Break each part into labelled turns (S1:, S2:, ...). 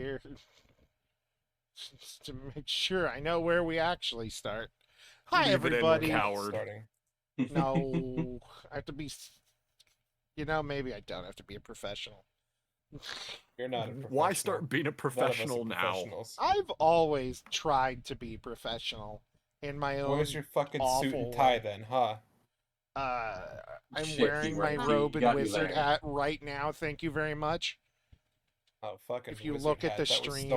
S1: here just to make sure I know where we actually start. Hi,
S2: Leave it in,
S1: everybody.
S2: coward.
S3: Starting.
S1: No, I have to be. Maybe I don't have to be a professional.
S3: You're not a professional.
S2: Why start being a
S3: None of us are
S2: professional now?
S3: professionals.
S1: I've always tried to be professional in my own.
S3: Where's your fucking suit
S1: awful
S3: and tie
S1: way.
S3: then, huh?
S1: I'm
S4: Shit,
S1: wearing my
S4: Keith, you
S1: robe and
S4: got me
S1: wizard
S4: there.
S1: hat right now. Thank you very much.
S3: Oh, fucking
S1: If you
S3: wizard
S1: look at
S3: hat.
S1: the
S3: That was
S1: stream,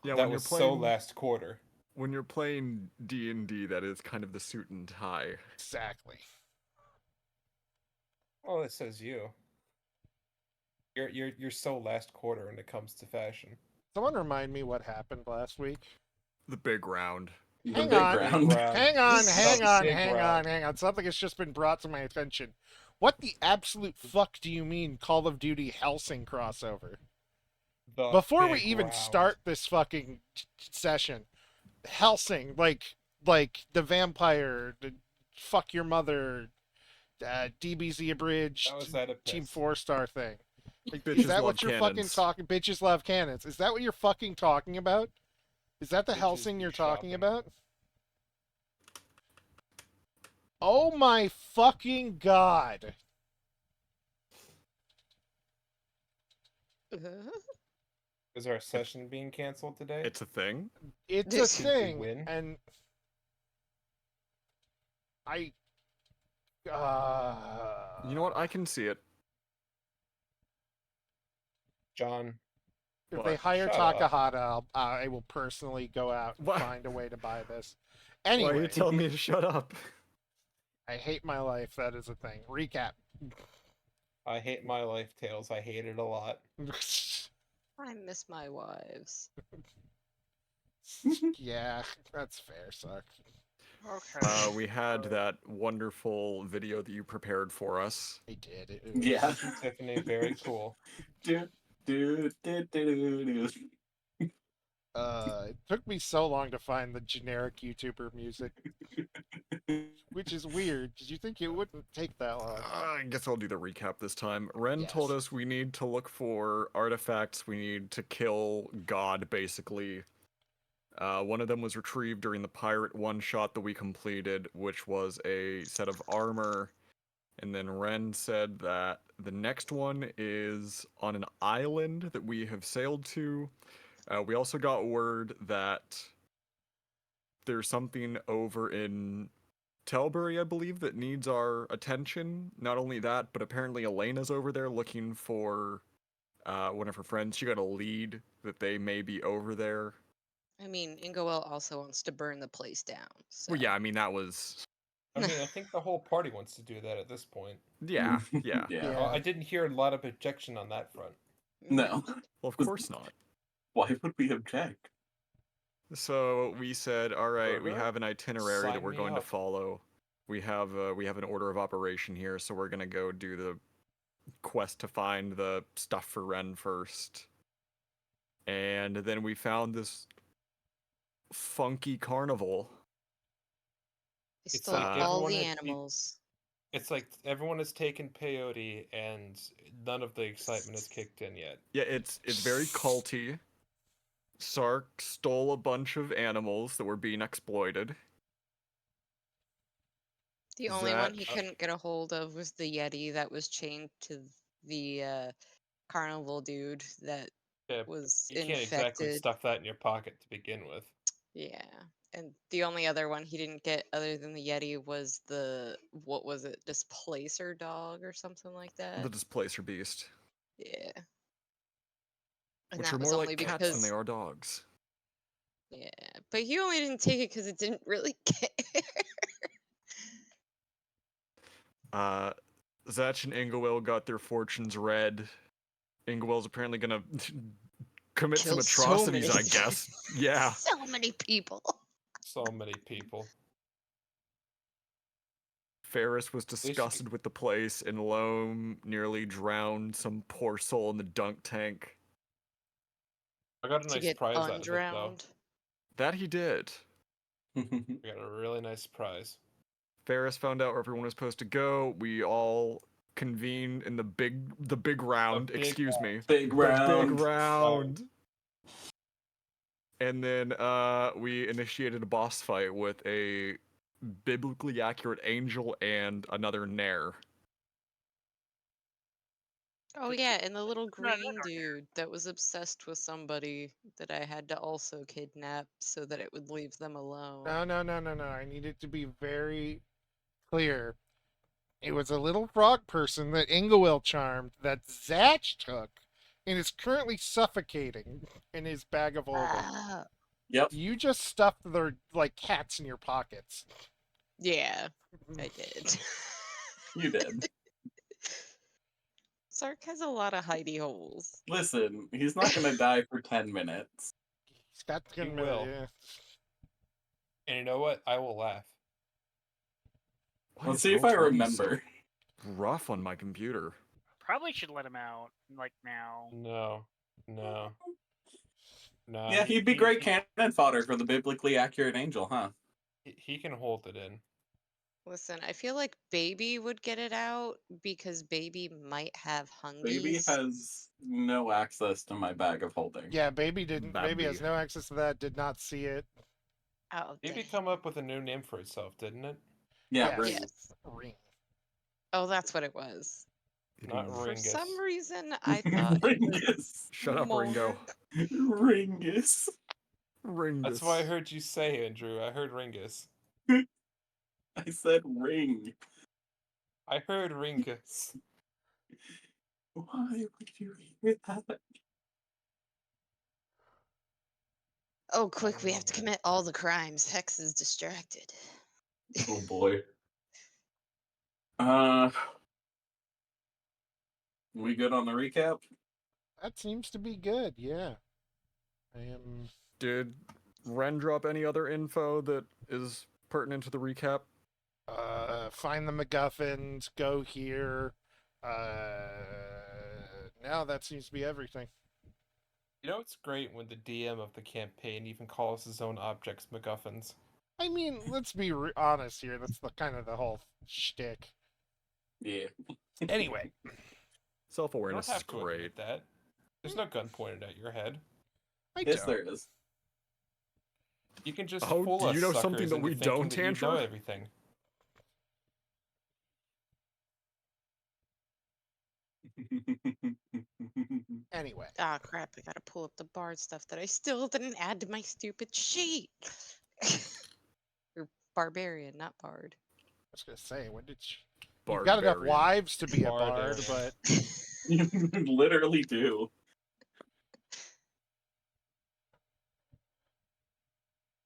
S2: Yeah,
S3: that
S2: when you're
S3: was so
S2: playing
S3: last quarter.
S2: when you're playing D&D, that is kind of the suit and tie.
S1: exactly.
S3: Oh, it says you. You're so last quarter when it comes to fashion.
S1: Someone remind me what happened last week.
S2: The big round.
S4: The
S1: Hang
S4: big
S1: on.
S4: round.
S1: Hang on, hang on,
S3: Big
S1: hang
S3: round.
S1: on, hang on. Something has just been brought to my attention. What the absolute fuck do you mean Call of Duty Helsing crossover?
S3: The
S1: Before we
S3: big
S1: even
S3: round.
S1: start this fucking session, Helsing, like the vampire, the fuck your mother, DBZ abridged,
S3: That was that a
S1: Team
S3: piss.
S1: 4-star thing. Like,
S2: Bitches
S1: is that
S2: love
S1: what you're fucking
S2: cannons.
S1: talking? Bitches love cannons. Is that what you're fucking talking about? Is that the
S3: Bitches
S1: Helsing
S3: be
S1: you're talking
S3: shopping.
S1: about? Oh my fucking god.
S3: Is our session being canceled today?
S2: It's a thing.
S1: It's a
S3: Did we
S1: thing,
S3: win?
S1: and I.
S2: You know what? I can see it.
S3: John.
S1: If
S2: What?
S1: they hire
S3: Shut up.
S1: Takahata, I will personally go out and
S2: What?
S1: find a way to buy this.
S2: Why are you
S1: Anyway,
S2: telling me to shut up?
S1: I hate my life. That is a thing. Recap.
S3: I hate my life, Tails. I hate it a lot.
S5: I miss my wives.
S1: Yeah, that's fair, Suck. Okay.
S2: We had that wonderful video that you prepared for us.
S1: I did. It
S4: Yeah.
S3: Thank you, Tiffany. Very cool.
S4: Do, do, do, do, do.
S1: It took me so long to find the generic YouTuber music, which is weird because you think it wouldn't take that long.
S2: I guess I'll do the recap this time. Ren
S1: Yes.
S2: told us we need to look for artifacts. We need to kill God, basically. One of them was retrieved during the pirate one-shot that we completed, which was a set of armor. And then Ren said that the next one is on an island that we have sailed to. We also got word that there's something over in Telbury, I believe, that needs our attention. Not only that, but apparently Elena's over there looking for one of her friends. She got a lead that they may be over there.
S5: I mean, Ingowell also wants to burn the place down. So.
S2: Well, yeah, I mean, that was...
S3: I mean, I think the whole party wants to do that at this point.
S2: Yeah, yeah.
S1: Yeah.
S3: I didn't hear a lot of objection on that front.
S4: No.
S2: Well, of course not.
S4: Why would we object?
S2: So we said, all right, we
S3: Burger?
S2: have an itinerary
S3: Sign
S2: that we're
S3: me
S2: going to
S3: up.
S2: follow. We have an order of operation here, so we're gonna go do the quest to find the stuff for Ren first. And then we found this funky carnival.
S5: They
S3: It's
S5: stole
S3: like
S5: all
S3: everyone
S5: the
S3: had-
S5: animals.
S3: It's like everyone has taken peyote and none of the excitement has kicked in yet.
S2: Yeah, it's very culty. Sark stole a bunch of animals that were being exploited.
S5: The only one
S2: That-
S5: he couldn't get a hold of was the Yeti that was chained to the carnival dude that
S3: Yeah,
S5: was
S3: you can't exactly
S5: infected.
S3: stuff that in your pocket to begin with.
S5: Yeah. And the only other one he didn't get other than the Yeti was what was it, Displacer dog or something like that?
S2: The Displacer Beast.
S5: Yeah. And
S2: Which
S5: that
S2: are
S5: was
S2: more
S5: only
S2: like cats
S5: because
S2: than they are dogs.
S5: yeah, but he only didn't take it because it didn't really care.
S2: Zatch and Ingowell got their fortunes read. Ingowell's apparently gonna commit some
S5: Kill so
S2: atrocities,
S5: many
S2: I guess. Yeah.
S5: So many people.
S3: So many people.
S2: Ferris was
S3: should-
S2: disgusted with the place, and Loam nearly drowned some poor soul in the dunk tank.
S3: I got a
S5: To
S3: nice
S5: get
S3: prize out of it, though.
S5: undrowned.
S2: That he did.
S3: I got a really nice prize.
S2: Ferris found out where everyone was supposed to go. We all convened in the big round.
S3: big
S2: Excuse me.
S4: Big
S2: The
S4: round.
S2: big round. And then we initiated a boss fight with a biblically accurate angel and another Nair.
S5: Oh yeah, and the little
S6: No,
S5: green dude that was obsessed with somebody that I had to also kidnap so that it would leave them alone.
S1: No. I need it to be very clear. It was a little frog person that Ingawil charmed that Zatch took and is currently suffocating in his bag of holding.
S5: Ah,
S4: Yep.
S1: You just stuffed their like cats in your pockets.
S5: yeah, I did.
S4: You did.
S5: Sark has a lot of hidey holes.
S4: Listen, he's not gonna die for 10 minutes.
S1: He's got
S3: You
S1: 10
S3: will.
S1: minutes. Yeah.
S3: And you know what? I will laugh.
S2: Why
S4: Let's
S2: is
S4: see if I
S2: Roll20 so
S4: remember.
S2: rough on my computer.
S6: Probably should let him out, like now.
S3: No.
S4: Yeah, he'd be great cannon fodder for the biblically accurate angel, huh?
S3: He can hold it in.
S5: Listen, I feel like Baby would get it out because Baby might have hungies.
S4: Baby has no access to my bag of holding.
S1: Yeah, baby didn't. Baby has
S2: Babby.
S1: no access to that. Did not see it.
S5: Oh,
S3: Maybe
S5: dang.
S3: come up with a new name for itself, didn't it?
S4: Yeah,
S1: Yes.
S4: Ring.
S5: Yes.
S1: Ring.
S5: Oh, that's what it was.
S3: Not
S5: For
S3: Ringus.
S5: some reason, I thought it was
S4: Ringus.
S2: Shut up, Ringo.
S4: Ringus.
S2: Ringus.
S3: That's what I heard you say, Andrew. I heard Ringus.
S4: I said ring.
S3: I heard Ringus.
S4: Why would you hear that?
S5: Oh, quick, we
S3: know,
S5: have to
S3: man.
S5: commit all the crimes. Hex is distracted.
S4: Oh boy. We good on the recap?
S1: That seems to be good. Yeah. I am.
S2: Did Ren drop any other info that is pertinent to the recap?
S1: Find the MacGuffins. Go here. Now that seems to be everything.
S3: You know, it's great when the DM of the campaign even calls his own objects MacGuffins.
S1: I mean, let's be honest here. That's the kind of the whole shtick.
S4: Yeah.
S1: Anyway,
S3: You
S2: Self-awareness
S3: don't
S2: is
S3: have to
S2: great.
S3: admit that. There's no gun pointed at your head.
S1: I
S4: Yes,
S1: don't.
S4: there is.
S3: You can just
S2: Oh,
S3: fool
S2: do
S3: us
S2: you know
S3: suckers
S2: something that
S3: into
S2: we
S3: thinking
S2: don't,
S3: that you know
S2: Tantra?
S3: everything.
S1: Anyway,
S5: Ah, crap, I gotta pull up the bard stuff that I still didn't add to my stupid sheet. Or barbarian, not bard.
S1: I was gonna say, when did you've got enough
S2: Barbarian.
S1: wives to be a bard,
S3: Bardarian.
S1: but
S4: You literally do.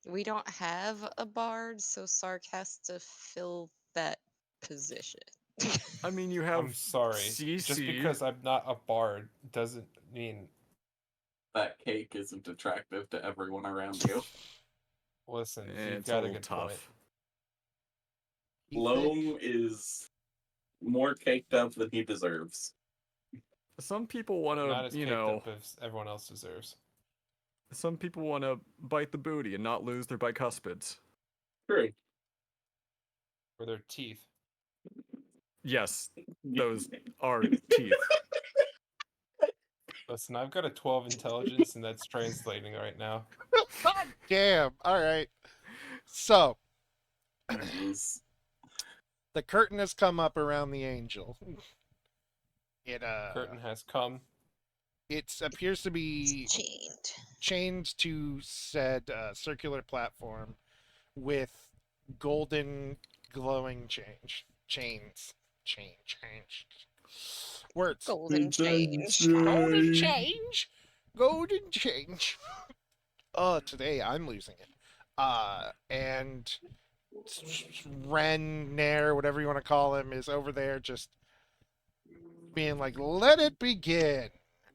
S5: We don't have a bard, so Sark has to fill that position.
S2: I mean, you have
S3: I'm sorry.
S2: CC.
S3: Just because I'm not a bard doesn't mean.
S4: That cake isn't attractive to everyone around you.
S3: Listen, you've
S2: It's a
S3: got a
S2: little
S3: good
S2: tough.
S3: point.
S1: you
S4: Loam
S1: think
S4: is more caked up than he deserves.
S2: Some people want
S3: Not as
S2: to, you
S3: caked
S2: know,
S3: up as everyone else deserves.
S2: some people want to bite the booty and not lose their bicuspids.
S4: True.
S3: Or their teeth.
S2: Yes, those are teeth.
S3: Listen, I've got a 12 intelligence, and that's translating right now.
S1: God damn. All right. So
S4: Jeez.
S1: the curtain has come up around the angel. It
S3: Curtain has come.
S1: it appears to be
S5: Chained.
S1: chained to said circular platform with golden glowing chains. Words.
S5: Golden change.
S1: Golden change. Golden change. Oh, today I'm losing it. And Ren, Nair, whatever you want to call him, is over there just being like, let it begin.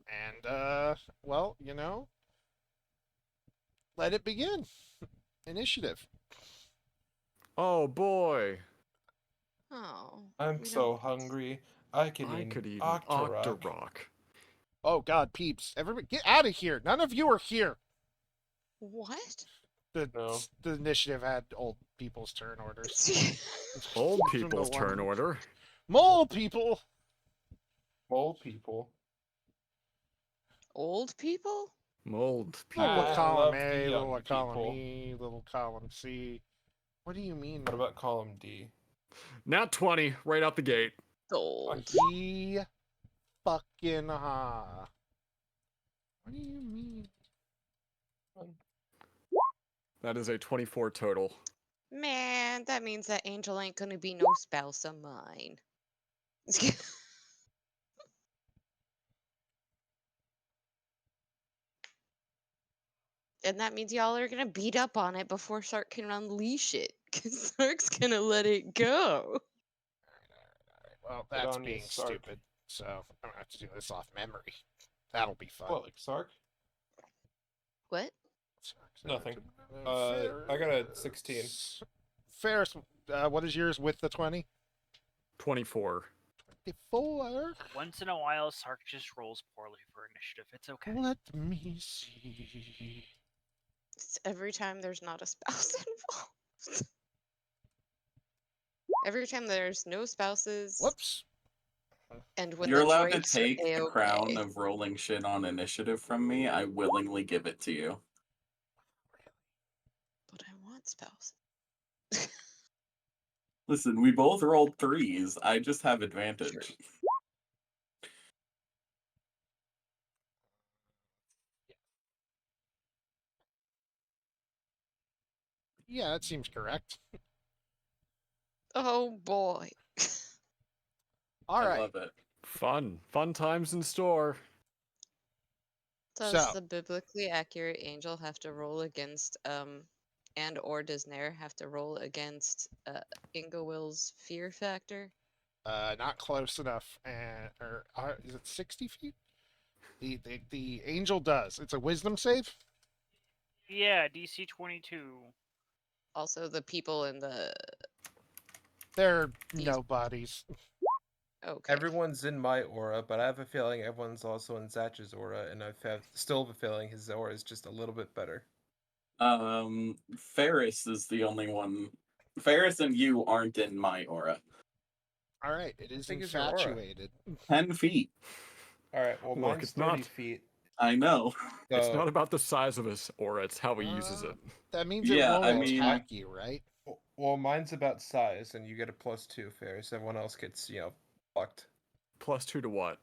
S1: And, well, you know, let it begin. Initiative.
S2: Oh boy,
S5: Oh.
S3: I'm
S5: we
S3: so
S5: don't-
S3: hungry. I could
S2: I
S3: eat
S2: could eat
S3: Octorok.
S2: Octorok.
S1: Oh, God, peeps. Everybody, get out of here. None of you are here.
S5: What?
S3: No.
S1: The initiative had old people's turn orders.
S2: Old
S1: From the
S2: people's turn
S1: one-
S2: order.
S1: Mole people.
S3: Mole people.
S5: Old people?
S2: Mold
S1: Little
S3: I
S2: people.
S1: column
S3: love
S1: A,
S3: the
S1: little
S3: young
S1: column
S3: people.
S1: E, little column C. What do you mean?
S3: What about column D?
S2: Not 20, right out the gate.
S5: Gold.
S1: Ye fucking ha. What do you mean?
S2: That is a 24 total.
S5: Man, that means that Angel ain't gonna be no spouse of mine. And that means y'all are gonna beat up on it before Sark can unleash it. Because Sark's gonna let it go.
S1: Well,
S3: Get
S1: that's
S3: on you,
S1: being
S3: Sark.
S1: stupid. So I'm gonna have to do this off memory. That'll be fun.
S3: What, like Sark?
S5: What?
S3: Nothing. I got a 16.
S1: Ferris, what is yours with the 20?
S2: 24.
S1: 24.
S6: Once in a while, Sark just rolls poorly for initiative. It's okay.
S1: Let me see.
S5: It's every time there's not a spouse involved. Every time there's no spouses,
S1: Whoops.
S5: and when
S4: You're
S5: the
S4: allowed to
S5: drakes are
S4: take the
S5: A-okay.
S4: crown of rolling shit on initiative from me. I willingly give it to you.
S5: But I want spouses.
S4: Listen, we both rolled 3s. I just have advantage.
S5: Sure.
S1: Yeah, that seems correct.
S5: Oh boy.
S1: All
S4: I
S1: right.
S4: love it.
S2: Fun. Fun times in store.
S5: Does
S1: So-
S5: the biblically accurate angel have to roll against and or does Nair have to roll against Ingowill's fear factor?
S1: Not close enough. And is it 60 feet? The angel does. It's a wisdom save.
S6: Yeah, DC 22.
S5: Also the people in the
S1: They're
S5: These-
S1: nobodies.
S5: okay.
S3: Everyone's in my aura, but I have a feeling everyone's also in Zatch's aura, and still have a feeling his aura is just a little bit better.
S4: Ferris is the only one. Ferris and you aren't in my aura.
S1: All right, it is
S3: big is your aura?
S1: infatuated.
S4: 10 feet.
S3: All right, well,
S2: Look,
S3: mine's
S2: it's
S3: 30
S2: not-
S3: feet.
S4: I know.
S2: It's
S3: So,
S2: not about the size of his aura, it's how he uses it.
S1: That means
S4: Yeah,
S1: it
S4: I
S1: won't
S4: mean-
S1: attack you, right?
S3: well, mine's about size, and you get a +2, Ferris. Everyone else gets, fucked.
S2: +2 to what?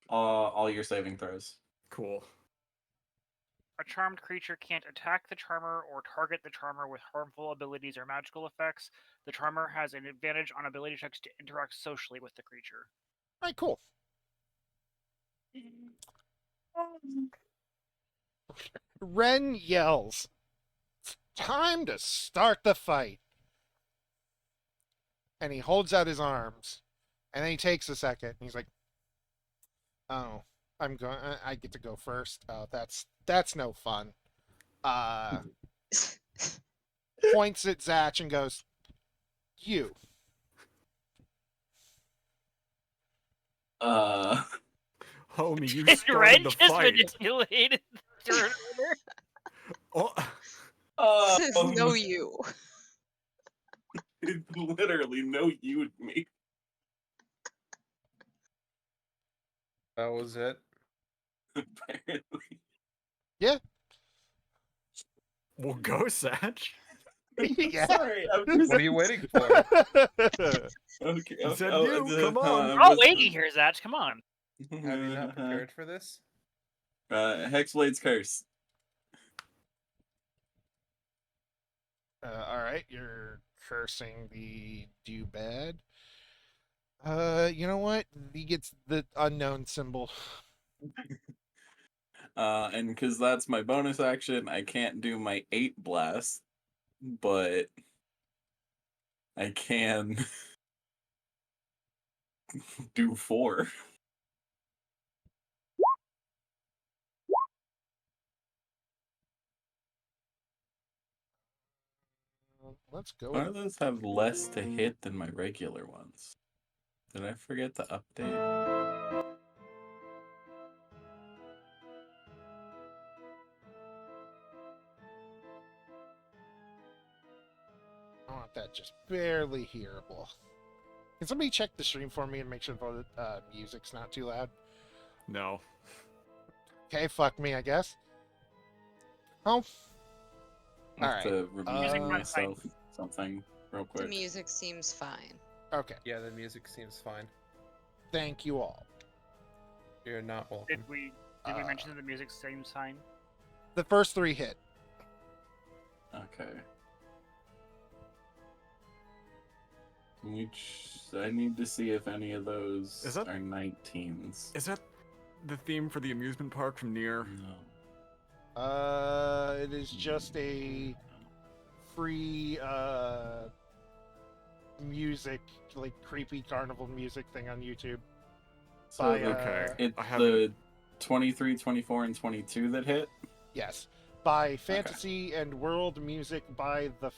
S4: All your saving throws.
S2: Cool.
S6: A charmed creature can't attack the charmer or target the charmer with harmful abilities or magical effects. The charmer has an advantage on ability checks to interact socially with the creature.
S1: All right, cool. Ren yells, "Time to start the fight!" And he holds out his arms, and then he takes a second. And he's like, "Oh, I'm going. I get to go first. Oh, that's no fun." Points at Zatch and goes, "You."
S2: Homie, you
S6: And
S2: started
S6: Ren
S2: the
S6: just
S2: fight.
S6: manipulated the turn order.
S2: Oh,
S5: Says no you.
S4: It's literally no you and me.
S3: That was it.
S4: Apparently.
S2: well, go, Satch.
S1: Yeah.
S4: Sorry, I'm just...
S3: What are you waiting for?
S4: Okay,
S2: He said
S4: oh,
S2: you, come on.
S6: Oh, waiting here, Zatch. Come on.
S3: Have you not prepared for this?
S4: Hexblade's Curse.
S1: All right, you're cursing the do bad. You know what? He gets the unknown symbol.
S4: And because that's my bonus action, I can't do my 8 blast, but I can do 4.
S1: Let's go.
S4: Why do those have less to hit than my regular ones? Did I forget to update?
S1: I want that just barely hearable. Can somebody check the stream for me and make sure the music's not too loud?
S2: No.
S1: Okay, fuck me, I guess. Oh,
S4: I have
S1: Alright,
S4: to remind
S6: Music went
S4: myself something real
S5: The
S4: quick.
S5: music seems fine.
S1: okay.
S3: Yeah, the music seems fine.
S1: Thank you all.
S3: You're not welcome.
S6: Did we mention that the music same sign?
S1: The first 3 hit.
S4: Okay. I need to see if any of those
S2: Is that-
S4: are 19s.
S2: Is that the theme for the amusement park from Nier?
S4: No.
S1: It is just a free music, like creepy carnival music thing on YouTube.
S4: So
S1: By,
S2: Okay.
S4: it's
S2: I haven't-
S4: the 23, 24, and 22 that hit.
S1: Yes, by Fantasy and World Music by the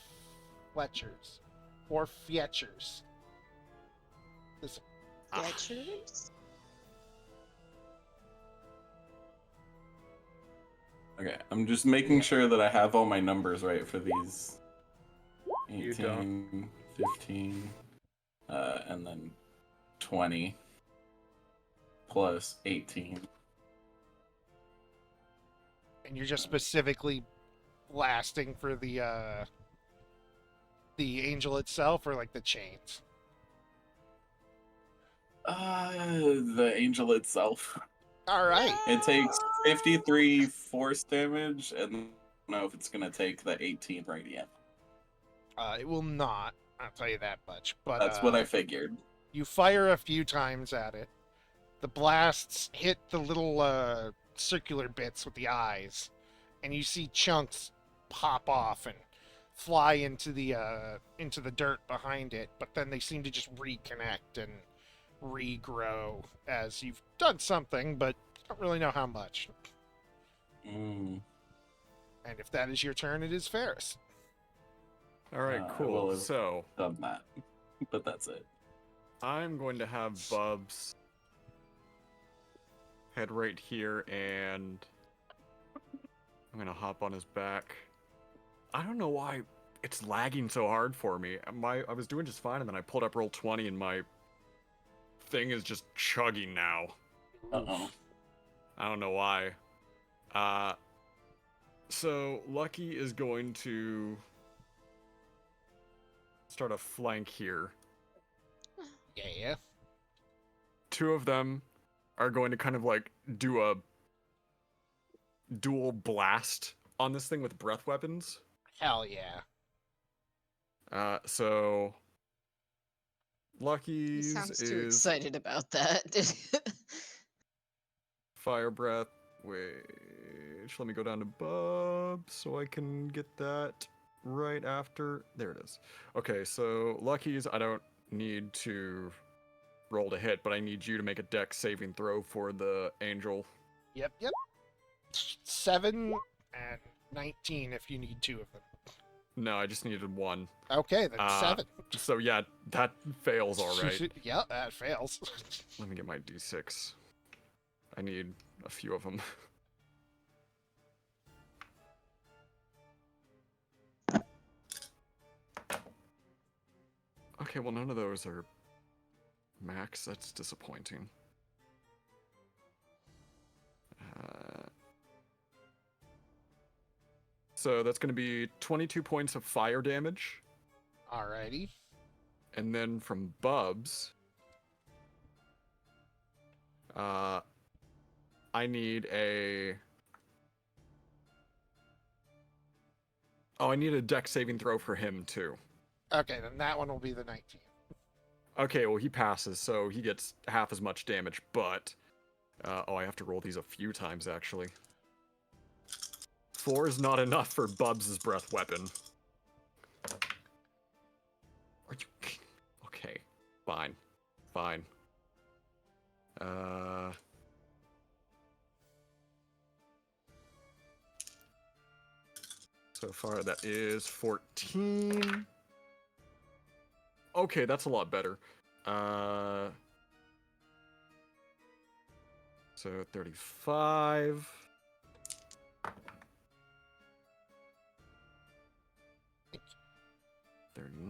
S1: Fletchers or Fletchers.
S5: Sketchers?
S4: Okay, I'm just making
S1: Yeah.
S4: sure that I have all my numbers right for these.
S3: You
S4: 18, 15, and then 20 plus 18.
S1: And you're just specifically blasting for the angel itself, or like the chains.
S4: The angel itself.
S1: All right.
S4: It takes 53 force damage, and I don't know if it's gonna take the 18 radiant.
S1: It will not. I'll tell you that much. But
S4: That's what I figured.
S1: you fire a few times at it. The blasts hit the little circular bits with the eyes, and you see chunks pop off and fly into the dirt behind it. But then they seem to just reconnect and regrow as you've done something, but don't really know how much.
S4: Mm.
S1: And if that is your turn, it is Ferris.
S2: All right,
S4: I
S2: cool.
S4: will have
S2: So
S4: done that, but that's it.
S2: I'm going to have Bubs head right here, and I'm gonna hop on his back. I don't know why it's lagging so hard for me. I was doing just fine, and then I pulled up roll 20, and my thing is just chugging now.
S4: Uh-oh.
S2: I don't know why. So Lucky is going to start a flank here.
S1: Yeah.
S2: 2 of them are going to kind of like do a dual blast on this thing with breath weapons.
S1: Hell yeah.
S2: So
S5: He
S2: Lucky's
S5: sounds too
S2: is
S5: excited about that.
S2: fire breath, which let me go down to Bub so I can get that right after. There it is. Okay, so Lucky's, I don't need to roll to hit, but I need you to make a dex saving throw for the angel.
S1: Yep. 7 and 19 if you need 2 of them.
S2: No, I just needed 1.
S1: Okay, then 7.
S2: So yeah, that fails all right.
S1: Yep, that fails.
S2: Let me get my d6. I need a few of them. Okay, well none of those are max. That's disappointing. So that's going to be 22 points of fire damage.
S1: Alrighty.
S2: And then from Bubs, I need a... Oh, I need a dex saving throw for him, too.
S1: Okay, then that one will be the 19.
S2: Okay, well, he passes, so he gets half as much damage, but... oh, I have to roll these a few times, actually. 4 is not enough for Bubs' breath weapon. Are you... Okay, fine. Fine. So far, that is 14. Okay, that's a lot better. So 35.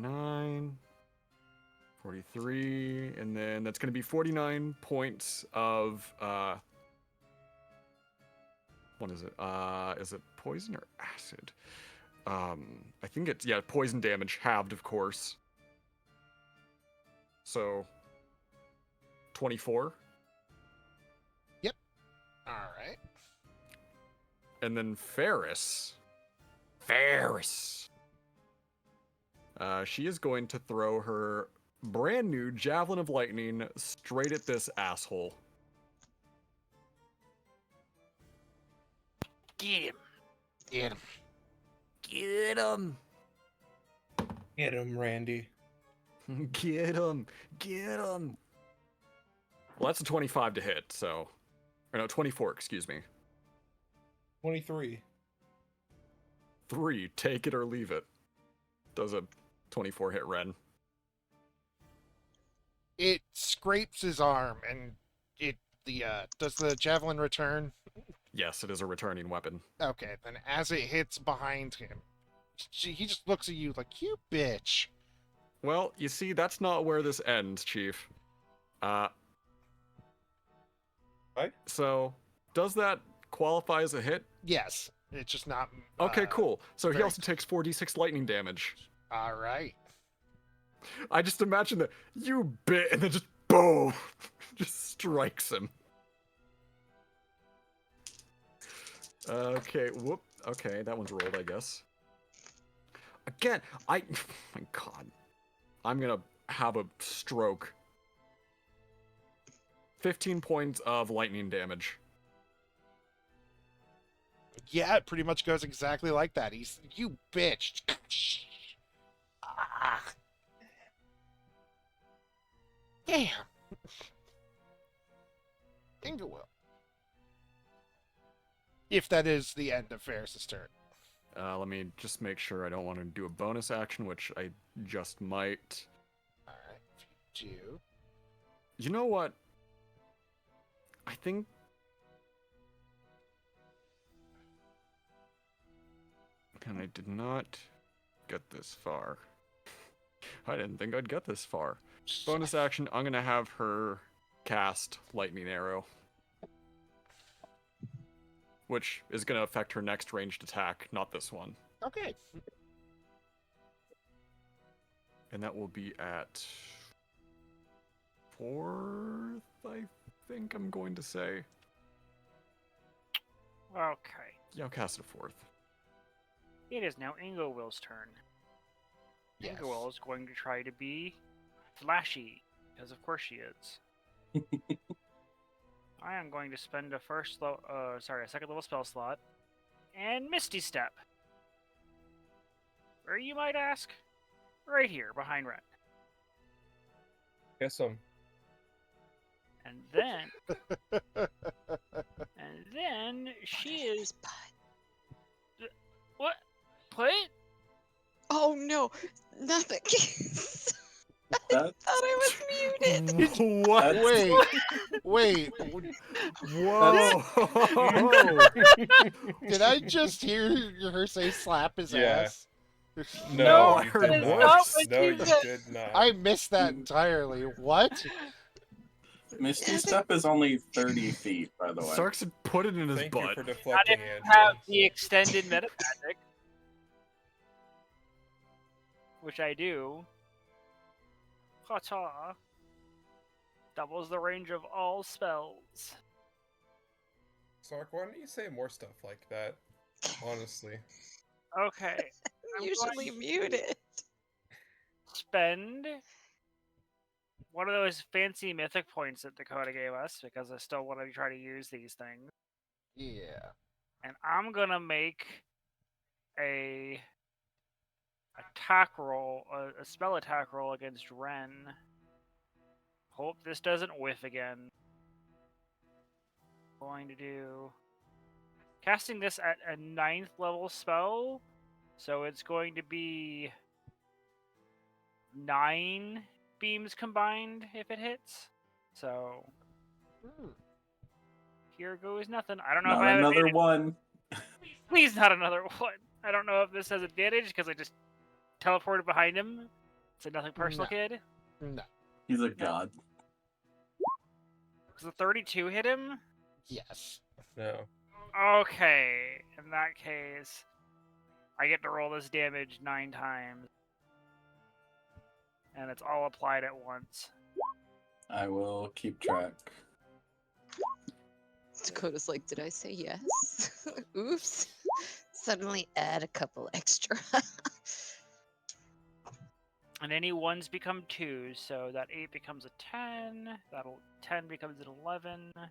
S2: $39, 43, and then that's going to be 49 points of, what is it? Is it poison or acid? I think it's, yeah, poison damage halved, of course. So, 24.
S1: All right.
S2: And then Ferris. She is going to throw her brand new Javelin of Lightning straight at this asshole.
S6: Get him.
S1: Get him.
S2: Get him!
S3: Get him, Randy.
S2: Get him! Get him! Well, that's a 25 to hit, so... Or no, 24, excuse me.
S3: 23.
S2: 3, take it or leave it. Does a 24 hit Ren.
S1: It scrapes his arm, and does the javelin return?
S2: Yes, it is a returning weapon.
S1: Okay, then as it hits behind him, he just looks at you like, you bitch.
S2: Well, you see, that's not where this ends, Chief.
S3: What?
S2: So, does that qualify as a hit?
S1: Yes, it's just not.
S2: Okay, cool. So he
S1: very-
S2: also takes 4d6 lightning damage.
S1: All right.
S2: I just imagine that you bit and then just boom, just strikes him. Okay, whoop. Okay, that one's rolled, I guess. Again, my God, I'm gonna have a stroke. 15 points of lightning damage.
S1: Yeah, it pretty much goes exactly like that. He's, you bitch. Ah. Damn. Inga will. If that is the end of Ferris's turn.
S2: Let me just make sure I don't want to do a bonus action, which I just might.
S1: All right, if you do.
S2: You know what? I think. And I did not get this far. I didn't think I'd get this far. Bonus action, I'm gonna have her cast Lightning Arrow. Which is gonna affect her next ranged attack, not this one.
S1: Okay.
S2: And that will be at 4th, I think I'm going to say.
S6: Okay.
S2: Yeah, I'll cast it 4th.
S6: It is now Ingo Will's turn.
S1: Yes.
S6: Ingo Will is going to try to be flashy, because of course she is. I am going to spend a second level spell slot, and Misty Step. Where you might ask? Right here, behind Ren.
S3: Guess some.
S6: And then, she is what? What?
S5: Oh no, nothing. I
S4: That-
S5: thought I was muted.
S2: What?
S1: Wait.
S2: Whoa!
S1: Did I just hear her say slap his
S3: Yeah.
S1: ass?
S6: No,
S2: I
S3: you
S2: heard
S3: did
S6: that is
S2: worse.
S6: not what
S3: No,
S6: you
S3: you
S6: said.
S3: did not.
S1: I missed that entirely. What?
S4: Misty Step is only 30 feet, by the way.
S2: Sarks had put it in his
S3: Thank
S2: butt.
S3: you for
S6: I
S3: deflecting,
S6: didn't
S3: Andrew.
S6: have the extended meta magic, which I do. Ta-ta. Doubles the range of all spells.
S3: Sark, why don't you say more stuff like that? Honestly.
S6: Okay.
S5: I'm usually muted.
S6: Spend one of those fancy mythic points that Dakota gave us, because I still want to try to use these things.
S1: Yeah.
S6: And I'm gonna make a attack roll, a spell attack roll against Ren. Hope this doesn't whiff again. Going to do casting this at a 9th level spell, so it's going to be 9 beams combined if it hits. So here goes nothing. I don't know if
S4: Not
S6: I have
S4: another
S6: advantage.
S4: one.
S6: Please, not another one. I don't know if this has advantage because I just teleported behind him. It's a nothing personal
S1: No.
S6: kid.
S1: No.
S4: He's a god.
S6: Does the 32 hit him?
S1: Yes.
S3: No.
S6: Okay, in that case, I get to roll this damage 9 times. And it's all applied at once.
S4: I will keep track.
S5: Dakota's like, did I say yes? Oops. Suddenly add a couple extra.
S6: And any 1s become 2s, so that 8 becomes a 10, that 10 becomes an 11, and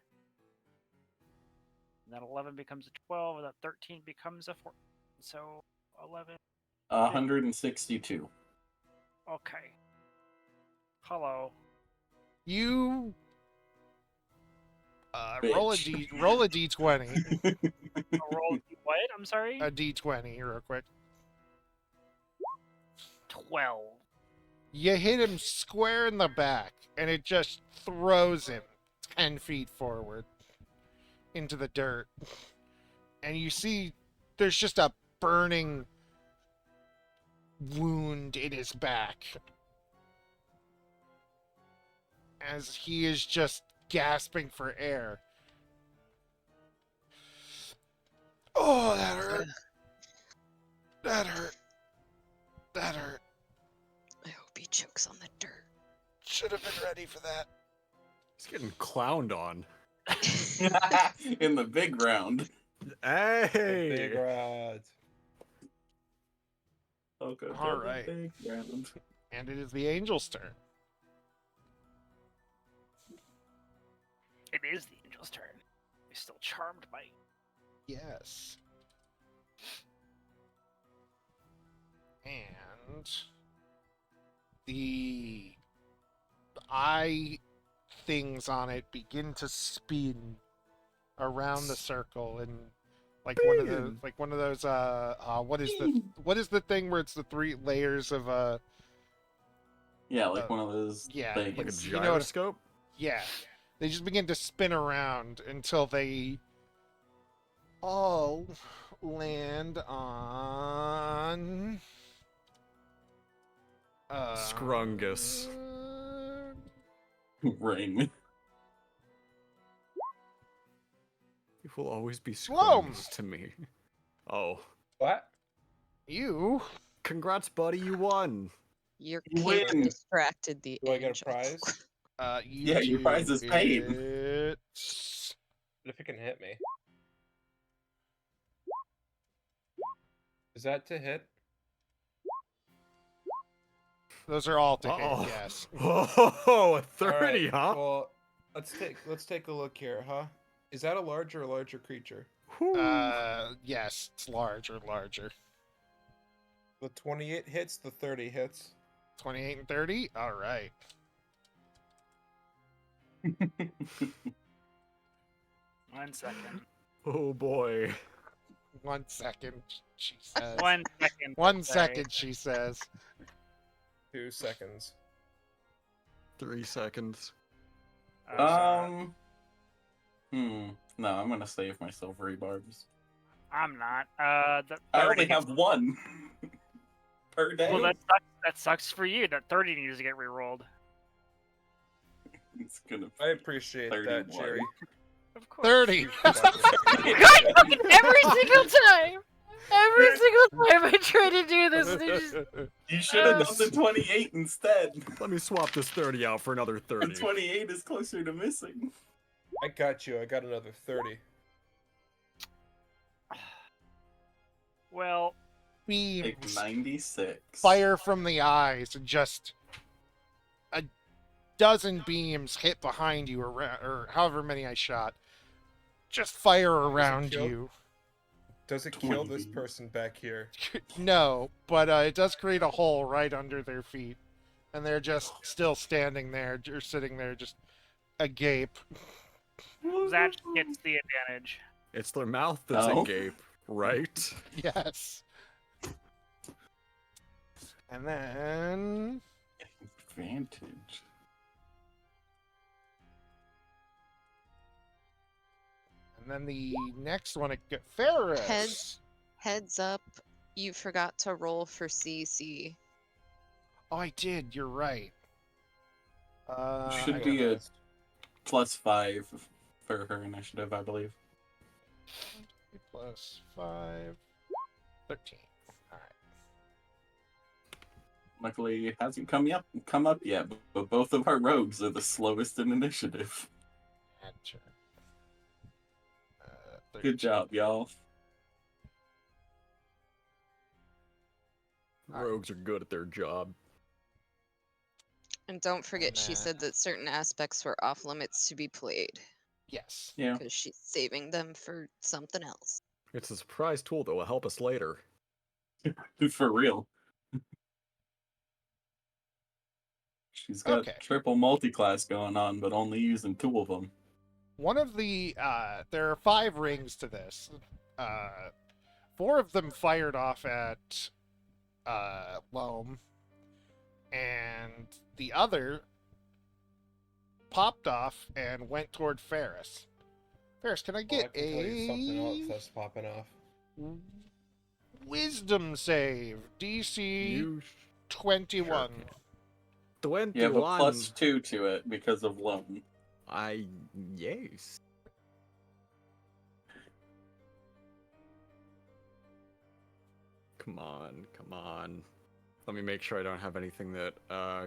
S6: that 11 becomes a 12, and that 13 becomes a 14. So 11.
S4: 162.
S6: Okay. Hello.
S1: You roll a
S4: Bitch.
S1: roll a d20,
S6: Roll what? I'm sorry?
S1: a d20 real quick.
S6: 12.
S1: You hit him square in the back, and it just throws him 10 feet forward into the dirt. And you see there's just a burning wound in his back as he is just gasping for air. Oh, that hurt. That hurt. That hurt.
S5: I hope he chokes on the dirt.
S1: Should have been ready for that.
S2: He's getting clowned on.
S4: In the big round.
S2: Hey!
S3: Big rod.
S4: Okay,
S1: All right.
S4: Big round.
S1: And it is the angel's turn.
S6: It is the angel's turn. He's still charmed by.
S1: Yes. And the eye things on it begin to spin around the circle, and like one of those what is the thing where it's the 3 layers of
S4: Yeah, like one of those
S1: yeah,
S4: things.
S2: Like a
S1: You know what-
S2: gyroscope?
S1: yeah, they just begin to spin around until they all land on
S2: Scrungus.
S4: Ring.
S2: You will always be
S1: Slum.
S2: Scrungus to me. Oh.
S3: What?
S1: You
S2: Congrats, buddy, you won.
S5: Your
S4: You
S5: cape
S4: win.
S5: distracted the
S3: Do I
S5: angel.
S3: get a prize?
S1: you
S4: Yeah, your
S1: two
S4: prize is paid.
S1: get-
S3: What if it can hit me? Is that to hit?
S1: Those are all to
S2: Uh-oh.
S1: hit, yes.
S2: Oh, a 30,
S3: Alright,
S2: huh?
S3: Well, let's take a look here, huh? Is that a larger or larger creature?
S2: Whew.
S1: Yes, it's larger.
S3: The 28 hits, the 30 hits.
S1: 28 and 30? All right.
S6: 1 second.
S2: Oh boy.
S1: 1 second, she says.
S6: 1 second.
S1: 1
S6: sorry.
S1: second, she says.
S3: 2 seconds.
S2: 3 seconds.
S6: Sorry.
S4: No, I'm gonna save my silvery barbs.
S6: I'm not.
S4: I already have one per day.
S6: Well, that sucks for you. That 30 needs to get re-rolled.
S4: It's gonna.
S3: I appreciate that,
S4: 31.
S3: Jerry.
S6: Of course.
S1: 30.
S6: God, fucking every single time! Every single time I try to do this, they just...
S4: You should have done the 28 instead.
S2: Let me swap this 30 out for another
S4: The
S2: 30.
S4: 28 is closer to missing.
S3: I got you. I got another 30.
S6: Well,
S4: Like
S1: Beams
S4: 96.
S1: fire from the eyes, and just a dozen beams hit behind you, or however many I shot. Just fire around
S3: kill?
S1: you.
S3: Does it kill
S4: 20
S3: this
S4: beams.
S3: person back here?
S1: No, but it does create a hole right under their feet. And they're just still standing there, or sitting there, just agape.
S6: that gets the advantage.
S2: It's their mouth that's
S4: Oh.
S2: agape, right?
S1: Yes. And then
S4: Advantage.
S1: the next one, Ferris.
S5: Heads up, you forgot to roll for CC.
S1: Oh, I did. You're right.
S4: Should
S3: I
S4: be
S3: got
S4: a
S3: this.
S4: +5 for her initiative, I believe.
S1: Plus 5. 13. Alright.
S4: Luckily, it hasn't come up yet, but both of our rogues are the slowest in initiative.
S1: Enter.
S4: Good
S1: 13.
S4: job, y'all.
S2: Rogues are good at their job.
S5: And don't forget, she
S1: then-
S5: said that certain aspects were off limits to be played
S1: Yes.
S4: Yeah.
S5: because she's saving them for something else.
S2: It's a surprise tool that will help us later.
S4: For real. She's got
S1: Okay.
S4: triple multi-class going on, but only using 2 of them.
S1: One of the, there are 5 rings to this. 4 of them fired off at, Loam. And the other popped off and went toward Ferris. Ferris, can I
S3: I
S1: get
S3: can tell you something else
S1: a
S3: that's popping off.
S1: wisdom save? DC
S2: You
S1: 21.
S2: Sure. 21.
S4: You have a +2 to it because of loan.
S2: Yes. Come on. Let me make sure I don't have anything that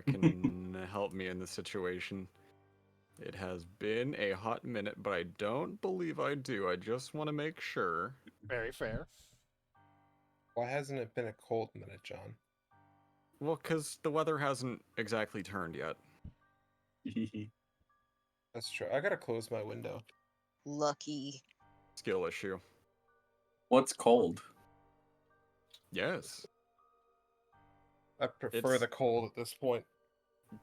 S2: can help me in this situation. It has been a hot minute, but I don't believe I do. I just want to make sure.
S1: Very fair.
S3: Why hasn't it been a cold minute, John?
S2: Well, because the weather hasn't exactly turned yet.
S3: That's true. I gotta close my window.
S5: Lucky.
S2: Skill issue.
S4: What's cold?
S2: Yes.
S3: I prefer
S2: It's-
S3: the cold at this point.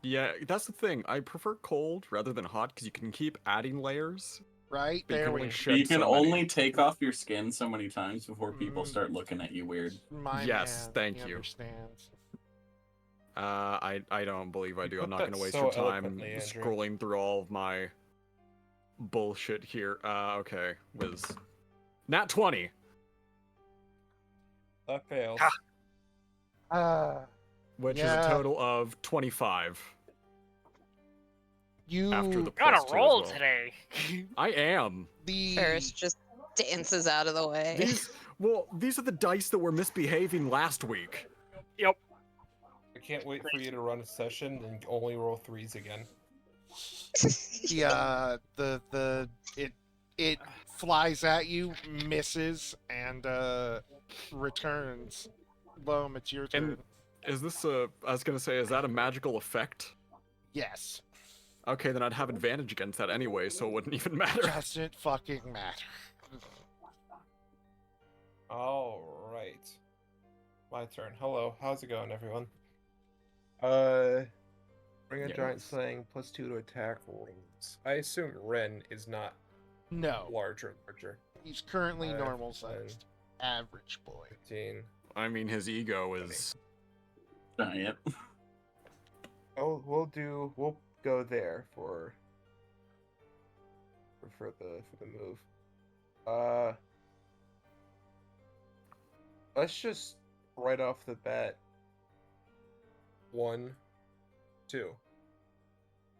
S2: Yeah, that's the thing. I prefer cold rather than hot because you can keep adding layers.
S1: Right?
S2: But you
S1: There
S2: can
S1: we
S2: only
S1: go.
S2: shed
S4: You can
S2: so many.
S4: only take off your skin so many times before people
S1: Mm.
S4: start looking at you weird.
S1: My
S2: Yes,
S1: man,
S2: thank
S1: he
S2: you.
S1: understands.
S2: I don't believe I
S3: You
S2: do. I'm
S3: put
S2: not going
S3: that
S2: to waste
S3: so
S2: your time
S3: eloquently, Andrew.
S2: scrolling through all of my bullshit here. Okay, Wiz. Nat 20.
S3: That fails.
S2: Which is
S1: Yeah.
S2: a total of 25
S1: You
S2: after the
S6: Got
S2: plus
S6: a
S2: 2
S6: roll
S2: as well.
S6: today.
S2: I am.
S1: the
S5: Ferris just dances out of the way.
S2: These are the dice that were misbehaving last week.
S6: Yep.
S3: I can't wait for you to run a session and only roll 3s again.
S1: it flies at you, misses, and returns. Loam, it's your turn.
S2: And is this I was going to say, is that a magical effect?
S1: Yes.
S2: Okay, then I'd have advantage against that anyway, so it wouldn't even matter.
S1: Doesn't fucking matter.
S3: All right. My turn. Hello. How's it going, everyone? Bring a giant
S2: Yes.
S3: slaying +2 to attack rolls. I assume Ren is not
S1: No.
S3: larger.
S1: He's currently
S3: 5,
S1: normal sized. Average boy.
S3: 15.
S2: I mean, his ego is...
S4: Giant.
S3: Oh, we'll go there for the move. Let's just right off the bat 1, 2.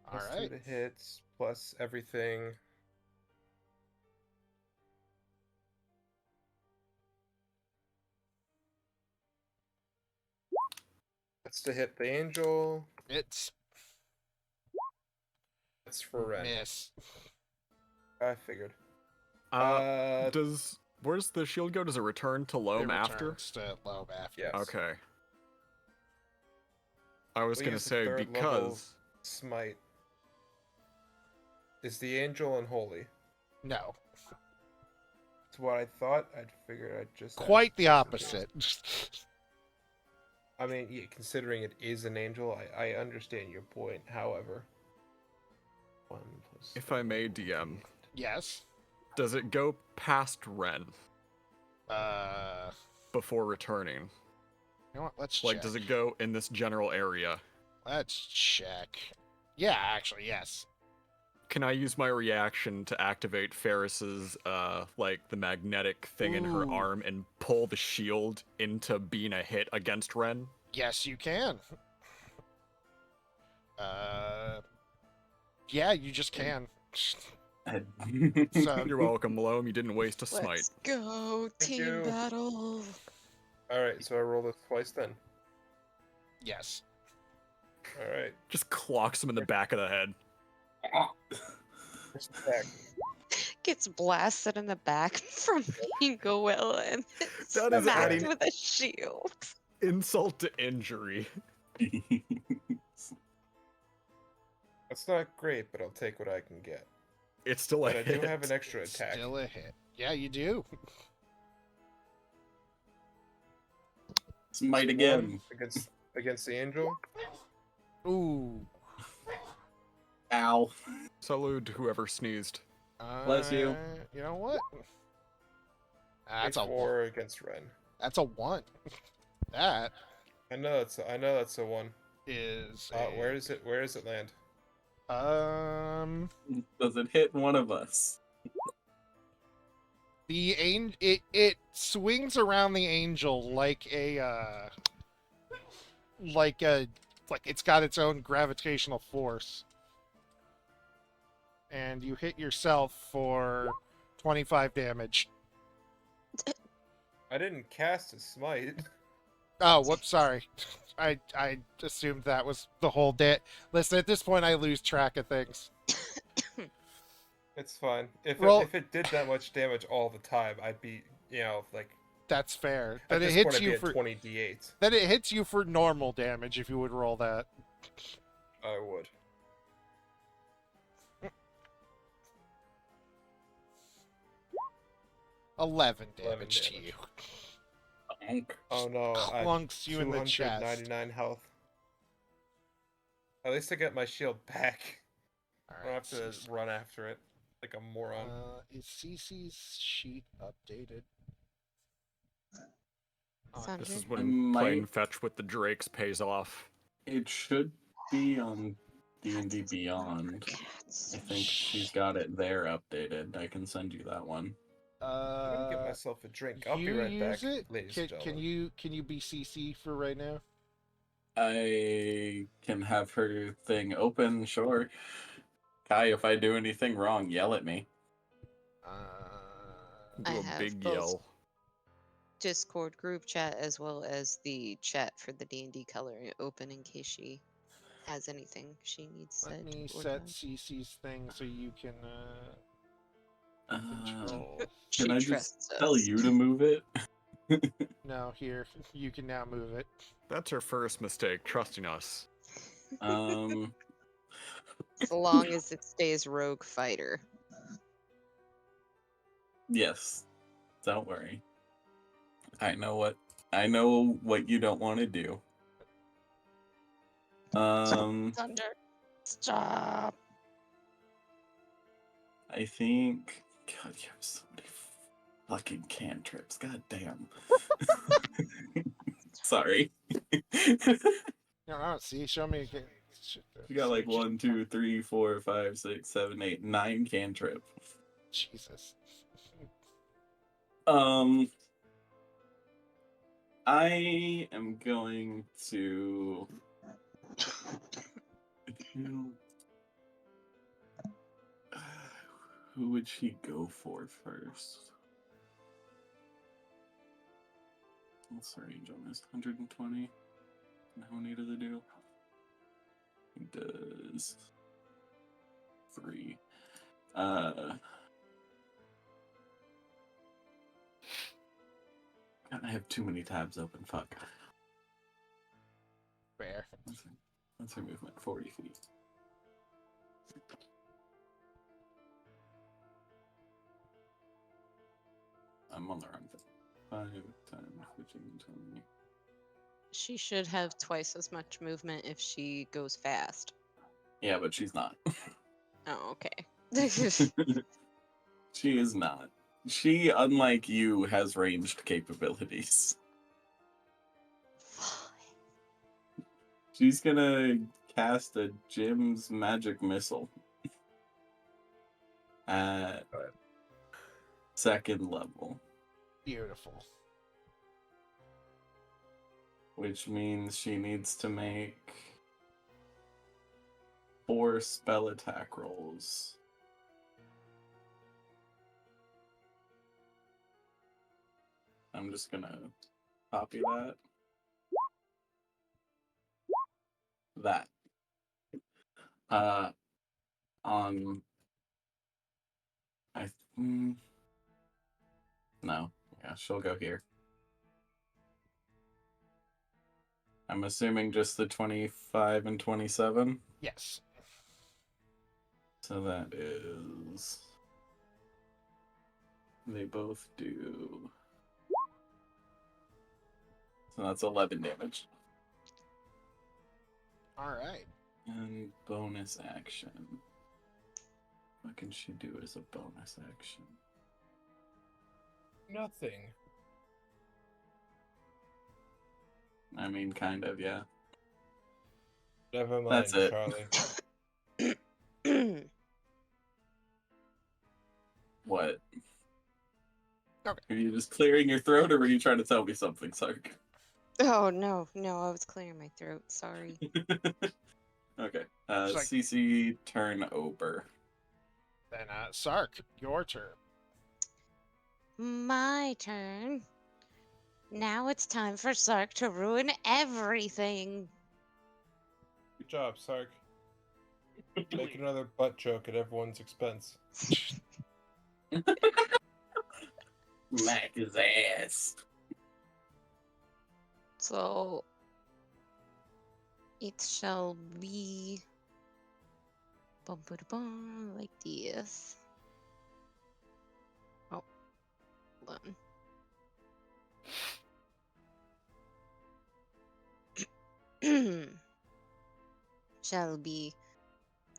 S1: All
S3: Plus
S1: right.
S3: 2 to hits plus everything. That's to hit the angel.
S1: It's
S3: That's for Ren.
S1: miss.
S3: I figured.
S2: Where's the shield go? Does it return to
S1: It
S2: Loam after?
S1: returns to Loam after.
S3: Yes.
S2: Okay. I was
S3: We'll
S2: gonna
S3: use the
S2: say,
S3: third level
S2: because...
S3: Smite. Is the angel unholy?
S1: No.
S3: It's what I thought. I'd figured I'd just
S1: Quite
S3: ask
S1: the
S3: just in case.
S1: opposite.
S3: I mean, yeah, considering it is an angel, I understand your point. However, 1 plus.
S2: If I may, DM,
S1: Yes.
S2: does it go past Ren
S1: Uh,
S2: before returning?
S1: you know what? Let's
S2: Like,
S1: check.
S2: does it go in this general area?
S1: Let's check. Yeah, actually, yes.
S2: Can I use my reaction to activate Ferris's, like, the magnetic thing in her
S1: Ooh.
S2: arm and pull the shield into being a hit against Ren?
S1: Yes, you can. Yeah, you just can. So
S2: You're welcome, Loam. You didn't waste a smite.
S5: Let's go,
S3: Thank
S5: team
S3: you.
S5: battle.
S3: Alright, so I rolled it twice then.
S1: yes.
S3: Alright.
S2: Just clocks him in the back of the head.
S3: First attack.
S5: Gets blasted in the back from being Goella and
S2: That is
S5: smacked
S2: adding
S5: with a shield.
S2: insult to injury.
S3: That's not great, but I'll take what I can get.
S2: It's still a
S3: But I
S2: hit.
S3: do have an extra attack.
S1: Still a hit. Yeah, you do.
S4: Smite again.
S3: Against the angel.
S1: Ooh.
S4: Ow.
S2: Salute to whoever sneezed.
S4: Bless you.
S1: You know what? That's a
S3: 4 against Ren.
S1: That's a 1. That
S3: I know that's a 1.
S1: is.
S3: Where does it land?
S4: Does it hit one of us?
S1: The it swings around the angel like like it's got its own gravitational force. And you hit yourself for 25 damage.
S3: I didn't cast a smite.
S1: Oh, whoops, sorry. I assumed that was the whole day. Listen, at this point I lose track of things.
S3: It's fine. If
S1: Roll-
S3: it did that much damage all the time, I'd be, like
S1: That's fair.
S3: at
S1: Then it
S3: this
S1: hits
S3: point I'd
S1: you
S3: be at
S1: for
S3: 20 d8.
S1: then it hits you for normal damage if you would roll that.
S3: I would.
S1: Eleven
S3: 11
S1: damage to
S3: damage.
S1: you.
S4: Bonk.
S3: Oh no, I
S1: Clunks you in the chest.
S3: 299 health. At least I get my shield back. I don't have to run after it like a moron.
S1: Is CC's sheet updated?
S5: Sandra?
S2: This is
S4: I
S2: when
S4: might-
S2: playing fetch with the Drakes pays off.
S4: It should be on D&D Beyond. I think she's got it there updated. I can send you that one.
S3: I'm gonna get myself a drink. I'll be
S1: you
S3: right back,
S1: use it?
S3: ladies
S1: Can,
S3: and
S1: can
S3: gentlemen.
S1: you be CC for right now?
S4: I can have her thing open, sure. Kai, if I do anything wrong, yell at me.
S5: I
S2: Do a
S5: have
S2: big
S5: both.
S2: yell.
S5: Discord group chat as well as the chat for the D&D color open in case she has anything she needs
S1: Let
S5: said.
S1: me
S5: or
S1: set
S5: done.
S1: CC's thing so you can
S4: Uh,
S1: control.
S5: She
S4: can I just
S5: trusts
S4: tell
S5: us.
S4: you to move it?
S1: No, here you can now move it.
S2: That's her first mistake, trusting us.
S4: Um,
S5: As long as it stays rogue fighter.
S4: yes. Don't worry. I know what you don't want to do.
S5: Thunder. Stop.
S4: I think. God, you have so many fucking cantrips. God damn. Sorry.
S1: No, see, show me again.
S4: You got like 1, 2, 3, 4, 5, 6, 7, 8, 9 cantrip.
S1: Jesus.
S4: I am going to. Who would she go for first? What's the range on this? 120? And how many does it do? It does 3. God, I have too many tabs open. Fuck.
S1: Fair.
S4: Let's remove my 40 feet. I'm on the wrong thing. 5 times 15, 20.
S5: She should have twice as much movement if she goes fast.
S4: Yeah, but she's not.
S5: Oh, okay.
S4: She is not. She, unlike you, has ranged capabilities. She's gonna cast a Jim's magic missile at second level,
S1: Beautiful.
S4: which means she needs to make 4 spell attack rolls. I'm just gonna copy that. That. On I no, yeah, she'll go here. I'm assuming just the 25 and 27.
S1: Yes.
S4: So that is. They both do. So that's 11 damage.
S1: All right.
S4: And bonus action. What can she do as a bonus action?
S3: Nothing.
S4: I mean, kind of, yeah.
S3: Never mind,
S4: That's it.
S3: Charlie.
S4: What?
S1: Okay.
S4: Are you just clearing your throat, or were you trying to tell me something, Sark?
S5: Oh no, I was clearing my throat. Sorry.
S4: Okay.
S1: It's like-
S4: CC turn over.
S1: Then, Sark, your turn.
S5: My turn. Now it's time for Sark to ruin everything.
S3: Good job, Sark. Make another butt joke at everyone's expense.
S4: Smack his ass.
S5: So it shall be bum, bum, bum, like this. Oh, hold on. Shall be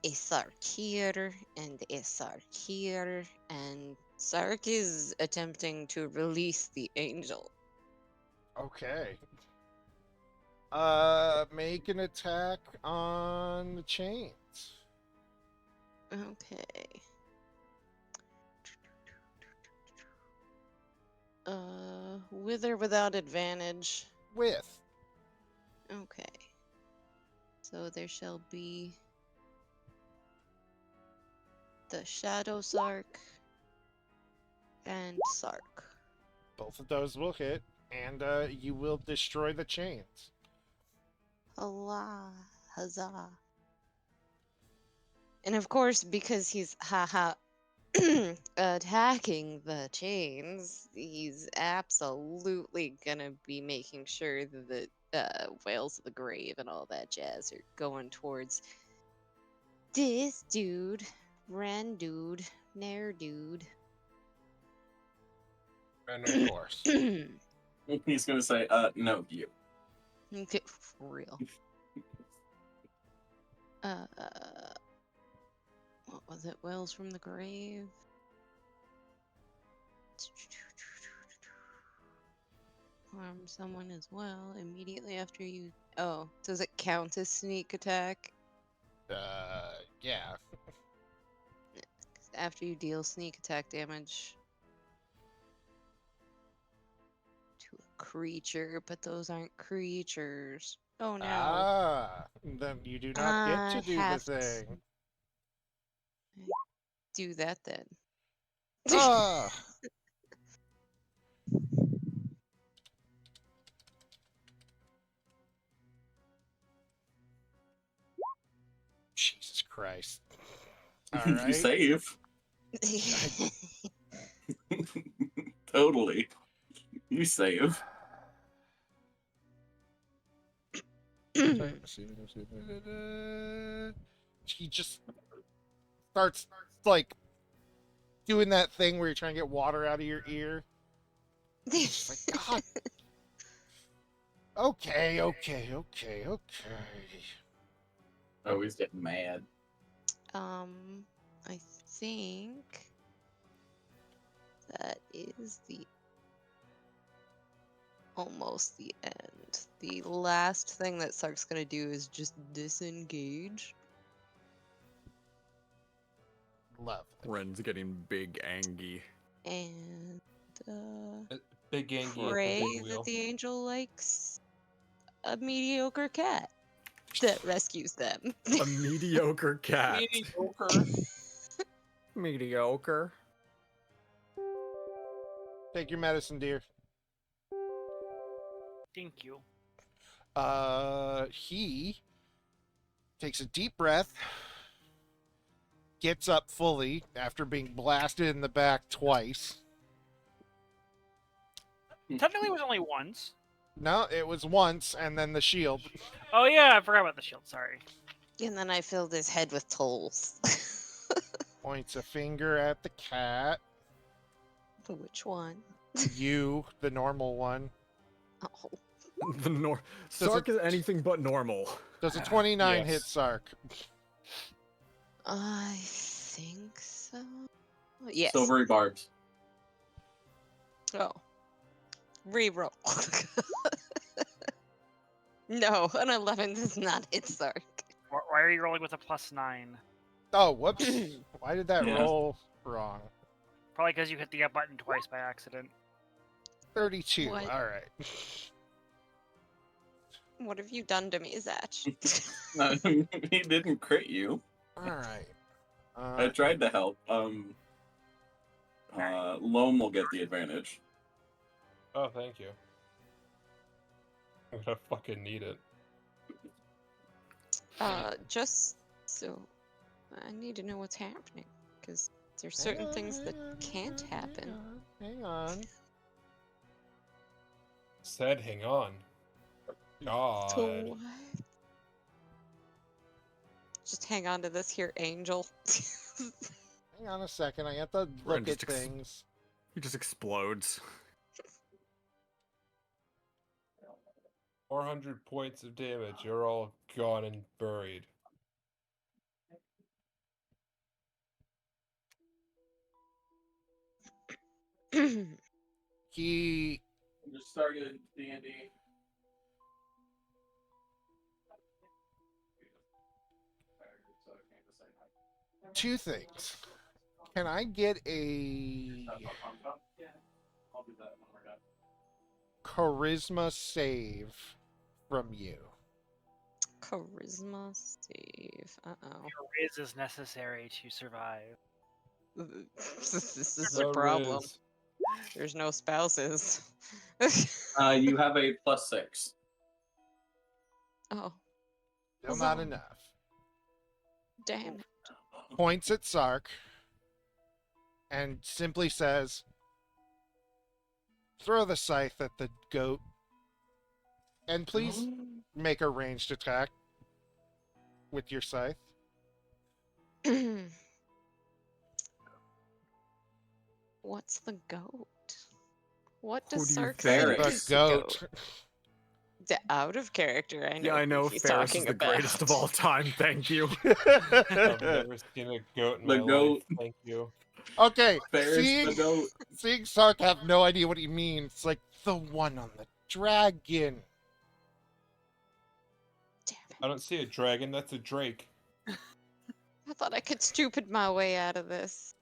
S5: a Sark here and a Sark here, and Sark is attempting to release the angel.
S1: Okay. Make an attack on the chains.
S5: Okay. With or without advantage?
S1: With.
S5: Okay. So there shall be the Shadow Sark and Sark.
S1: Both of those will hit, and you will destroy the chains.
S5: Allah, huzzah. And of course, because he's attacking the chains, he's absolutely gonna be making sure that the Whales of the Grave and all that jazz are going towards this dude, Ren dude, Nair dude.
S1: And of course.
S4: He's gonna say, no, you.
S5: Okay, for real. What was it? Whales from the Grave? Harm someone as well immediately after you. Oh, does it count as sneak attack?
S1: Yeah.
S5: After you deal sneak attack damage to a creature, but those aren't creatures. Oh no.
S1: Ah, then you do not get to do the
S5: have to
S1: thing.
S5: do that then.
S1: Ah. Jesus Christ. All
S4: You
S1: right.
S4: save. Totally. You save.
S1: He just starts like doing that thing where you're trying to get water out of your ear. It's like, God. Okay.
S4: Oh, he's getting mad.
S5: I think that is almost the end. The last thing that Sark's gonna do is just disengage.
S1: Love.
S2: Ren's getting big angy.
S5: And
S3: Big Angie at the
S5: pray
S3: big
S5: that
S3: wheel.
S5: the angel likes a mediocre cat that rescues them.
S2: A mediocre cat.
S3: Mediocre.
S2: Mediocre.
S1: Take your medicine, dear.
S6: Thank you.
S1: He takes a deep breath, gets up fully after being blasted in the back twice.
S6: Technically, it was only once.
S1: No, it was once, and then the shield.
S6: Oh yeah, I forgot about the shield. Sorry.
S5: And then I filled his head with tolls.
S1: Points a finger at the cat.
S5: Which one?
S1: You, the normal one.
S5: Oh.
S2: Sark is anything but normal.
S1: Does a 29 hit
S3: Yes.
S1: Sark?
S5: I think so. Yes.
S4: Silvery barbs.
S5: Oh. Reroll. No, an 11 does not hit Sark.
S6: Why are you rolling with a +9?
S1: Oh, whoops. Why did that
S4: Yeah.
S1: roll wrong?
S6: Probably because you hit the up button twice by accident.
S1: 32.
S5: What?
S1: All right.
S5: What have you done to me, Zach?
S4: He didn't crit you.
S1: All right.
S4: I tried to help. Loam will get the advantage.
S3: Oh, thank you. I'm gonna fucking need it.
S5: Just so I need to know what's happening, because there's certain things that can't happen.
S1: Hang on.
S3: Said, hang on. God.
S5: So what? Just hang on to this here, Angel.
S1: Hang on a second. I have to
S2: Ren
S1: look at
S2: just
S1: things.
S2: He just explodes.
S3: 400 points of damage. You're all gone and buried.
S1: He
S4: Just started D&D.
S1: two things. Can I get a
S4: I'll do that when we're done.
S1: charisma save from you?
S5: Charisma save. Uh-oh.
S6: Your Riz is necessary to survive.
S5: This is
S3: The
S5: a problem.
S3: Riz.
S5: There's no spouses.
S4: You have a +6.
S5: Oh,
S1: Still not
S5: Huzzah.
S1: enough.
S5: damn it.
S1: Points at Sark and simply says, "Throw the scythe at the goat, and please make a ranged attack with your scythe."
S5: What's the goat? What
S2: Who
S5: does
S2: do you
S5: Sark
S2: think?
S5: think
S1: The
S5: is the
S1: goat.
S5: Out of character, I know.
S2: Yeah, I know.
S5: Who he's
S2: Ferris is
S5: talking
S2: the greatest of
S5: about.
S2: all time. Thank you.
S3: I've never seen a goat in
S4: The
S3: my
S4: goat.
S3: life. Thank you.
S1: Okay,
S4: Ferris the goat.
S1: seeing Sark have no idea what he means. It's like the one on the dragon.
S5: Damn it.
S3: I don't see a dragon. That's a drake.
S5: I thought I could stupid my way out of this.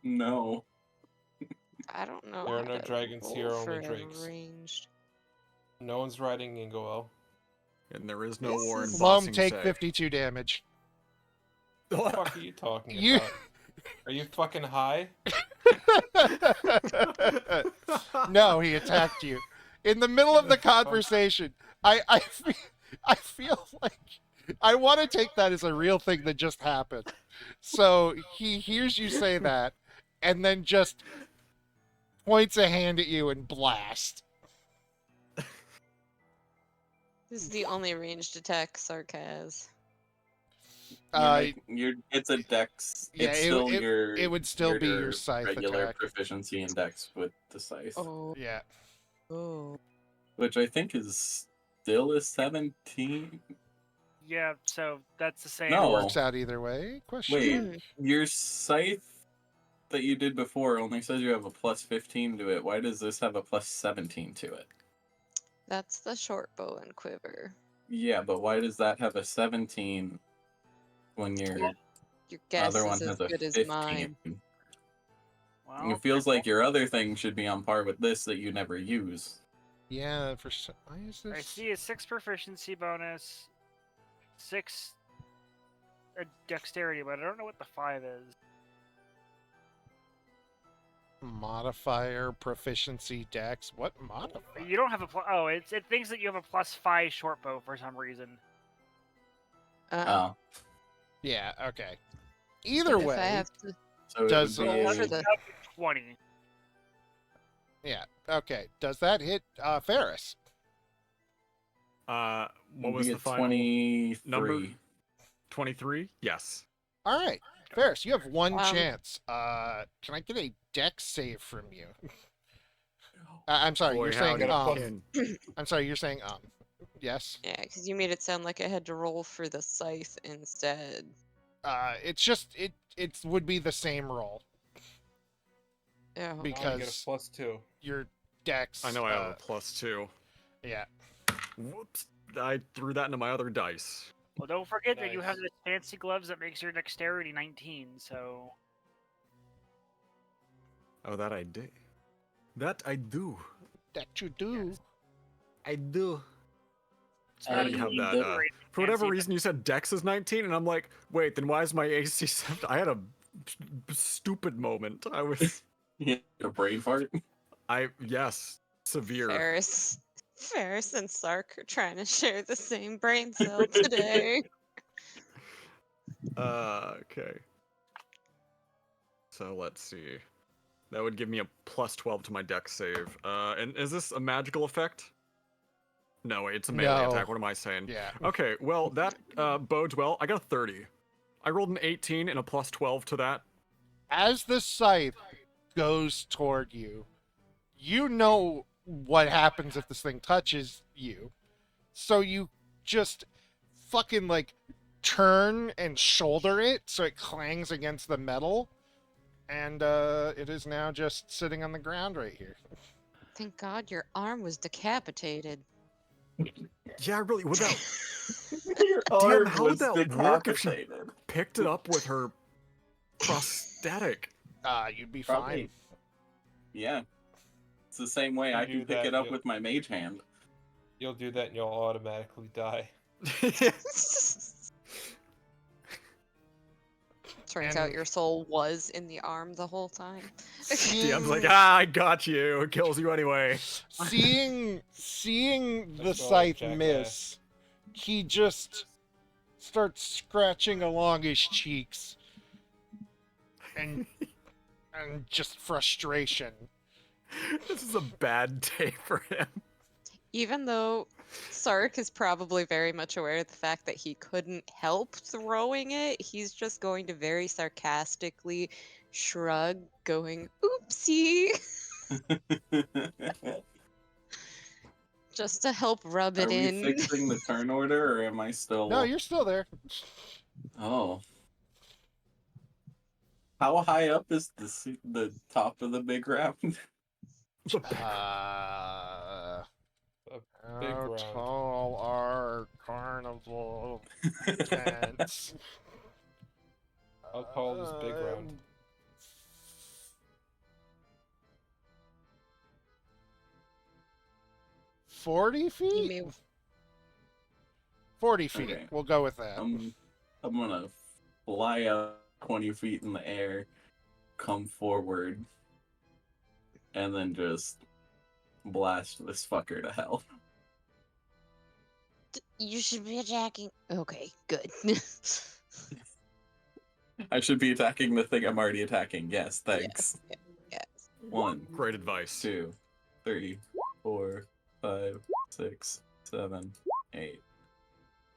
S4: No.
S5: I don't know.
S3: There are
S5: how
S3: no
S5: to
S3: dragons
S5: roll
S3: here, only
S5: for a
S3: drakes.
S5: Ranged.
S3: No one's riding Ingoel.
S2: And there is no
S5: This
S2: war in
S5: is-
S1: Loam,
S2: Bossing
S1: take
S2: Say.
S1: 52 damage.
S3: What the fuck are you talking
S1: You-
S3: about? Are you fucking high?
S1: No, he attacked you. In the middle of the conversation, I feel like I want to take that as a real thing that just happened. So he hears you say that, and then just points a hand at you and blast.
S5: This is the only ranged attack Sark has.
S4: It's a dex.
S1: yeah,
S4: it's
S1: it-
S4: still
S1: it-
S4: your.
S1: it would still be your scythe
S4: regular
S1: attack.
S4: proficiency in dex with the scythe,
S5: Oh.
S1: Yeah.
S5: Oh.
S4: which I think is still a 17.
S6: Yeah, so that's the same.
S4: No.
S1: Works out either way. Question.
S4: Wait,
S1: mark?
S4: your scythe that you did before only says you have a +15 to it. Why does this have a +17 to it?
S5: That's the short bow and quiver.
S4: Yeah, but why does that have a 17 when your
S5: Your guess
S4: other one
S5: is as
S4: has a
S5: good as
S4: 15?
S5: mine.
S6: Well,
S4: It feels like your other thing should be on par with this that you never use.
S1: Yeah. Why is this?
S6: I see a 6 proficiency bonus, 6 dexterity, but I don't know what the 5 is.
S1: Modifier, proficiency, dex. What modifier?
S6: You don't have a oh, it thinks that you have a +5 short bow for some reason.
S4: Oh,
S1: Yeah, okay. Either
S5: If I
S1: way,
S5: have to,
S4: so it
S1: Does,
S4: would be
S5: roll
S4: a,
S5: for the
S6: 20.
S1: yeah, okay. Does that hit Ferris?
S2: What
S4: would
S2: was
S4: be
S2: the
S4: a
S2: final
S4: 23.
S2: number? 23? Yes.
S1: All right, Ferris, you have one
S5: Um,
S1: chance. Can I get a dex save from you? I'm sorry,
S2: Boy,
S1: you're saying
S2: howdy,
S3: plus-
S2: kin.
S1: I'm sorry, you're saying yes.
S5: yeah, because you made it sound like I had to roll for the scythe instead.
S1: It's just it would be the same roll
S5: Yeah.
S3: Now you get
S1: because
S3: a +2.
S1: your dex.
S2: I know I have a +2.
S1: Yeah.
S2: Whoops. I threw that into my other dice.
S6: Well, don't forget that you have
S3: Nice.
S6: the fancy gloves that makes your dexterity 19. So
S2: Oh, that I did. That I do.
S1: That you do.
S2: I do.
S6: So
S4: Uh,
S6: that'll
S2: you
S6: give
S2: have
S6: you
S2: that,
S6: the
S2: uh,
S6: great
S2: For whatever
S6: fancy-
S2: reason, you said Dex is 19, and I'm like, wait, then why is my AC 7? I had a stupid moment. I was,
S4: Yeah, a Braveheart.
S2: yes, severe.
S5: Ferris and Sark are trying to share the same brain cell today.
S2: Okay. So let's see. That would give me a +12 to my Dex save. And is this a magical effect? No, wait, it's a melee
S1: No.
S2: attack. What am I saying?
S1: Yeah.
S2: Okay, well, that bodes well. I got a 30. I rolled an 18 and a +12 to that.
S1: As the scythe goes toward you, you know what happens if this thing touches you. So you just fucking like turn and shoulder it so it clangs against the metal. And it is now just sitting on the ground right here.
S5: Thank God your arm was decapitated.
S2: Yeah, really, would that
S4: Your
S2: DM,
S4: arm
S2: how would
S4: was
S2: that work if she
S4: decapitated.
S2: picked it up with her prosthetic?
S1: You'd be
S4: Probably.
S1: fine.
S4: Yeah. It's the same way
S3: You
S4: I
S3: do
S4: can pick
S3: that,
S4: it up
S3: you'll-
S4: with my mage hand.
S3: You'll do that and you'll automatically die.
S5: Turns
S1: And-
S5: out your soul was in the arm the whole time.
S2: DM's like, I got you. It kills you anyway.
S1: seeing the
S3: Let's go,
S1: scythe
S3: jackass.
S1: miss, he just starts scratching along his cheeks and just frustration.
S2: This is a bad day for him.
S5: Even though Sark is probably very much aware of the fact that he couldn't help throwing it, he's just going to very sarcastically shrug, going, oopsie, just to help rub
S4: Are
S5: it
S4: we
S5: in.
S4: fixing the turn order, or am I still?
S1: No, you're still there.
S4: Oh. How high up is the top of the big round?
S1: Uh,
S3: Big
S1: how
S3: round.
S1: tall are carnival tents?
S3: How tall is big round?
S1: 40 feet?
S5: You may
S1: 40 feet.
S4: Okay.
S1: We'll go with that.
S4: I'm gonna fly up 20 feet in the air, come forward, and then just blast this fucker to hell.
S5: You should be attacking. Okay, good.
S4: I should be attacking the thing I'm already attacking. Yes, thanks.
S5: yes.
S4: 1,
S2: Great advice.
S4: 2, 3, 4, 5, 6, 7, 8.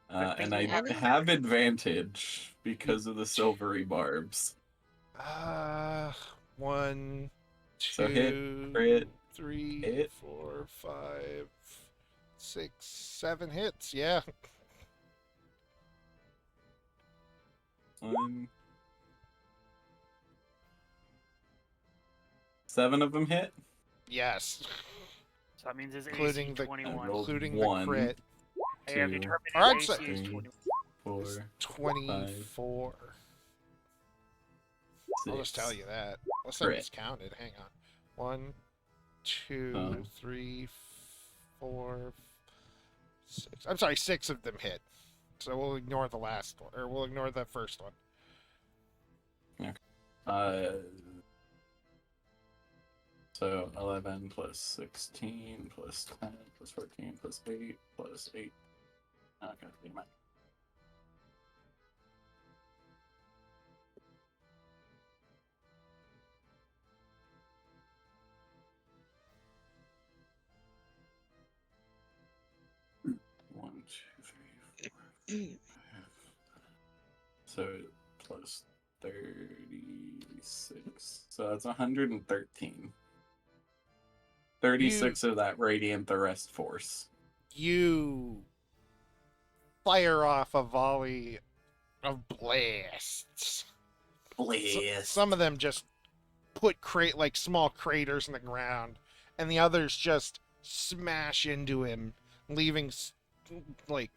S4: And I
S5: thing-
S4: have advantage because of the silvery barbs.
S1: 1, 2,
S4: So hit, crit,
S1: 3,
S4: hit.
S1: 4, 5, 6, 7 hits. Yeah.
S4: 1. 7 of them hit.
S1: Yes.
S6: So that means his
S1: Including
S6: AC
S1: the-
S6: 21.
S4: rolled
S1: Including
S4: one.
S1: the crit.
S6: I have
S4: 2,
S6: determined
S1: All right,
S6: his
S1: so-
S6: AC is
S4: 3,
S6: 21.
S4: 4,
S1: 24. I'll just tell
S4: 6.
S1: you that. Unless I
S4: Crit.
S1: miscounted. Hang on. 1, 2,
S4: Oh.
S1: 3, 4, 6. I'm sorry, 6 of them hit. So we'll ignore the last one, or we'll ignore the first one.
S4: So 11 plus 16 plus 10 plus 14 plus 8 plus 8. Okay, never mind. One, two, three, four, five. So plus 36. So that's 113. 36 of that radiant, the rest force.
S1: You fire off a volley of blasts.
S4: Blast.
S1: Some of them just put like small craters in the ground, and the others just smash into him, leaving like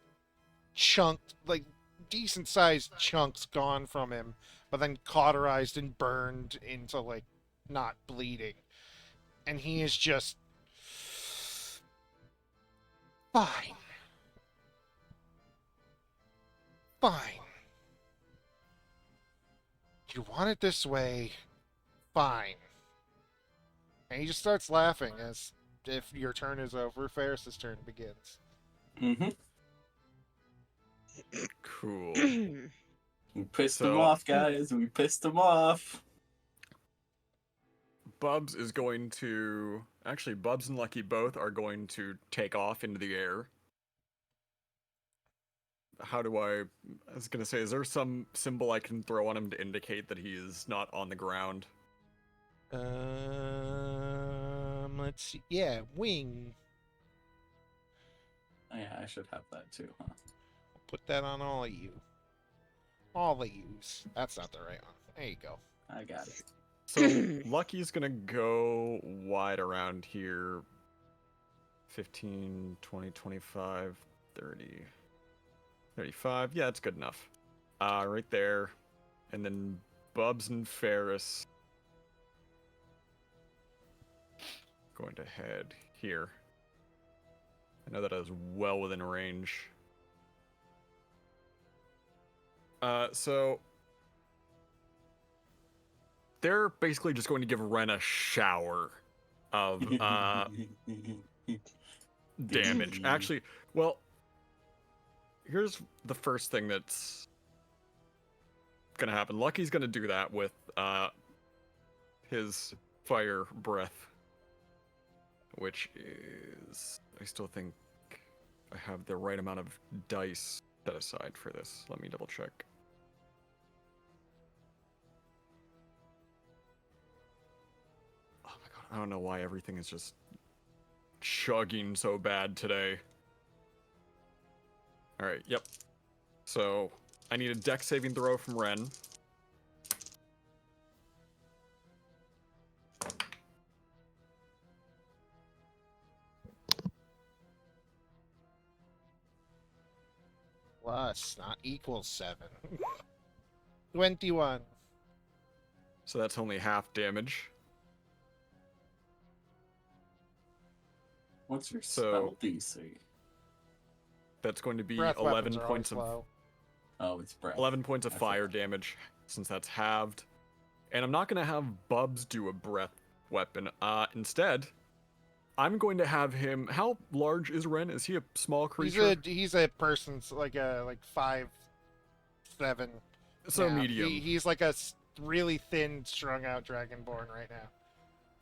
S1: chunked, like decent sized chunks gone from him, but then cauterized and burned into like not bleeding. And he is just fine. Fine. You want it this way? Fine. And he just starts laughing as if your turn is over, Ferris's turn begins.
S4: Mm-hmm.
S2: Cool.
S4: We pissed them
S2: So-
S4: off, guys. We pissed them off.
S2: Bubs is going to... Actually, Bubs and Lucky both are going to take off into the air. How do I was going to say, is there some symbol I can throw on him to indicate that he is not on the ground?
S1: Let's see. Yeah, wing.
S4: Oh, yeah, I should have that too, huh?
S1: Put that on all of you. All of yous. That's not the right one. There you go.
S4: I got it.
S2: So Lucky's gonna go wide around here. 15, 20, 25, 30, 35. Yeah, that's good enough. Right there. And then Bubs and Ferris going to head here. I know that is well within range. So they're basically just going to give Ren a shower of damage. Actually, well, here's the first thing that's gonna happen. Lucky's gonna do that with his fire breath, which is, I still think I have the right amount of dice set aside for this. Let me double check. Oh my god, I don't know why everything is just chugging so bad today. Alright, yep. So, I need a dex saving throw from Ren.
S1: Plus, not equals 7. 21.
S2: So that's only half damage.
S4: What's your
S2: So-
S4: spell DC?
S2: That's going to be
S1: Breath
S2: 11
S1: weapons are
S2: points of
S1: always low.
S4: Oh, it's breath.
S2: 11 points of
S4: I
S2: fire
S4: forgot.
S2: damage, since that's halved. And I'm not going to have Bubs do a breath weapon. Instead, I'm going to have him... How large is Ren? Is he a small creature?
S1: He's a person, like 5'7".
S2: So
S1: now.
S2: medium.
S1: He's like a really thin, strung out dragonborn right now.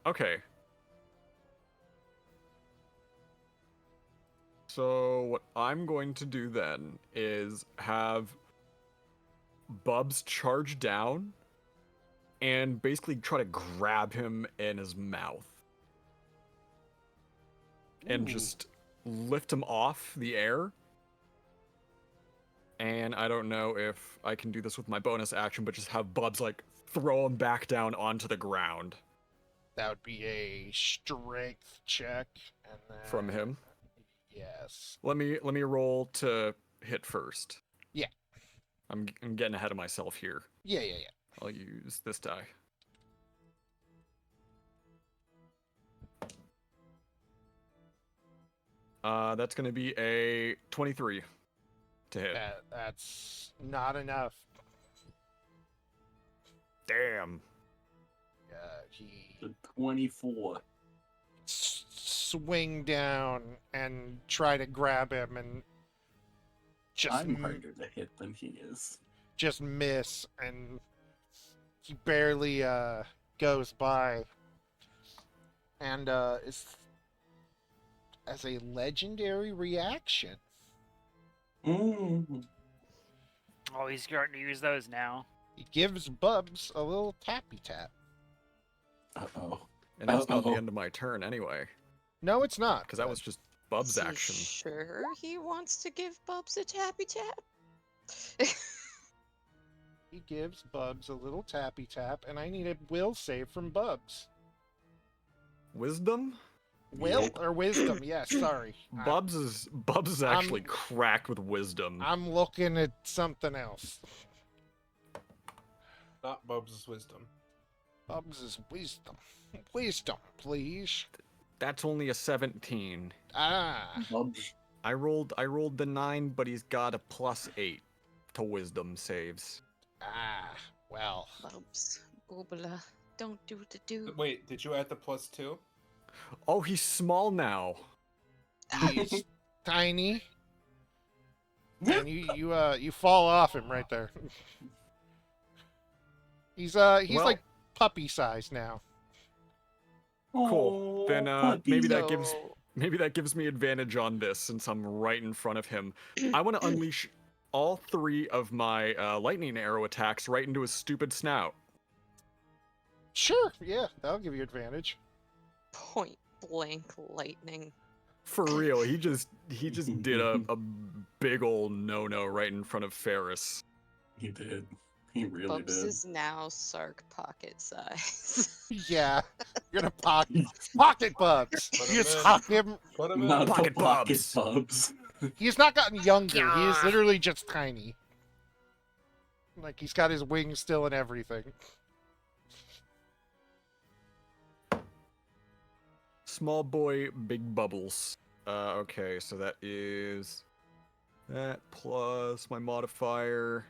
S2: Okay. So what I'm going to do then is have Bubs charge down and basically try to grab him in his mouth. And
S1: Ooh.
S2: just lift him off the air. And I don't know if I can do this with my bonus action, but just have Bubs like throw him back down onto the ground
S1: That would be a strength check, and then
S2: from him.
S1: Yes.
S2: Let me roll to hit first.
S1: Yeah.
S2: I'm getting ahead of myself here.
S1: Yeah.
S2: I'll use this die. That's going to be a 23 to hit.
S1: That's not enough.
S2: Damn.
S1: Yeah. he
S4: The 24.
S1: swing down and try to grab him and just
S4: I'm harder to hit than he is.
S1: just miss, and he barely goes by. And as a legendary reaction,
S4: Mm.
S6: Oh, he's starting to use those now.
S1: he gives Bubs a little tappy tap.
S4: Uh-oh.
S2: And that's not the
S4: Uh-oh.
S2: end of my turn anyway,
S1: No, it's not.
S2: because that was just Bub's
S5: Is he
S2: action.
S5: sure he wants to give Bubs a tappy tap?
S1: He gives Bubs a little tappy tap, and I need a will save from Bubs.
S2: Wisdom?
S1: Will
S4: Yep.
S1: or wisdom? Yes, sorry.
S2: Bubs is actually cracked with wisdom.
S1: I'm looking at something else.
S3: Not Bubs' wisdom.
S1: Bubs is wisdom. Wisdom, please.
S2: That's only a 17.
S1: Ah,
S4: Bubs.
S2: I rolled the 9, but he's got a +8 to wisdom saves.
S1: well.
S5: Bubs, boobala, don't do the do.
S3: Wait, did you add the +2?
S2: Oh, he's small now.
S1: He's tiny. And you fall off him right there. He's
S2: Well-
S1: like puppy size now.
S2: Cool.
S4: Oh,
S2: Then
S4: puppy.
S2: maybe that gives me advantage on this since I'm right in front of him. I want to unleash all 3 of my lightning arrow attacks right into his stupid snout.
S1: Sure, yeah, that'll give you advantage.
S5: Point blank lightning.
S2: For real, he just did a big ol' no right in front of Ferris.
S4: He did. He really
S5: Bubs
S4: did.
S5: is now Sark pocket size.
S1: Yeah, you're gonna pocket Bubs.
S3: Put
S1: You
S3: him
S1: just
S3: in.
S1: huck him.
S3: Put him in.
S4: Not
S2: Pocket
S4: the pocket
S2: Bubs.
S4: Bubs.
S1: He's not gotten younger. He is literally just tiny. Like he's got his wings still and everything.
S2: Small boy, big bubbles. Okay, so that is that plus my modifier.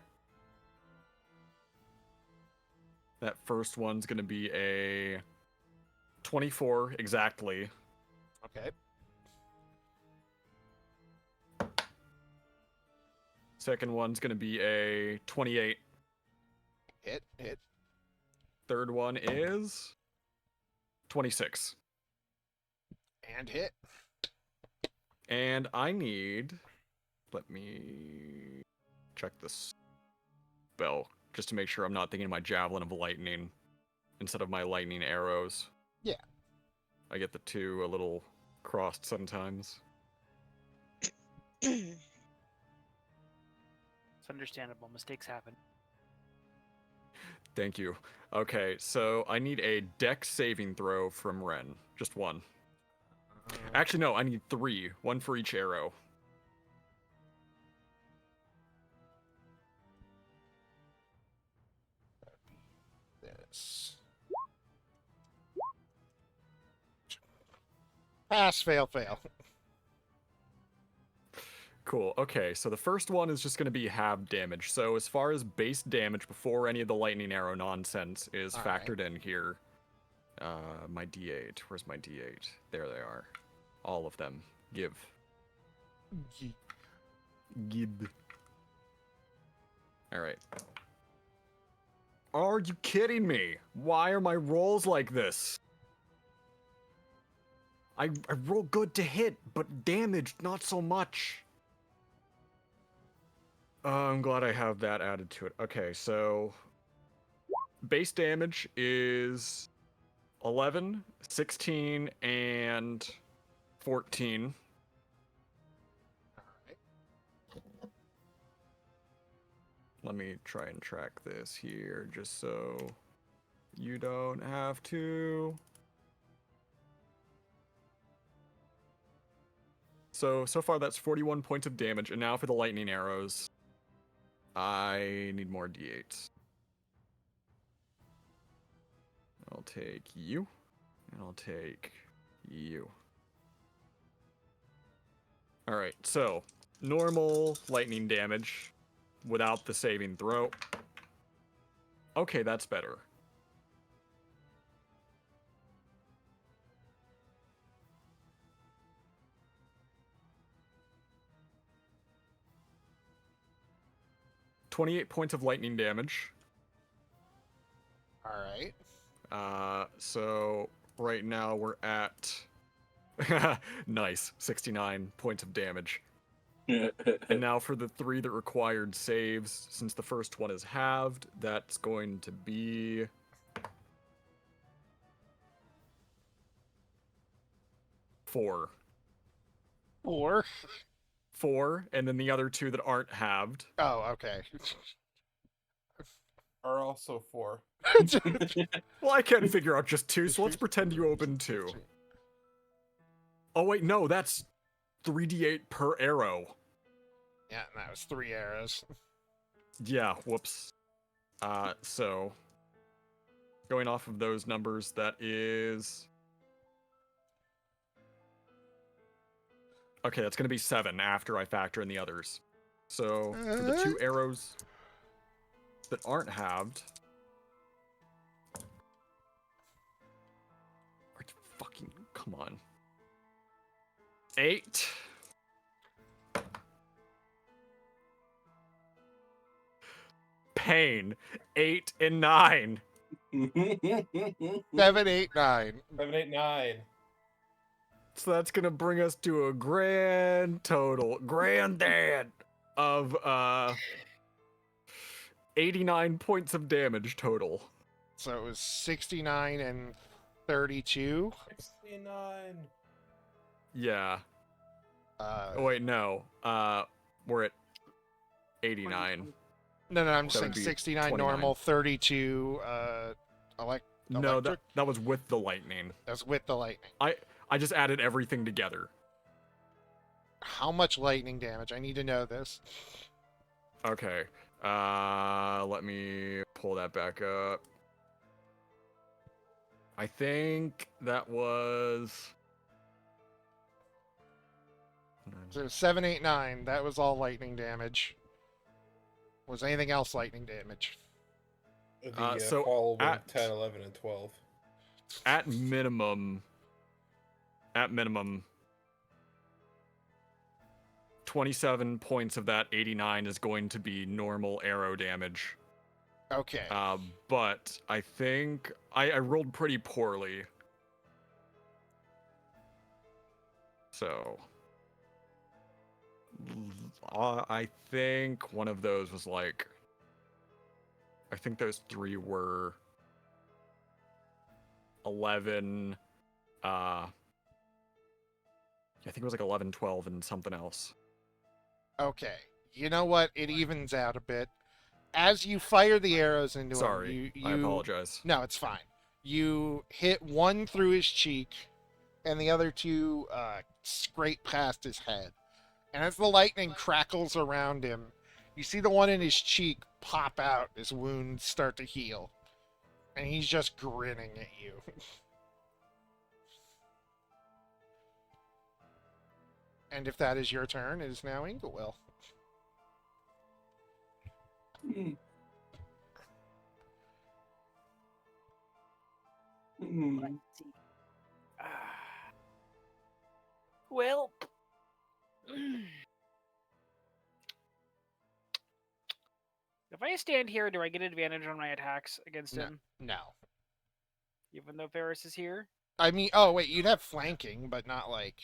S2: That first one's gonna be a 24 exactly.
S1: Okay.
S2: Second one's gonna be a 28.
S1: Hit.
S2: Third one is 26.
S1: And hit.
S2: And I need. Let me check this spell just to make sure I'm not thinking of my javelin of lightning instead of my lightning arrows.
S1: Yeah.
S2: I get the 2 a little crossed sometimes.
S6: It's understandable. Mistakes happen.
S2: Thank you. Okay, so I need a dex saving throw from Ren. Just one. Actually, no, I need 3. 1 for each arrow.
S1: This. Pass, fail, fail.
S2: Cool. Okay, so the first one is just going to be half damage. So as far as base damage before any of the lightning arrow nonsense is
S1: Alright.
S2: factored in here, my D8. Where's my D8? There they are. All of them. Give. Gib. Alright. Are you kidding me? Why are my rolls like this? I roll good to hit, but damage not so much. I'm glad I have that added to it. Okay, so base damage is 11, 16, and 14.
S1: Alright.
S2: Let me try and track this here just so you don't have to. So far that's 41 points of damage, and now for the lightning arrows. I need more d8s. I'll take you, and I'll take you. Alright, so normal lightning damage without the saving throw. Okay, that's better. 28 points of lightning damage.
S1: All right.
S2: So right now we're at nice 69 points of damage. And now for the 3 that required saves, since the first one is halved, that's going to be 4.
S1: 4.
S2: 4, and then the other 2 that aren't halved.
S1: Oh, okay.
S3: Are also 4.
S2: Well, I can't figure out just 2, so let's pretend you opened 2. Oh wait, no, that's 3d8 per arrow.
S1: Yeah, and that was 3 arrows.
S2: Yeah, whoops. So going off of those numbers, that is okay. That's gonna be 7 after I factor in the others. So for the 2 arrows that aren't halved, are you fucking come on? 8. Pain. 8 and 9.
S1: 7, 8, 9.
S3: 7, 8, 9.
S2: So that's gonna bring us to a grand total, granddad, of 89 points of damage total.
S1: So it was 69 and 32.
S3: 69.
S2: Yeah.
S1: Uh,
S2: Oh wait, no. We're at 89.
S1: no, I'm
S2: That
S1: saying
S2: would be
S1: 69
S2: 29.
S1: normal, 32
S2: No,
S1: electric.
S2: that was with the lightning.
S1: That's with the lightning.
S2: I just added everything together.
S1: How much lightning damage? I need to know this.
S2: Okay. Let me pull that back up. I think that was
S1: So 7, 8, 9. That was all lightning damage. Was anything else lightning damage?
S3: The
S2: so
S3: following
S2: at-
S3: 10, 11, and 12.
S2: at minimum 27 points of that 89 is going to be normal arrow damage.
S1: Okay.
S2: But I think I rolled pretty poorly. So I think one of those was like, I think those 3 were 11, I think it was like 11, 12, and something else.
S1: Okay. You know what? It evens out a bit. As you fire the arrows into
S2: Sorry,
S1: him,
S2: I apologize.
S1: No, it's fine. You hit one through his cheek, and the other 2 scrape past his head. And as the lightning crackles around him, you see the one in his cheek pop out. His wounds start to heal, and he's just grinning at you. And if that is your turn, it is now Inglewill.
S6: Let's see. Well, if I stand here, do I get advantage on my attacks against him,
S1: No.
S6: even though Ferris is here?
S1: I mean, oh, wait, you'd have flanking, but not like...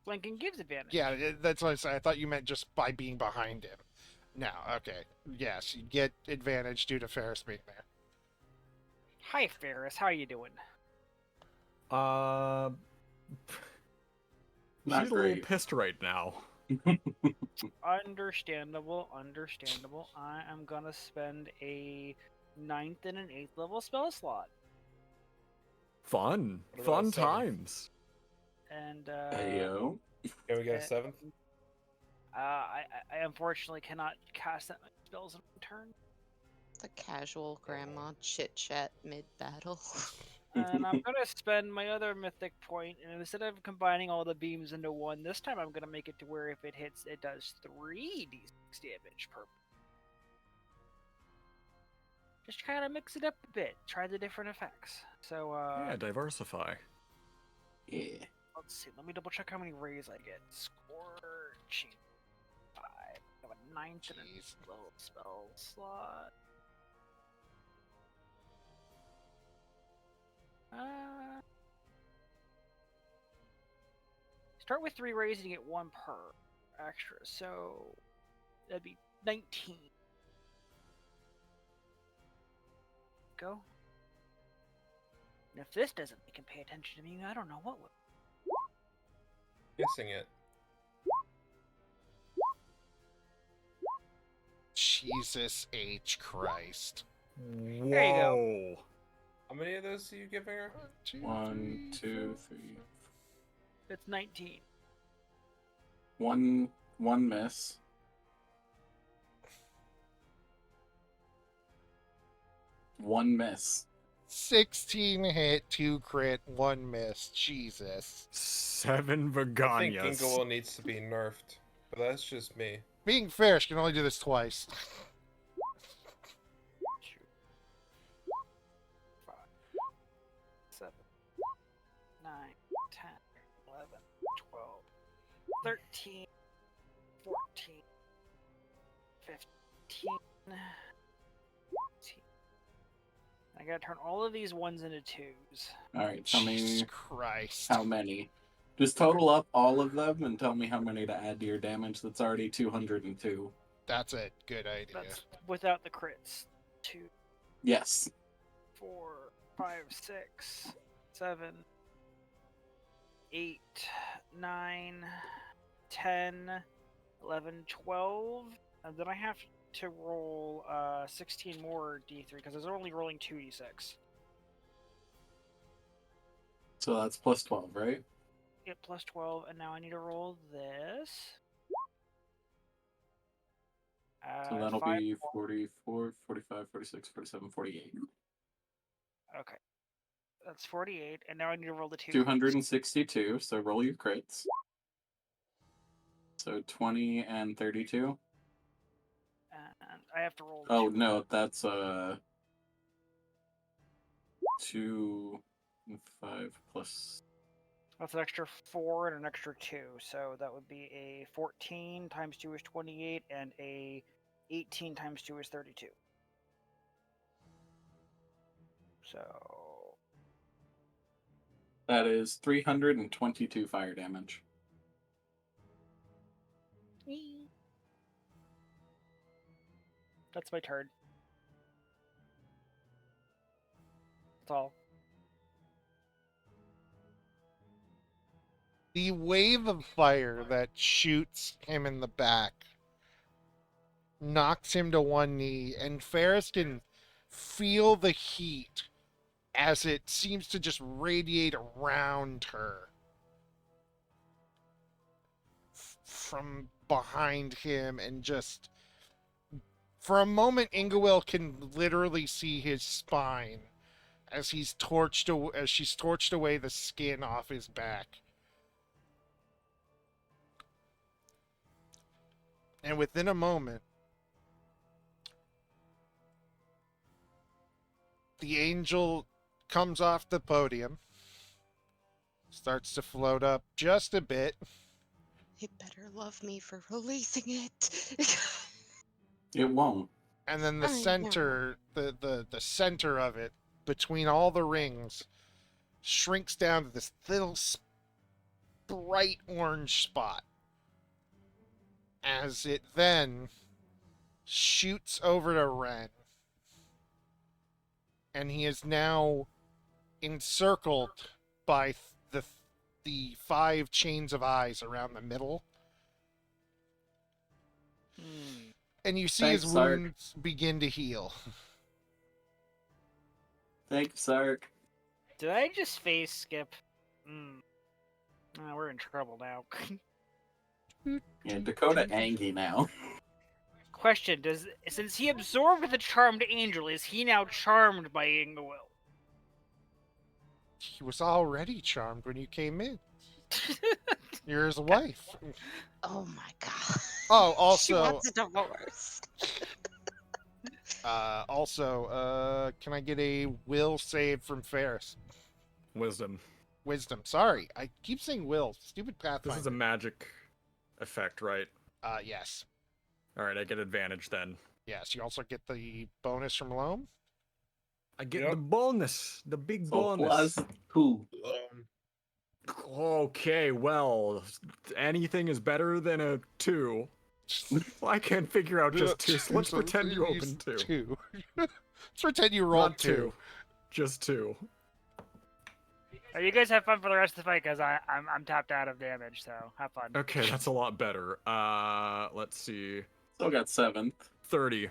S6: Flanking gives advantage.
S1: Yeah, that's what I said. I thought you meant just by being behind him. No, okay. Yes, you get advantage due to Ferris being there.
S6: Hi, Ferris. How you doing?
S4: Not
S2: She's a little
S4: great.
S2: pissed right now.
S6: Understandable. I am gonna spend a 9th and an 8th level spell slot.
S2: Fun.
S3: What about
S2: Fun
S3: a 7th?
S2: times.
S6: And
S4: Heyo.
S3: Can we get a 7th?
S6: I unfortunately cannot cast that many spells in one turn.
S5: The casual grandma chit chat mid battle.
S6: And I'm gonna spend my other mythic point, and instead of combining all the beams into one, this time I'm gonna make it to where if it hits, it does 3d6 damage per. Just try to mix it up a bit. Try the different effects. So
S2: Yeah, diversify.
S4: Yeah.
S6: let's see. Let me double check how many rays I get. Scorching 5. I have a ninth and
S1: Jeez.
S6: a little spell slot. Start with 3 rays and you get 1 per extra, so that'd be 19. Go. And if this doesn't make him pay attention to me, I don't know what would.
S3: Guessing it.
S1: Jesus H. Christ.
S2: Whoa.
S6: There you go.
S3: How many of those are you giving her?
S4: 1, 2, 3.
S6: It's 19.
S4: One miss. One miss.
S1: 16 hit, 2 crit, 1 miss. Jesus.
S2: 7
S3: I think
S2: Begonias.
S3: Ingawil needs to be nerfed, but that's just me.
S1: Being fair, she can only do this twice.
S6: 2, 5, 7, 9, 10, 11, 12, 13, 14, 15. 18. I gotta turn all of these 1s into 2s.
S4: Alright, tell
S1: Jesus
S4: me
S1: Christ.
S4: how many. Just total up all of them and tell me how many to add to your damage. That's already 202.
S1: That's a good idea.
S6: That's without the crits. 2,
S4: Yes.
S6: 4, 5, 6, 7, 8, 9, 10, 11, 12. And then I have to roll 16 more d3 because I was only rolling 2d6.
S4: So that's plus 12, right?
S6: Yep, plus 12, and now I need to roll this.
S4: So that'll
S6: 5
S4: be 44, 45, 46, 47, 48.
S6: Okay. That's 48, and now I need to roll the 2.
S4: 262, so roll your crits. So 20 and 32.
S6: And I have to roll
S4: Oh,
S6: 2.
S4: no, that's 2 and 5 plus.
S6: That's an extra 4 and an extra 2, so that would be a 14 times 2 is 28, and a 18 times 2 is 32. So
S4: That is 322 fire damage.
S6: that's my turn. That's all.
S1: The wave of fire that shoots him in the back knocks him to one knee, and Ferris can feel the heat as it seems to just radiate around her from behind him, and just for a moment Ingawil can literally see his spine as she's torched away the skin off his back. And within a moment, the angel comes off the podium, starts to float up just a bit.
S5: It better love me for releasing it.
S4: It won't.
S1: And then the
S5: I know.
S1: center, the center of it, between all the rings, shrinks down to this little bright orange spot. As it then shoots over to Ren. And he is now encircled by the 5 chains of eyes around the middle. And you see
S4: Thanks,
S1: his
S4: Sark.
S1: wounds begin to heal.
S4: Thank you, Sark.
S6: Did I just phase skip? We're in trouble now.
S4: Yeah, Dakota Angie now.
S6: Question: since he absorbed the charmed angel, is he now charmed by Ingawil?
S1: He was already charmed when you came in. You're his wife.
S5: Oh my god.
S1: Oh,
S5: She
S1: also,
S5: wants a divorce.
S1: can I get a will save from Ferris?
S2: Wisdom.
S1: Wisdom. Sorry, I keep saying will. Stupid Pathfinder.
S2: This is a magic effect, right?
S1: Yes.
S2: All right, I get advantage then.
S1: Yes, you also get the bonus from Loam.
S2: I get
S3: Yep.
S2: the bonus, the big
S4: So
S2: bonus.
S4: +2.
S2: Okay, well, anything is better than a 2. I can't figure out just 2, so let's pretend you opened 2.
S1: 2. Let's pretend you rolled
S2: Not 2. Just 2.
S6: You guys have fun for the rest of the fight, because I'm tapped out of damage, so have fun.
S2: Okay, that's a lot better. Let's see.
S4: Still got 7.
S2: 30.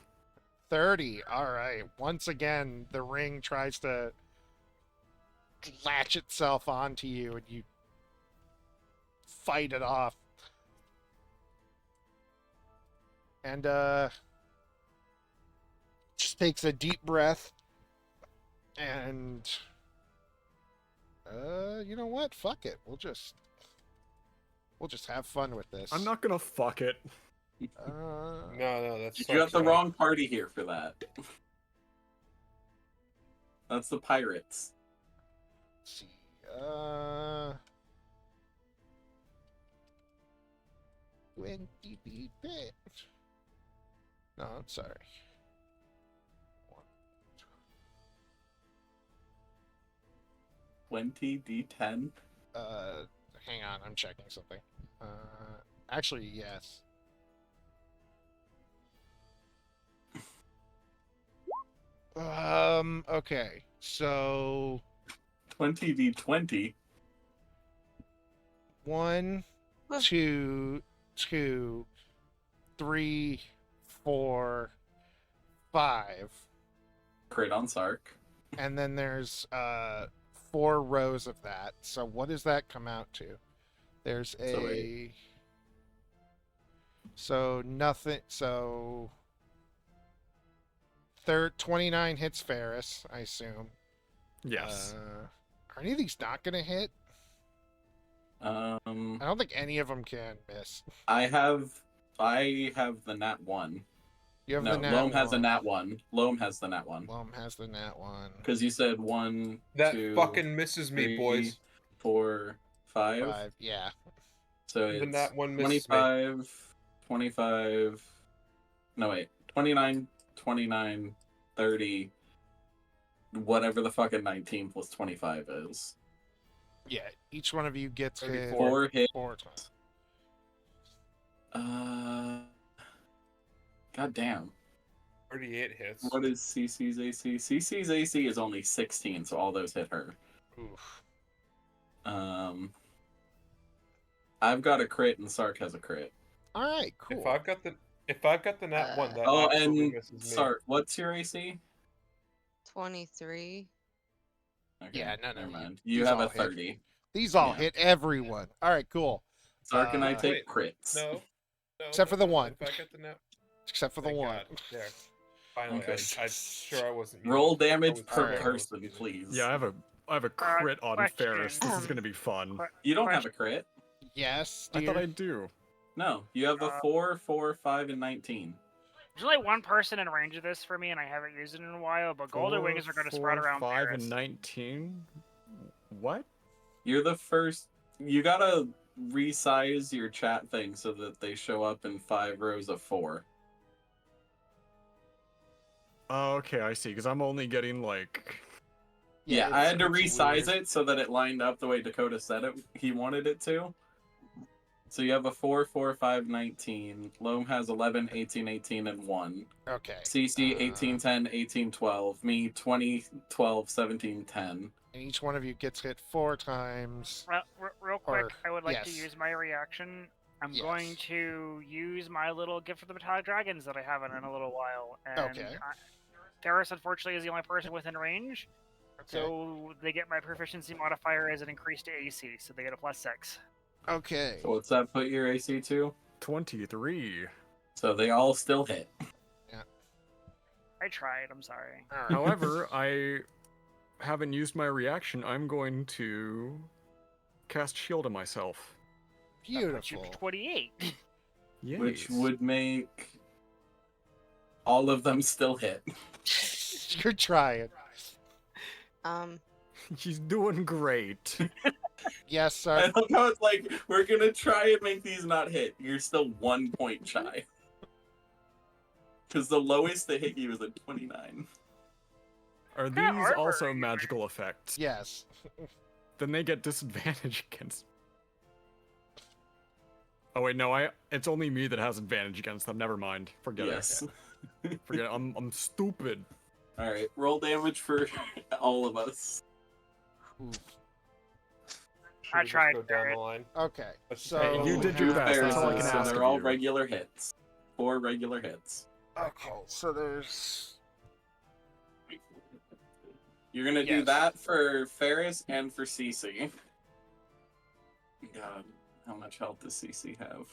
S1: 30. All right. Once again, the ring tries to latch itself onto you, and you fight it off. And just takes a deep breath. And you know what? Fuck it. We'll just have fun with this.
S2: I'm not gonna fuck it.
S3: No, that's
S4: You got the wrong party here for that. That's the pirates.
S1: Let's see. 20 bit. No, I'm sorry.
S4: 20d10.
S1: Hang on, I'm checking something. Actually, yes. Okay. So
S4: 20d20.
S1: 1, 2, 2, 3, 4, 5.
S4: Crit on Sark.
S1: And then there's 4 rows of that. So what does that come out to? There's a so nothing. So 29 hits Ferris, I assume.
S2: Yes.
S1: Are any of these not gonna hit? I don't think any of them can miss.
S4: I have the nat 1.
S1: You have
S4: No,
S1: the nat
S4: Loam has the
S1: one.
S4: nat 1. Loam has the nat 1.
S1: Loam has the nat 1.
S4: Because you said 1,
S3: That
S4: 2,
S3: fucking misses me,
S4: 3,
S3: boys.
S4: 4, 5.
S1: 5. Yeah.
S4: So
S3: The
S4: it's
S3: nat 1 misses me.
S4: 25. No, wait. 29, 29, 30. Whatever the fucking 19 plus 25 is.
S1: Yeah. Each one of you gets hit
S3: 34.
S4: 4 hit.
S1: 4 times.
S4: God damn.
S3: 38 hits.
S4: What is CC's AC? CC's AC is only 16, so all those hit her.
S1: Oof.
S4: I've got a crit and Sark has a crit.
S1: All right. Cool.
S3: If I've got the nat 1, that
S4: Oh,
S3: absolutely
S4: and
S3: misses me.
S4: Sark, what's your AC?
S5: 23.
S4: Okay,
S1: Yeah, no,
S4: never
S1: you-
S4: mind. You
S1: these
S4: have
S1: all
S4: a
S1: hit.
S4: 30.
S1: These all
S4: Yeah.
S1: hit everyone. All right. Cool.
S4: Sark and I
S1: Uh,
S4: take crits.
S3: No.
S1: Except for the one.
S3: If I got the nat,
S1: Except for the
S3: thank
S1: one.
S3: God. There. Finally,
S4: Okay.
S3: I'm sure I wasn't.
S4: Roll
S3: muted.
S4: damage
S3: I was
S4: per
S3: sure I
S4: person,
S3: wasn't muted.
S4: please.
S2: Yeah, I have a crit on
S6: question.
S2: Ferris. This is gonna be fun.
S4: You don't have a crit?
S1: Yes.
S2: I thought
S1: dear.
S2: I do.
S4: No, you have a 4, 4, 5, and 19.
S6: There's only one person in range of this for me, and I haven't used it in a while. But golden wings are going to spread around
S2: 5
S6: Paris.
S2: and 19. What?
S4: You're the first. You gotta resize your chat thing so that they show up in 5 rows of 4.
S2: Oh, okay, I see. Because I'm only getting like.
S4: Yeah, I had to
S1: it's
S4: resize
S1: weird.
S4: it so that it lined up the way Dakota said it. He wanted it to. So you have a 4, 4, 5, 19. Loam has 11, 18, 18, and 1.
S1: Okay.
S4: CC 18, 10, 18, 12. Me 20, 12, 17, 10.
S1: And each one of you gets hit 4 times.
S6: Real quick,
S1: Or-
S6: I would like to
S1: yes.
S6: use my reaction. I'm
S1: Yes.
S6: going to use my little gift for the metallic dragons that I haven't in a little while. And
S1: Okay.
S6: Ferris, unfortunately, is the only person within range.
S1: Okay.
S6: So they get my proficiency modifier as an increased AC, so they get a +6.
S1: Okay.
S4: So what's that put your AC to?
S2: 23.
S4: So they all still hit.
S6: I tried, I'm sorry.
S1: All right.
S2: However, I haven't used my reaction. I'm going to cast shield on myself.
S6: That puts you
S1: Beautiful.
S6: to 28.
S2: Yes.
S4: Which would make all of them still hit.
S1: You're trying.
S2: He's doing great.
S1: Yes,
S4: I
S1: sir.
S4: love how it's like, we're gonna try and make these not hit. You're still 1 point shy. Because the lowest they hit you is a 29.
S2: Are
S6: kind of
S2: these
S6: armor
S2: also
S6: are you
S2: magical effects?
S1: Yes.
S2: Then they get disadvantage against. Oh wait, no, it's only me that has advantage against them. Never mind. Forget
S4: Yes.
S2: it. Forget it. I'm stupid.
S4: Alright, roll damage for all of us.
S1: Oof.
S3: Should
S6: I
S3: we just
S6: tried
S3: go
S6: for
S3: down
S6: it.
S3: the line?
S1: Okay.
S3: Let's just
S1: So
S3: go
S2: You
S3: with
S2: did
S3: two
S2: your best. That's all I can
S4: so
S2: ask
S4: they're
S2: of
S4: all
S2: you.
S4: regular hits. 4 regular hits.
S1: Okay. So there's.
S4: You're gonna do
S1: Yes.
S4: that for Ferris and for Cece. God, how much health does Cece have?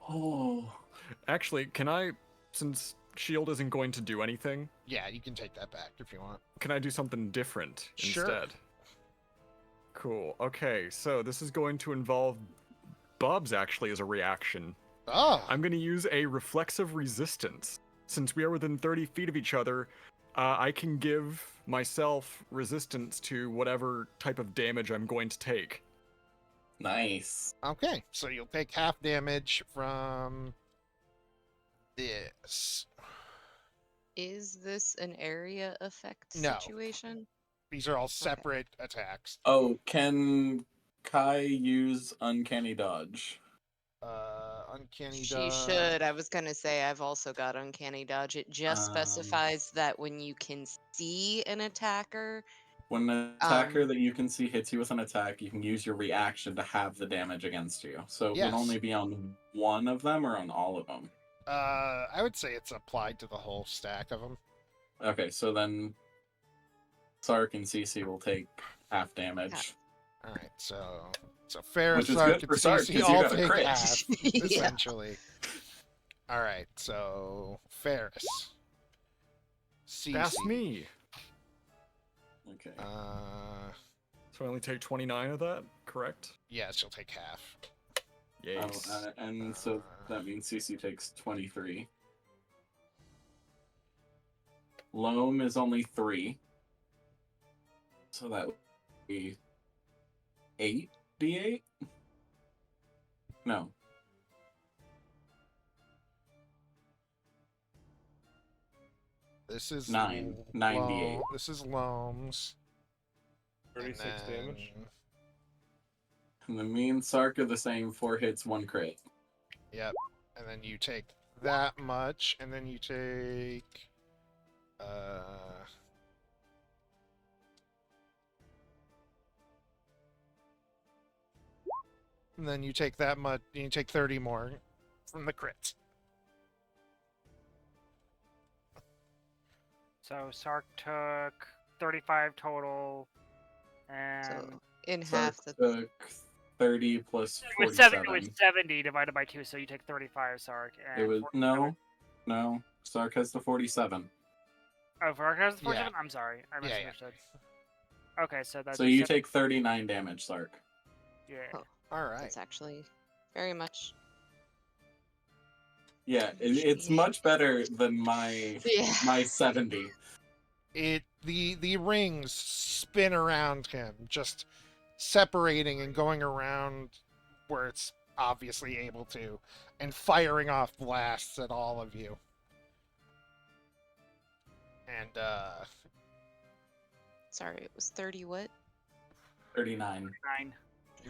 S4: Oh.
S2: Actually, can I, since shield isn't going to do anything,
S1: Yeah, you can take that back if you want.
S2: can I do something different
S1: Sure.
S2: instead? Cool. Okay, so this is going to involve Bubs actually as a reaction.
S1: Oh.
S2: I'm going to use a reflexive resistance. Since we are within 30 feet of each other, I can give myself resistance to whatever type of damage I'm going to take.
S4: Nice.
S1: Okay. So you'll take half damage from this.
S5: Is this an area effect
S1: No.
S5: situation?
S1: These are all separate attacks.
S4: Oh, can Kai use Uncanny Dodge?
S1: Uncanny
S5: She
S1: dodge.
S5: should. I was gonna say I've also got uncanny dodge. It just specifies that when you can see an attacker,
S4: When an attacker that you can see hits you with an attack, you can use your reaction to have the damage against you. So it would
S1: Yes.
S4: only be on one of them or on all of them?
S1: I would say it's applied to the whole stack of them.
S4: Okay, so then Sark and Cece will take half damage.
S1: All right. So Ferris,
S4: Which is
S1: Sark,
S4: good
S1: and
S4: for Sark,
S1: Cece
S4: 'cause you
S1: all
S4: got a
S1: take
S4: crit.
S1: half,
S5: Yeah.
S1: essentially. All right. So Ferris. Cece.
S2: That's me.
S4: Okay.
S2: So I only take 29 of that, correct?
S1: Yeah, she'll take half.
S2: Yes.
S4: And so that means Cece takes 23. Loam is only 3. So that would be 8d8? No.
S1: This is
S4: 98.
S1: This is Loam's.
S3: 36
S1: and then-
S3: damage.
S4: And then me and Sark are the same, 4 hits, 1 crit.
S1: Yep. And then you take that much, and then you take and then you take that much, and you take 30 more from the crits.
S6: So Sark took 35 total, and
S5: So in
S4: Sark
S5: half the
S4: took 30 plus
S6: it was
S4: 47.
S6: 70 divided by 2, so you take 35, Sark. And
S4: It was
S6: 47
S4: no. Sark has the 47.
S6: Oh, Sark has the
S1: Yeah.
S6: 47? I'm sorry, I
S1: Yeah, yeah.
S6: misunderstood. Okay, so that's
S4: So you take 39 damage, Sark.
S6: yeah.
S5: Oh.
S1: All right.
S5: That's actually very much.
S4: Yeah, it's much better than my
S5: Yeah.
S4: my 70.
S1: The rings spin around him, just separating and going around where it's obviously able to, and firing off blasts at all of you. And
S5: Sorry, it was 30 what?
S4: 39.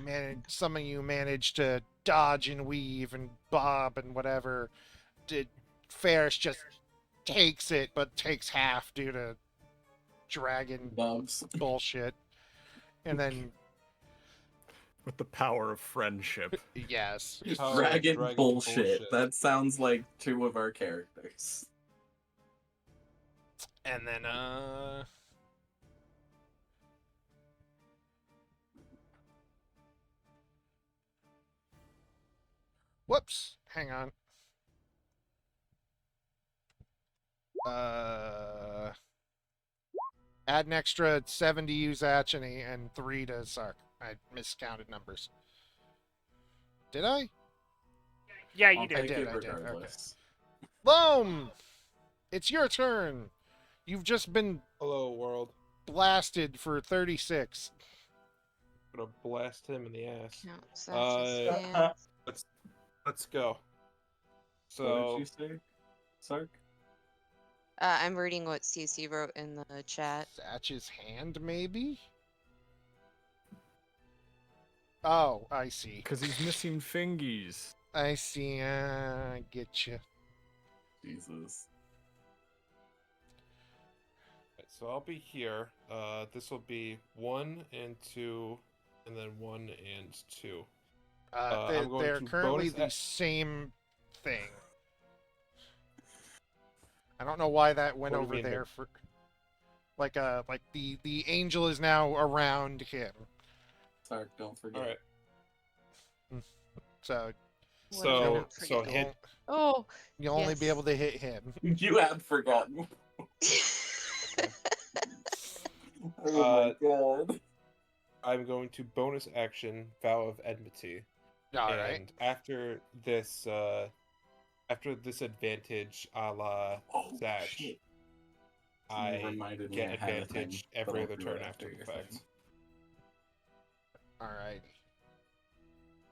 S6: 9.
S1: some of you managed to dodge and weave and bob and whatever. Ferris just takes it, but takes half due to dragon
S4: Bubs.
S1: bullshit. And then,
S2: With the power of friendship.
S1: yes.
S3: Power of
S4: Dragon bullshit. That sounds like 2 of our characters.
S1: And then, whoops, hang on. Add an extra 7 to use Achene and 3 to Sark. I miscounted numbers. Did I?
S6: Yeah,
S4: I'll
S6: you
S4: take
S6: did.
S4: it
S1: I did, okay.
S4: regardless.
S1: Loam! It's your turn! You've just been
S3: Hello, world.
S1: blasted for 36.
S3: I'm gonna blast him in the ass.
S5: Counts as his stance.
S3: Let's go.
S4: What
S3: So
S4: did you say? Sark?
S5: I'm reading what CC wrote in the chat.
S1: Satch's hand, maybe? Oh, I see.
S2: Because he's missing fingies.
S1: I see. I get you.
S4: Jesus.
S3: Right, so I'll be here. This will be 1 and 2, and then 1 and 2. I'm going
S1: They're
S3: to
S1: currently
S3: bonus
S1: the same thing. I don't know why that went
S3: What do you
S1: over
S3: mean,
S1: there for. Like the angel is now around him.
S4: Sark, don't forget.
S3: All right.
S1: So
S5: What am I
S3: So
S5: not
S3: so
S5: forgetting?
S3: hit.
S5: Oh,
S1: you'll only be
S5: yes.
S1: able to hit him.
S4: You had forgotten. Oh my god.
S3: I'm going to bonus action Vow of Enmity,
S1: All
S3: and
S1: right.
S3: after this advantage, a la
S4: Oh,
S3: Zatch,
S4: shit. You
S3: I
S4: reminded me
S3: get
S4: I had a thing,
S3: advantage
S4: but
S3: every
S4: I'll
S3: other
S4: do
S3: turn
S4: it
S3: after the
S4: your
S3: fact.
S4: thing.
S1: All right.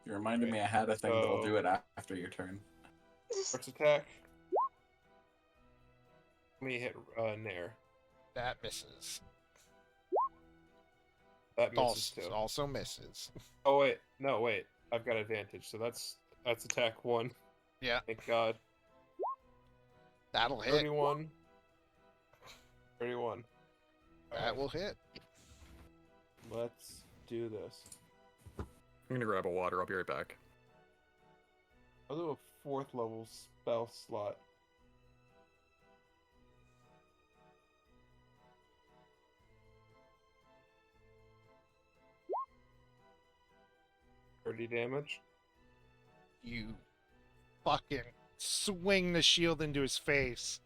S4: You reminded
S3: Right,
S4: me I had a thing, but I'll
S3: so-
S4: do it after your turn.
S3: First attack. Let me hit Nair.
S1: That misses.
S3: That misses too.
S1: Also misses.
S3: Oh wait, no wait. I've got advantage, so that's attack 1.
S1: Yeah,
S3: Thank God.
S1: that'll hit.
S3: 31. 31.
S1: That
S3: Alright,
S1: will hit.
S3: let's do this.
S2: I'm gonna grab a water. I'll be right back.
S3: I'll do a 4th level spell slot. $30 damage.
S1: You fucking swing the shield into his face,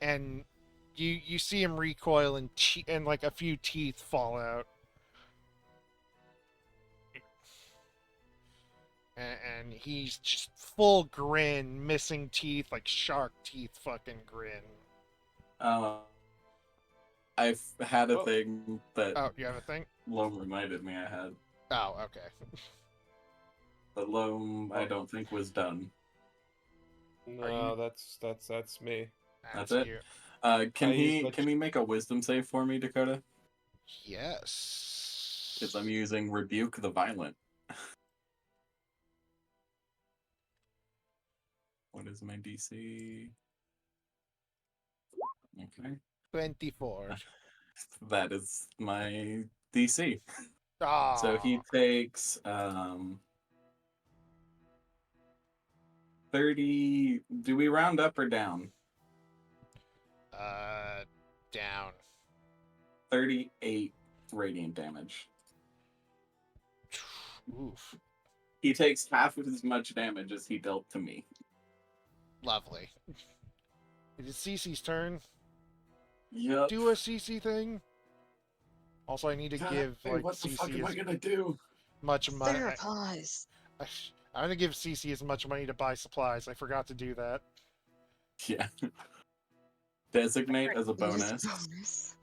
S1: and you see him recoil, and like a few teeth fall out. And he's just full grin, missing teeth, like shark teeth fucking grin.
S4: I've had a
S3: Oh.
S4: thing that
S1: Oh, you have a thing?
S4: Loam reminded me I had.
S1: Oh, okay.
S4: But Loam, I don't think was done.
S3: No, that's me.
S4: That's
S1: That's
S4: it?
S1: you.
S4: Can
S3: I used my
S4: he make a wisdom save for me, Dakota?
S1: Yes.
S4: Because I'm using Rebuke the Violent. What is my DC? Okay.
S1: 24.
S4: That is my DC.
S1: Ah.
S4: So he takes 30. Do we round up or down?
S1: Down.
S4: 38 radiant damage.
S1: Oof.
S4: He takes half of as much damage as he dealt to me.
S1: Lovely. It is Cece's turn.
S4: Yep.
S1: Do a Cece thing. Also, I need to give like
S4: what the fuck
S1: Cece
S4: am I
S1: as
S4: gonna do?
S1: much money.
S5: Therapies.
S1: I'm gonna give Cece as much money to buy supplies. I forgot to do that.
S4: Yeah. Designate as a
S5: Bonus.
S4: bonus.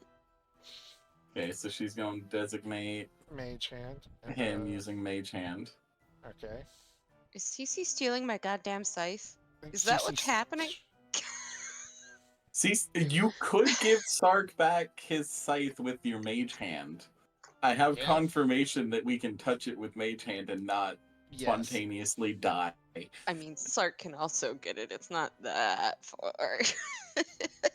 S4: Okay, so she's going to designate
S1: Mage hand. And,
S4: him using Mage Hand.
S1: Okay.
S5: Is CC stealing my goddamn scythe? Is that what's happening?
S4: See, you could give Sark back his scythe with your Mage Hand. I have
S1: Yeah.
S4: confirmation that we can touch it with Mage Hand and not
S1: Yes.
S4: spontaneously die.
S5: I mean, Sark can also get it. It's not that far.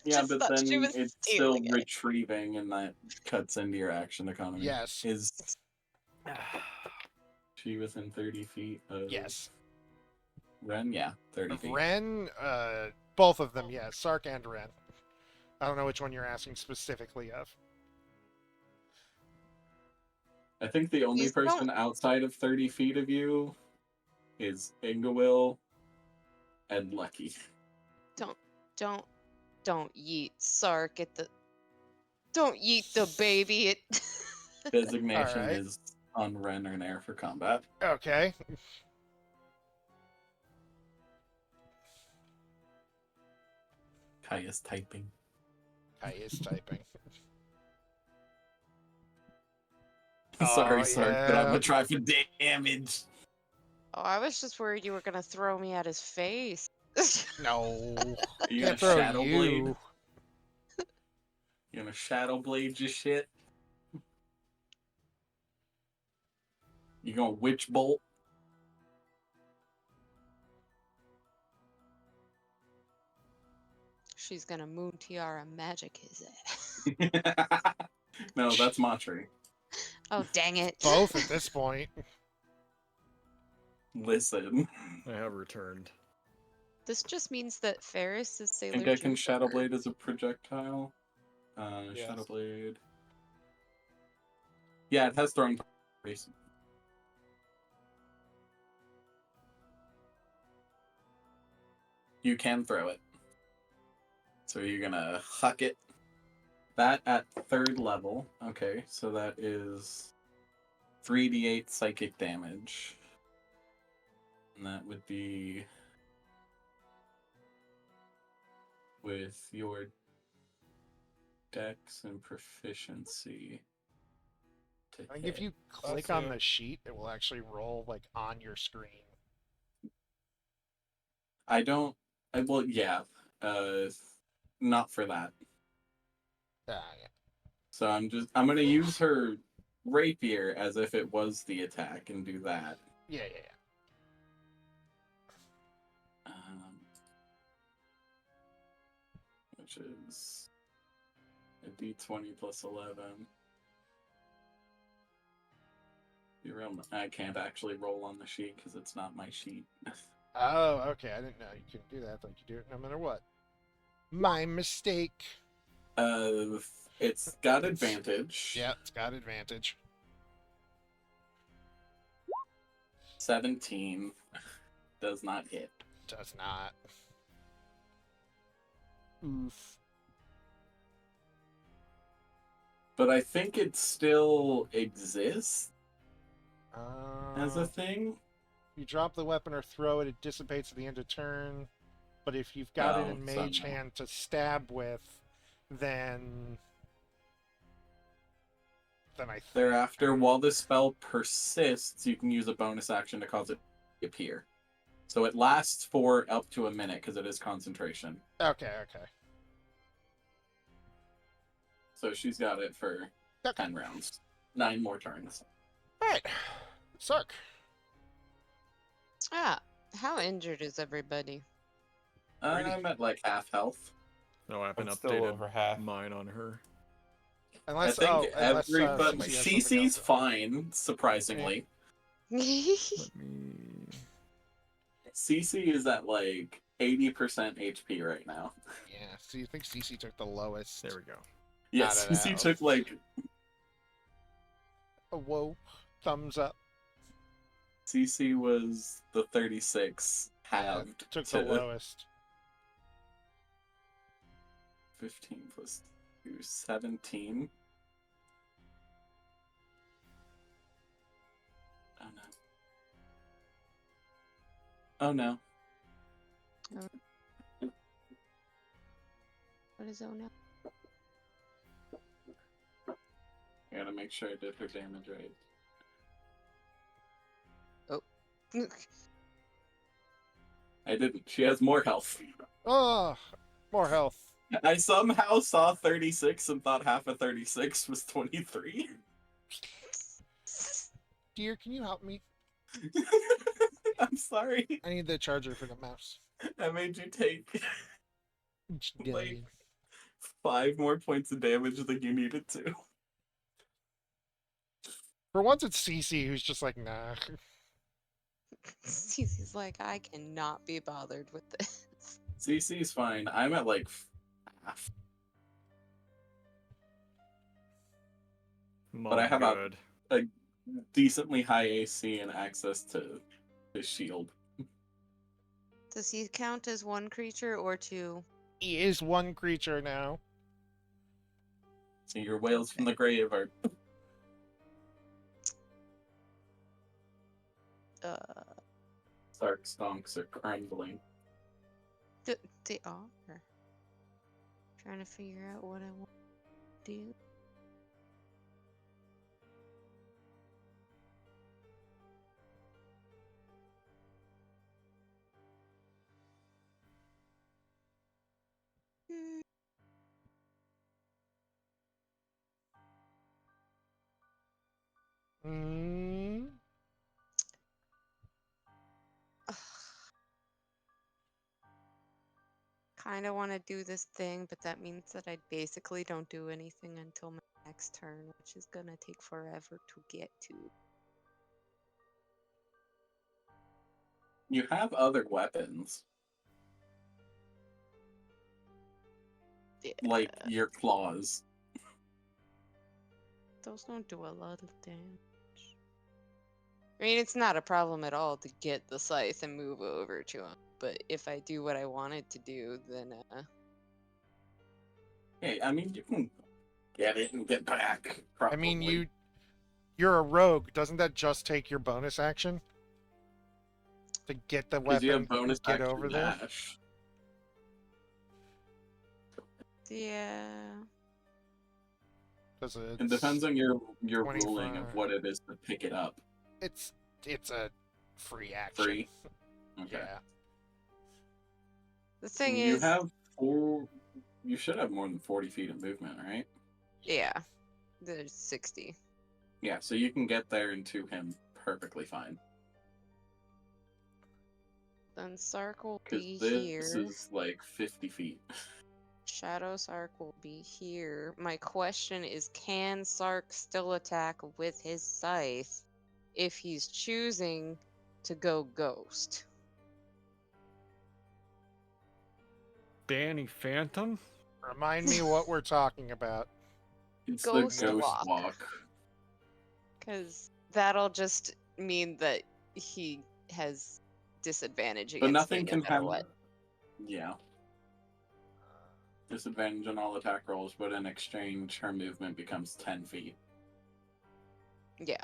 S4: Yeah,
S5: Just
S4: but
S5: thought she
S4: then
S5: was
S4: it's still
S5: stealing it.
S4: retrieving, and that cuts into your action economy.
S1: Yes.
S4: Is she within 30 feet of
S1: Yes.
S4: Ren? Yeah, 30
S1: Of
S4: feet.
S1: Ren, both of them, yes. Sark and Ren. I don't know which one you're asking specifically of.
S4: I think the only
S5: Please
S4: person
S5: don't-
S4: outside of 30 feet of you is Ingawil and Lucky.
S5: Don't yeet Sark at the. Don't yeet the baby.
S4: Designation
S1: Alright.
S4: is on Ren or Nair for combat.
S1: Okay.
S4: Kaya's typing.
S1: Kai is typing.
S4: Sorry,
S1: Oh,
S4: Sark, but I'm
S1: yeah.
S4: gonna try for damage.
S5: Oh, I was just worried you were gonna throw me at his face.
S1: No.
S4: Are you
S1: Can't
S4: gonna
S1: throw
S4: Shadow Blade?
S1: you.
S4: You gonna Shadow Blade your shit? You gonna Witch Bolt?
S5: She's gonna Moon Tiara magic his ass.
S4: No, that's Matri.
S5: Oh, dang it.
S1: Both at this point.
S4: Listen.
S2: I have returned.
S5: This just means that Ferris is
S4: I
S5: Sailor
S4: think I can
S5: Jupiter.
S4: Shadow Blade as a projectile.
S3: Yes.
S4: Shadow Blade. Yeah, it has throwing power. You can throw it. So you're gonna huck it. That at 3rd level. Okay, so that is 3d8 psychic damage. And that would be with your dex and proficiency. To
S1: Like
S4: hit.
S1: if you click on the sheet, it will actually roll like on your screen.
S4: I don't. Well, yeah. Not for that.
S1: Ah, yeah.
S4: So I'm gonna use her rapier as if it was the attack and do that.
S1: Yeah, yeah, yeah.
S4: Which is a d20 plus 11. I can't actually roll on the sheet because it's not my sheet.
S1: Oh, okay. I didn't know you couldn't do that. Like you do it no matter what. My mistake.
S4: It's got advantage.
S1: Yeah, it's got advantage.
S4: 17 does not hit.
S1: Does not. Oof.
S4: But I think it still exists as a
S1: Uh,
S4: thing.
S1: you drop the weapon or throw it, it dissipates at the end of turn. But if you've got it in
S4: so
S1: mage
S4: no.
S1: hand to stab with, then I think.
S4: Thereafter, while this spell persists, you can use a bonus action to cause it to appear. So it lasts for up to a minute because it is concentration.
S1: Okay, okay.
S4: So she's got it for
S1: Okay.
S4: 10 rounds. 9 more turns.
S1: Alright. Sark.
S5: Ah, how injured is everybody?
S4: I'm at like half health.
S2: No, I haven't
S3: I'm still
S2: updated
S3: over half.
S2: mine on her.
S1: Unless,
S4: I think
S1: unless
S4: everybody.
S1: CC has something
S4: CC's
S1: else.
S4: fine, surprisingly.
S2: Let me.
S4: CC is at like 80% HP right now.
S1: Yeah, so you think CC took the lowest?
S2: There we go.
S4: Yes,
S1: Out of
S4: CC
S1: that.
S4: took like.
S1: Oh, whoa. Thumbs up.
S4: CC was the 36 halved
S1: Took
S4: to
S1: the lowest.
S4: 15 plus 2, 17. Oh no. Oh no.
S5: What is it now?
S4: I gotta make sure I did her damage right. I didn't. She has more health.
S1: Oh, more health.
S4: I somehow saw 36 and thought half of 36 was 23.
S1: Dear, can you help me?
S4: I'm sorry.
S1: I need the charger for the mouse.
S4: I made you take
S1: Like,
S4: like 5 more points of damage than you needed to.
S1: for once, it's CC who's just like, nah.
S5: Cece's like, I cannot be bothered with this.
S4: CC's fine. I'm at like half. But I have
S2: good.
S4: a decently high AC and access to his shield.
S5: Does he count as one creature or two?
S1: He is one creature now.
S4: So your whales from the grave are. Stark stonks are crumbling.
S5: They are. Trying to figure out what I want to do. Hmm.
S1: Mm.
S5: Kind of want to do this thing, but that means that I basically don't do anything until my next turn, which is gonna take forever to get to.
S4: You have other weapons,
S5: Yeah,
S4: like your claws.
S5: those don't do a lot of damage. I mean, it's not a problem at all to get the scythe and move over to him, but if I do what I wanted to do, then
S4: Hey, I mean, you can get it and get back,
S1: I mean,
S4: probably.
S1: you're a rogue. Doesn't that just take your bonus action to get the
S4: Because you have
S1: weapon
S4: bonus
S1: and get
S4: action
S1: over there?
S4: dash.
S5: yeah.
S1: Because
S4: It depends on your ruling
S1: 25.
S4: of what it is to pick it up.
S1: It's a free action.
S4: Free? Okay.
S1: Yeah.
S5: The thing
S4: You
S5: is,
S4: have four. You should have more than 40 feet of movement, right?
S5: yeah, there's 60.
S4: Yeah, so you can get there and to him perfectly fine.
S5: Then Sark will
S4: Because
S5: be
S4: this
S5: here.
S4: is like 50 feet.
S5: Shadow Sark will be here. My question is, can Sark still attack with his scythe if he's choosing to go ghost?
S2: Danny Phantom?
S1: Remind me what we're talking about.
S4: It's
S5: Ghost
S4: the ghost
S5: walk.
S4: walk.
S5: Because that'll just mean that he has disadvantage
S4: But
S5: against me
S4: nothing
S5: no
S4: can
S5: matter
S4: have.
S5: what.
S4: Yeah. Disadvantage on all attack rolls, but in exchange, her movement becomes 10 feet.
S5: Yeah.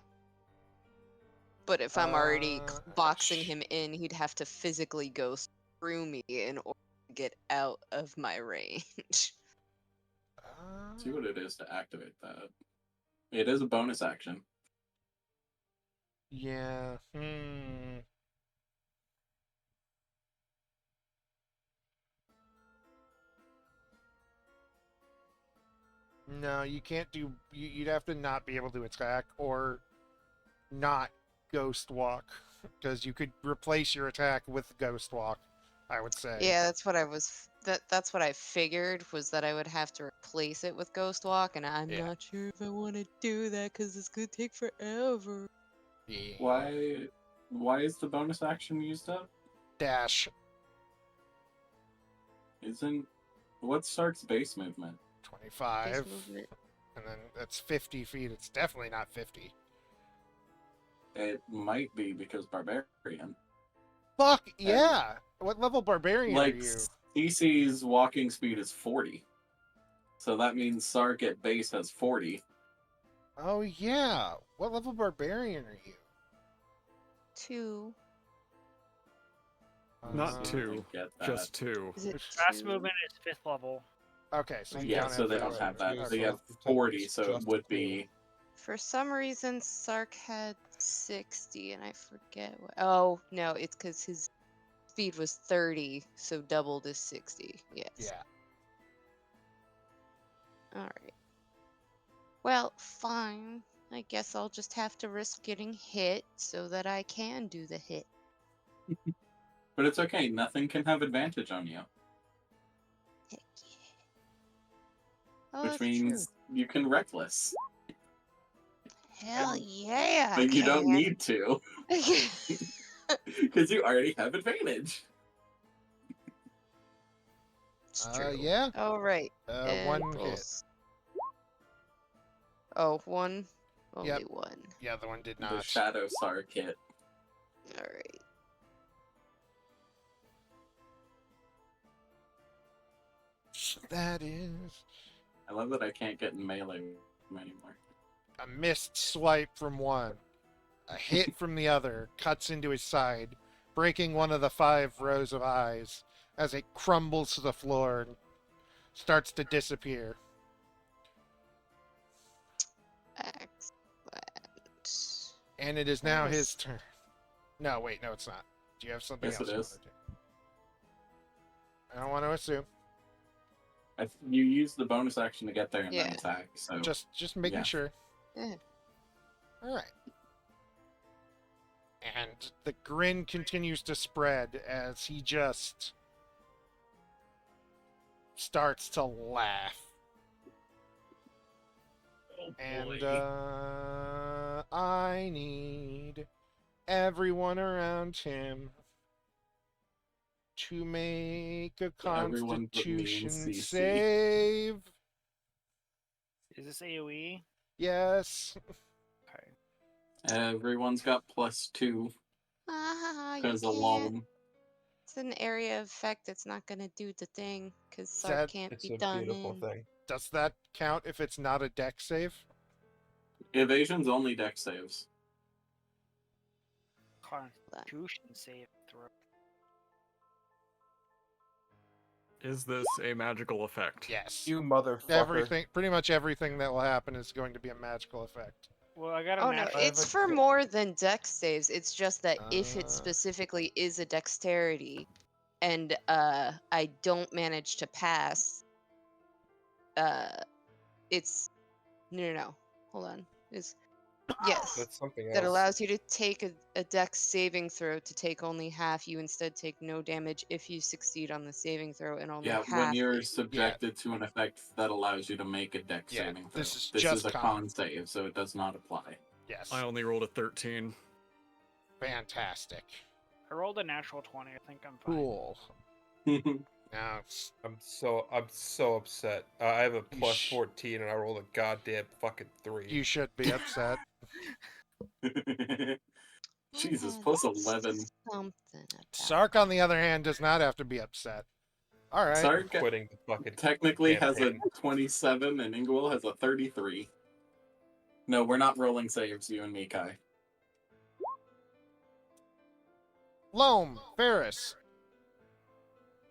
S5: But if I'm already boxing
S1: Sh-
S5: him in, he'd have to physically go through me in order to get out of my range.
S4: See what it is to activate that. It is a bonus action.
S1: Yeah. Hmm. No, you can't do. You'd have to not be able to attack or not ghost walk, because you could replace your attack with ghost walk. I would say.
S5: Yeah, that's what I was. That's what I figured was that I would have to replace it with Ghost Walk, and I'm
S1: Yeah.
S5: not sure if I want to do that because it's gonna take forever.
S1: Yeah.
S4: Why is the bonus action used up?
S1: Dash
S4: Isn't what's Stark's base movement?
S1: 25,
S5: Base movement.
S1: and then that's 50 feet. It's definitely not 50.
S4: It might be because barbarian.
S1: Fuck yeah! What level barbarian are
S4: Like
S1: you?
S4: CC's walking speed is 40. So that means Sark at base has 40.
S1: Oh yeah. What level barbarian are you?
S5: 2.
S2: Not
S4: See if I
S2: two,
S4: get that.
S2: just two.
S5: Is it
S6: Fast
S5: 2?
S6: movement is 5th level.
S1: Okay, so you
S5: Yeah,
S1: don't
S4: So
S1: have
S4: they
S1: that.
S4: don't have that. So
S1: Okay.
S4: you have 40, so it would be
S5: For some reason, Sark had 60, and I forget what. Oh no, it's because his speed was 30, so doubled is 60. Yes.
S1: Yeah.
S5: All right. Well, fine. I guess I'll just have to risk getting hit so that I can do the hit.
S4: But it's okay, nothing can have advantage on you.
S5: Heck yeah. Oh,
S4: Which
S5: that's
S4: means you can reckless.
S5: true. Hell yeah, I
S4: But you don't
S5: can.
S4: need to. Because you already have advantage.
S5: It's true.
S1: Yeah.
S5: All right. And
S1: One
S5: we'll
S1: hit.
S5: Oh, one? Only
S1: Yep.
S5: one.
S1: The other one did
S4: The
S1: not.
S4: Shadow Sark hit.
S5: Alright.
S1: That is
S4: I love that I can't get in melee with him anymore.
S1: a missed swipe from one. A hit from the other cuts into his side, breaking one of the 5 rows of eyes as it crumbles to the floor and starts to disappear.
S5: Excellent.
S1: And it is
S5: That
S1: now
S5: was-
S1: his turn. No, wait, no, it's not. Do you have something
S4: Yes,
S1: else
S4: it
S1: you
S4: is.
S1: want to do? I don't want to assume.
S4: You use the bonus action to get there and then
S5: Yeah.
S4: attack. So
S1: Just making
S4: Yeah.
S1: sure.
S5: Yeah.
S1: All right. And the grin continues to spread as he just starts to laugh. And I need everyone around him to make a
S4: So everyone but me and
S1: constitution
S4: CC.
S1: save.
S6: Is this AoE?
S1: Yes.
S6: Okay.
S4: Everyone's got +2
S5: Ah, you
S4: because
S5: can't.
S4: alone.
S5: It's an area of effect that's not gonna do the thing, because
S1: Is
S5: Sark
S1: that-
S5: can't
S3: It's
S5: be
S3: a
S5: done
S3: beautiful
S5: in.
S3: thing.
S1: Does that count if it's not a deck save?
S4: Evasion's only deck saves.
S6: Constitution save throw.
S2: Is this a magical effect?
S1: Yes.
S3: You motherfucker.
S1: Everything, pretty much everything that will happen is going to be a magical effect.
S6: Well, I got a
S5: Oh no,
S6: natural.
S3: I have
S5: it's
S3: a
S5: for
S3: good-
S5: more than dex saves. It's just that if it
S1: Uh.
S5: specifically is a dexterity, and I don't manage to pass, it's no. Hold on. It's yes.
S3: That's something else.
S5: That allows you to take a dex saving throw to take only half. You instead take no damage if you succeed on the saving throw, and only
S4: Yeah,
S5: half.
S4: when you're
S5: if-
S4: subjected to an effect that allows you to make a deck
S1: Yeah,
S4: saving throw.
S1: this is
S4: This
S1: just
S4: is a
S1: con.
S4: con save, so it does not apply.
S1: Yes.
S2: I only rolled a 13.
S1: Fantastic.
S6: I rolled a natural 20. I think I'm fine.
S1: Cool. Now,
S3: I'm so upset. I have a
S1: You
S3: plus
S1: sh-
S3: 14 and I rolled a goddamn fucking 3.
S1: you should be upset.
S4: Jesus,
S5: Ah,
S4: plus
S5: that's
S4: 11.
S5: Something about
S1: Sark, on the other hand, does not have to be upset. All right.
S4: Sark
S3: Quitting the fucking
S4: technically has a
S3: campaign.
S4: 27 and Ingwil has a 33. No, we're not rolling saves, you and me, Kai.
S1: Loam, Ferris.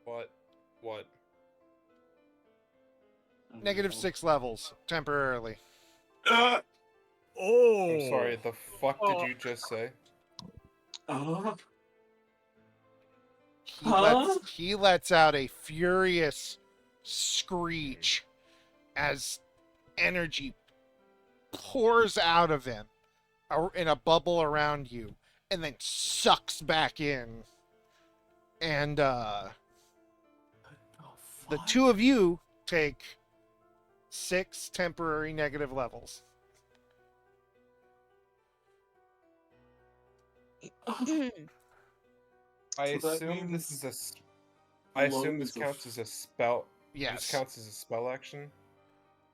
S3: What?
S1: -6 levels, temporarily.
S2: Oh!
S3: I'm sorry, the fuck
S6: Oh.
S3: did you just say?
S1: He,
S4: Huh?
S1: he lets out a furious screech as energy pours out of him in a bubble around you and then sucks back in. And the two of you take 6 temporary negative levels.
S5: that.
S3: I
S4: So that
S3: assume this
S4: means
S3: is I assume this
S4: loads of-
S3: counts as a spell.
S1: Yes.
S3: This counts as a spell action.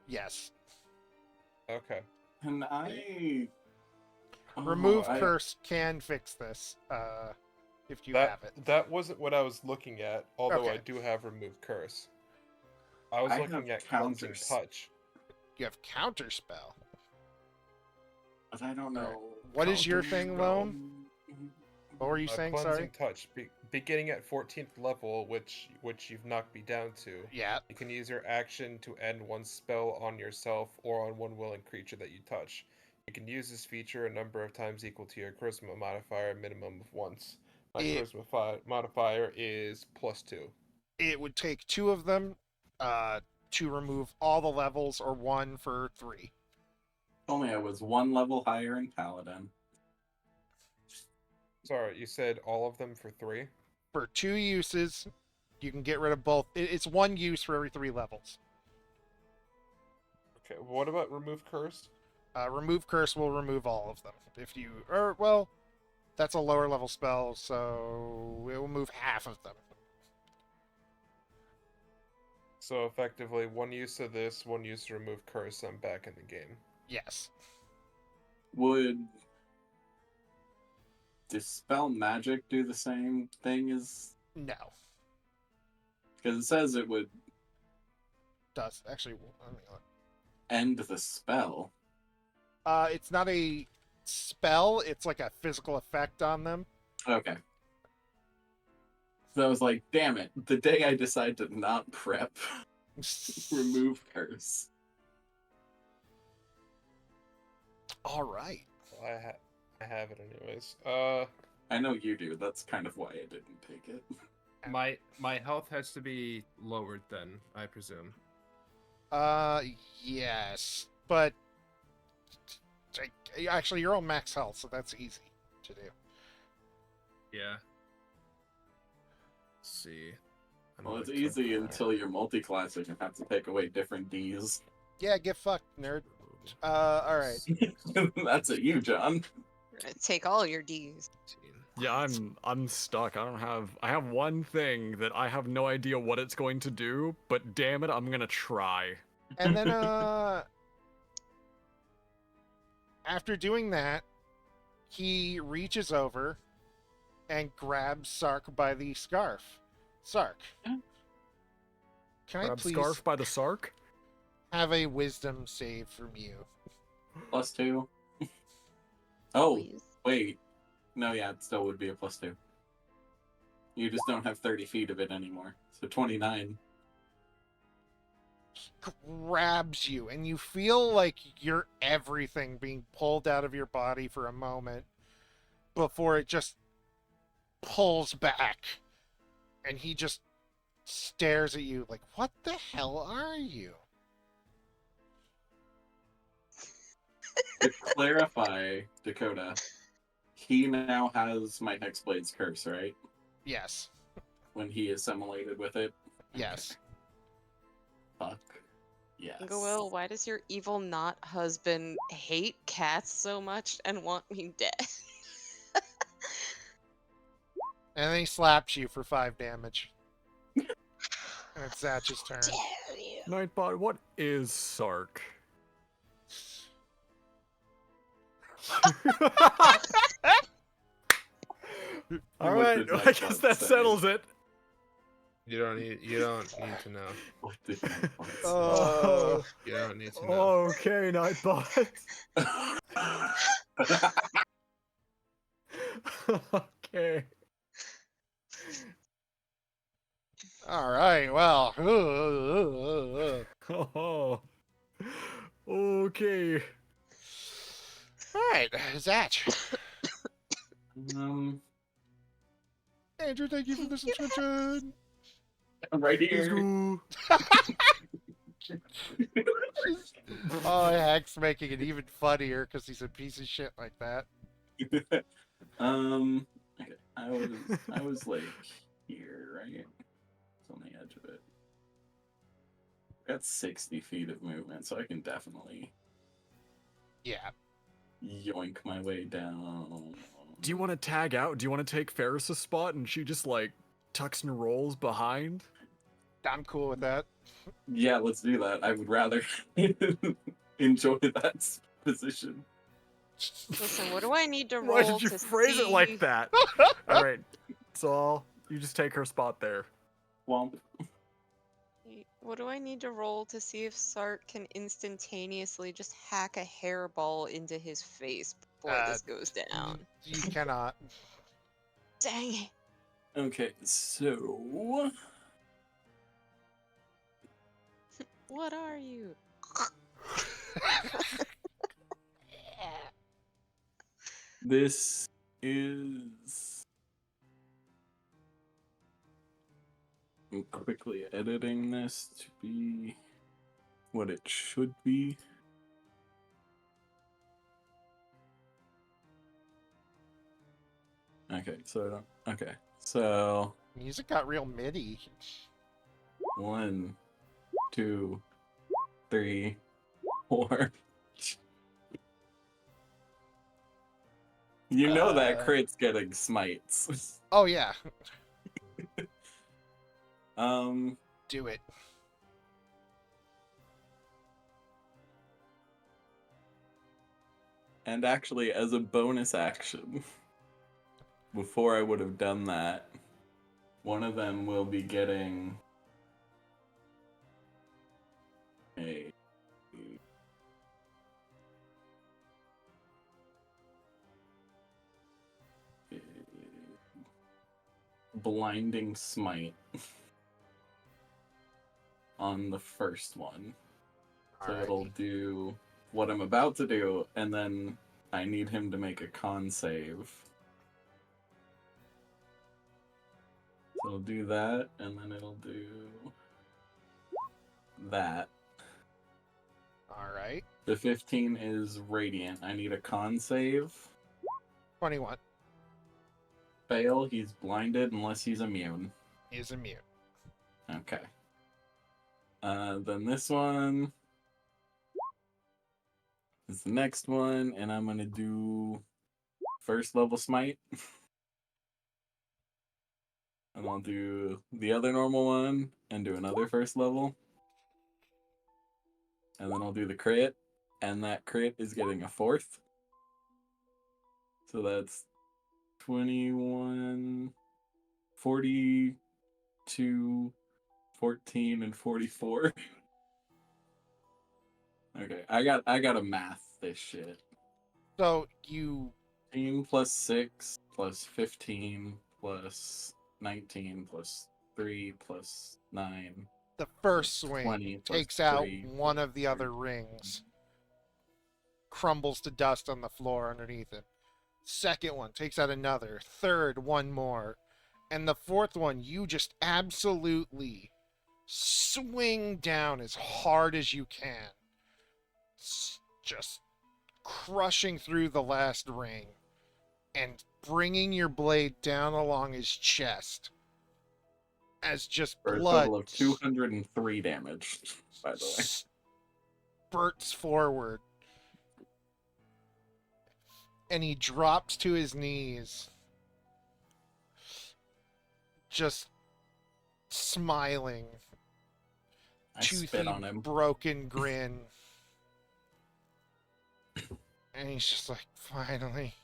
S1: Yes.
S3: Okay.
S4: And I
S1: Remove
S4: I-
S1: curse can fix this if you have it.
S3: That wasn't what I was looking at, although I
S1: Okay.
S3: do have remove curse. I was
S4: I
S3: looking
S4: have
S3: at cleansing
S4: counters.
S3: touch.
S1: You have counterspell.
S4: But I don't
S1: Alright.
S4: know.
S1: What is your thing, Loam? What were you saying?
S3: Cleansing
S1: Sorry.
S3: touch, beginning at 14th level, which you've knocked me down to.
S1: Yeah.
S3: You can use your action to end one spell on yourself or on one willing creature that you touch. You can use this feature a number of times equal to your charisma modifier, a minimum of once. My charisma modifier is +2.
S1: It would take 2 of them to remove all the levels, or 1 for 3.
S4: Only I was 1 level higher in Paladin.
S3: Sorry, you said all of them for 3?
S1: For 2 uses, you can get rid of both. It's 1 use for every 3 levels.
S3: Okay, what about remove curse?
S1: Remove curse will remove all of them. If you, that's a lower level spell, so it will move half of them.
S3: So effectively, 1 use of this, 1 use to remove curse, I'm back in the game.
S1: Yes.
S4: Would Dispel Magic do the same thing as...
S1: No.
S4: Because it says it would
S1: Does actually. Let me look.
S4: end the spell.
S1: It's not a spell. It's like a physical effect on them.
S4: Okay. So I was like, damn it. The day I decide to not prep, remove curse.
S1: All right.
S3: I have it anyways.
S4: I know you do. That's kind of why I didn't take it.
S3: My health has to be lowered then, I presume.
S1: Yes, but actually, you're on max health, so that's easy to do.
S3: Yeah. Let's see.
S4: Well, it's easy until you're multi-classing and have to take away different Ds.
S1: Yeah, get fucked, nerd. All right.
S4: That's at you, John.
S5: Take all your Ds.
S2: Yeah, I'm stuck. I have one thing that I have no idea what it's going to do, but damn it, I'm gonna try.
S1: And then after doing that, he reaches over and grabs Sark by the scarf. Sark, can I
S2: Grab
S1: please
S2: scarf by the sark?
S1: have a wisdom save from you?
S4: +2. Oh,
S5: Please.
S4: wait. No, yeah, it still would be a +2. You just don't have 30 feet of it anymore. So 29.
S1: Grabs you, and you feel like you're everything being pulled out of your body for a moment before it just pulls back, and he just stares at you like, what the hell are you?
S4: To clarify, Dakota, he now has my Hexblade's curse, right?
S1: Yes.
S4: When he assimilated with it.
S1: Yes.
S4: Fuck. Yes.
S5: Goel, why does your evil not husband hate cats so much and want me dead?
S1: And then he slaps you for 5 damage. And it's Zatch's turn.
S5: Damn you.
S2: Nightbot, what is sark? All
S4: What
S2: right,
S4: did
S2: I guess
S4: Nightbot
S2: that
S4: say?
S2: settles it.
S3: You don't need to know.
S4: What did Nightbot say?
S1: Oh.
S3: You don't need to know.
S2: Okay, Nightbot. Okay.
S1: All right, well.
S2: Oh. Okay.
S1: All right, Zatch. Andrew, thank you for the subscription.
S4: Right
S2: Let's
S4: here.
S2: go.
S1: Oh, Hack's making it even funnier because he's a piece of shit like that.
S4: Okay. I was like here, right? It's on the edge of it. Got 60 feet of movement, so I can definitely
S1: Yeah.
S4: yoink my way down.
S2: Do you want to tag out? Do you want to take Ferris's spot and she just like tucks and rolls behind?
S1: I'm cool with that.
S4: Yeah, let's do that. I would rather enjoy that position.
S5: Listen, what do I need to roll
S2: Why did you
S5: to
S2: phrase
S5: see...
S2: it like that? All right, so you just take her spot there.
S4: Womp.
S5: What do I need to roll to see if Sark can instantaneously just hack a hairball into his face before this goes down?
S1: You cannot.
S5: Dang it.
S4: Okay, so
S5: What are you?
S4: this is. I'm quickly editing this to be what it should be. Okay, so I don't. Okay, so
S1: Music got real MIDI.
S4: 1, 2, 3, 4. You know that crit's getting smites.
S1: Oh, yeah.
S4: Um,
S1: Do it.
S4: and actually, as a bonus action, before I would have done that, one of them will be getting a blinding smite on the first one. So it'll
S1: Alrighty.
S4: do what I'm about to do, and then I need him to make a con save. So it'll do that, and then it'll do that.
S1: All right.
S4: The 15 is radiant. I need a con save.
S1: 21
S4: Fail, he's blinded unless he's immune.
S1: is immune.
S4: Okay. Then this one is the next one, and I'm gonna do first level smite. And I'll do the other normal one and do another first level. And then I'll do the crit, and that crit is getting a fourth. So that's 21, 42, 14, and 44. Okay, I gotta math this shit.
S1: So you
S4: 15 plus 6 plus 15 plus 19 plus 3 plus 9.
S1: the first swing
S4: 20 plus
S1: takes out
S4: 3
S1: one
S4: plus
S1: of the other
S4: 3.
S1: rings, crumbles to dust on the floor underneath it. Second one takes out another. Third, one more. And the fourth one, you just absolutely swing down as hard as you can. Just crushing through the last ring and bringing your blade down along his chest as just
S4: For a
S1: blood
S4: total of 203 damage, by the way.
S1: spurts forward. And he drops to his knees, just smiling,
S4: I spit
S1: toothy,
S4: on him.
S1: broken grin. And he's just like, finally.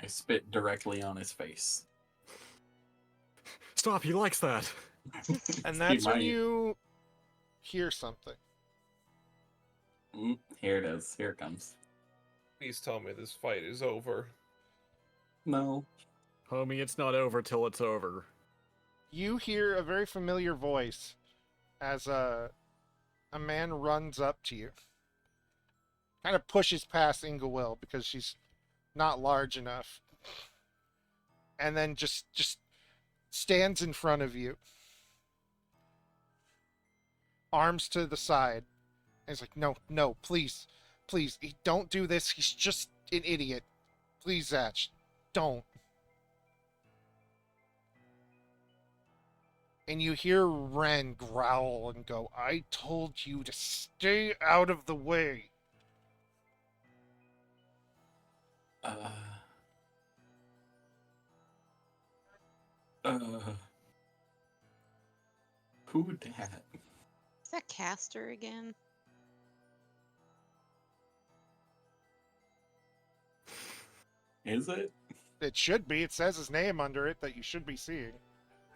S4: I spit directly on his face.
S2: Stop, he likes that.
S1: And that's when
S4: might.
S1: you hear something.
S4: Here it is. Here it comes.
S3: Please tell me this fight is over.
S4: No.
S2: Homie, it's not over till it's over.
S1: You hear a very familiar voice as a man runs up to you. Kind of pushes past Inglewill because she's not large enough. And then just stands in front of you. Arms to the side. And he's like, no, please, don't do this. He's just an idiot. Please, Zach, don't. And you hear Ren growl and go, I told you to stay out of the way.
S4: Who dat?
S5: Is that Caster again?
S4: Is it?
S1: It should be. It says his name under it that you should be seeing.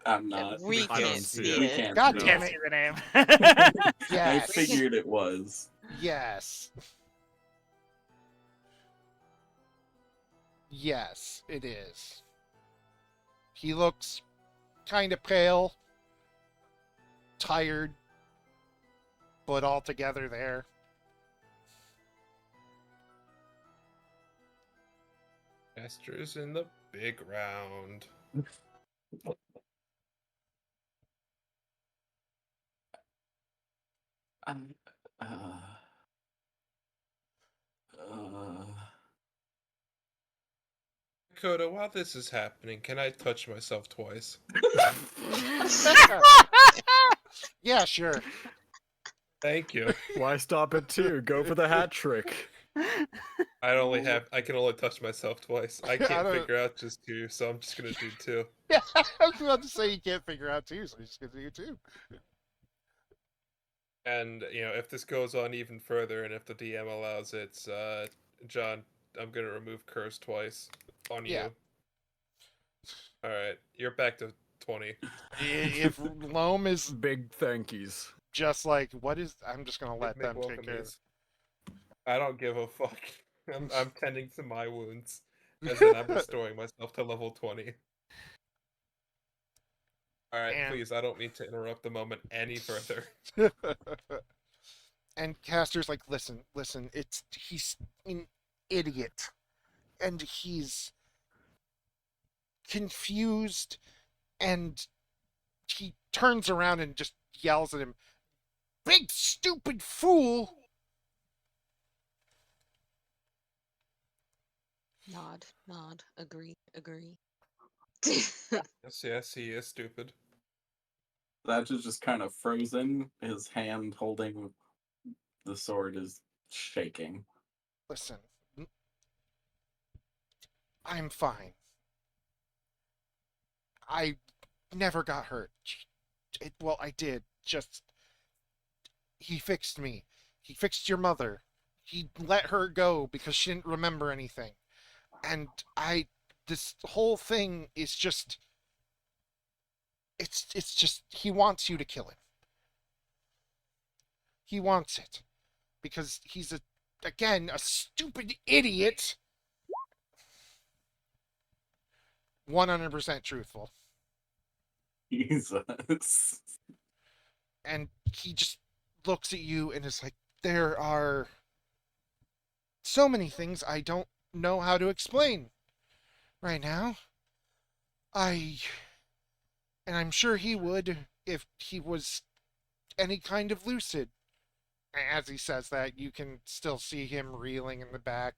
S4: I'm not.
S5: We
S2: I don't
S5: can't
S2: see
S5: see
S2: it.
S4: We
S5: it.
S4: can't
S1: God
S4: see
S1: damn
S4: it.
S1: it.
S6: See the name.
S4: I
S1: Yes.
S4: figured it was.
S1: Yes. Yes, it is. He looks kind of pale, tired, but all together there.
S3: Masters in the big round.
S4: I'm, uh,
S3: Dakota, while this is happening, can I touch myself twice?
S1: Yeah, sure.
S3: Thank you.
S2: Why stop at 2? Go for the hat trick.
S3: I can only touch myself twice. I
S1: I
S3: can't
S1: don't-
S3: figure out just 2, so I'm just gonna do 2.
S1: Yeah, I was about to say you can't figure out two, so you're just gonna do two.
S3: And if this goes on even further, and if the DM allows it, John, I'm gonna remove curse twice on you.
S1: Yeah.
S3: All right, you're back to 20.
S1: If Loam is
S2: Big thankies.
S1: just like, what is? I'm just gonna let
S3: Make
S1: them take
S3: welcome
S1: care of it.
S3: these. I don't give a fuck. I'm tending to my wounds, as in I'm restoring myself to level 20. All right,
S1: And-
S3: please. I don't mean to interrupt the moment any further.
S1: And Caster's like, listen, he's an idiot, and he's confused and he turns around and just yells at him, "Big stupid fool!"
S5: Nod, nod, agree, agree.
S3: Yes, he is stupid.
S4: That is just kind of frozen. His hand holding the sword is shaking.
S1: Listen, I'm fine. I never got hurt. Well, I did. Just he fixed me. He fixed your mother. He let her go because she didn't remember anything. And this whole thing is just it's just he wants you to kill him. He wants it because he's a stupid idiot. 100% truthful.
S4: Jesus.
S1: And he just looks at you and is like, there are so many things I don't know how to explain right now. I and I'm sure he would if he was any kind of lucid. As he says that, you can still see him reeling in the back,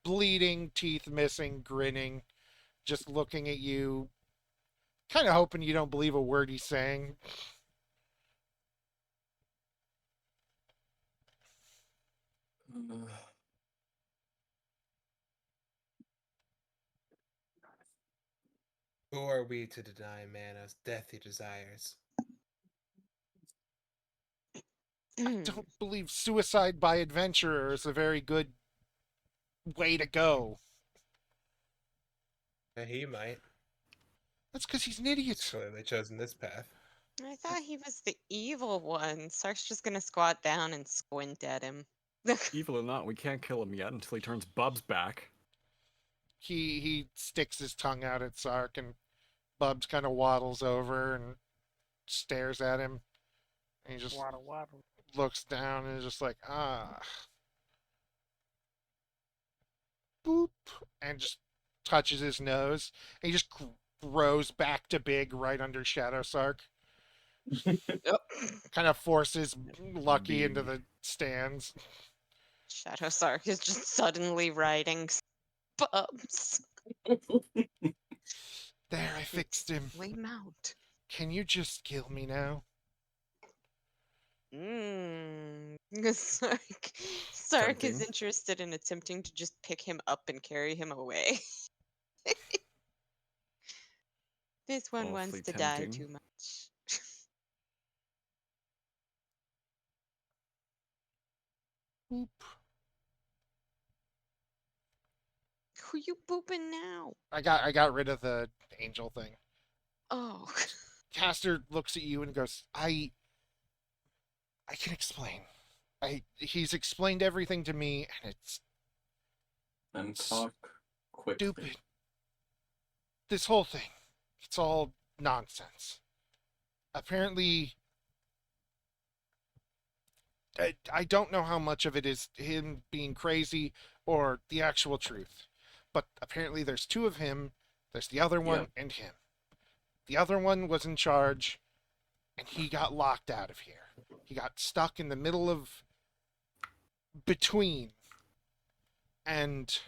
S1: bleeding, teeth missing, grinning, just looking at you, kind of hoping you don't believe a word he's saying.
S3: Who are we to deny Mana's death he desires?
S1: I don't believe suicide by adventurer is a very good way to go.
S3: He might.
S1: That's because he's an
S3: He's
S1: idiot.
S3: clearly chosen this path.
S5: I thought he was the evil one. Sark's just gonna squat down and squint at him.
S2: Evil or not, we can't kill him yet until he turns Bubs back.
S1: He sticks his tongue out at Sark, and Bubs kind of waddles over and stares at him. And he just
S6: Waddle, waddle.
S1: looks down and is just like, ah. Boop. And just touches his nose. And he just grows back to big right under Shadow Sark.
S5: Yep.
S1: Kind of forces Lucky into
S4: Big.
S1: the stands.
S5: Shadow Sark is just suddenly riding Bubs.
S1: There, I fixed him.
S5: Lame out.
S1: Can you just kill me now?
S5: Sark is
S2: Tempting.
S5: interested in attempting to just pick him up and carry him away. This one wants
S2: Awfully
S5: to die
S2: tempting.
S5: too much.
S1: Boop.
S5: Who you booping now?
S1: I got rid of the angel thing.
S5: Oh.
S1: Caster looks at you and goes, I can explain. He's explained everything to me, and it's
S4: Then talk quickly.
S1: stupid. This whole thing, it's all nonsense. Apparently, I don't know how much of it is him being crazy or the actual truth. But apparently there's two of him, there's the other one,
S4: Yep.
S1: and him. The other one was in charge, and he got locked out of here. He got stuck in the middle of between. And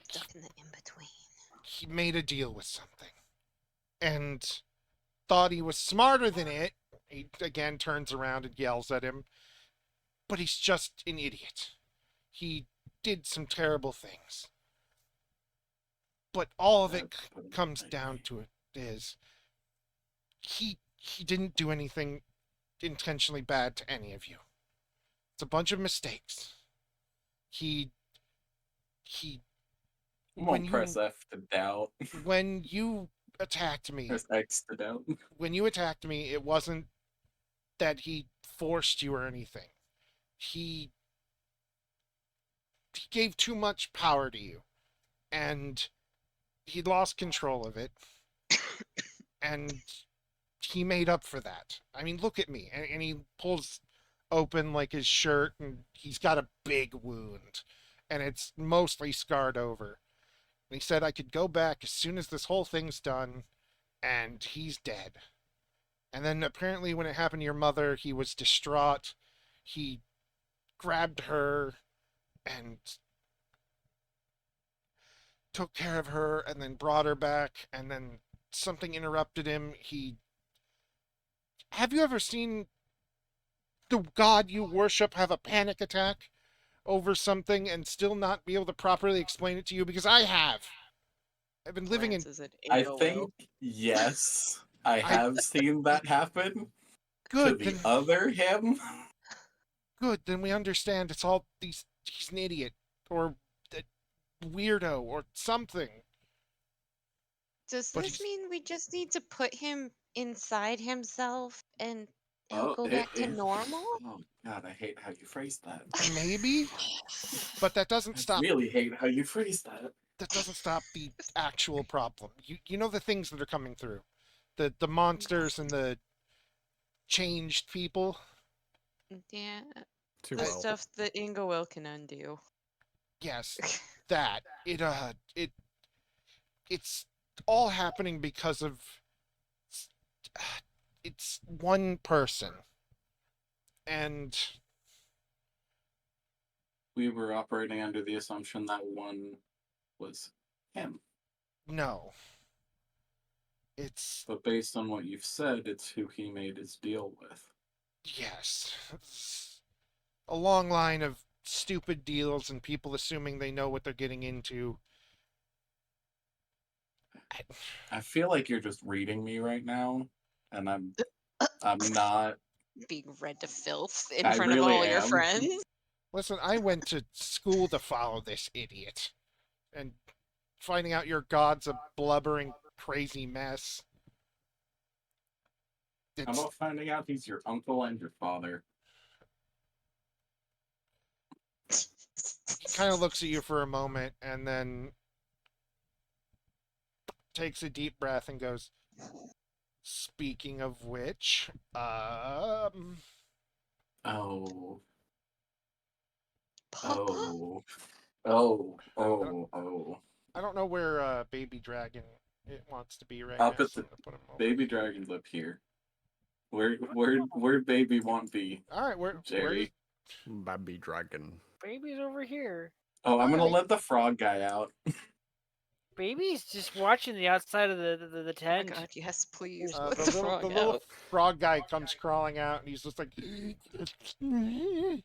S5: Stuck in the in between.
S1: he made a deal with something. And thought he was smarter than it. He again turns around and yells at him. But he's just an idiot. He did some terrible things. But all of it
S4: That's what it
S1: comes
S4: might
S1: down
S4: be.
S1: to it is he didn't do anything intentionally bad to any of you. It's a bunch of mistakes. He
S4: I'm
S1: when
S4: gonna
S1: you
S4: press F to doubt.
S1: when you attacked me,
S4: Press X to doubt.
S1: when you attacked me, it wasn't that he forced you or anything. He gave too much power to you, and he lost control of it, and he made up for that. I mean, look at me, and he pulls open like his shirt, and he's got a big wound, and it's mostly scarred over. And he said I could go back as soon as this whole thing's done, and he's dead. And then apparently, when it happened to your mother, he was distraught. He grabbed her and took care of her and then brought her back, and then something interrupted him. He. Have you ever seen the god you worship have a panic attack over something and still not be able to properly explain it to you? Because I have. I've been living in.
S5: Lance is an
S4: I
S5: Ingo
S4: think, yes, I
S1: I
S4: have seen that happen to
S1: good
S4: the
S1: then.
S4: other him.
S1: Good then. We understand. It's all these. He's an idiot or a weirdo or something.
S5: Does
S1: But
S5: this
S1: he's
S5: mean we just need to put him inside himself and he'll
S4: Oh,
S5: go back to normal?
S4: oh God, I hate how you phrased that.
S1: maybe, but that doesn't
S4: I
S1: stop.
S4: really hate how you phrased that.
S1: That doesn't stop the actual problem. You know the things that are coming through, the monsters and the changed people.
S5: Yeah,
S2: Too
S5: the
S1: I,
S2: well.
S5: stuff that Ingo can undo.
S1: yes, that it's all happening because of it's one person, and
S4: We were operating under the assumption that one was him.
S1: no, it's
S4: But based on what you've said, it's who he made his deal with.
S1: yes, it's a long line of stupid deals and people assuming they know what they're getting into.
S4: I feel like you're just reading me right now, and I'm not.
S5: Being read to filth in
S4: I
S5: front of
S4: really
S5: all your
S4: am.
S5: friends.
S1: Listen, I went to school to follow this idiot, and finding out your god's a blubbering, crazy mess.
S4: How
S1: It's
S4: about finding out he's your uncle and your father?
S1: he kind of looks at you for a moment and then takes a deep breath and goes, "Speaking of which,
S4: Oh,
S5: Papa?
S4: oh, oh,
S1: I don't,
S4: oh.
S1: I don't know where Baby Dragon it wants to be right
S4: Up
S1: now,
S4: at
S1: so I'm
S4: the
S1: gonna put him over
S4: baby
S1: here.
S4: dragon's up here. Where baby won't be,
S1: All right, where does
S4: Jerry.
S2: Baby dragon.
S6: Baby's over here.
S4: Oh, I'm
S1: all
S4: gonna
S1: right?
S4: let the frog guy out.
S6: Baby's just watching the outside of the
S5: Oh my
S6: tent.
S5: god, yes, please.
S6: Uh,
S5: Let
S1: The
S5: the
S1: little
S5: frog
S1: the little
S5: out.
S1: frog guy comes crawling out and he's just like,
S2: The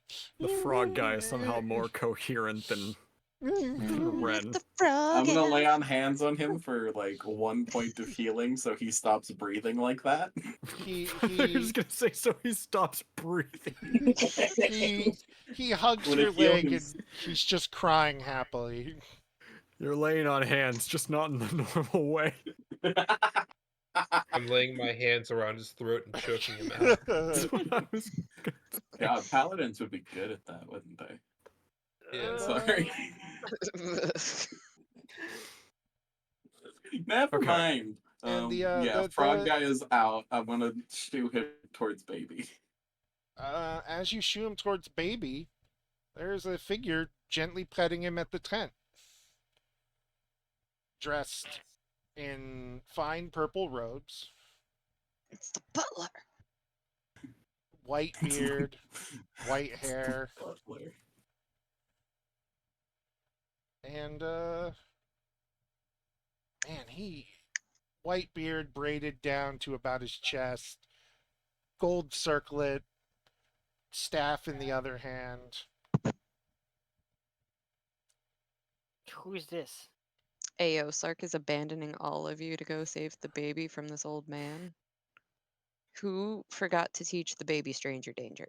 S2: frog guy is somehow more coherent than
S5: Let
S2: Ren.
S5: the frog
S4: I'm gonna lay
S5: out.
S4: on hands on him for like 1 point of healing, so he stops breathing like that.
S1: he
S2: I was
S1: he
S2: gonna say, so he stops breathing.
S1: he he hugs
S4: Would
S1: your
S4: it heal
S1: leg
S4: his?
S1: and he's just crying happily.
S2: You're laying on hands, just not in the normal way.
S3: I'm laying my hands around his throat and choking him out.
S2: That's what I was.
S4: Yeah, paladins would be good at that, wouldn't they?
S1: and
S3: Yeah.
S4: Sorry. Never
S2: Okay.
S4: mind.
S1: and
S4: Yeah, frog guy is out. I'm gonna shoo him towards baby.
S1: as you shoo him towards Baby, there's a figure gently petting him at the tent, dressed in fine purple robes,
S5: It's the butler.
S1: white beard, white hair,
S4: Butler.
S1: and man, he white beard braided down to about his chest, gold circlet, staff in the other hand.
S6: Who's this?
S5: Ayo, Sark is abandoning all of you to go save the baby from this old man who forgot to teach the baby stranger danger.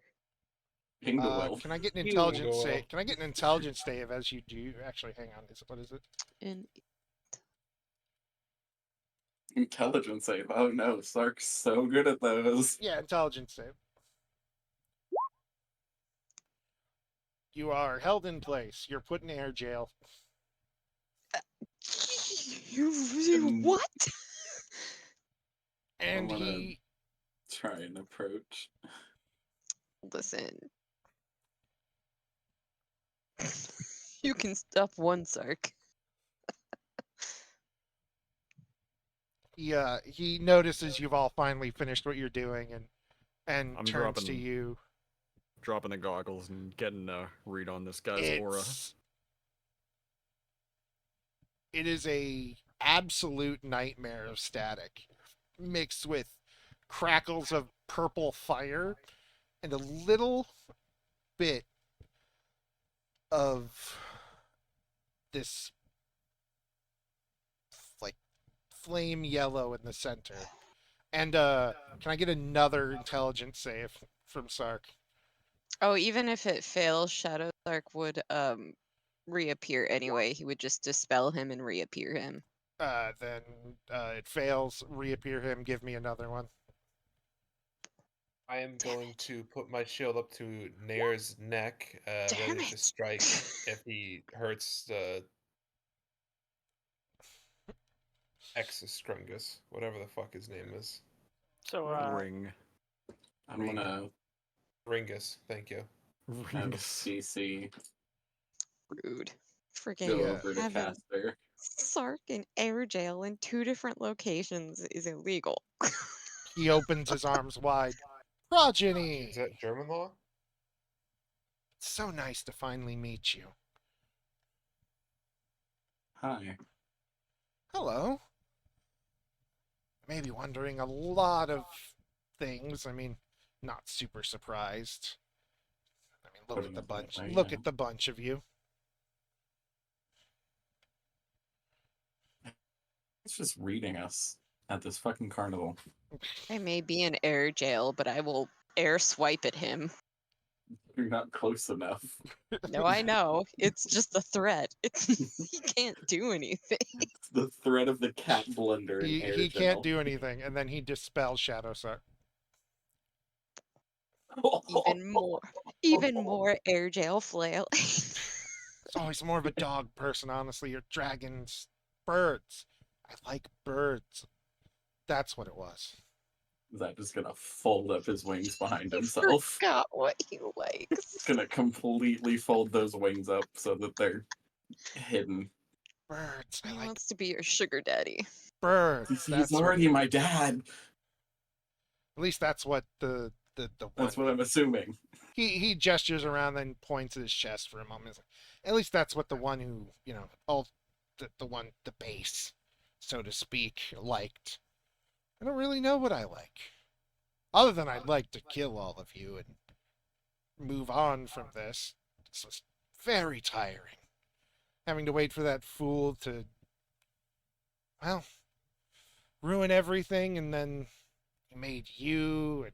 S4: Pinga will.
S1: Can I get an
S3: You
S1: intelligence
S3: go.
S1: save? Can I get an intelligence save as you do? Actually, hang on. What is it?
S5: And
S4: Intelligence save. Oh no, Sark's so good at those.
S1: Yeah, intelligence save. You are held in place. You're put in air jail.
S5: what?
S4: I'm
S1: And
S4: gonna
S1: he
S4: try and approach.
S5: Listen. You can stop one Sark.
S1: he notices you've all finally finished what you're doing and
S2: I'm
S1: turns to
S2: dropping
S1: you.
S2: dropping the goggles and getting a read on this guy's aura.
S1: It is a absolute nightmare of static, mixed with crackles of purple fire and a little bit of this like flame yellow in the center. And can I get another intelligence save from Sark?
S5: Oh, even if it fails, Shadow Dark would reappear anyway. He would just dispel him and reappear him.
S1: Then it fails. Reappear him. Give me another one.
S3: I am
S5: Damn
S3: going
S5: it.
S3: to put my shield up to Nair's neck,
S5: Damn
S3: ready to
S5: it.
S3: strike if he hurts the Exostrungus, whatever the fuck his name is.
S6: So,
S2: Ring.
S4: I'm gonna
S3: Ringus, thank you.
S4: have
S2: Rings.
S4: CC
S5: Rude.
S4: go
S5: Freaking
S4: over to
S5: having
S4: Caster.
S5: Sark in air jail in 2 different locations is illegal.
S1: He opens his arms wide. Progeny!
S3: Is that German law?
S1: It's so nice to finally meet you.
S4: Hi.
S1: Hello. Maybe wondering a lot of things. I mean, not super surprised. I mean, look
S4: Putting
S1: at the
S4: it that
S1: bunch.
S4: way,
S1: Look
S4: yeah.
S1: at the bunch of you.
S4: It's just reading us at this fucking carnival.
S5: I may be in air jail, but I will air swipe at him.
S4: You're not close enough.
S5: No, I know. It's just a threat. He can't do anything.
S4: It's the threat of the cat blender in air
S1: He can't
S4: jail.
S1: do anything, and then he dispels Shadow Sark.
S5: Even more air jail flail.
S1: It's always more of a dog person, honestly. Or dragons, birds. I like birds. That's what it was.
S4: Is that just gonna fold up his wings behind
S5: He
S4: himself?
S5: forgot what he likes.
S4: Gonna completely fold those wings up so that they're hidden.
S1: Birds. I
S5: He
S1: like
S5: wants to be your sugar daddy.
S1: birds.
S4: He's
S1: That's
S4: already
S1: what,
S4: my dad.
S1: at least that's what the one.
S4: That's what I'm assuming.
S1: He gestures around and points at his chest for a moment. He's like, at least that's what the one who, the one, the base, so to speak, liked. I don't really know what I like. Other than I'd like to kill all of you and move on from this. This was very tiring. Having to wait for that fool to, well, ruin everything, and then he made you, and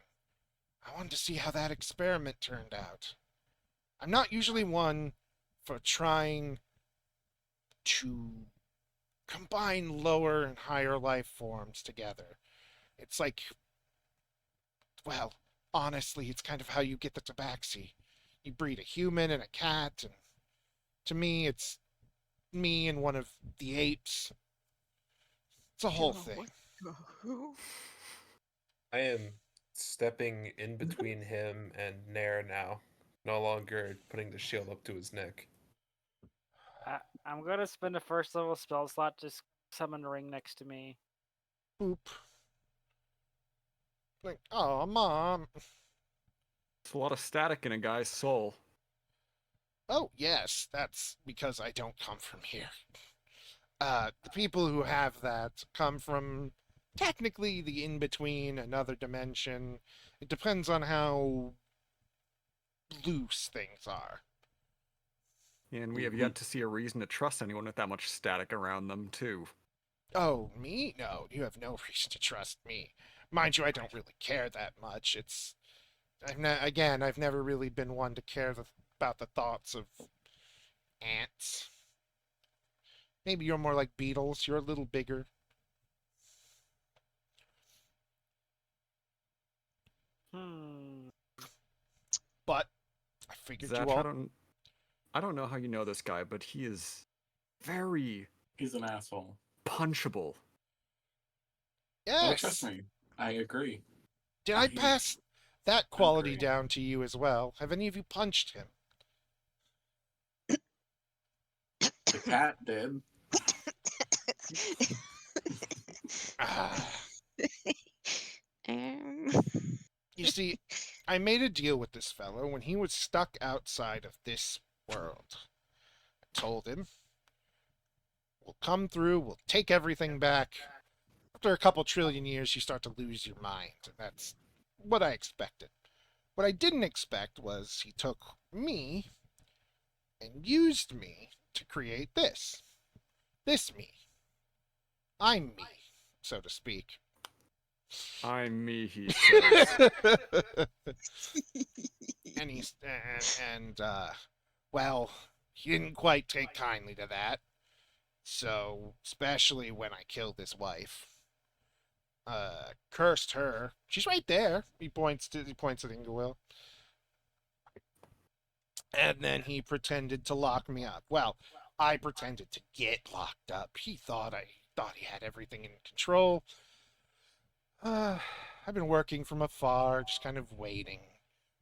S1: I wanted to see how that experiment turned out. I'm not usually one for trying to combine lower and higher life forms together. It's like, well, honestly, it's kind of how you get the tabaxi. You breed a human and a cat, and to me, it's me and one of the apes. It's a whole thing.
S3: I am stepping in between him and Nair now, no longer putting the shield up to his neck.
S6: I'm gonna spend a first level spell slot to summon Ring next to me.
S1: Boop. Like, oh, Mom.
S2: It's a lot of static in a guy's soul.
S1: Oh, yes, that's because I don't come from here. The people who have that come from technically the in-between, another dimension. It depends on how loose things are.
S2: And we have yet to see a reason to trust anyone with that much static around them, too.
S1: Oh, me? No, you have no reason to trust me. Mind you, I don't really care that much. I've never really been one to care about the thoughts of ants. Maybe you're more like beetles. You're a little bigger. But I figured you
S2: Zach,
S1: all.
S2: I don't know how you know this guy, but he is very
S4: He's an asshole.
S2: punchable.
S4: Oh, trust
S1: Yes.
S4: me. I agree.
S1: Did I pass that quality
S4: agree.
S1: down to you as well? Have any of you punched him?
S4: The cat did.
S1: Ah,
S5: Um,
S1: you see, I made a deal with this fellow when he was stuck outside of this world. I told him, we'll come through, we'll take everything back. After a couple trillion years, you start to lose your mind, and that's what I expected. What I didn't expect was he took me and used me to create this. This me. I'm me, so to speak.
S2: I'm me, he says.
S1: and he's well, he didn't quite take kindly to that. So, especially when I killed his wife, cursed her. She's right there. He points at Inglewill. And then he pretended to lock me up. Well, I pretended to get locked up. He thought he had everything in control. I've been working from afar, just kind of waiting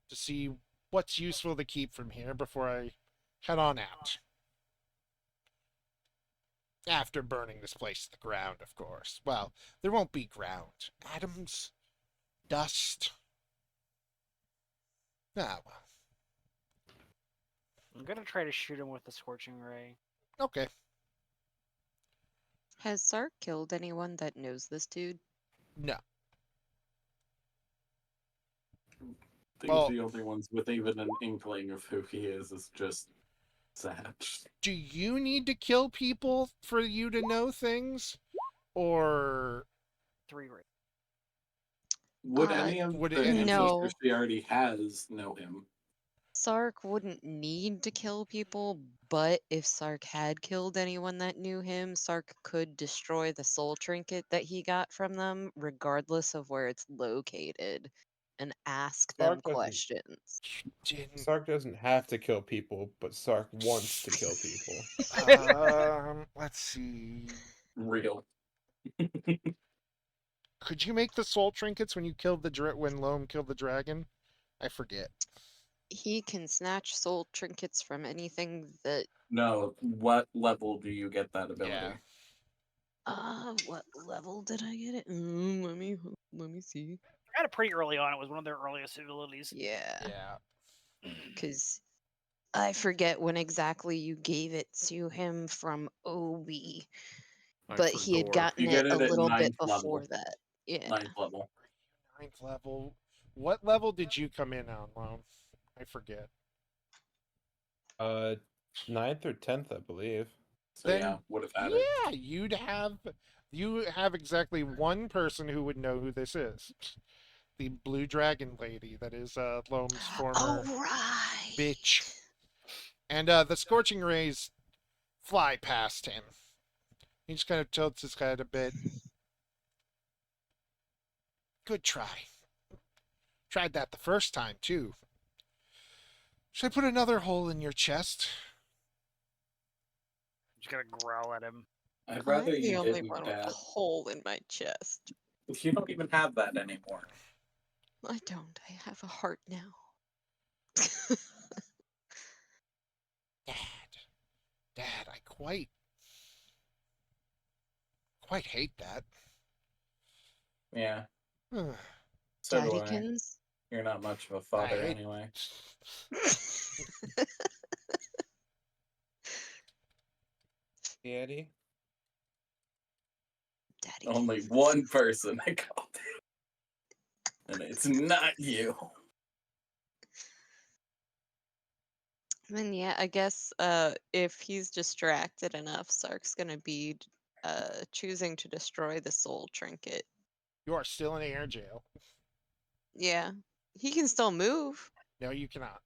S1: to see what's useful to keep from here before I head on out. After burning this place to the ground, of course. Well, there won't be ground. Atoms, dust. Ah, well.
S6: I'm gonna try to shoot him with the scorching ray.
S1: Okay.
S5: Has Sark killed anyone that knows this dude?
S1: No.
S4: I think
S1: Well,
S4: the only ones with even an inkling of who he is just Satch.
S1: do you need to kill people for you to know things? Or
S6: 3 ray.
S4: Would any of
S1: would
S4: the
S1: any
S5: no.
S4: ancestors she already has know him?
S5: Sark wouldn't need to kill people, but if Sark had killed anyone that knew him, Sark could destroy the soul trinket that he got from them, regardless of where it's located, and ask them
S3: Sark doesn't.
S5: questions.
S1: didn't
S3: Sark doesn't have to kill people, but Sark wants to kill people.
S1: let's see.
S4: Real.
S1: Could you make the soul trinkets when you killed when Loam killed the dragon? I forget.
S5: He can snatch soul trinkets from anything that.
S4: No, what level do you get that ability?
S1: Yeah.
S5: What level did I get it? Let me see.
S6: I got it pretty early on. It was one of their earliest abilities.
S5: Yeah,
S1: Yeah.
S5: because I forget when exactly you gave it to him from Obi,
S2: I
S5: but he had
S2: forgot.
S5: gotten
S4: You
S5: it
S4: get
S5: a
S4: it at
S5: little bit
S4: ninth
S5: before
S4: level.
S5: that. Yeah.
S4: Ninth level.
S1: Ninth level. What level did you come in on, Loam? I forget.
S3: Ninth or 10th, I believe.
S4: So
S1: Then
S4: yeah, would have had
S1: yeah,
S4: it.
S1: you have exactly one person who would know who this is. The blue dragon lady that is Loam's
S5: Oh,
S1: former
S5: right.
S1: bitch. And the scorching rays fly past him. He just kind of tilts his head a bit. Good try. Tried that the first time, too. Should I put another hole in your chest?
S6: Just gonna growl at him.
S4: I'd rather
S5: I'm the
S4: you
S5: only
S4: didn't,
S5: one with a
S4: Dad.
S5: hole in my chest.
S4: You don't even have that anymore.
S5: I don't. I have a heart now.
S1: Dad. Dad, I quite hate that.
S4: Yeah, so do I.
S5: Daddykins?
S4: You're not much of a
S1: I
S4: father
S1: hate
S4: anyway.
S3: Daddy?
S4: Only
S5: Daddykins.
S4: one person I called it. And it's not you.
S5: Then yeah, I guess if he's distracted enough, Sark's gonna be choosing to destroy the soul trinket.
S1: You are still in air jail.
S5: Yeah. He can still move.
S1: No, you cannot.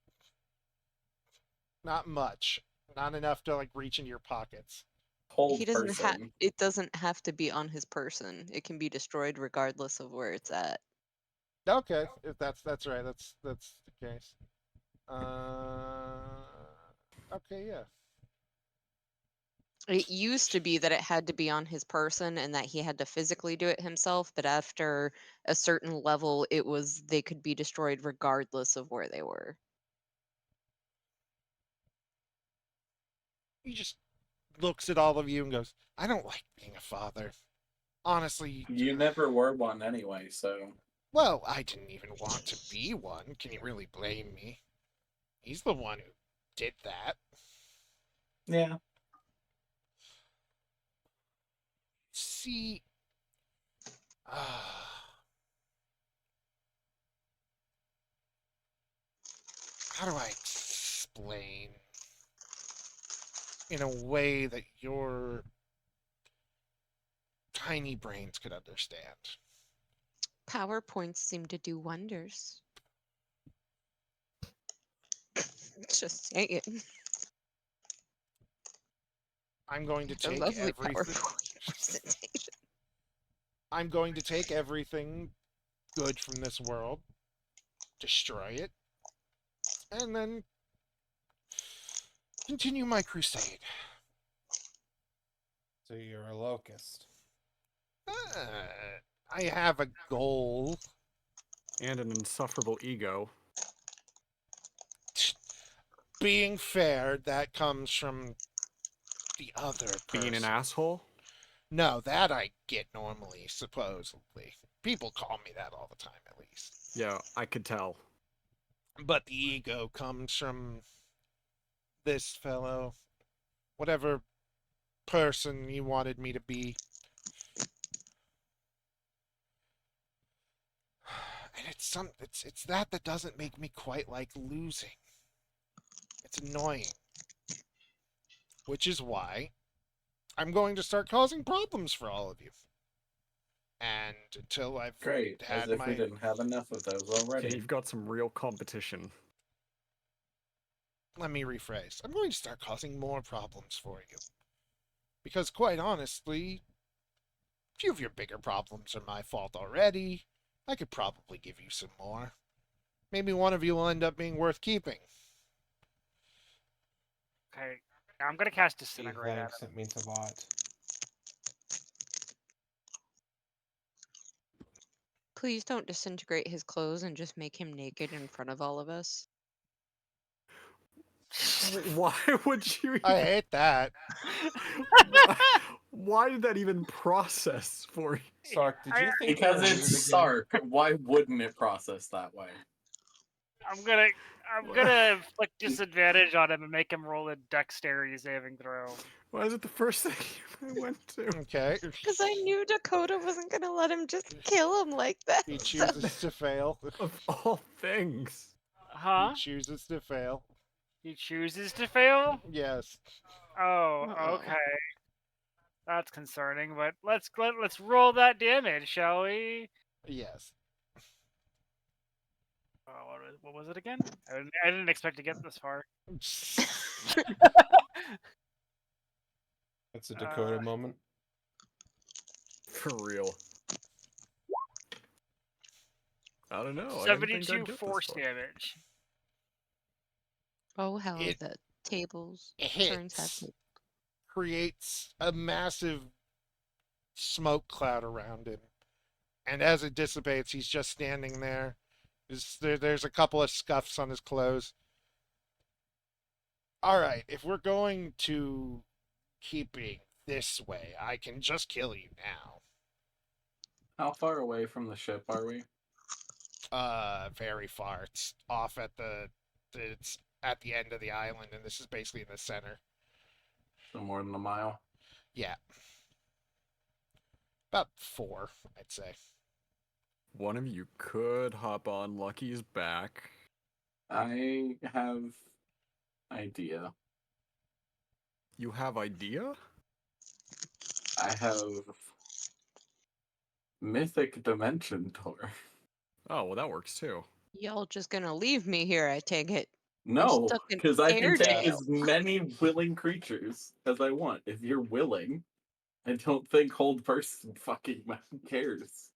S1: Not much. Not enough to like reach into your pockets.
S4: Hold
S5: He doesn't have
S4: person.
S5: it doesn't have to be on his person. It can be destroyed regardless of where it's at.
S1: Okay, if that's right. That's the case. Uh, okay, yeah.
S5: It used to be that it had to be on his person and that he had to physically do it himself, but after a certain level, it was they could be destroyed regardless of where they were.
S1: He just looks at all of you and goes, "I don't like being a father. honestly,
S4: You never were one anyway, so.
S1: well, I didn't even want to be one. Can you really blame me? He's the one who did that.
S4: Yeah.
S1: See, how do I explain in a way that your tiny brains could understand?
S5: PowerPoints seem to do wonders. Just saying.
S1: I'm going to
S5: A
S1: take
S5: lovely
S1: everything.
S5: PowerPoint presentation.
S1: I'm going to take everything good from this world, destroy it, and then continue my crusade.
S3: So you're a locust.
S1: I have a goal.
S2: And an insufferable ego.
S1: Being fair, that comes from the other
S2: Being an
S1: person.
S2: asshole?
S1: No, that I get normally, supposedly. People call me that all the time, at least.
S2: Yeah, I could tell.
S1: But the ego comes from this fellow, whatever person you wanted me to be. And it's that doesn't make me quite like losing. It's annoying. Which is why I'm going to start causing problems for all of you. And until I've
S4: Great. As
S1: had
S4: if we
S1: my...
S4: didn't have enough of those
S2: Yeah,
S4: already.
S2: you've got some real competition.
S1: Let me rephrase. I'm going to start causing more problems for you. Because quite honestly, a few of your bigger problems are my fault already. I could probably give you some more. Maybe one of you will end up being worth keeping.
S6: Okay, I'm gonna cast
S3: Gee,
S6: Disintegrate at him.
S3: thanks. It means a lot.
S5: Please don't disintegrate his clothes and just make him naked in front of all of us.
S2: Why would you even...
S1: I hate that.
S2: Why did that even process for you?
S3: Sark, did you think
S4: Because
S3: you were
S4: it's
S3: weird again?
S4: Sark. Why wouldn't it process that way?
S6: I'm gonna inflict disadvantage on him and make him roll a dexterity saving throw.
S2: Why is it the first thing I went to?
S1: Okay.
S5: Because I knew Dakota wasn't gonna let him just kill him like that.
S1: He chooses to fail.
S2: Of all things.
S1: He
S6: Huh?
S1: chooses to fail.
S6: He chooses to fail?
S1: Yes.
S6: Oh,
S5: Uh-oh.
S6: okay. That's concerning, but let's roll that damage, shall we?
S1: Yes.
S6: Oh, what was it again? I didn't expect to get this far.
S3: That's a Dakota moment.
S2: For real. I don't know. I didn't think I'd
S6: 72
S2: get
S6: force
S2: this far.
S6: damage.
S5: Oh, how
S1: It
S5: the tables turns have
S1: hits, creates a massive smoke cloud around him. And as it dissipates, he's just standing there. There's a couple of scuffs on his clothes. All right, if we're going to keeping this way, I can just kill you now.
S4: How far away from the ship are we?
S1: Very far. It's off at it's at the end of the island, and this is basically in the center.
S4: So more than a mile.
S1: Yeah. About 4, I'd say.
S2: One of you could hop on Lucky's back.
S4: I have idea.
S2: You have idea?
S4: I have Mythic Dimension Door.
S2: Oh, well, that works too.
S5: Y'all just gonna leave me here, I take it.
S4: No,
S5: stuck in
S4: because I can
S5: air
S4: take
S5: jail.
S4: as many willing creatures as I want. If you're willing, I don't think hold person fucking cares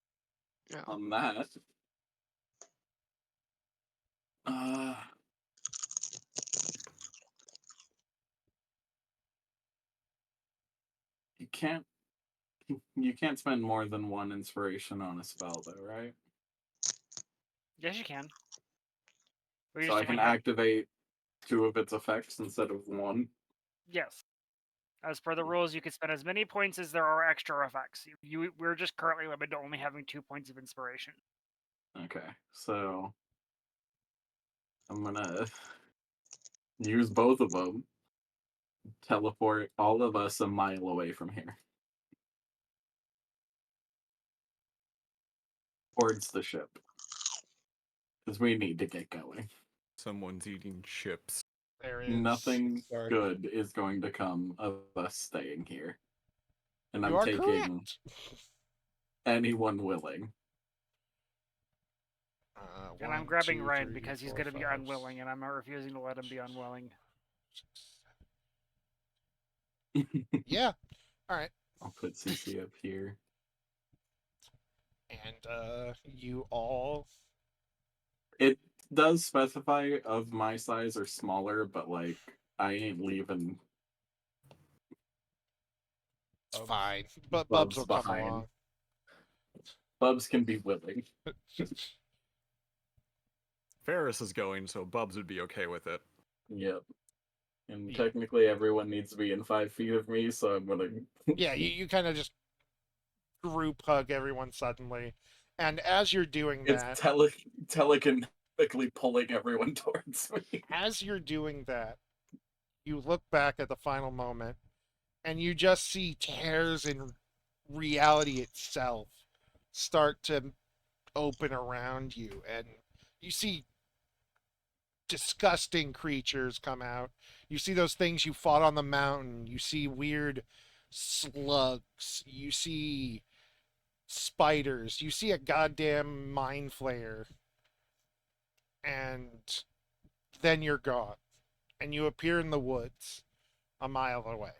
S5: No.
S4: on that. You can't spend more than 1 inspiration on a spell though, right?
S6: Yes, you can. We
S4: So
S6: just
S4: I can
S6: only have-
S4: activate 2 of its effects instead of 1.
S6: Yes. As per the rules, you can spend as many points as there are extra effects. We're just currently limited to only having 2 points of inspiration.
S4: Okay, so I'm gonna use both of them. Teleport all of us a mile away from here. Towards the ship. Because we need to get going.
S2: Someone's eating chips.
S1: There is
S4: Nothing
S3: Sorry.
S4: good is going to come of us staying here. And
S1: You
S4: I'm
S1: are
S4: taking
S1: correct.
S4: anyone willing.
S6: And I'm
S1: One,
S6: grabbing
S1: two,
S6: Ryan
S1: three,
S6: because he's
S1: four,
S6: going to be
S1: five,
S6: unwilling, and I'm refusing to let him be unwilling.
S1: 6, 7. Yeah. All right.
S4: I'll put CC up here.
S1: And you all.
S4: It does specify of my size or smaller, but like I ain't leaving
S1: It's
S3: Bubs.
S1: fine. But Bubs
S4: Bubs
S1: will come
S4: behind.
S1: along.
S4: Bubs can be willing.
S2: Ferris is going, so Bubs would be okay with it.
S4: Yep. And
S1: Yeah.
S4: technically everyone needs to be in 5 feet of me, so I'm gonna
S1: Yeah, you kind of just group hug everyone suddenly. And as you're doing
S4: it's
S1: that,
S4: telekinetically pulling everyone towards me.
S1: as you're doing that, you look back at the final moment and you just see tears in reality itself start to open around you, and you see disgusting creatures come out. You see those things you fought on the mountain. You see weird slugs. You see spiders. You see a goddamn mind flayer. And then you're gone. And you appear in the woods a mile away.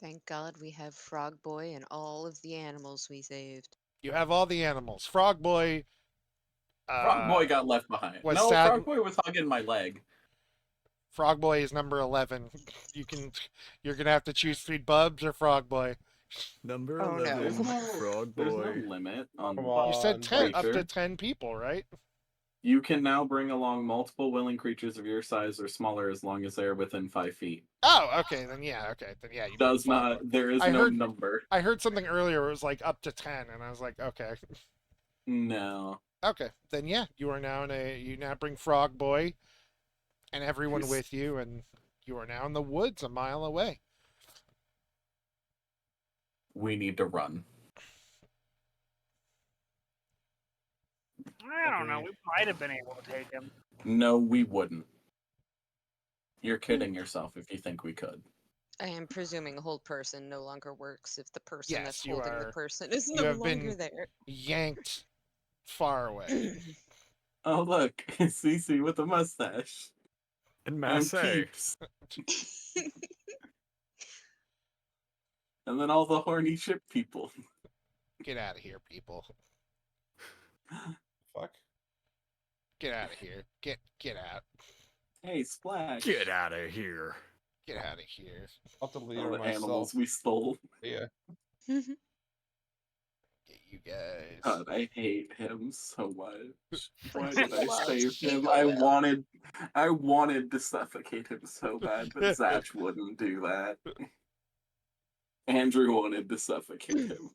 S5: Thank God we have Frog Boy and all of the animals we saved.
S1: You have all the animals. Frog Boy
S4: Frog Boy got left behind.
S1: was
S4: No,
S1: sad.
S4: Frog Boy was hugging my leg.
S1: Frog Boy is number 11. You're gonna have to choose between Bubs or Frog Boy.
S2: Number
S5: Oh, no.
S2: 11,
S4: There's
S2: Frog
S4: no
S2: Boy.
S4: limit on
S3: Come
S1: You said
S3: on,
S1: 10, up to
S4: creature.
S1: 10 people, right?
S4: You can now bring along multiple willing creatures of your size or smaller as long as they are within 5 feet.
S1: Oh, okay, then yeah, okay, then yeah. You bring
S4: Does
S1: Frog
S4: not.
S1: Boy.
S4: There is
S1: I
S4: no
S1: heard-
S4: number.
S1: I heard something earlier. Where it was like up to 10, and I was like, okay,
S4: No.
S1: okay, then yeah. You are now you now bring Frog Boy and everyone
S4: Who's-
S1: with you, and you are now in the woods a mile away.
S4: We need to run.
S6: I don't know.
S1: Agreed.
S6: We might have been able to take him.
S4: No, we wouldn't. You're kidding yourself if you think we could.
S5: I am presuming hold person no longer works if the person
S1: Yes,
S5: that's
S1: you
S5: holding the
S1: are-
S5: person is
S1: you
S5: no
S1: have
S5: longer
S1: been-
S5: there.
S1: Yanked far away.
S4: Oh, look. Cece with a mustache.
S2: And
S4: And
S2: Massey.
S4: Peeps. And then all the horny ship people.
S1: Get out of here, people.
S3: Fuck.
S1: Get out of here. Get out.
S4: Hey, Splash.
S2: Get out of here.
S1: Get out of here.
S3: I'll delete
S4: All
S3: her
S4: the
S3: myself.
S4: animals we stole.
S3: Yeah.
S1: Get you guys.
S4: God, I hate him so much. Why
S5: He
S4: did I
S5: loves
S4: save him?
S5: Chico
S4: I wanted to suffocate him so bad, but Zach wouldn't do that. Andrew wanted to suffocate him.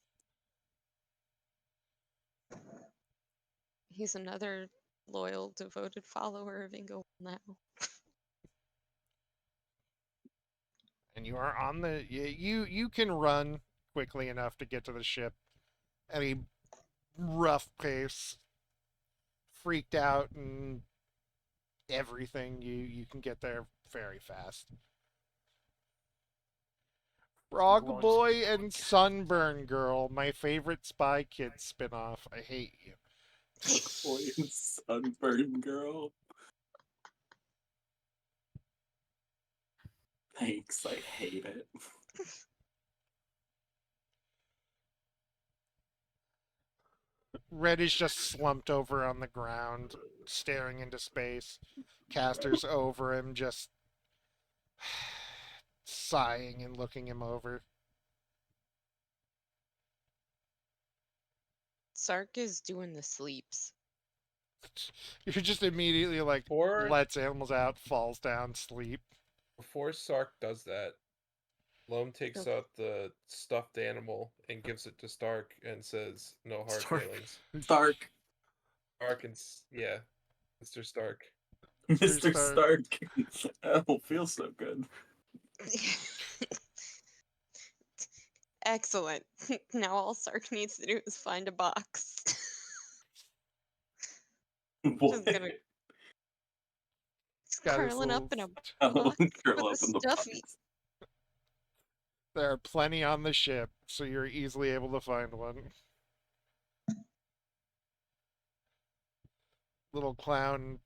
S5: He's another loyal, devoted follower of Ingo now.
S1: And you are on the you can run quickly enough to get to the ship at a rough pace, freaked out and everything. You can get there very fast. Frog
S6: Well,
S1: Boy and Sunburn Girl, my favorite Spy Kids spinoff. I hate you.
S4: Boy and sunburn girl. Thanks, I hate it.
S1: Red is just slumped over on the ground, staring into space. Caster's over him, just sighing and looking him over.
S5: Sark is doing the sleeps.
S1: You're just immediately like,
S3: Or
S1: lets animals out, falls down, sleep.
S3: Before Sark does that, Loam takes
S5: Okay.
S3: out the stuffed animal and gives it to Stark and says, "No hard
S2: Stark.
S3: feelings."
S4: Stark.
S3: Stark and yeah, Mr. Stark.
S4: Mr.
S1: Stark.
S4: Stark. I don't feel so good.
S5: Excellent. Now all Sark needs to do is find a box.
S4: What?
S5: Just gonna
S1: Got his
S5: curling up
S1: little.
S5: in a
S4: I'll
S5: box
S4: curl
S5: with a
S4: up in the
S5: stuffy.
S4: box.
S1: There are plenty on the ship, so you're easily able to find one. Little clown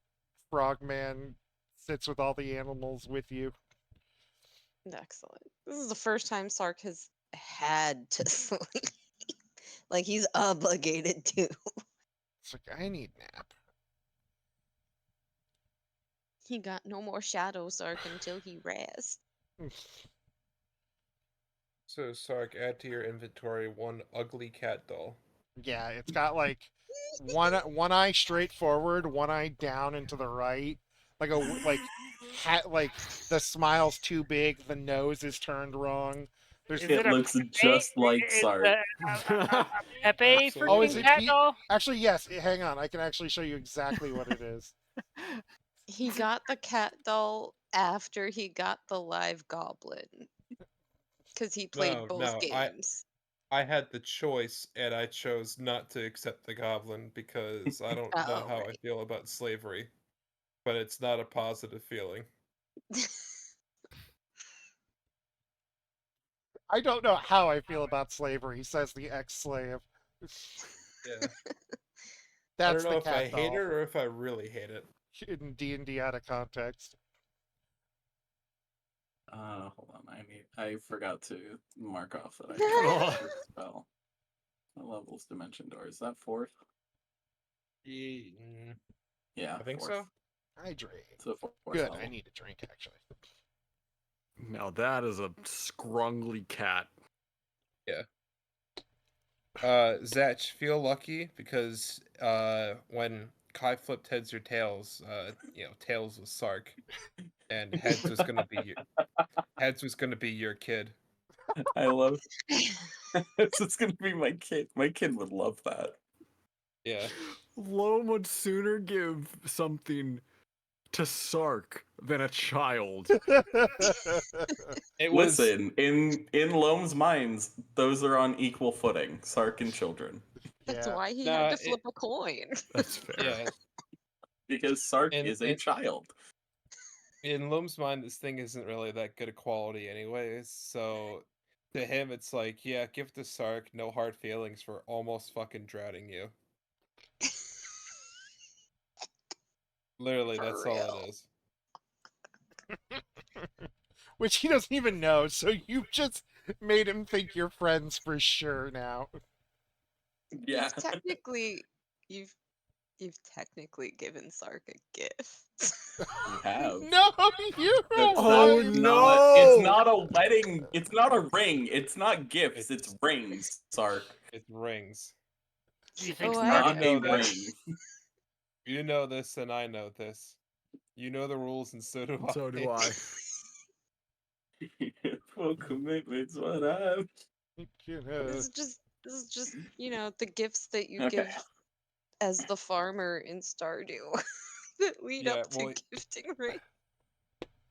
S1: frogman sits with all the animals with you.
S5: Excellent. This is the first time Sark has had to sleep. Like he's obligated to.
S1: It's like, I need nap.
S5: He got no more shadow Sark until he rests.
S3: So Sark, add to your inventory one ugly cat doll.
S1: Yeah, it's got like one eye straight forward, one eye down and to the right, like like the smile's too big, the nose is turned wrong. There's
S6: Is
S4: It
S6: it a
S4: looks
S6: Pepe?
S4: just like
S6: It's
S4: Sark.
S6: a Pepe
S1: oh, is
S6: freaking
S3: Absolutely.
S1: it
S6: cat
S1: Pete?
S6: doll?
S1: Actually, yes. Hang on, I can actually show you exactly what it is.
S5: He got the cat doll after he got the live goblin. Because he played both
S3: No,
S5: games.
S3: I had the choice and I chose not to accept the goblin because I don't know
S5: Oh,
S3: how I
S5: right.
S3: feel about slavery, but it's not a positive feeling.
S1: I don't know how I feel about slavery, says the ex-slave.
S3: Yeah. I
S1: That's
S3: don't
S1: the
S3: know if I
S1: cat
S3: hate it
S1: doll
S3: or if I really hate it.
S1: in D&D out of context.
S4: Hold on. I forgot to mark off that I
S2: Oh.
S4: got this spell. What level's Dimension Door? Is that fourth? Yeah,
S3: I think
S4: fourth.
S3: so.
S1: Hydrate.
S4: It's a fourth
S1: Good,
S4: level.
S1: I need a drink, actually.
S2: Now that is a scrungly cat.
S3: Zach, feel lucky because when Kai flipped heads or tails, tails was Sark, and heads was gonna be your kid.
S4: I love. It's just gonna be my kid. My kid would love that.
S3: Yeah.
S2: Loam would sooner give something to Sark than a child.
S3: It was
S4: Listen, in Loam's minds, those are on equal footing. Sark and children,
S5: That's
S1: Yeah.
S5: why he
S3: Nah,
S5: had to flip a coin.
S2: That's fair.
S3: yeah.
S4: because Sark
S3: And
S4: is a child.
S3: in Loom's mind, this thing isn't really that good a quality, anyways. So to him, it's like, yeah, give it to Sark, no hard feelings for almost fucking drowning you. Literally,
S5: For
S3: that's all
S5: real.
S3: it is.
S1: Which he doesn't even know, so you've just made him think you're friends for sure now.
S4: Yeah,
S5: You've technically you've technically given Sark a gift.
S4: you have.
S1: No, you're a
S2: Oh,
S1: wife!
S4: It's
S2: no!
S4: not a wedding. It's not a ring. It's not gifts.
S3: It's-
S4: It's rings, Sark.
S3: It rings.
S6: Do you think
S5: Oh,
S4: It's
S5: I
S6: Sark?
S4: not
S5: didn't
S4: a
S3: know
S5: know.
S3: that.
S4: ring.
S3: You know this, and I know this. You know the rules, and so do I.
S2: So do I.
S4: Full commitment's what I'm.
S5: This is just, the gifts that you
S4: Okay.
S5: give as the farmer in Stardew that lead
S3: Yeah,
S5: up to
S3: well,
S5: gifting, right?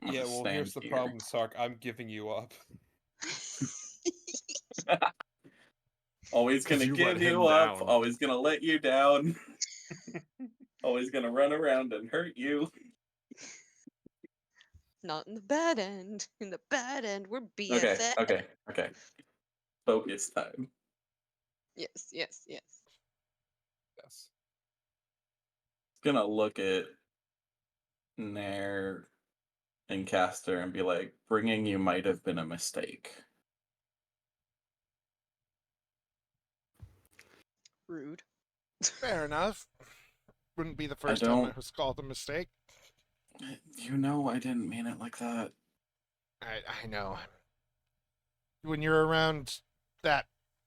S4: I'm
S3: yeah.
S4: gonna
S3: Well,
S4: stand
S3: here's the
S4: here.
S3: problem, Sark. I'm giving you up.
S4: Always
S2: 'Cause
S4: gonna
S2: you let
S4: give
S2: him
S4: you up.
S2: down.
S4: Always gonna let you down. Always gonna run around and hurt you.
S5: Not in the bad end. In the bad end, we're
S4: Okay,
S5: BFF.
S4: okay. Focus time.
S5: Yes, yes, yes.
S3: Yes.
S4: Gonna look at Nair and Caster and be like, bringing you might have been a mistake.
S5: Rude.
S1: Fair enough. Wouldn't be the
S4: I
S1: first time
S4: don't.
S1: that was called a mistake.
S4: You know, I didn't mean it like that.
S1: I know. When you're around that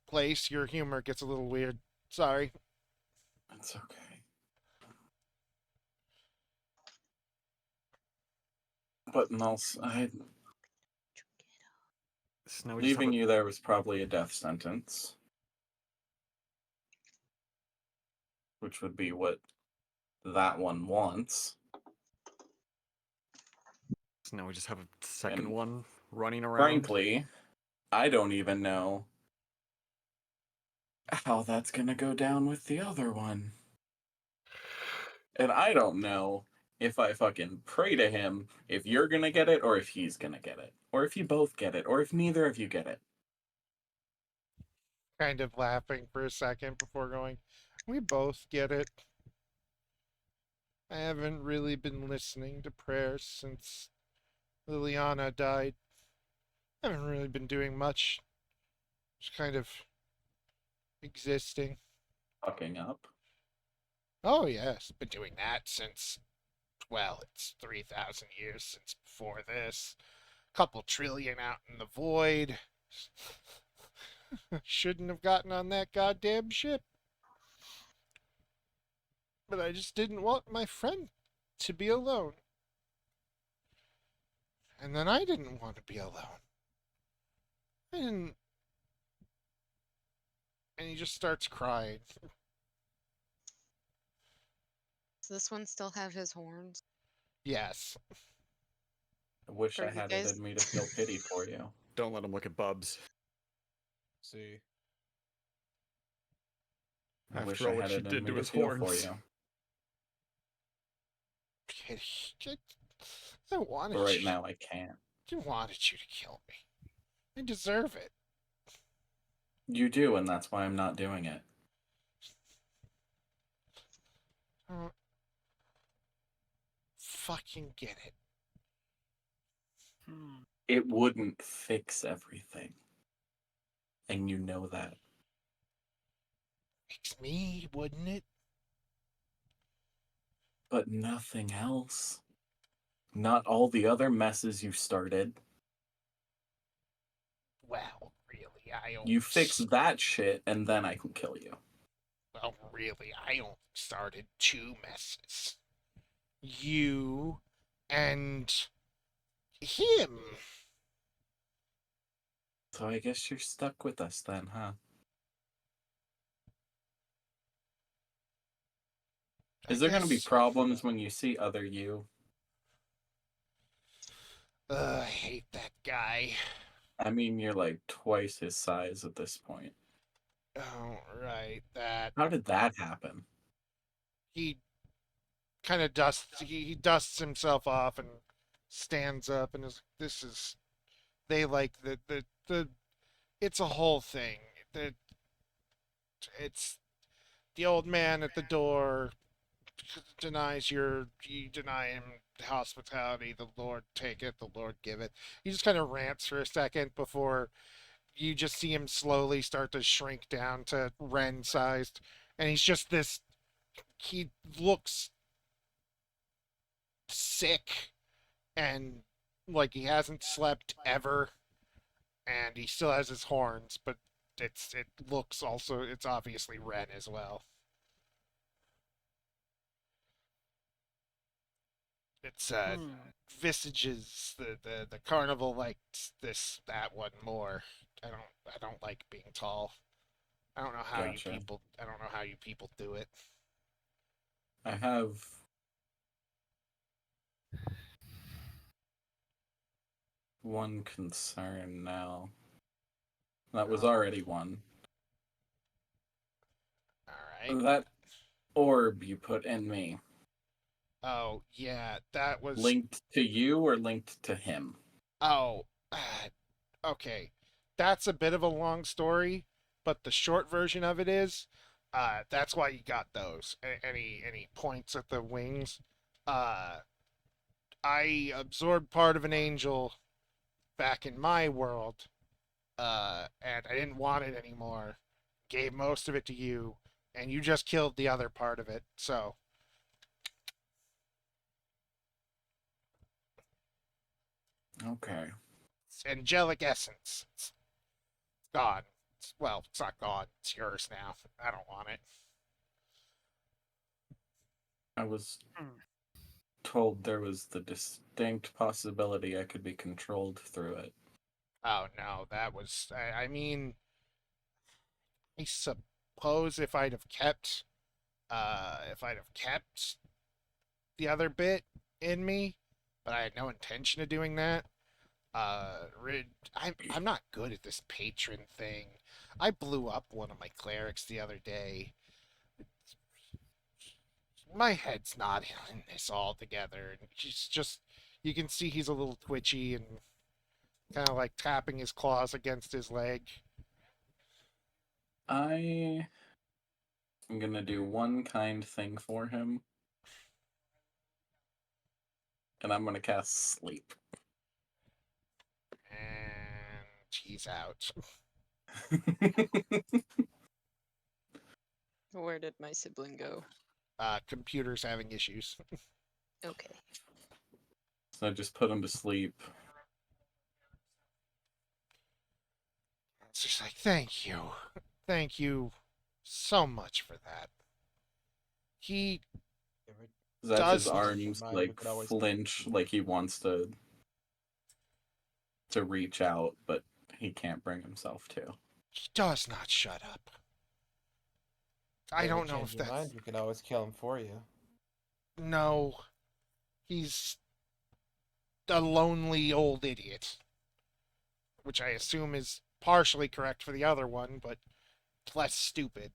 S1: place, your humor gets a little weird. Sorry.
S4: It's okay. But no,
S2: So now we just have
S4: leaving
S2: a,
S4: you there was probably a death sentence, which would be what that one wants.
S2: so now we just have a second
S4: And
S2: one running around.
S4: frankly, I don't even know how that's gonna go down with the other one. And I don't know if I fucking pray to him if you're gonna get it or if he's gonna get it. Or if you both get it, or if neither of you get it.
S1: Kind of laughing for a second before going, we both get it. I haven't really been listening to prayers since Liliana died. I haven't really been doing much. Just kind of existing.
S4: Fucking up.
S1: Oh, yes, been doing that since, well, it's 3,000 years since before this. Couple trillion out in the void. Shouldn't have gotten on that goddamn ship. But I just didn't want my friend to be alone. And then I didn't want to be alone. I didn't. And he just starts crying.
S5: Does this one still have his horns?
S1: Yes.
S4: I wish
S5: Are
S4: I
S5: you
S4: had it
S5: guys?
S4: in me to feel pity for you.
S2: Don't let him look at Bubs.
S3: See.
S4: I wish
S2: After
S4: I
S2: all what
S4: had
S2: she
S4: it in
S2: did
S4: me
S2: to
S4: to
S2: his
S4: feel for
S2: horns.
S4: you.
S1: I wanted
S4: But right
S1: you.
S4: now I can't.
S1: I wanted you to kill me. I deserve it.
S4: You do, and that's why I'm not doing it.
S1: I don't fucking get it.
S6: Hmm.
S4: It wouldn't fix everything. And you know that.
S1: Fix me, wouldn't it?
S4: But nothing else. Not all the other messes you started.
S1: Well, really, I only.
S4: You fix that shit, and then I can kill you.
S1: Well, really, I only started two messes. You and him.
S4: So I guess you're stuck with us then, huh? Is there going to be
S1: guess.
S4: problems when you see other you?
S1: I hate that guy.
S4: I mean, you're like twice his size at this point.
S1: Oh, right, that.
S4: How did that happen?
S1: He kind of dusts. He dusts himself off and stands up and is. This is. They like the. It's a whole thing. The. It's the old man at the door denies you deny him hospitality. The Lord take it, the Lord give it. He just kind of rants for a second before you just see him slowly start to shrink down to Ren sized, and he's just this. He looks sick and like he hasn't slept ever, and he still has his horns, but it looks also it's obviously Ren as well. It's
S6: Hmm.
S1: Visages, the carnival liked that one more. I don't like being tall.
S4: Gotcha.
S1: I don't know how you people do it.
S4: I have one concern now. That was
S1: Oh,
S4: already one.
S1: all right.
S4: That orb you put in me,
S1: Oh yeah, that was.
S4: linked to you or linked to him?
S1: Oh, okay. That's a bit of a long story, but the short version of it is, that's why you got those. Any points at the wings? Uh, I absorbed part of an angel back in my world, and I didn't want it anymore. Gave most of it to you, and you just killed the other part of it. So,
S4: Okay.
S1: it's angelic essence. It's gone. Well, it's not gone. It's yours now. I don't want it.
S4: I was
S6: Hmm.
S4: told there was the distinct possibility I could be controlled through it.
S1: Oh no, that was. I mean, I suppose if I'd have kept the other bit in me, but I had no intention of doing that. I'm not good at this patron thing. I blew up one of my clerics the other day. My head's not in this altogether. And he's just, you can see he's a little twitchy and kind of like tapping his claws against his leg.
S4: I am gonna do one kind thing for him, and I'm gonna cast sleep.
S1: And he's out.
S5: Where did my sibling go?
S1: Computer's having issues.
S5: Okay.
S4: So I just put him to sleep.
S1: It's just like, thank you. Thank you so much for that. He
S4: That's his
S1: does
S4: arms
S7: Mind, we
S4: like
S7: could always-
S4: flinch, like he wants to reach out, but he can't bring himself to.
S1: he does not shut up. I
S7: If you
S1: don't know
S7: change
S1: if
S7: your
S1: that's
S7: mind, we can always kill him for you.
S1: no. He's a lonely old idiot, which I assume is partially correct for the other one, but less stupid.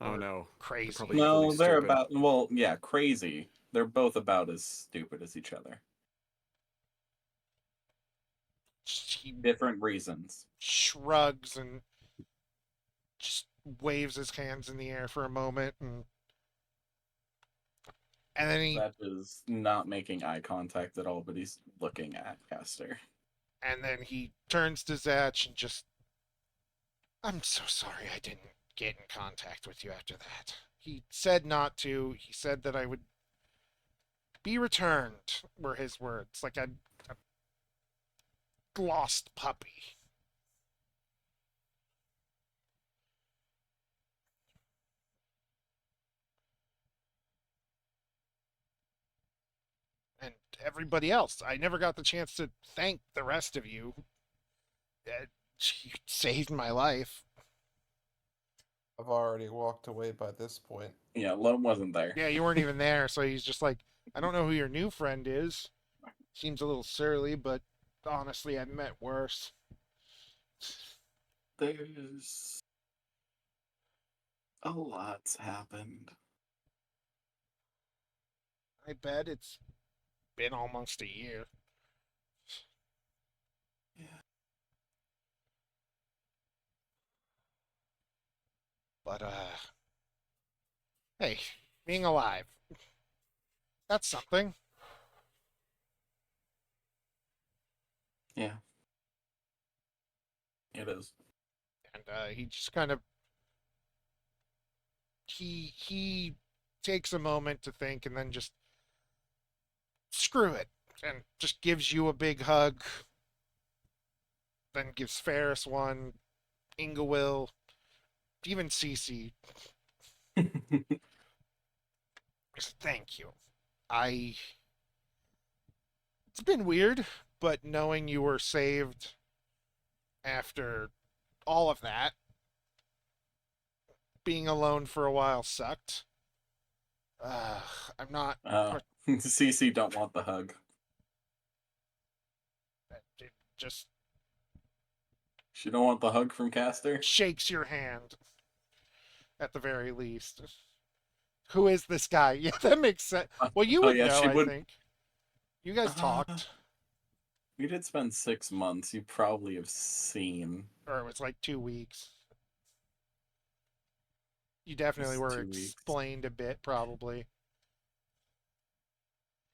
S2: Oh
S1: Or
S2: no.
S1: crazy.
S2: probably
S4: No,
S2: equally
S4: they're
S2: stupid.
S4: about, well, yeah, crazy. They're both about as stupid as each other.
S1: He
S4: Different reasons.
S1: shrugs and just waves his hands in the air for a moment, and then
S4: That is not making eye contact at all, but he's looking at Caster.
S1: he turns to Zatch and just, I'm so sorry I didn't get in contact with you after that. He said not to. He said that I would be returned, were his words, like a lost puppy. And everybody else. I never got the chance to thank the rest of you. You saved my life.
S3: I've already walked away by this point.
S4: Yeah, Lone wasn't there.
S1: Yeah, you weren't even there, so he's just like, I don't know who your new friend is. Seems a little surly, but honestly, I've met worse.
S4: There's a lot's happened.
S1: I bet it's been almost a year.
S4: Yeah.
S1: But, hey, being alive. That's something.
S4: Yeah. It is.
S1: And, he just kind of, he takes a moment to think and then just, screw it. And just gives you a big hug. Then gives Ferris one, Inga will, even Cece. Thank you. It's been weird, but knowing you were saved after all of that, being alone for a while sucked. I'm not.
S4: CC don't want the hug.
S1: It just
S4: She don't want the hug from Caster?
S1: shakes your hand, at the very least. Who is this guy? Yeah, that makes sense. Well, you would
S4: yeah,
S1: know,
S4: she
S1: I
S4: would-
S1: think. You guys talked.
S4: We did spend 6 months. You probably have seen.
S1: Or it was like 2 weeks. You definitely
S4: It's
S1: were
S4: 2 weeks.
S1: explained a bit, probably.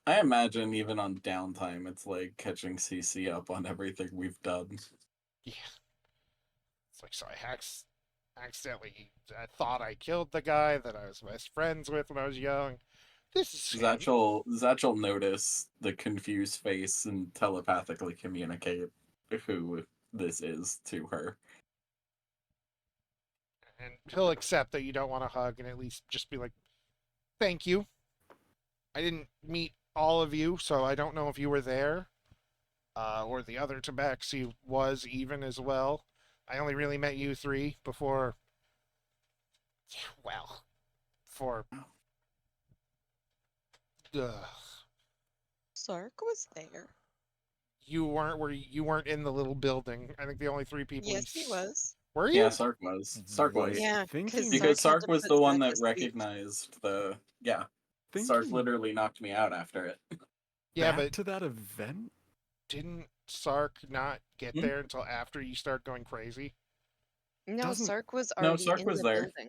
S4: I imagine even on downtime, it's like catching CC up on everything we've done.
S1: Yeah. It's like, so accidentally, I thought I killed the guy that I was best friends with when I was young. This is him.
S4: Zatch'll notice the confused face and telepathically communicate who this is to her.
S1: And he'll accept that you don't want to hug and at least just be like, thank you. I didn't meet all of you, so I don't know if you were there, or the other Tabaxi was even as well. I only really met you three before, well, for, uh,
S5: Sark was there.
S1: you weren't in the little building. I think the only three people
S5: Yes, he was.
S1: were
S4: Yeah,
S1: you?
S4: Sark was. Sark was.
S2: Wait,
S5: Yeah,
S2: thinking
S4: Because
S5: Sark had
S4: Sark
S5: to
S4: was
S5: put
S4: the one
S5: Zach
S4: that
S5: to sleep.
S4: recognized the. Yeah. Sark
S2: thinking
S4: literally knocked me out after it.
S1: Yeah,
S2: back
S1: but
S2: to that event.
S1: didn't Sark not get
S4: Hmm?
S1: there until after you start going crazy?
S5: No,
S2: Doesn't-
S5: Sark was
S4: No,
S5: already
S4: Sark
S5: in
S4: was
S5: the
S4: there.
S5: building.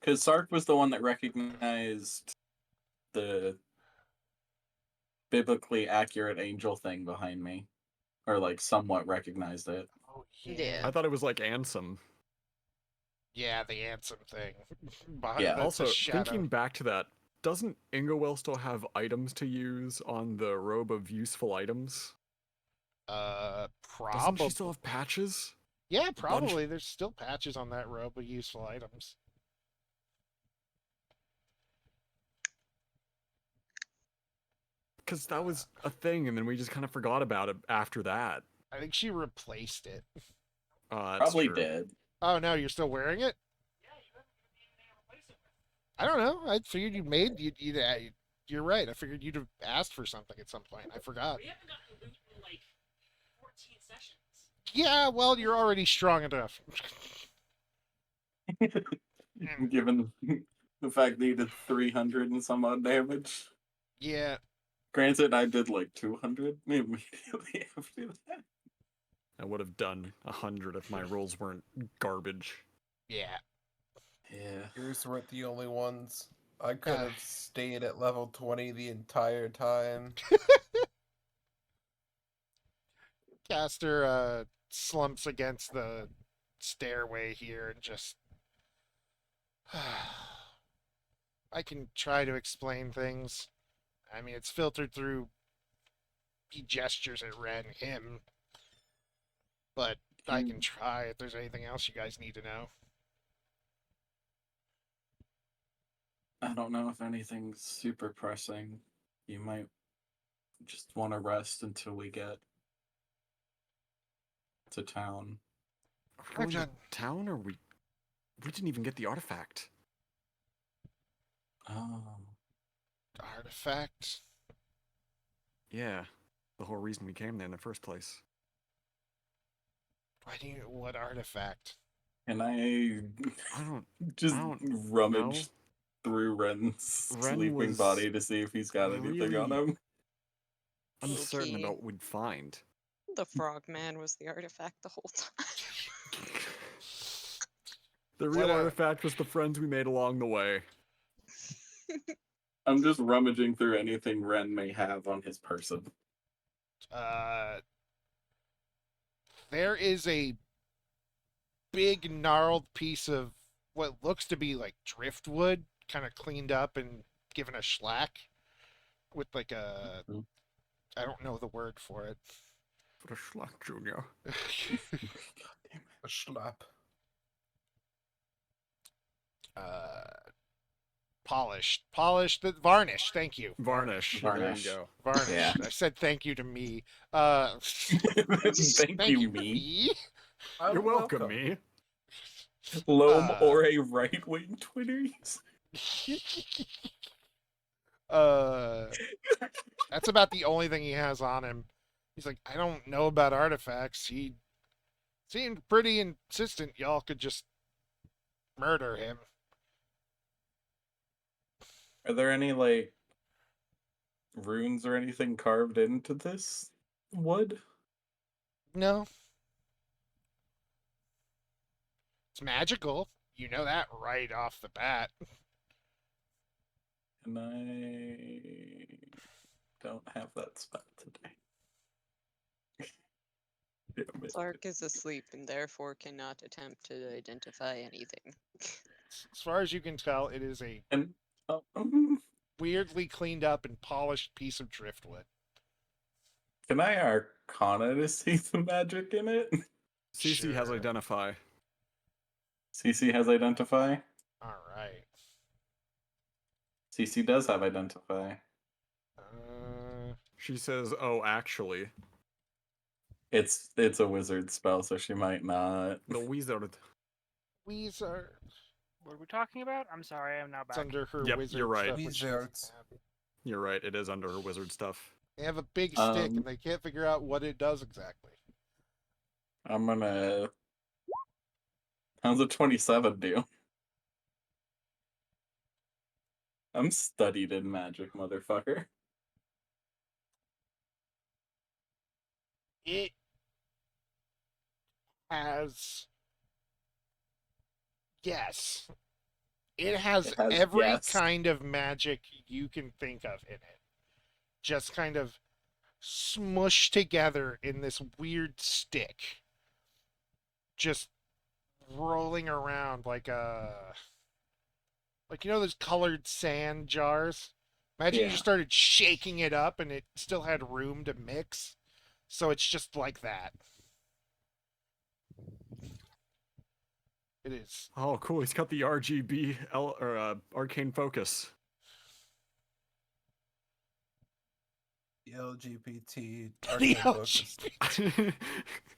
S4: Because Sark was the one that recognized the biblically accurate angel thing behind me. Or, like, somewhat recognized it.
S1: Oh
S5: Yeah.
S2: I thought it was like Ansem.
S1: Yeah, the Ansem thing.
S4: Yeah.
S1: The
S2: Also,
S1: shadow.
S2: thinking back to that, doesn't Ingowell still have items to use on the robe of useful items? Doesn't
S1: Probably.
S2: she still have patches?
S1: Yeah,
S2: bunch?
S1: probably. There's still patches on that robe with useful items.
S2: Because that was a thing, and then we just kind of forgot about it after that.
S1: I think she replaced it.
S2: That's
S4: Probably
S2: true.
S4: did.
S1: Oh no, you're still wearing it? I don't know. I figured you made you. You're right. I figured you'd have asked for something at some point. I forgot.
S7: We haven't gotten loot in like 14 sessions.
S1: Yeah, well, you're already strong enough.
S4: Given the fact that he did 300 and some odd damage.
S1: Yeah,
S4: Granted, I did like 200 immediately after that.
S2: I would have done 100 if my rolls weren't garbage.
S1: yeah.
S4: Yeah.
S3: Yours weren't the only ones. I could have stayed at level 20 the entire time.
S1: Caster slumps against the stairway here and just. I can try to explain things. I mean, it's filtered through. He gestures at Ren, him. But I can try if there's anything else you guys need to know.
S4: I don't know if anything's super pressing. You might just want to rest until we get to town.
S2: Are we going to
S1: done.
S2: town, or we didn't even get the artifact?
S4: Oh.
S1: Artifact?
S2: Yeah, the whole reason we came there in the first place.
S1: Why do you. What artifact?
S4: Can I
S2: I don't.
S4: just
S2: I don't
S4: rummage through Ren's
S2: Ren
S4: sleeping
S2: was
S4: body to see if he's got anything on
S2: really-
S4: him?
S2: Uncertain
S5: Okay.
S2: about what we'd find.
S5: The frogman was the artifact the whole time.
S2: The real
S1: What,
S2: artifact was the friends we made along the way.
S4: I'm just rummaging through anything Ren may have on his person.
S1: There is a big gnarled piece of what looks to be like driftwood, kind of cleaned up and given a shellac with like a.
S4: Mhm.
S1: I don't know the word for it.
S2: For the schlock, Junior.
S4: God damn it.
S3: A schlap.
S1: Polished, varnish. Thank you.
S2: Varnish.
S4: Varnish.
S2: There you go.
S1: Varnish.
S4: Yeah.
S1: I said thank you to me.
S4: Thank you, me.
S2: You're welcome, me.
S4: Loam
S1: Uh,
S4: or a right wing Twitter user.
S1: That's about the only thing he has on him. He's like, I don't know about artifacts. He seemed pretty insistent y'all could just murder him.
S4: Are there any like runes or anything carved into this wood?
S1: No. It's magical. You know that right off the bat.
S4: And I don't have that spell today. Damn it.
S5: Sark is asleep and therefore cannot attempt to identify anything.
S1: As far as you can tell, it is a
S4: And
S1: weirdly cleaned up and polished piece of driftwood.
S4: can I Arcana to see the magic in it?
S2: CC has
S1: Sure.
S2: identify.
S4: CC has identify.
S1: All right.
S4: CC does have identify.
S2: She says, "Oh, actually,
S4: It's a wizard spell, so she might not.
S2: the wizard."
S1: Wizard.
S6: What are we talking about? I'm sorry, I'm now
S1: It's
S6: back.
S1: under her
S2: Yep,
S1: wizard
S2: you're right.
S1: stuff. Which she doesn't
S8: Wizards.
S1: have.
S2: You're right. It is under her wizard stuff.
S1: They have a big stick and they can't figure out what it does exactly.
S4: I'm gonna. How's a 27 do? I'm studied in magic, motherfucker.
S1: It has. Yes. It has
S4: It has
S1: every
S4: yes.
S1: kind of magic you can think of in it. Just kind of smushed together in this weird stick. Just rolling around like those colored sand jars. Imagine you
S4: Yeah.
S1: just started shaking it up and it still had room to mix. So it's just like that. It is.
S2: Oh, cool. He's got the RGB arcane focus.
S8: The LGBT
S1: The
S8: arcane focus.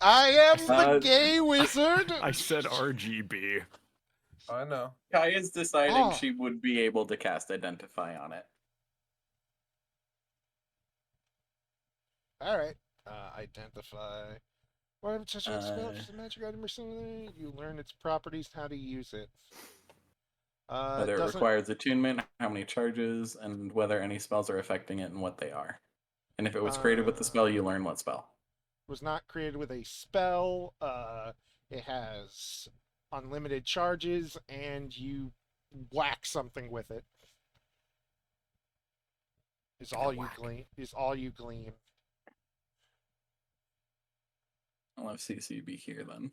S1: I am the
S4: Uh,
S1: gay wizard.
S2: I said RGB.
S8: I know.
S4: Kaya's deciding
S1: Oh.
S4: she would be able to cast identify on it.
S1: All right. Identify. Whatever touch on spell,
S4: Uh,
S1: just a magic item or something. You learn its properties, how to use it.
S4: Whether it
S1: doesn't
S4: requires attunement, how many charges, and whether any spells are affecting it and what they are. And if it was created with the spell, you learn what spell.
S1: was not created with a spell. It has unlimited charges, and you whack something with it. Is all you glean. Is all you glean.
S4: I'll have CC be here then.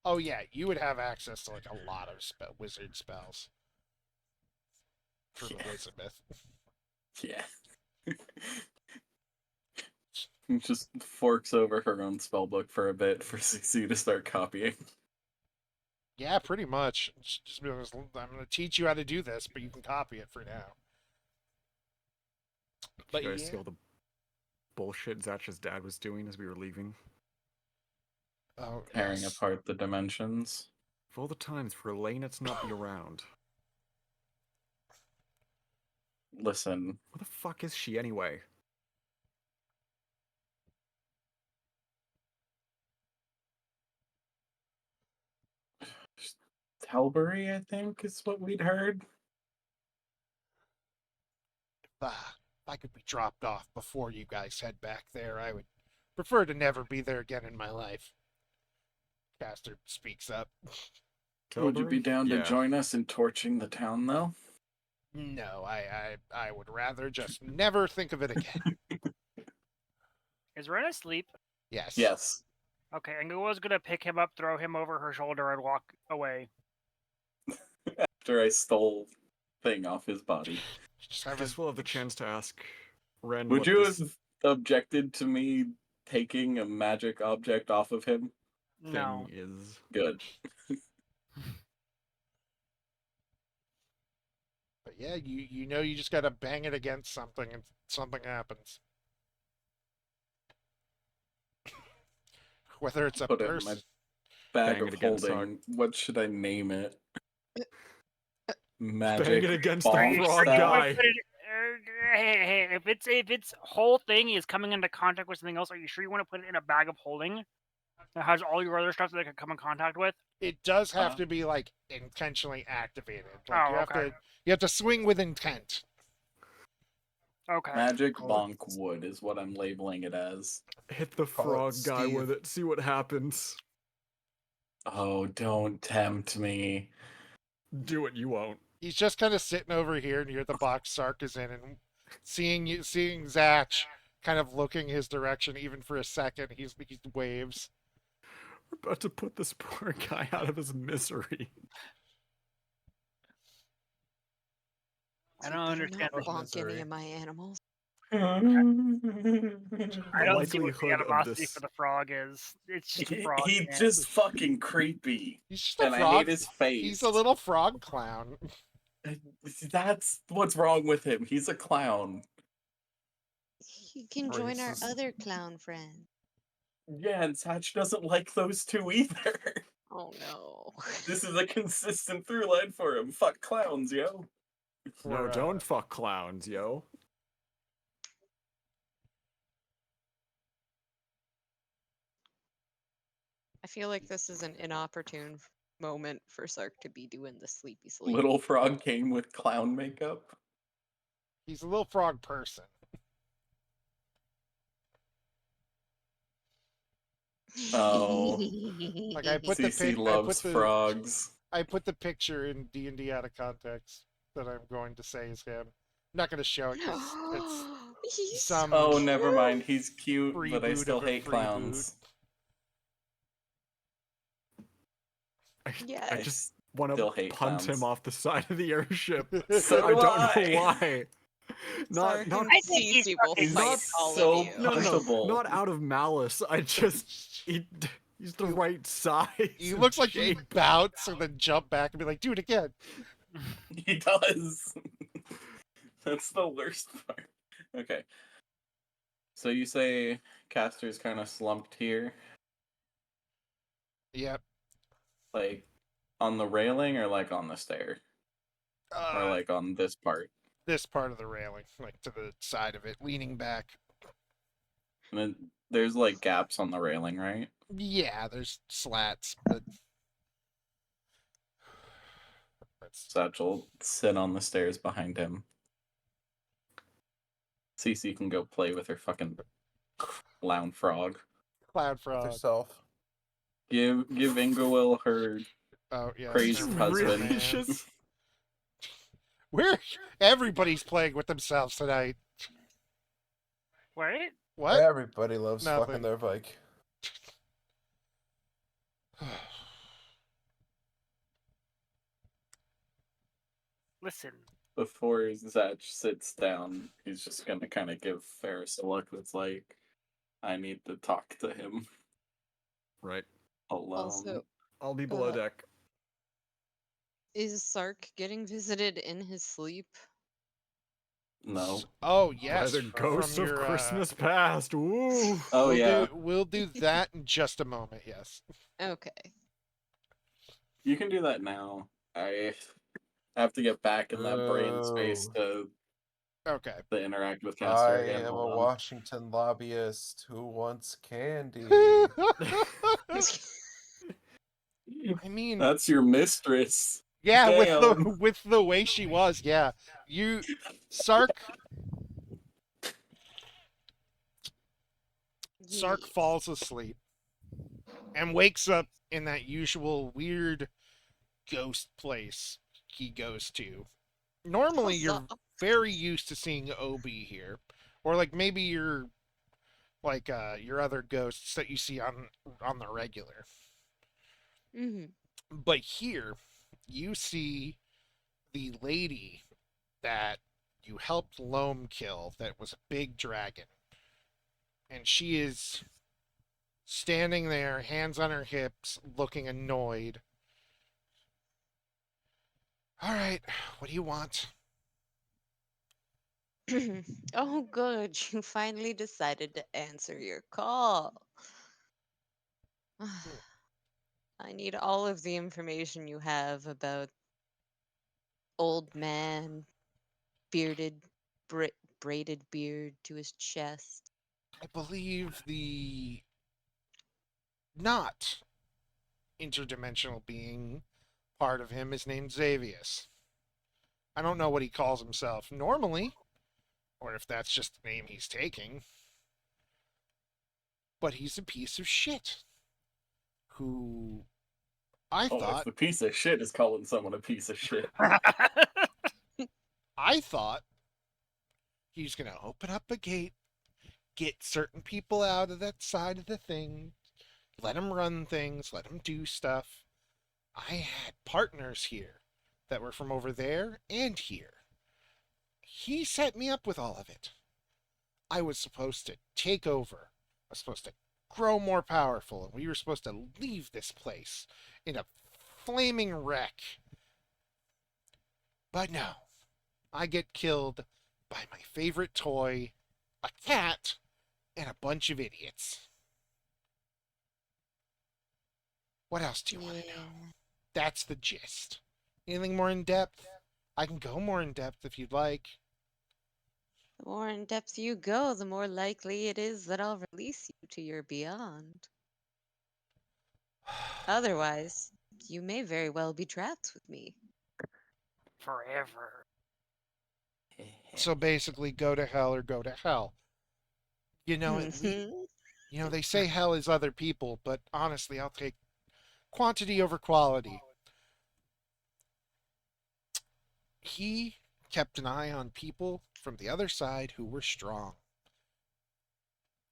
S1: Oh yeah, you would have access to like a lot of wizard spells for the Elizabeth.
S4: Yeah. Just forks over her own spellbook for a bit for CC to start copying.
S1: Yeah, pretty much. Just be honest, I'm going to teach you how to do this, but you can copy it for now. But
S2: you guys
S1: yeah.
S2: see all the bullshit Zatch's dad was doing as we were leaving?
S1: Oh,
S4: Tearing
S1: yes.
S4: apart the dimensions.
S2: Of all the times for Elena to not be around.
S4: Listen,
S2: Where the fuck is she anyway?
S4: Telbury, I think, is what we'd heard.
S1: If I could be dropped off before you guys head back there, I would prefer to never be there again in my life. Caster speaks up.
S4: Would you be
S2: Tilbury?
S4: down to
S2: Yeah.
S4: join us in torching the town, though?
S1: No, I would rather just never think of it again.
S6: Is Ren asleep?
S1: Yes.
S4: Yes.
S6: Okay, and Gua's gonna pick him up, throw him over her shoulder, and walk away.
S4: After I stole thing off his body.
S1: Just
S2: I
S1: have
S2: guess we'll have the chance to ask Ren
S4: Would
S2: what
S4: you
S2: this
S4: have objected to me taking a magic object off of him?
S2: thing
S6: No.
S2: is.
S4: Good.
S1: But yeah, you know you just gotta bang it against something and something happens. Whether it's a
S4: Put it in my
S1: person.
S4: bag
S2: Bang
S4: of
S2: it against
S4: holding. What should I name it?
S2: Bang
S4: Magic
S2: it against the
S4: bomb
S2: frog
S4: cell?
S2: guy.
S6: Hey, if its whole thing is coming into contact with something else, are you sure you want to put it in a bag of holding that has all your other stuff that it could come in contact with?
S1: It does have
S4: Uh-huh.
S1: to be like intentionally activated. Like
S6: Oh, okay.
S1: you have to swing with intent.
S6: Okay.
S4: Magic
S8: Call it-
S4: bonk wood is what I'm labeling it as.
S2: Hit the
S8: Call it
S2: frog guy
S8: Steve.
S2: with it. See what happens.
S4: Oh, don't tempt me.
S2: Do it, you won't.
S1: He's just kind of sitting over here near the box Sark is in, and seeing Zatch kind of looking his direction even for a second. He waves.
S2: We're about to put this poor guy out of his misery.
S5: Like,
S6: I don't
S5: better
S6: understand
S5: not
S6: this
S5: bonk any
S8: misery.
S5: of my animals.
S6: I don't see what the
S2: likelihood of
S6: animosity
S2: this-
S6: for the frog is. It's just a
S4: He,
S6: frog.
S4: he's
S6: man.
S4: just fucking creepy.
S1: He's just a
S4: And I
S1: frog.
S4: hate his face.
S1: He's a little frog clown.
S4: That's what's wrong with him. He's a clown.
S5: He can join our
S8: Racist.
S5: other clown friend.
S4: Yeah, and Satch doesn't like those two either.
S5: Oh no.
S4: This is a consistent through line for him. Fuck clowns, yo.
S2: No,
S1: For,
S2: don't fuck clowns, yo.
S5: I feel like this is an inopportune moment for Sark to be doing the sleepy sleep.
S4: Little Frog came with clown makeup.
S1: He's a little frog person.
S4: Oh,
S1: Like I put the
S4: CC
S1: pic, I
S4: loves
S1: put the
S4: frogs.
S1: I put the picture in D&D out of context that I'm going to say is him. I'm not going to show it because it's
S5: He's
S1: some
S4: Oh,
S5: so
S4: never
S5: cute.
S4: mind. He's cute, but I
S1: freeboot
S4: still
S1: of a
S4: hate
S1: freeboot.
S4: clowns.
S2: I
S5: Yes.
S2: just want
S4: still
S2: to
S4: hate
S2: punt
S4: clowns.
S2: him off the side of the airship.
S4: So
S2: I
S4: do
S2: don't
S4: I.
S2: know why.
S5: Sark
S2: Not
S5: and
S6: I think he's
S5: Cece will
S6: fucking
S5: fight
S2: not
S5: all
S4: so
S5: of you.
S2: no,
S4: punchable.
S2: not out of malice. I just he's the right size.
S1: He
S2: and
S1: looks like he'd
S2: shape.
S1: bounce and then jump back and be like, "Do it again."
S4: He does. That's the worst part. Okay. So you say Caster's kind of slumped here,
S1: Yep.
S4: like on the railing or like on the stair? Or like on this part?
S1: This part of the railing, like to the side of it, leaning back.
S4: And then there's like gaps on the railing, right?
S1: Yeah, there's slats, but that's
S4: Satchel sit on the stairs behind him. Cece can go play with her fucking clown frog.
S1: cloud
S8: With
S1: frog.
S8: herself.
S4: Give Ingerwill her
S1: Oh yeah,
S4: crazed
S1: never mind,
S4: husband.
S1: man.
S2: Just
S1: Everybody's playing with themselves tonight.
S6: Wait.
S1: What?
S8: Everybody loves
S1: Nothing.
S8: fucking their bike.
S6: Listen.
S4: Before Zatch sits down, he's just gonna kind of give Ferris a look that's like, I need to talk to him
S2: right.
S4: alone.
S5: Also,
S2: I'll be below deck.
S5: is Sark getting visited in his sleep?
S4: No.
S1: Oh
S2: By
S1: yes,
S2: the
S1: from
S2: ghosts of
S1: your,
S2: Christmas past. Woo!
S4: Oh yeah.
S1: we'll do that in just a moment. Yes.
S5: Okay.
S4: You can do that now. I have to get back in that brain space to
S1: Okay.
S4: interact with
S8: I
S4: Caster again.
S8: am a
S4: Hold on.
S8: Washington lobbyist who wants candy.
S1: I mean,
S4: That's your mistress.
S1: yeah,
S4: Damn.
S1: with the way she was, yeah. Sark
S5: Yes.
S1: falls asleep and wakes up in that usual weird ghost place he goes to. Normally, you're
S5: Huzzah.
S1: very used to seeing Obi here, or like maybe you're like your other ghosts that you see on the regular.
S5: Mhm.
S1: But here, you see the lady that you helped Loam kill. That was a big dragon, and she is standing there, hands on her hips, looking annoyed. All right, what do you want?
S5: Oh, good. You finally decided to answer your call. I need all of the information you have about old man, bearded, braided beard to his chest.
S1: I believe the not interdimensional being part of him is named Xavius. I don't know what he calls himself normally, or if that's just the name he's taking. But he's a piece of shit. Who I
S4: Oh, if
S1: thought
S4: the piece of shit is calling someone a piece of shit.
S1: I thought he's gonna open up a gate, get certain people out of that side of the thing, let them run things, let them do stuff. I had partners here that were from over there and here. He set me up with all of it. I was supposed to take over. I was supposed to grow more powerful, and we were supposed to leave this place in a flaming wreck. But no, I get killed by my favorite toy, a cat, and a bunch of idiots. What else do you want to know?
S5: Yeah.
S1: That's the gist. Anything more in depth? I can go more in depth if you'd like.
S5: The more in depth you go, the more likely it is that I'll release you to your beyond. Otherwise, you may very well be trapped with me.
S6: Forever.
S1: So basically, go to hell or go to hell. At least,
S5: Mhm.
S1: they say hell is other people, but honestly, I'll take quantity over quality. He kept an eye on people from the other side who were strong.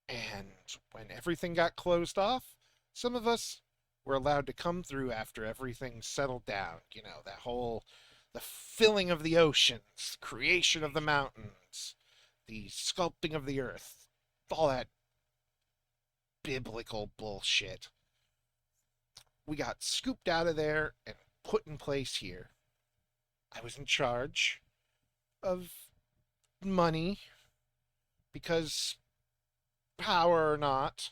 S1: And when everything got closed off, some of us were allowed to come through after everything settled down. The filling of the oceans, creation of the mountains, the sculpting of the earth, all that biblical bullshit. We got scooped out of there and put in place here. I was in charge of money because, power or not,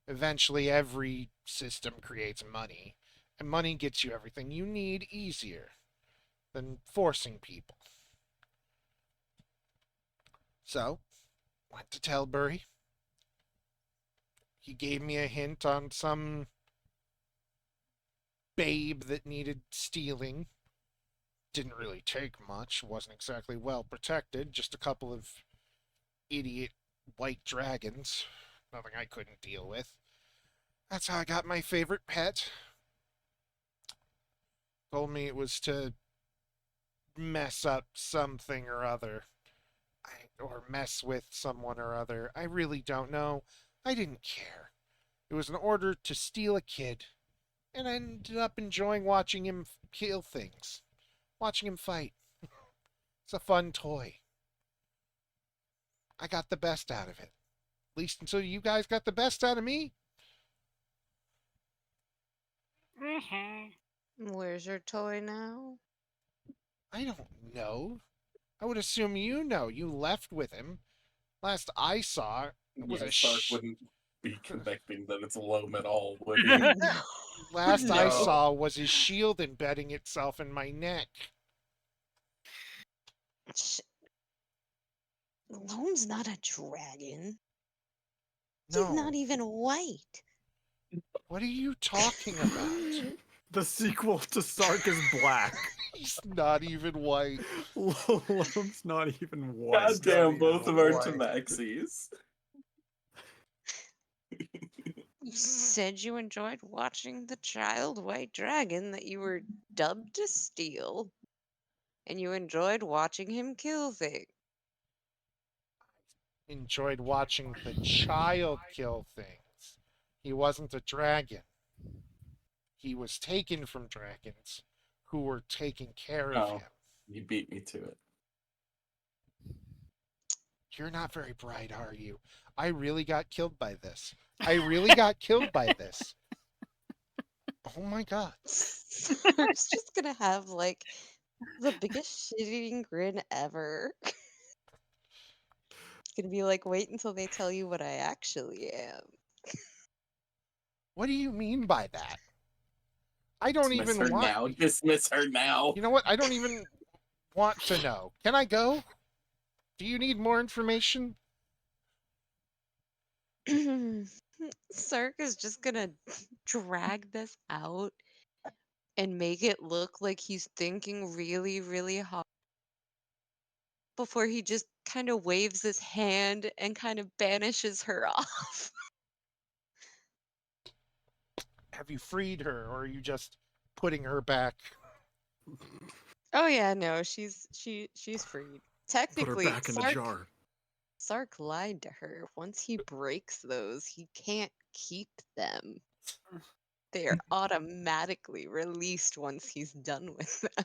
S1: eventually every system creates money, and money gets you everything you need easier than forcing people. So, went to Telbury. He gave me a hint on some babe that needed stealing. Didn't really take much, wasn't exactly well protected, just a couple of idiot white dragons. Nothing I couldn't deal with. That's how I got my favorite pet. Told me it was to mess up something or other. Or mess with someone or other. I really don't know. I didn't care. It was an order to steal a kid, and I ended up enjoying watching him kill things, watching him fight. It's a fun toy. I got the best out of it. At least until you guys got the best out of me.
S5: Where's your toy now?
S1: I don't know. I would assume you know. You left with him. Last I saw, it was
S4: Yeah,
S1: a
S4: Sark wouldn't be connecting that it's loam at all, would he?
S5: No.
S1: last I
S5: No.
S1: saw was his shield embedding itself in my neck.
S5: Sh- Loam's not a dragon. He's
S1: No.
S5: not even white.
S1: What are you talking about?
S2: The sequel to Sark is black.
S1: He's not even white.
S2: Loam's not even white.
S4: God damn, both of our
S8: white.
S4: Tamaxis.
S5: You said you enjoyed watching the child white dragon that you were dubbed to steal, and you enjoyed watching him kill things.
S1: Enjoyed watching the child kill things. He wasn't a dragon. He was taken from dragons who were taking care of
S4: Oh,
S1: him.
S4: you beat me to it.
S1: You're not very bright, are you? I really got killed by this. I really got killed by this. Oh my god.
S5: Sark's just gonna have like the biggest shit-eating grin ever. Gonna be like, wait until they tell you what I actually am.
S1: What do you mean by that? I don't
S4: Dismiss
S1: even
S4: her
S1: want.
S4: now. Dismiss her now.
S1: You know what? I don't even want to know. Can I go? Do you need more information?
S5: Sark is just gonna drag this out and make it look like he's thinking really, really hard before he just kind of waves his hand and kind of banishes her off.
S1: Have you freed her, or are you just putting her back?
S5: Oh yeah, no, she's freed.
S2: Put her
S5: Technically,
S2: back in the jar.
S5: Sark lied to her. Once he breaks those, he can't keep them. They are automatically released once he's done with them.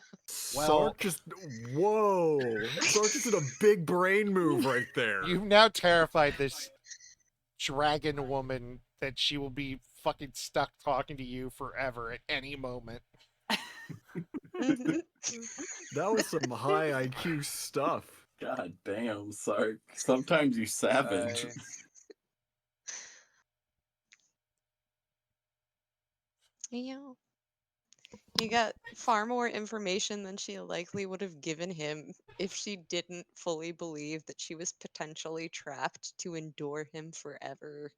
S1: Well-
S2: Sark just. Whoa! Sark just did a big brain move right there.
S1: You've now terrified this dragon woman that she will be fucking stuck talking to you forever at any moment.
S5: Mhm.
S2: That was some high IQ stuff.
S4: God damn, Sark. Sometimes you savage.
S8: I
S5: Yeah. He got far more information than she likely would have given him if she didn't fully believe that she was potentially trapped to endure him forever.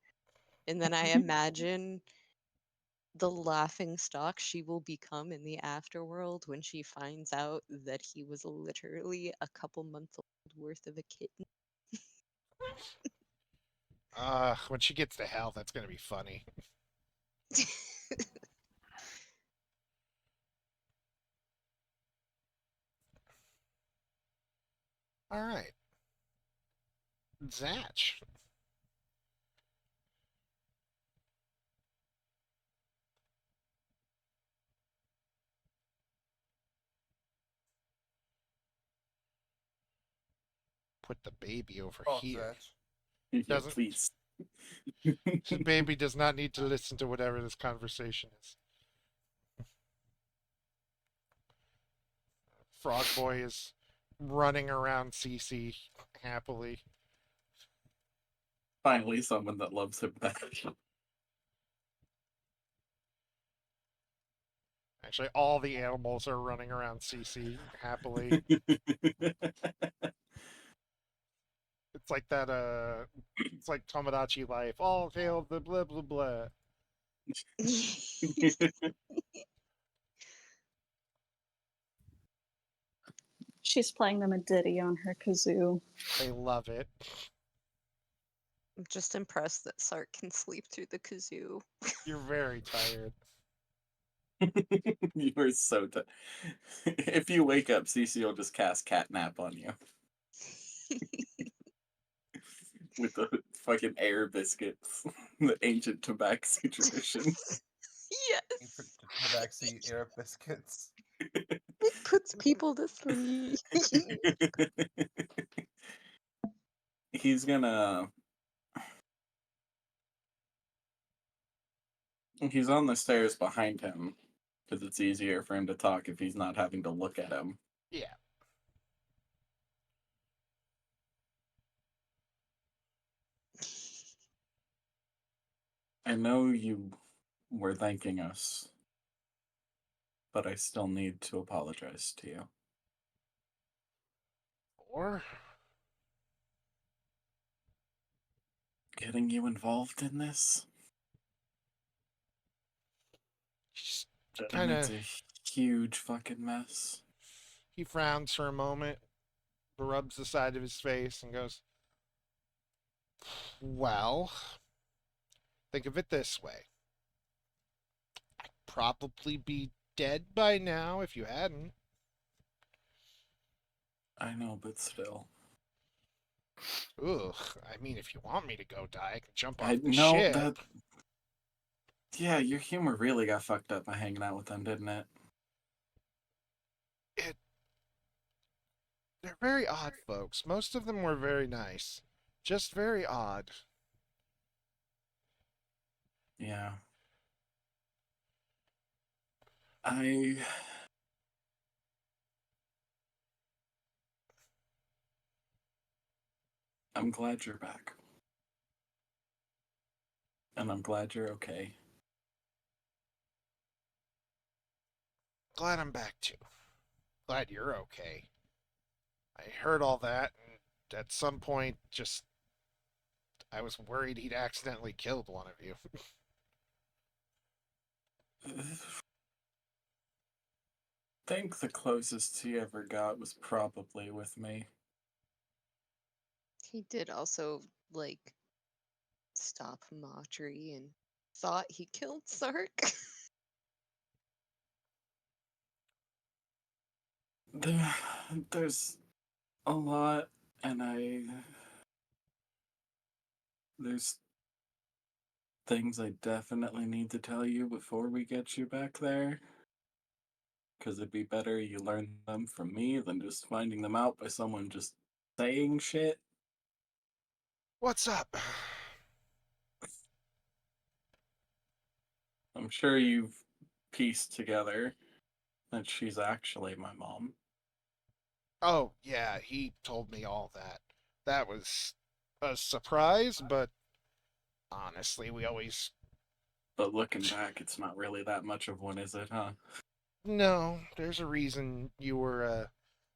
S5: And then I imagine the laughing stock she will become in the afterworld when she finds out that he was literally a couple months old worth of a kitten.
S1: When she gets to hell, that's gonna be funny. All right, Zatch. Put the baby over
S8: oh
S1: here.
S8: Zach.
S4: Yeah,
S1: Doesn't
S4: please.
S1: the baby does not need to listen to whatever this conversation is. Frog Boy is running around CC happily.
S4: Finally, someone that loves him back.
S1: Actually, all the animals are running around CC happily. It's like that. It's like Tomodachi Life. All hail the blah blah blah.
S9: She's playing them a ditty on her kazoo.
S1: They love it.
S5: I'm just impressed that Sark can sleep through the kazoo.
S1: You're very tired.
S4: You are so tired. If you wake up, Cece will just cast catnap on you with the fucking air biscuits, the ancient tabaxi tradition.
S5: Yes,
S8: Tabaxi air biscuits.
S5: it puts people to sleep.
S4: He's gonna. He's on the stairs behind him because it's easier for him to talk if he's not having to look at him.
S1: Yeah.
S4: I know you were thanking us, but I still need to apologize to you.
S1: Or
S4: Getting you involved in this?
S1: just
S4: And
S1: kind
S4: it's
S1: of.
S4: a huge fucking mess.
S1: He frowns for a moment, rubs the side of his face, and goes, "Well, think of it this way. I'd probably be dead by now if you hadn't."
S4: I know, but still.
S1: Ugh. I mean, if you want me to go die, I can jump
S4: I
S1: off the
S4: know
S1: ship.
S4: that. Yeah, your humor really got fucked up by hanging out with them, didn't it?
S1: It. They're very odd folks. Most of them were very nice. Just very odd.
S4: Yeah. I. I'm glad you're back. And I'm glad you're okay.
S1: Glad I'm back too. Glad you're okay. I heard all that, and at some point, just I was worried he'd accidentally killed one of you.
S4: Think the closest he ever got was probably with me.
S5: He did also, like, stop Mautry and thought he killed Sark.
S4: There's a lot, and there's things I definitely need to tell you before we get you back there. Because it'd be better you learn them from me than just finding them out by someone just saying shit.
S1: What's up?
S4: I'm sure you've pieced together that she's actually my mom.
S1: Oh, yeah, he told me all that. That was a surprise, but honestly, we always.
S4: But looking back, it's not really that much of one, is it, huh?
S1: No, there's a reason you were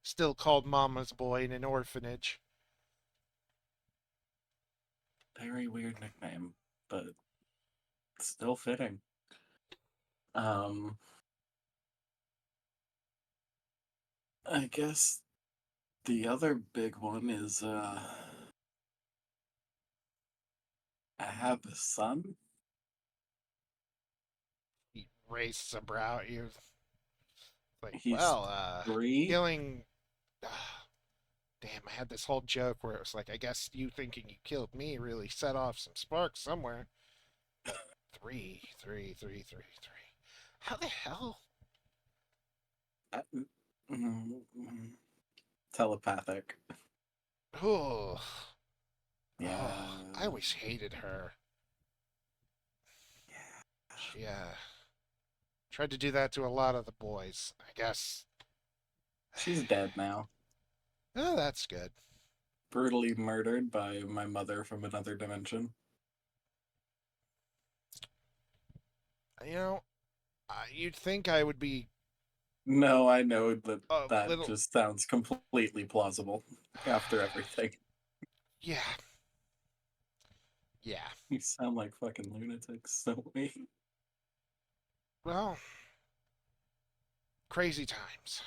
S1: still called Mama's Boy in an orphanage.
S4: Very weird nickname, but still fitting. Um, I guess the other big one is I have a son.
S1: He raises a brow at you. Like,
S4: He's
S1: well,
S4: 3.
S1: killing. Damn, I had this whole joke where it was like, I guess you thinking you killed me really set off some sparks somewhere. But three. How the hell?
S4: Uh, mm, mm, Telepathic.
S1: Oh,
S4: Yeah.
S1: I always hated her.
S4: Yeah.
S1: She tried to do that to a lot of the boys. I guess.
S4: She's dead now.
S1: Oh, that's good.
S4: Brutally murdered by my mother from another dimension.
S1: You know, you'd think I would be
S4: No, I know that
S1: a
S4: that
S1: little.
S4: just sounds completely plausible after everything.
S1: Yeah. Yeah.
S4: You sound like fucking lunatics, don't we?
S1: Well, crazy times.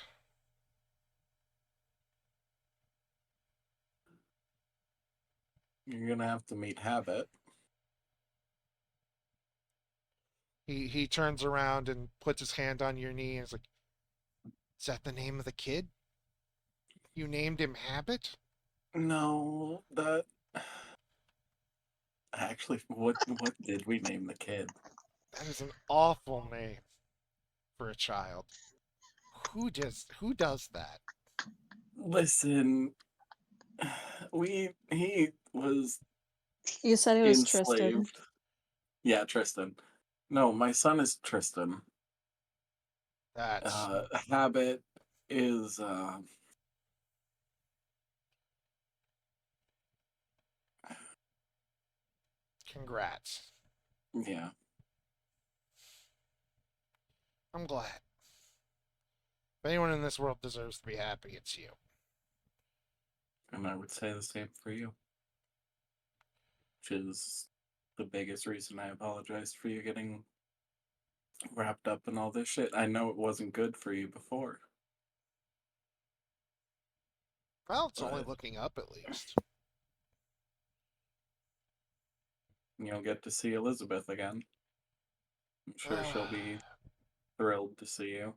S4: You're gonna have to meet Habit.
S1: He turns around and puts his hand on your knee and is like, "Is that the name of the kid? You named him Habit?"
S4: No, that actually, what did we name the kid?
S1: That is an awful name for a child. Who does that?
S4: Listen, he was
S9: You said it was Tristan.
S4: enslaved. Yeah, Tristan. No, my son is Tristan.
S1: That's
S4: Habit is
S1: congrats.
S4: yeah,
S1: I'm glad. If anyone in this world deserves to be happy, it's you.
S4: and I would say the same for you. Which is the biggest reason I apologize for you getting wrapped up in all this shit. I know it wasn't good for you before,
S1: Well, it's only
S4: but
S1: looking up at least.
S4: you'll get to see Elizabeth again. I'm sure she'll
S1: Uh,
S4: be thrilled to see you.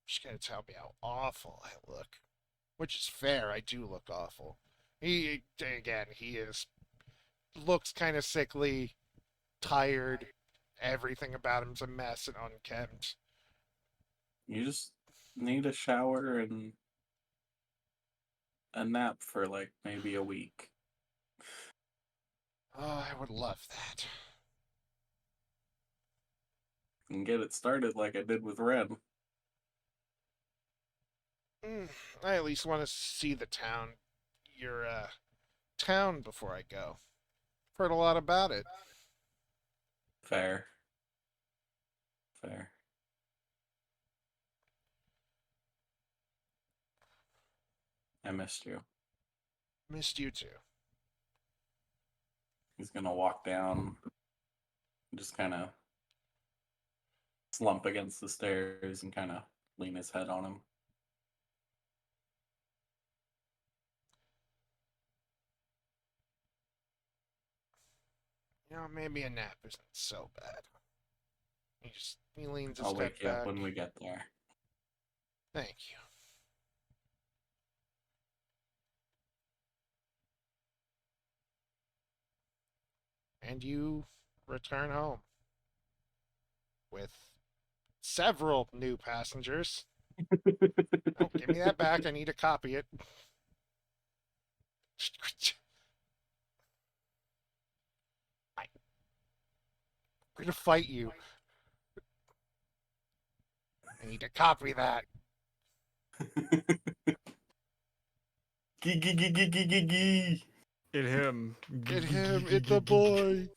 S1: she's gonna tell me how awful I look, which is fair. I do look awful. He is looks kind of sickly, tired. Everything about him's a mess and unkempt.
S4: You just need a shower and a nap for like maybe a week.
S1: Oh, I would love that.
S4: And get it started like I did with Ren.
S1: I at least want to see the town, your town, before I go. Heard a lot about it.
S4: Fair. Fair. I missed you.
S1: Missed you too.
S4: He's gonna walk down, just kind of slump against the stairs and kind of lean his head on him.
S1: Maybe a nap isn't so bad. He leans his
S4: I'll
S1: head
S4: wake you up
S1: back.
S4: when we get there.
S1: Thank you. And you return home with several new passengers. Oh, give me that back. I need to copy it. I'm gonna fight you. I need to copy that.
S4: Gee gee gee gee gee gee gee.
S2: It him.
S1: It him, it the boy.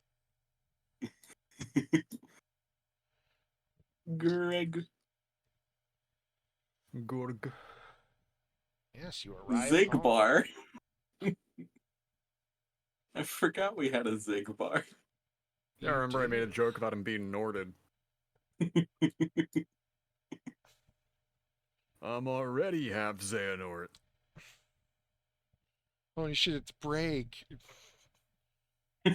S4: Greg.
S2: Gorg.
S1: Yes, you arrive home.
S4: Zigbar. I forgot we had a Zigbar.
S2: Yeah, I remember I made a joke about him being Norded. I'm already half Xehanort.
S1: Holy shit, it's Brag. You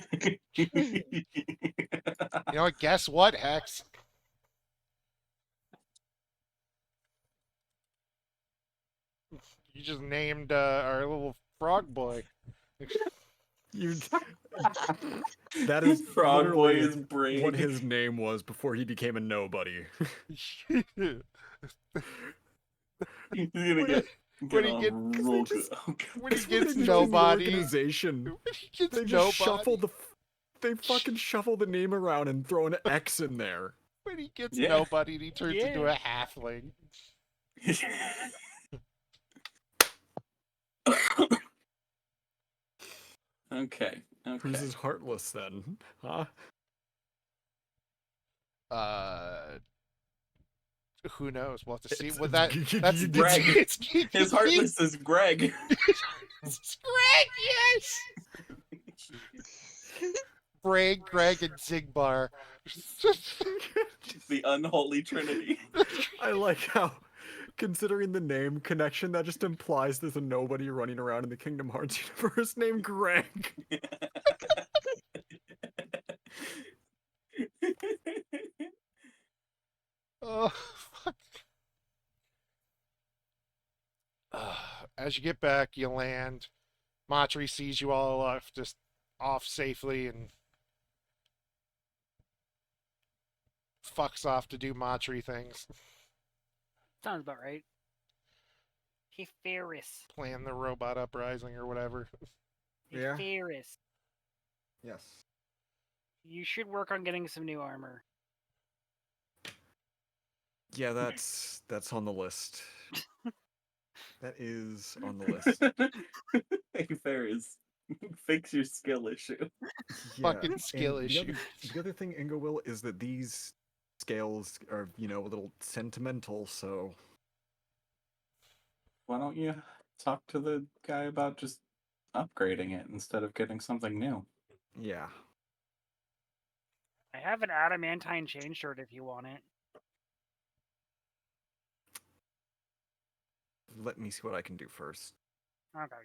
S1: know what? Guess what, Hex? You just named our little frog boy.
S2: You. That is
S4: Frog Boy
S2: literally
S4: is Brag.
S2: what his name was before he became a nobody.
S4: He's gonna
S1: When
S4: get
S1: he
S4: on
S1: get-
S4: real good.
S1: when he
S2: That's what
S1: gets
S2: they do in the
S1: nobody,
S2: organization.
S1: when he gets
S2: They just
S1: nobody,
S2: shuffle the. They fucking shuffle the name around and throw an X in there.
S1: when he gets
S4: Yeah.
S1: nobody, he turns into
S6: Yeah.
S1: a halfling.
S4: Okay.
S2: Who's his heartless then? Huh?
S1: Who knows? We'll have to see.
S2: It's-
S1: Well,
S2: it's
S1: that's
S4: Greg.
S1: It's
S4: His heartless is Greg.
S1: It's Greg, yes. Brag, Greg, and Zigbar.
S4: The unholy trinity.
S2: I like how, considering the name connection, that just implies there's a nobody running around in the Kingdom Hearts universe named Greg.
S1: Oh, fuck. As you get back, you land. Matri sees you all off, just off safely, and fucks off to do Matri things.
S6: Sounds about right. Hey, Ferris.
S1: Plan the robot uprising or whatever.
S6: Hey,
S2: Yeah.
S6: Ferris.
S2: Yes.
S6: You should work on getting some new armor.
S2: Yeah, that's on the list. That is on the list.
S4: Hey, Ferris. Fix your skill issue.
S1: Fucking
S2: and
S1: skill
S2: the
S1: issue.
S2: the other thing, Ingo, will, is that these scales are, a little sentimental, so...
S4: Why don't you talk to the guy about just upgrading it instead of getting something new?
S2: Yeah.
S6: I have an adamantine chain shirt if you want it.
S2: Let me see what I can do first.
S6: Okay.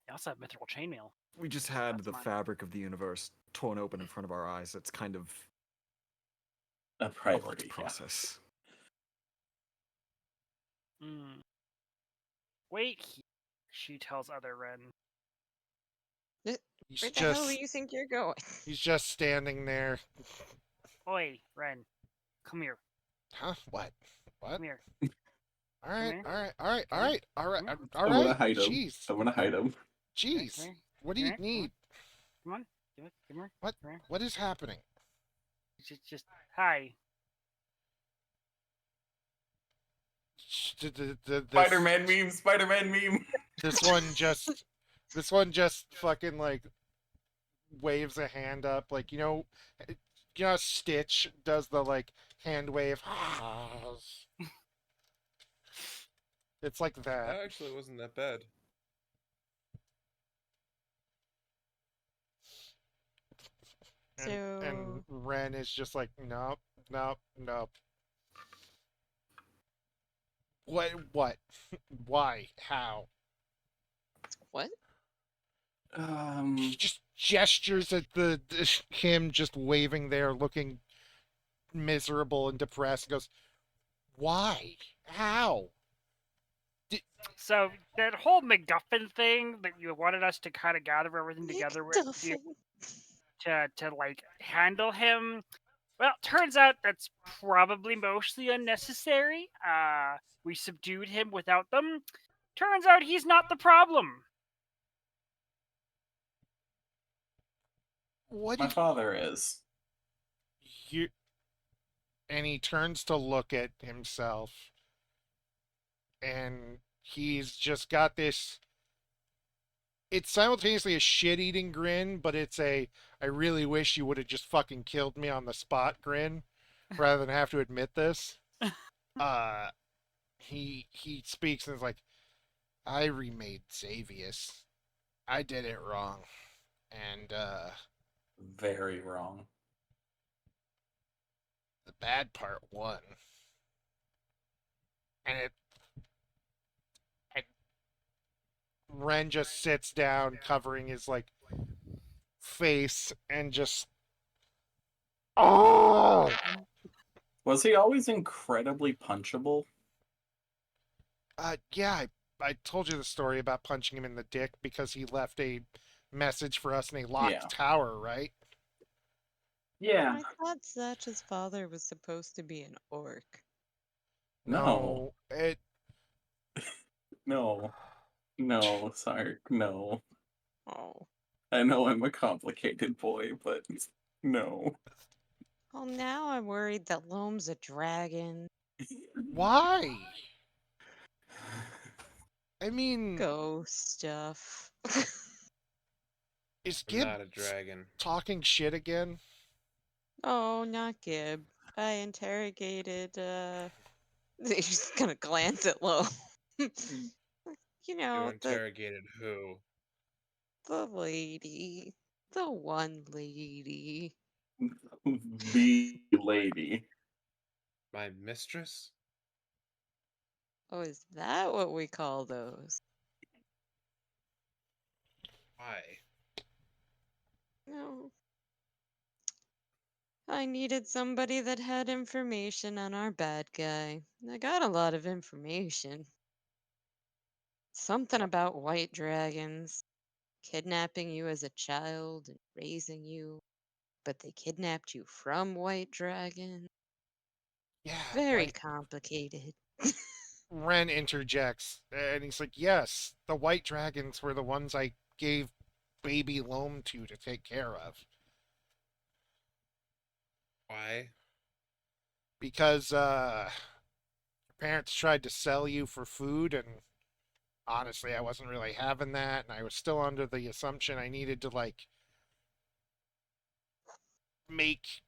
S6: I also have mithril chainmail.
S2: We just had
S6: That's
S2: the
S6: mine.
S2: fabric of the universe torn open in front of our eyes. It's kind of
S4: A
S2: a lot to
S4: priority. Yeah.
S2: process.
S6: Wait, she tells other Ren.
S1: He's
S5: Where the hell
S1: just
S5: do you think you're going?
S1: he's just standing there.
S6: Oi, Ren. Come here.
S1: Huh? What? What?
S6: Come here.
S1: All right,
S6: here.
S1: all right, all right, all
S6: Come here.
S1: right, all right,
S6: Come
S1: all
S4: I'm gonna
S1: right.
S4: hide him.
S1: Jeez,
S4: I'm gonna hide him.
S6: Come
S1: jeez.
S6: here.
S1: What do you
S6: Come here.
S1: need?
S6: Come on. Give it. Come here.
S1: What?
S6: Come here.
S1: What is happening?
S6: Just hi.
S1: This,
S4: Spider-Man meme. Spider-Man meme.
S1: this one just fucking like waves a hand up, like how Stitch does the like hand wave. It's like that.
S3: That actually wasn't that bad.
S1: And Ren is just like, nope, nope, nope. What? Why? How?
S5: What?
S1: He just gestures at him just waving there, looking miserable and depressed. Goes, why? How?
S6: So that whole MacGuffin thing that you wanted us to kind of gather everything together with you, to like handle him. Well, turns out that's probably mostly unnecessary. We subdued him without them. Turns out he's not the problem.
S1: What
S4: My
S1: did
S4: father is.
S1: you? and he turns to look at himself, and he's just got this. It's simultaneously a shit-eating grin, but it's a I really wish you would have just fucking killed me on the spot grin, rather than have to admit this. Uh, he speaks and is like, I remade Xavius. I did it wrong, and
S4: Very wrong.
S1: the bad part won. And it Ren just sits down, covering his like face, and just oh.
S4: Was he always incredibly punchable?
S1: Yeah, I told you the story about punching him in the dick because he left a message for us in a locked
S4: Yeah.
S1: tower, right?
S4: Yeah.
S5: I thought Satch's father was supposed to be an orc.
S4: No.
S1: It
S4: No. No, sorry. No.
S5: Oh.
S4: I know I'm a complicated boy, but no.
S5: Well, now I'm worried that Loam's a dragon.
S1: why? I mean,
S5: Ghost stuff.
S1: is
S3: I'm
S1: Gib
S3: not a dragon.
S1: talking shit again?
S5: Oh, not Gib. I interrogated, he's just gonna glance at Loam. You
S3: You
S5: know,
S3: interrogated who?
S5: the lady. The one lady.
S4: The lady.
S3: My mistress?
S5: Oh, is that what we call those?
S3: Why?
S5: No. I needed somebody that had information on our bad guy. I got a lot of information. Something about white dragons kidnapping you as a child and raising you, but they kidnapped you from white dragon.
S1: Yeah,
S5: Very
S1: white.
S5: complicated.
S1: Ren interjects, and he's like, "Yes, the white dragons were the ones I gave baby Loam to take care of
S3: Why?
S1: because your parents tried to sell you for food, and honestly, I wasn't really having that, and I was still under the assumption I needed to like make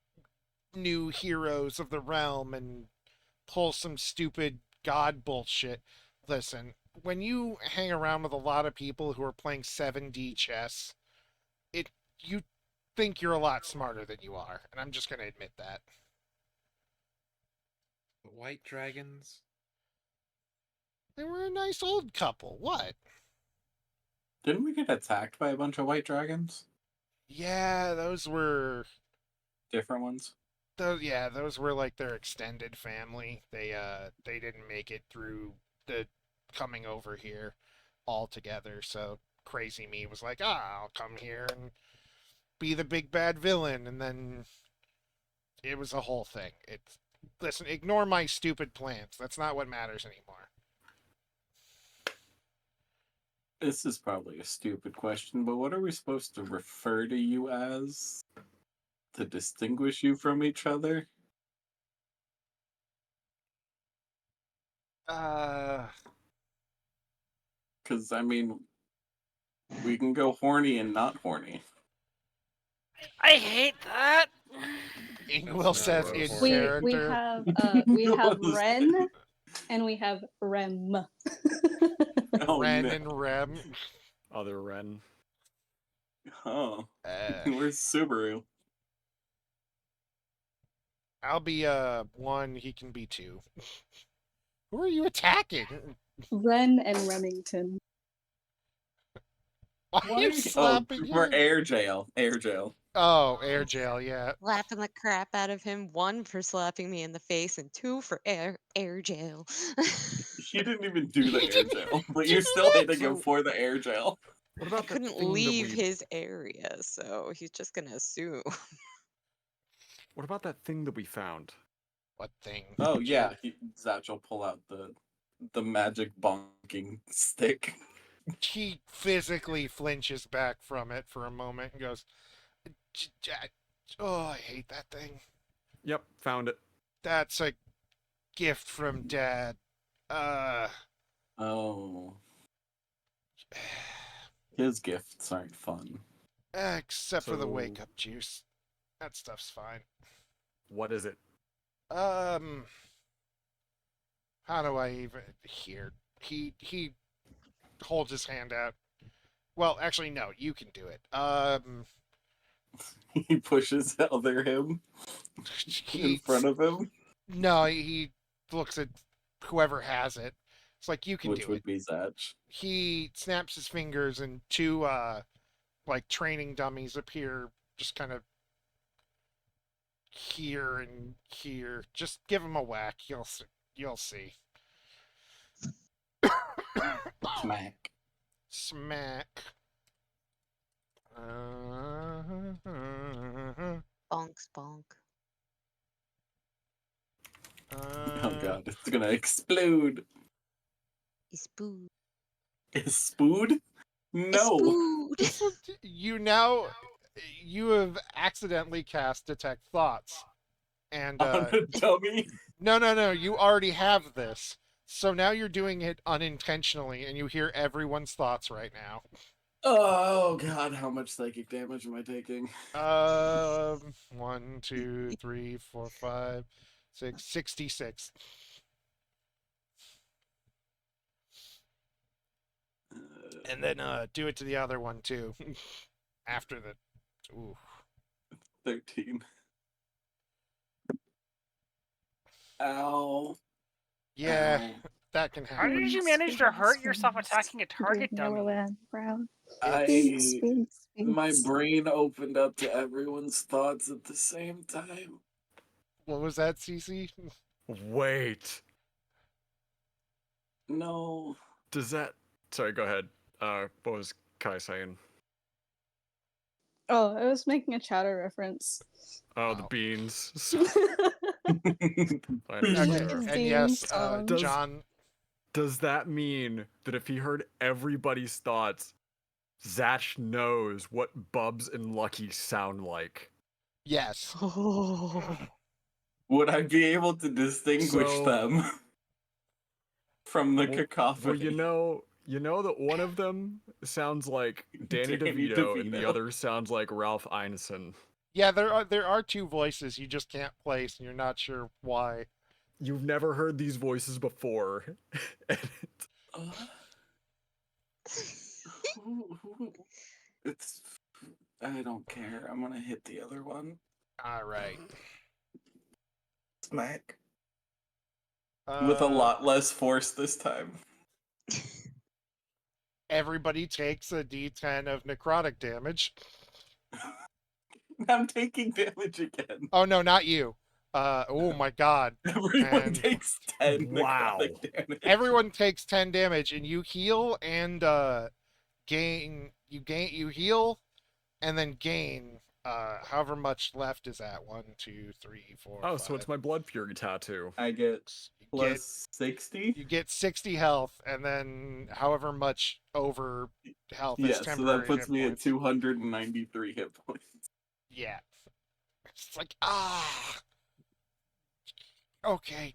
S1: new heroes of the realm and pull some stupid god bullshit. Listen, when you hang around with a lot of people who are playing 7D chess, it you think you're a lot smarter than you are, and I'm just going to admit that.
S3: The white dragons?
S1: They were a nice old couple. What?
S4: Didn't we get attacked by a bunch of white dragons?
S1: Yeah,
S4: Different ones?
S1: those were like their extended family. They didn't make it through the coming over here all together. So crazy me was like, I'll come here and be the big bad villain, and then it was a whole thing. It's listen, ignore my stupid plans. That's not what matters anymore.
S4: This is probably a stupid question, but what are we supposed to refer to you as to distinguish you from each other?
S1: Uh,
S4: Because, I mean, we can go horny and not horny.
S6: I hate that.
S1: Inkwell
S3: not
S1: says
S3: gross.
S1: in
S9: We
S1: character.
S9: we have
S4: Those-
S9: Ren and we have Rem.
S4: Oh,
S1: Ren
S4: no.
S1: and Rem.
S2: Other Ren.
S4: Oh,
S1: Uh,
S4: where's Subaru?
S1: I'll be one. He can be two. Who are you attacking?
S9: Ren and Remington.
S1: Why are you
S4: Oh,
S1: slapping
S4: for
S1: him?
S4: air jail. Air jail.
S1: Oh, air jail. Yeah.
S5: Slapping the crap out of him. One for slapping me in the face, and two for air jail.
S4: You didn't even do the
S1: He
S4: air
S1: didn't
S4: jail, but
S1: do
S4: you're still
S1: it.
S4: hitting him for the air jail.
S2: What
S5: I
S2: about that
S5: couldn't
S2: thing that
S5: leave
S2: we?
S5: his area, so he's just gonna assume.
S2: What about that thing that we found?
S1: What thing?
S4: Oh
S1: did
S4: yeah,
S1: you-
S4: Zatch will pull out the magic bonking stick.
S1: He physically flinches back from it for a moment and goes, "Oh, I hate that thing."
S2: Yep, found it.
S1: That's a gift from Dad. Uh,
S4: Oh, his gifts aren't fun.
S1: except for the
S2: So-
S1: wake up juice. That stuff's fine.
S2: What is it?
S1: Um, how do I even here? He holds his hand out. Well, actually, no. You can do it.
S4: He pushes other him in
S1: He
S4: front of him,
S1: no. He looks at whoever has it. It's like you can
S4: which
S1: do it.
S4: would be Zatch.
S1: He snaps his fingers and two like training dummies appear just kind of here and here. Just give him a whack. You'll see.
S4: Smack.
S1: Smack.
S5: Bonk, bonk.
S4: Oh god, it's gonna explode.
S5: Is boo.
S4: Is spood? No.
S5: Spood.
S1: This was, you have accidentally cast detect thoughts, and
S4: On a dummy.
S1: no, you already have this. So now you're doing it unintentionally, and you hear everyone's thoughts right now.
S4: Oh god, how much psychic damage am I taking?
S1: 1, 2, 3, 4, 5, 6, 66. And then do it to the other one too. After the ooh.
S4: 13. Ow.
S1: Yeah,
S4: Ow.
S1: that can
S6: How
S1: happen.
S6: did you manage to hurt yourself attacking a target dummy?
S9: Brown.
S4: I
S9: Sphinx.
S4: my brain opened up to everyone's thoughts at the same time.
S1: What was that, Cece?
S2: Wait.
S4: No.
S2: Does that? Sorry, go ahead. What was Kai saying?
S9: Oh, I was making a chowder reference.
S2: Oh, the
S1: Oh.
S2: beans. I
S1: Okay,
S2: understand.
S1: and yes,
S9: song.
S2: Does-
S1: John.
S2: Does that mean that if he heard everybody's thoughts, Zatch knows what Bubs and Lucky sound like?
S1: Yes.
S5: Oh.
S4: Would I be able to distinguish
S2: So-
S4: them from the
S2: Well,
S4: cacophony?
S2: you know that one of them sounds like Danny
S4: Danny
S2: DeVito, and the
S4: DeVito.
S2: other sounds like Ralph Ineson.
S1: Yeah, there are two voices you just can't place, and you're not sure why.
S2: You've never heard these voices before.
S4: Uh, it's. I don't care. I'm gonna hit the other one.
S1: All right.
S4: Smack. With a
S1: Uh,
S4: lot less force this time.
S1: Everybody takes a D10 of necrotic damage.
S4: I'm taking damage again.
S1: Oh no, not you. Oh my God.
S4: Everyone
S1: And-
S4: takes 10
S2: Wow.
S4: necrotic damage.
S1: Everyone takes 10 damage, and you heal and you heal and then gain however much left is that. 1, 2, 3, 4.
S2: Oh, so it's my Blood Fury tattoo.
S4: I get
S1: you
S4: plus 60.
S1: you get 60 health, and then however much over health is
S4: Yeah, so
S1: temporary
S4: that puts
S1: hit
S4: me at
S1: points.
S4: 293 hit points.
S1: Yeah. It's like okay.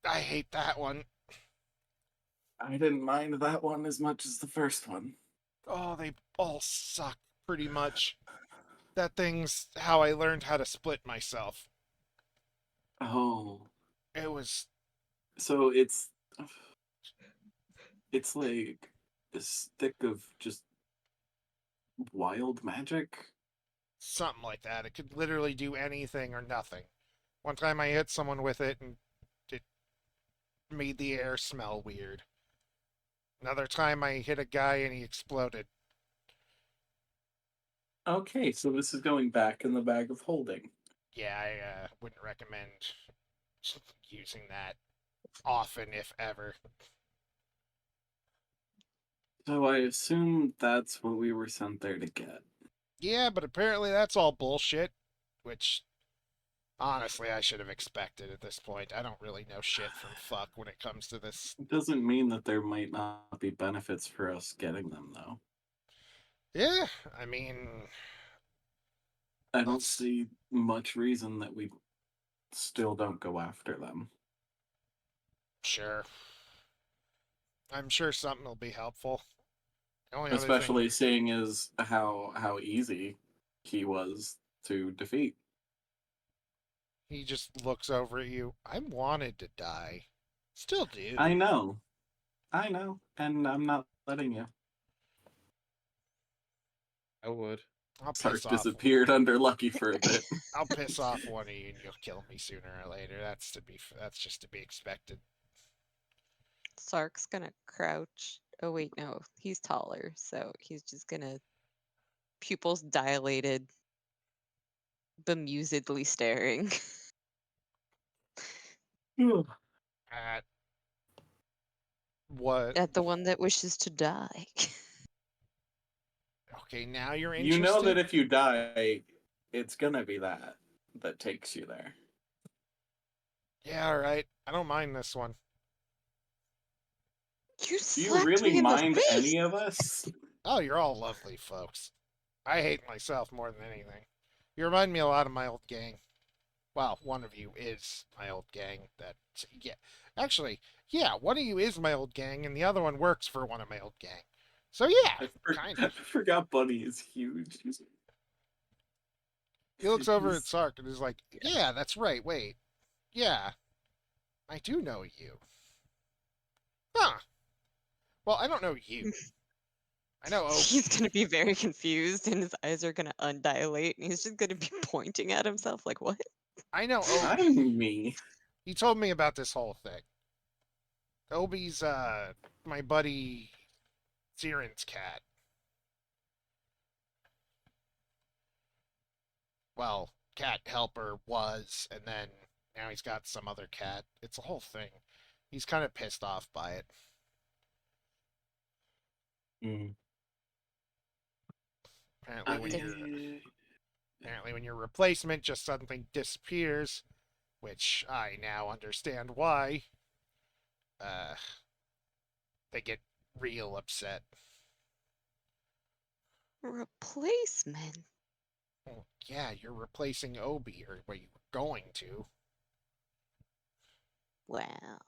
S1: I hate that one.
S4: I didn't mind that one as much as the first one.
S1: Oh, they all suck pretty much. That thing's how I learned how to split myself.
S4: Oh,
S1: It was
S4: so it's like a stick of just wild magic.
S1: something like that. It could literally do anything or nothing. One time I hit someone with it and it made the air smell weird. Another time I hit a guy and he exploded.
S4: Okay, so this is going back in the bag of holding.
S1: Yeah, I wouldn't recommend using that often, if ever.
S4: So I assume that's what we were sent there to get.
S1: Yeah, but apparently that's all bullshit, which honestly I should have expected at this point. I don't really know shit from fuck when it comes to this.
S4: It doesn't mean that there might not be benefits for us getting them, though.
S1: Yeah, I mean,
S4: I don't
S1: Let's-
S4: see much reason that we still don't go after them.
S1: Sure. I'm sure something will be helpful. The only other thing,
S4: Especially seeing as how easy he was to defeat.
S1: he just looks over at you. I wanted to die. Still do.
S4: I know, and I'm not letting you.
S8: I would.
S1: I'll
S4: Sark
S1: piss off.
S4: disappeared under Lucky for a bit.
S1: I'll piss off one of you and you'll kill me sooner or later. That's just to be expected.
S5: Sark's gonna crouch. Oh wait, no, he's taller, so he's just gonna pupils dilated, bemusedly staring.
S1: At what?
S5: At the one that wishes to die.
S1: Okay, now you're
S4: You
S1: interested.
S4: know that if you die, it's gonna be that takes you there.
S1: Yeah, all right. I don't mind this one.
S5: You
S4: Do you
S5: slapped
S4: really
S5: me in the
S4: mind
S5: face!
S4: any of us?
S1: Oh, you're all lovely folks. I hate myself more than anything. You remind me a lot of my old gang. Well, one of you is my old gang. Yeah, actually, yeah, one of you is my old gang, and the other one works for one of my old gang. So yeah, kind
S4: I
S1: of.
S4: forgot Bunny is huge.
S1: He looks over at
S4: He's-
S1: Sark and is like, "Yeah, that's right. Wait, yeah, I do know you. Huh? Well, I don't know you. I know Obi.
S5: He's gonna be very confused and his eyes are gonna undilate and he's just gonna be pointing at himself like, what?
S1: I know Obi.
S4: I'm me.
S1: He told me about this whole thing. Obi's my buddy Siren's cat. Well, cat helper was, and then now he's got some other cat. It's a whole thing. He's kind of pissed off by it. Apparently, when your replacement just suddenly disappears, which I now understand why, they get real upset.
S5: Replacement?
S1: Well, yeah, you're replacing Obi, or what you were going to.
S5: Wow.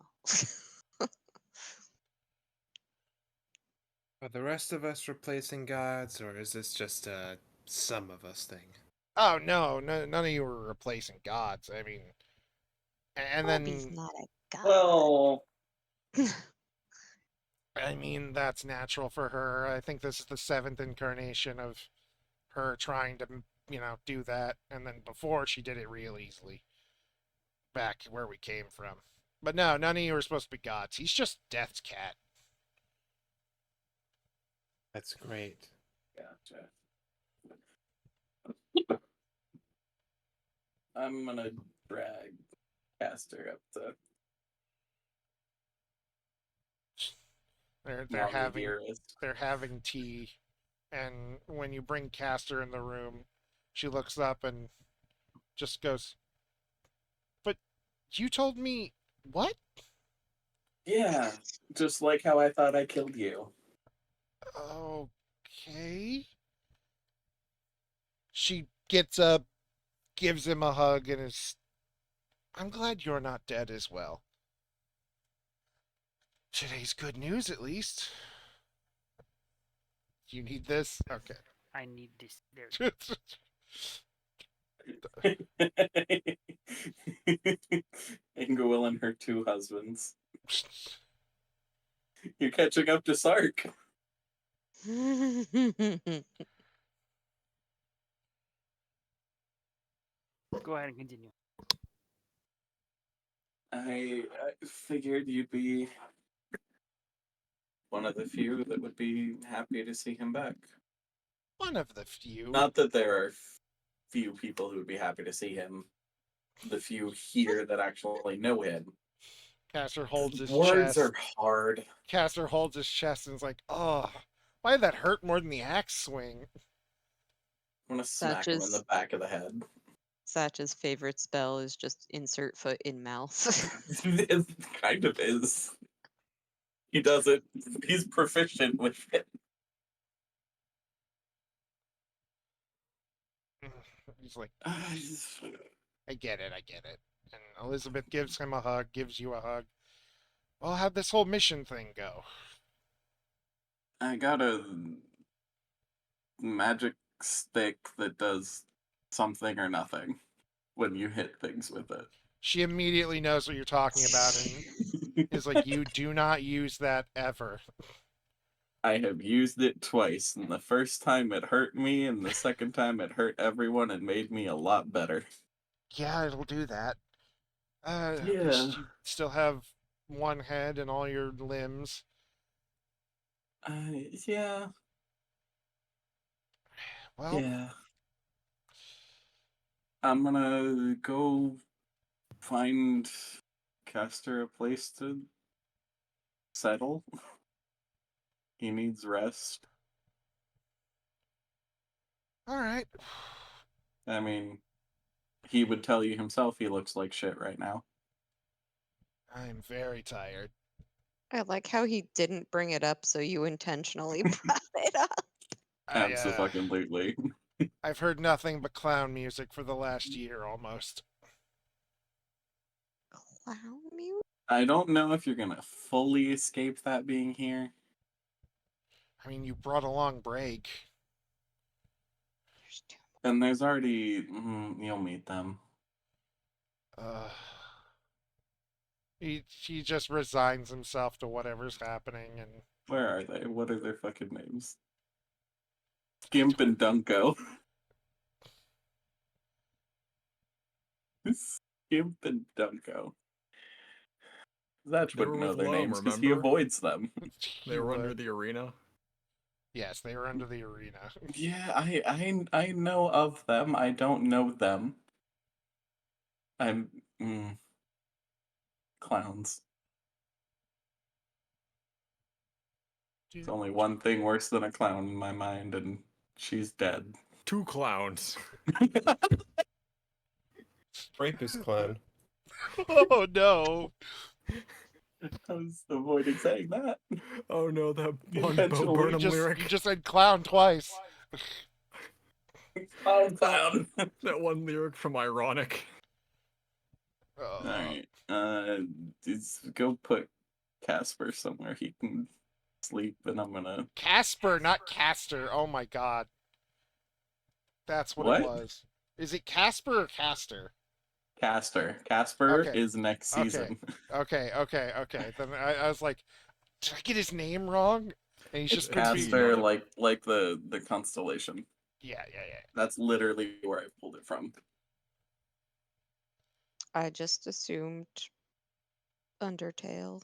S8: Are the rest of us replacing gods, or is this just a some of us thing?
S1: Oh no, none of you were replacing gods. I mean, and
S5: Obi's
S1: then
S5: not a god.
S4: Well,
S1: I mean that's natural for her. I think this is the seventh incarnation of her trying to, do that, and then before she did it real easily. Back where we came from. But no, none of you are supposed to be gods. He's just Death's cat.
S8: That's great.
S4: gotcha. I'm gonna drag Caster up to
S1: They're
S4: Mommy
S1: having
S4: Dearest.
S1: they're having tea, and when you bring Castor in the room, she looks up and just goes, "But you told me what?"
S4: Yeah, just like how I thought I killed you.
S1: Okay. She gets up, gives him a hug, and is. I'm glad you're not dead as well. Today's good news, at least. Do you need this? Okay.
S6: I need this. There.
S4: Ingawil and her two husbands. You're catching up to Sark.
S6: Go ahead and continue.
S4: I figured you'd be one of the few that would be happy to see him back.
S1: One of the few.
S4: Not that there are few people who would be happy to see him. The few here that actually know him.
S1: Castor holds his
S4: Words
S1: chest.
S4: are hard.
S1: Castor holds his chest and is like, "Oh, why did that hurt more than the axe swing?"
S4: I'm gonna smack him in
S5: Satch's
S4: the back of the head.
S5: Satch's favorite spell is just insert foot in mouth.
S4: It kind of is. He does it. He's proficient with it.
S1: He's like, "I get it, I get it." And Elizabeth gives him a hug, gives you a hug. Well, how'd this whole mission thing go?
S4: I got a magic stick that does something or nothing when you hit things with it.
S1: She immediately knows what you're talking about and is like, you do not use that ever.
S4: I have used it twice, and the first time it hurt me, and the second time it hurt everyone and made me a lot better.
S1: Yeah, it'll do that. At
S4: Yeah.
S1: least you still have one head and all your limbs.
S4: Yeah.
S1: Well,
S4: Yeah. I'm gonna go find Castor a place to settle. He needs rest.
S1: all right.
S4: I mean, he would tell you himself he looks like shit right now.
S1: I'm very tired.
S5: I like how he didn't bring it up, so you intentionally brought it up.
S4: Absolutely.
S1: I've heard nothing but clown music for the last year almost.
S5: Clown mute?
S4: I don't know if you're gonna fully escape that being here.
S1: I mean, you brought a long break.
S5: There's too
S4: And there's already. You'll meet them.
S1: Uh, he just resigns himself to whatever's happening, and
S4: Where are they? What are their fucking names? Skimp and Dunko. Skimp and Dunko. Zach
S2: They were
S4: wouldn't know
S2: with
S4: their
S2: Loam,
S4: names because he
S2: remember?
S4: avoids them.
S2: They
S1: he
S2: were under
S1: would.
S2: the arena.
S1: Yes, they were under the arena.
S4: Yeah, I know of them. I don't know them. I'm clowns. There's only one thing worse than a clown in my mind, and she's dead.
S2: 2 clowns.
S3: Rapist clan.
S1: Oh no!
S4: I was avoiding saying that.
S2: Oh no, that one Bo
S4: Intentionally.
S2: Burnham
S1: You
S2: lyric.
S1: just said clown twice.
S4: Clown.
S2: That one lyric from Ironic.
S4: Alright. Just go put Casper somewhere he can sleep, and I'm gonna.
S1: Casper, not Caster. Oh my god. That's what it
S4: What?
S1: was. Is it Casper or Caster?
S4: Castor. Casper
S1: Okay.
S4: is next
S1: Okay.
S4: season.
S1: Okay. Then I was like, did I get his name wrong? And he's
S4: It's
S1: just gonna be.
S4: Castor, like the constellation.
S1: Yeah.
S4: That's literally where I pulled it from.
S5: I just assumed Undertale.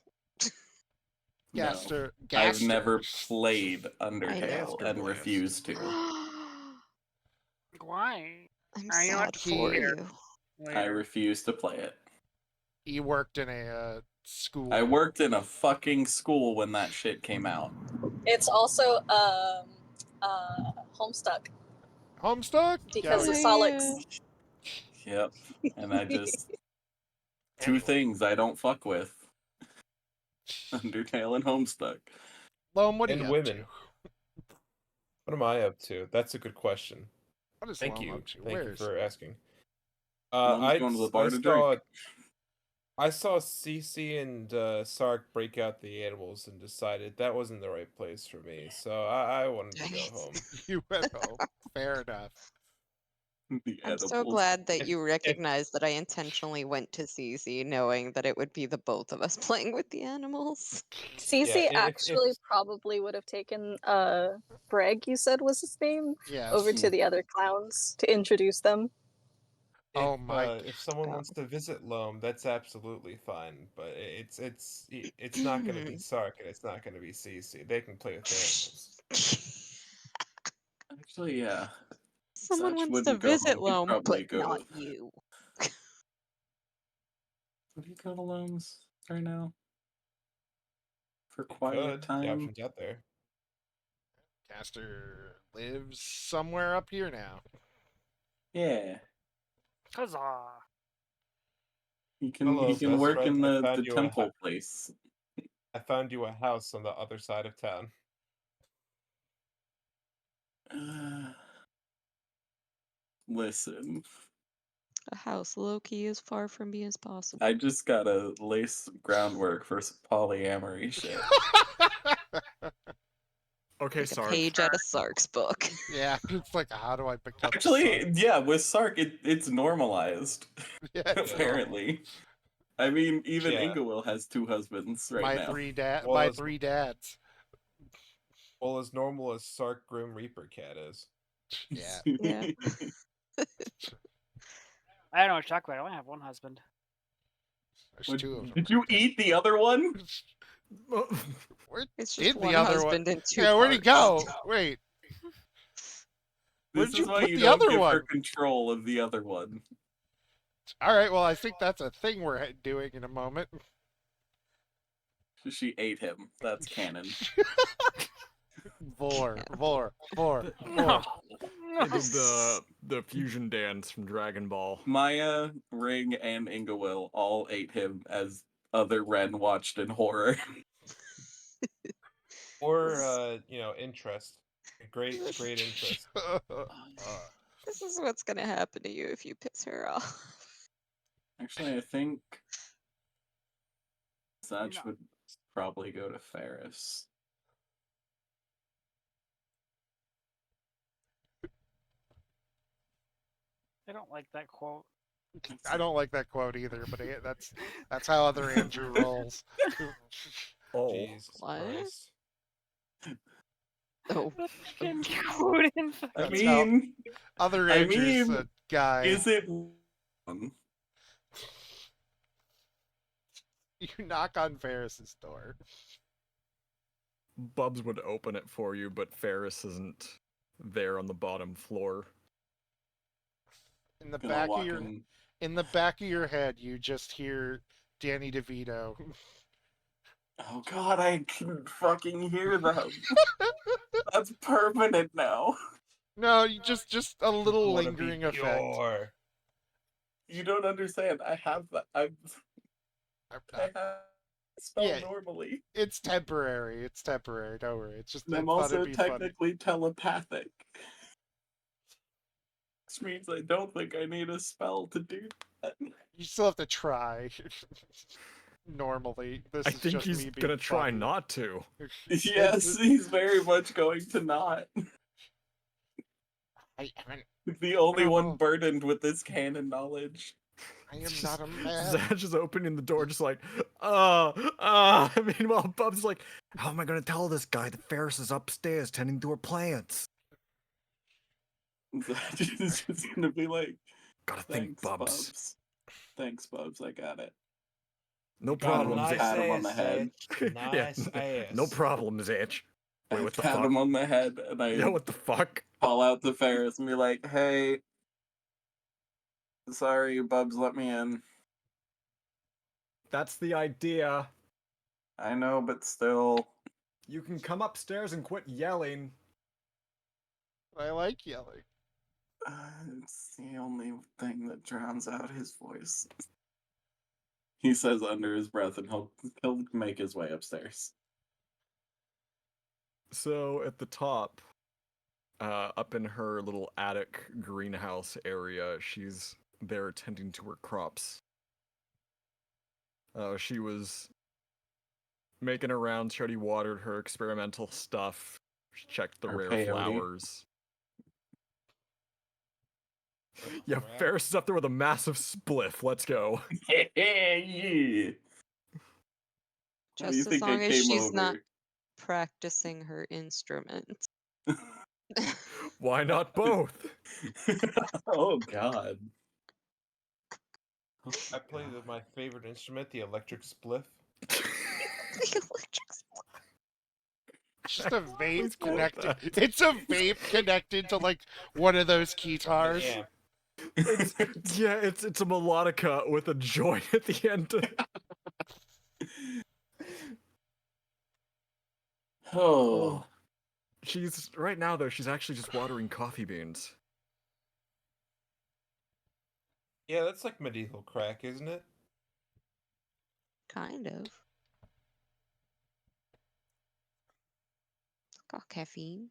S4: No,
S1: Gaster.
S4: I've never played
S5: I
S4: Undertale
S5: know.
S4: and refused to.
S6: Why?
S5: I'm
S6: I know
S5: sad
S6: what
S5: for
S1: he-
S5: you.
S4: I refuse to play it.
S1: He worked in a school.
S4: I worked in a fucking school when that shit came out.
S9: It's also Homestuck
S1: Homestuck?
S9: because
S1: Yeah.
S9: of Solix.
S4: Yep. And I just two things I don't fuck with. Undertale and Homestuck.
S1: Loam, what are
S3: And
S1: you
S3: women.
S1: up to?
S3: What am I up to? That's a good question.
S1: What is
S3: Thank
S1: Loam
S3: you.
S1: up to?
S3: Thank
S1: Where
S3: you
S1: is
S3: for asking.
S4: Loam's going to the bar to drink.
S3: I saw Cece and Sark break out the animals and decided that wasn't the right place for me, so I wanted to
S5: Dang
S3: go
S5: it.
S3: home.
S1: You went home. Fair enough.
S4: The
S5: I'm so
S4: edibles.
S5: glad that you recognize that I intentionally went to CC knowing that it would be the both of us playing with the animals.
S9: Cece
S3: Yeah,
S9: actually probably would have taken Greg, you said was his name,
S1: Yes.
S9: over to the other clowns to introduce them.
S1: Oh my.
S3: If someone wants to visit Loam, that's absolutely fine, but it's not going to be Sark and it's not going to be Cece. They can play with animals.
S4: Actually, yeah.
S5: Someone
S4: Satch
S5: wants to
S4: wouldn't go
S5: visit
S4: home. He'd
S5: Loam,
S4: probably
S5: but
S4: go
S5: not
S4: to.
S5: you.
S4: Would he go to Loam's right now? For
S3: You
S4: quiet
S3: could. The
S4: time?
S3: option's out there.
S1: Caster lives somewhere up here now.
S4: Yeah.
S6: Huzzah!
S4: He can
S3: Hello,
S4: he can
S3: best
S4: work
S3: friend.
S4: in
S3: I
S4: the
S3: found you a
S4: temple place.
S3: I found you a house on the other side of town.
S4: Listen.
S5: A house low-key as far from me as possible.
S4: I just gotta lay some groundwork for some polyamory shit.
S2: Okay,
S5: Like a
S2: Sark.
S5: page out of Sark's book.
S1: Yeah, it's like, how do I become
S4: Actually,
S1: Sark?
S4: yeah, with Sark, it's normalized.
S1: Yeah, it's
S4: Apparently. I mean, even
S3: Yeah.
S4: Ingawil has 2 husbands right
S1: my
S4: now.
S3: Well,
S1: my
S3: as-
S1: 3 dads.
S3: Well, as normal as Sark Grim Reaper Cat is.
S1: Yeah.
S5: Yeah.
S6: I don't know what you're talking about. I only have one husband.
S1: There's 2 of them.
S4: Did you eat the other one?
S1: Where
S5: It's
S1: did
S5: just
S1: the
S5: one
S1: other
S5: husband
S1: one?
S5: and 2
S1: Yeah, where'd he
S5: parts.
S1: go? Wait,
S4: This
S1: where'd
S4: is
S1: you
S4: why
S1: put
S4: you
S1: the
S4: don't
S1: other
S4: give her
S1: one?
S4: control of the other one.
S1: All right, well, I think that's a thing we're doing in a moment.
S4: She ate him. That's canon.
S1: Vor.
S6: No.
S2: They did the fusion dance from Dragon Ball.
S4: Maya, Ring, and Ingawil all ate him as other Ren watched in horror.
S3: Or, interest. Great interest.
S5: This is what's gonna happen to you if you piss her off.
S4: Actually, I think Saj
S6: No.
S4: would probably go to Ferris.
S6: I don't like that quote.
S1: I don't like that quote either, but that's how other Andrew rolls.
S2: Oh,
S3: Jesus
S5: What?
S3: Christ.
S5: Oh,
S6: Fucking quote in
S4: I
S1: That's how-
S4: mean,
S1: Other
S4: I
S1: Andrew's
S4: mean,
S1: a guy.
S4: is it?
S1: You knock on Ferris's door.
S2: Bubs would open it for you, but Ferris isn't there on the bottom floor.
S1: In the
S4: Gonna
S1: back
S4: walk
S1: of your
S4: in.
S1: in the back of your head, you just hear Danny DeVito.
S4: Oh God, I can fucking hear them. That's permanent now.
S1: No, you just a little
S3: Wanna be
S1: lingering effect.
S3: pure.
S4: You don't understand. I have that. I have spell
S1: Yeah.
S4: normally.
S1: It's temporary. It's temporary. Don't worry. It's just
S4: And
S1: I
S4: I'm
S1: thought
S4: also
S1: it'd be funny.
S4: technically telepathic. Which means I don't think I need a spell to do that.
S1: You still have to try. Normally, this
S2: I
S1: is
S2: think
S1: just
S2: he's
S1: me being
S2: gonna try
S1: funny.
S2: not to.
S4: Yes, he's very much going to not.
S1: I haven't.
S4: The only
S1: don't
S4: one
S1: know.
S4: burdened with this canon knowledge.
S1: I am not a man.
S2: Zaj is opening the door, just like, Meanwhile, Bubs like, how am I gonna tell this guy that Ferris is upstairs tending to her plants?
S4: He's just gonna be like,
S2: Gotta think,
S4: thanks,
S2: Bubs.
S4: Bubs. Thanks, Bubs, I got it.
S2: No
S3: Got a
S2: problem,
S3: nice
S4: Pat him on
S3: ass,
S4: the head.
S3: Zed. Nice
S2: yeah, no
S3: ass.
S2: problem, Zach. Wait,
S4: I
S2: what the
S4: pat
S2: fuck?
S4: him on the head and I
S2: Yeah, what the fuck?
S4: call out to Ferris and be like, hey, sorry, Bubs let me in.
S2: That's the idea.
S4: I know, but still.
S2: You can come upstairs and quit yelling.
S1: I like yelling.
S4: It's the only thing that drowns out his voice. He says under his breath, and he'll make his way upstairs.
S2: So at the top, up in her little attic greenhouse area, she's there tending to her crops. She was making her rounds. She already watered her experimental stuff. She checked the
S4: Her
S2: rare
S4: peyote.
S2: flowers. Yeah,
S3: crap.
S2: Ferris is up there with a massive spliff. Let's go.
S4: Yeah. How do you
S5: just as
S4: think I
S5: long as
S4: came
S5: she's not
S4: over?
S5: practicing her instrument.
S2: Why not both?
S4: Oh God.
S3: I play my favorite instrument, the electric spliff.
S1: It's just a
S2: Please
S1: vape
S2: quote
S1: connected.
S2: that.
S1: It's a vape connected to like one of those
S3: An
S1: guitars.
S3: amp.
S2: It's a melodica with a joint at the end.
S4: Oh.
S2: She's right now though. She's actually just watering coffee beans.
S3: Yeah, that's like medieval crack, isn't it?
S5: Kind of. It's got caffeine.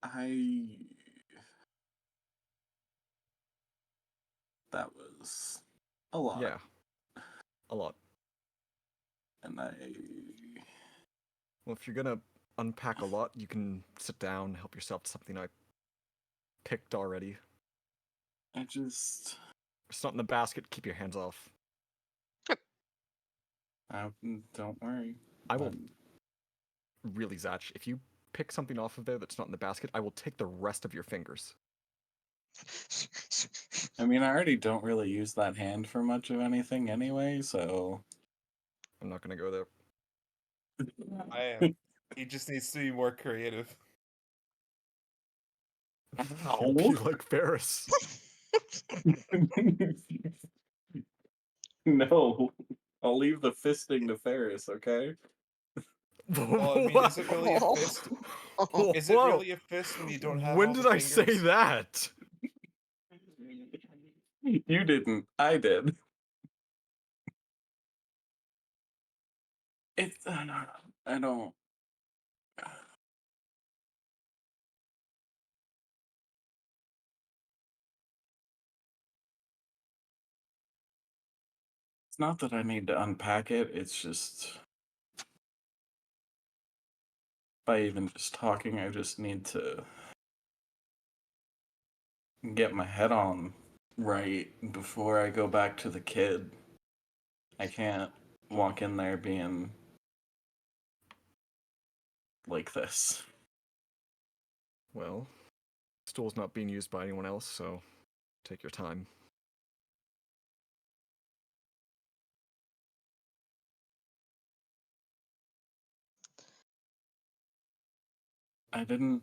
S4: I that was a lot.
S2: Yeah. A lot.
S4: And
S2: Well, if you're gonna unpack a lot, you can sit down, help yourself to something I picked already.
S4: just...
S2: It's not in the basket, keep your hands off.
S4: Don't worry.
S2: I will... Really, Zach, if you pick something off of there that's not in the basket, I will take the rest of your fingers.
S4: I mean, I already don't really use that hand for much of anything anyway, so...
S2: I'm not gonna go there.
S3: I am. He just needs to be more creative.
S2: You'll be like Ferris.
S4: No. I'll leave the fisting to Ferris, okay?
S3: Well, I mean, is it really a fist? Is it
S2: Whoa.
S3: really a fist when you don't have
S2: When
S3: all
S2: did
S3: the
S2: I say
S3: fingers?
S2: that?
S4: You didn't. I did. It's... I don't... It's not that I need to unpack it, it's just... By even just talking, I just need to get my head on right before I go back to the kid. I can't walk in there being like this.
S2: Well, stool's not being used by anyone else, so take your time.
S4: I didn't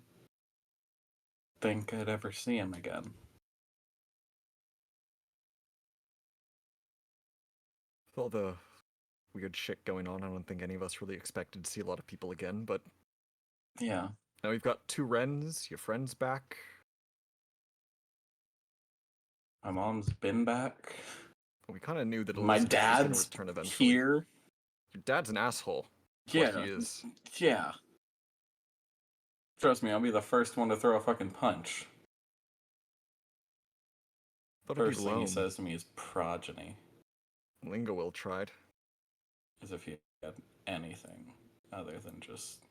S4: think I'd ever see him again.
S2: With all the weird shit going on, I don't think any of us really expected to see a lot of people again, but
S4: Yeah.
S2: now we've got 2 Wrens, your friend's back.
S4: My mom's been back.
S2: We kind of knew that
S4: My
S2: Elizabeth was going to
S4: dad's
S2: return eventually.
S4: here.
S2: Your dad's an asshole.
S4: Yeah.
S2: What he is.
S4: Yeah. Trust me, I'll be the first one to throw a fucking punch.
S2: Thought it'd be
S4: First thing he
S2: Loam.
S4: says to me is progeny.
S2: Lingo Will tried.
S4: As if he had anything other than just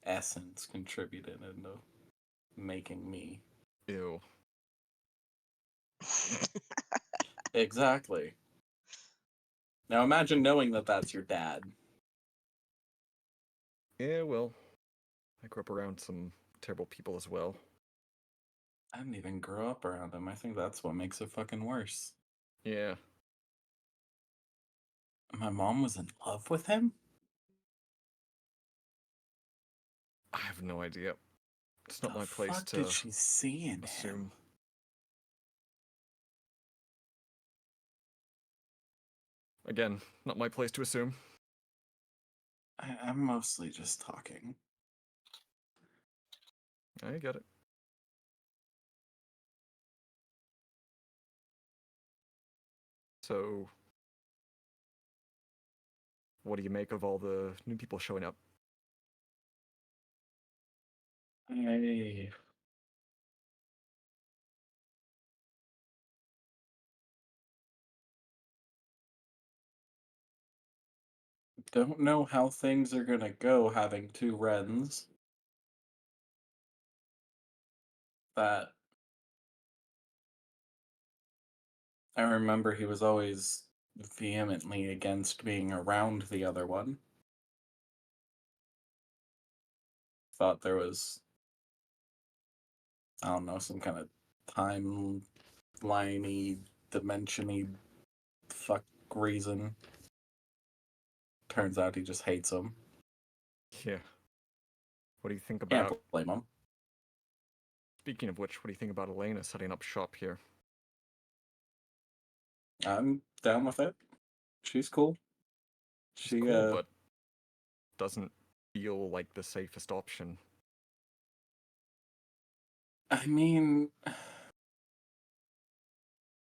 S4: essence contributed into making me.
S2: Ew.
S4: Exactly. Now imagine knowing that that's your dad.
S2: Yeah, well, I grew up around some terrible people as well.
S4: I didn't even grow up around him. I think that's what makes it fucking worse.
S2: Yeah.
S4: My mom was in love with him?
S2: I have no idea. It's not
S4: The
S2: my place
S4: fuck
S2: to
S4: did she see in him?
S2: assume. Again, not my place to assume.
S4: I'm mostly just talking.
S2: I get it. So, what do you make of all the new people showing up?
S4: I don't know how things are gonna go having 2 Wrens. That I remember he was always vehemently against being around the other one. Thought there was, I don't know, some kind of timeliney, dimensiony fuck reason. Turns out he just hates him.
S2: Yeah. What do you think
S4: Can't
S2: about...
S4: blame him.
S2: Speaking of which, what do you think about Elena setting up shop here?
S4: I'm down with it. She's cool.
S2: She's cool, but doesn't feel like the safest option.
S4: I mean,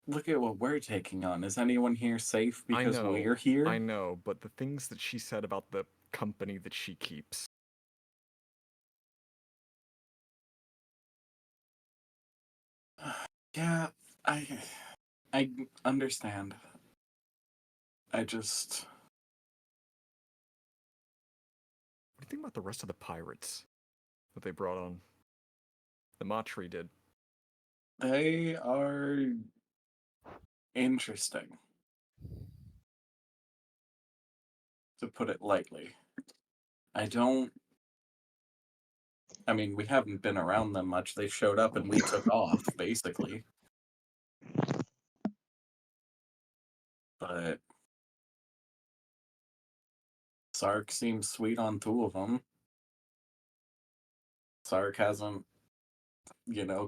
S4: look at what we're taking on. Is anyone here safe because we're here?
S2: I know, but the things that she said about the company that she keeps.
S4: Yeah, I understand. I just
S2: What do you think about the rest of the pirates that they brought on? The Matri did.
S4: they are interesting, to put it lightly. I mean, we haven't been around them much. They showed up and we took off, basically. But Sark seems sweet on two of them. Sark hasn't,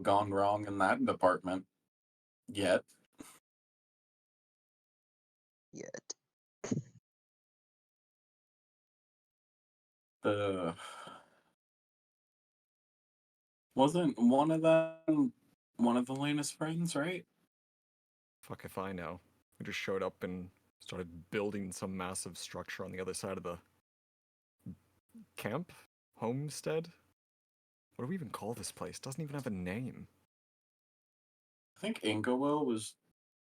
S4: gone wrong in that department yet.
S5: Yet.
S4: The wasn't one of them one of Elena's friends, right?
S2: Fuck if I know. We just showed up and started building some massive structure on the other side of the camp? Homestead? What do we even call this place? Doesn't even have a name.
S4: I think Ingowil was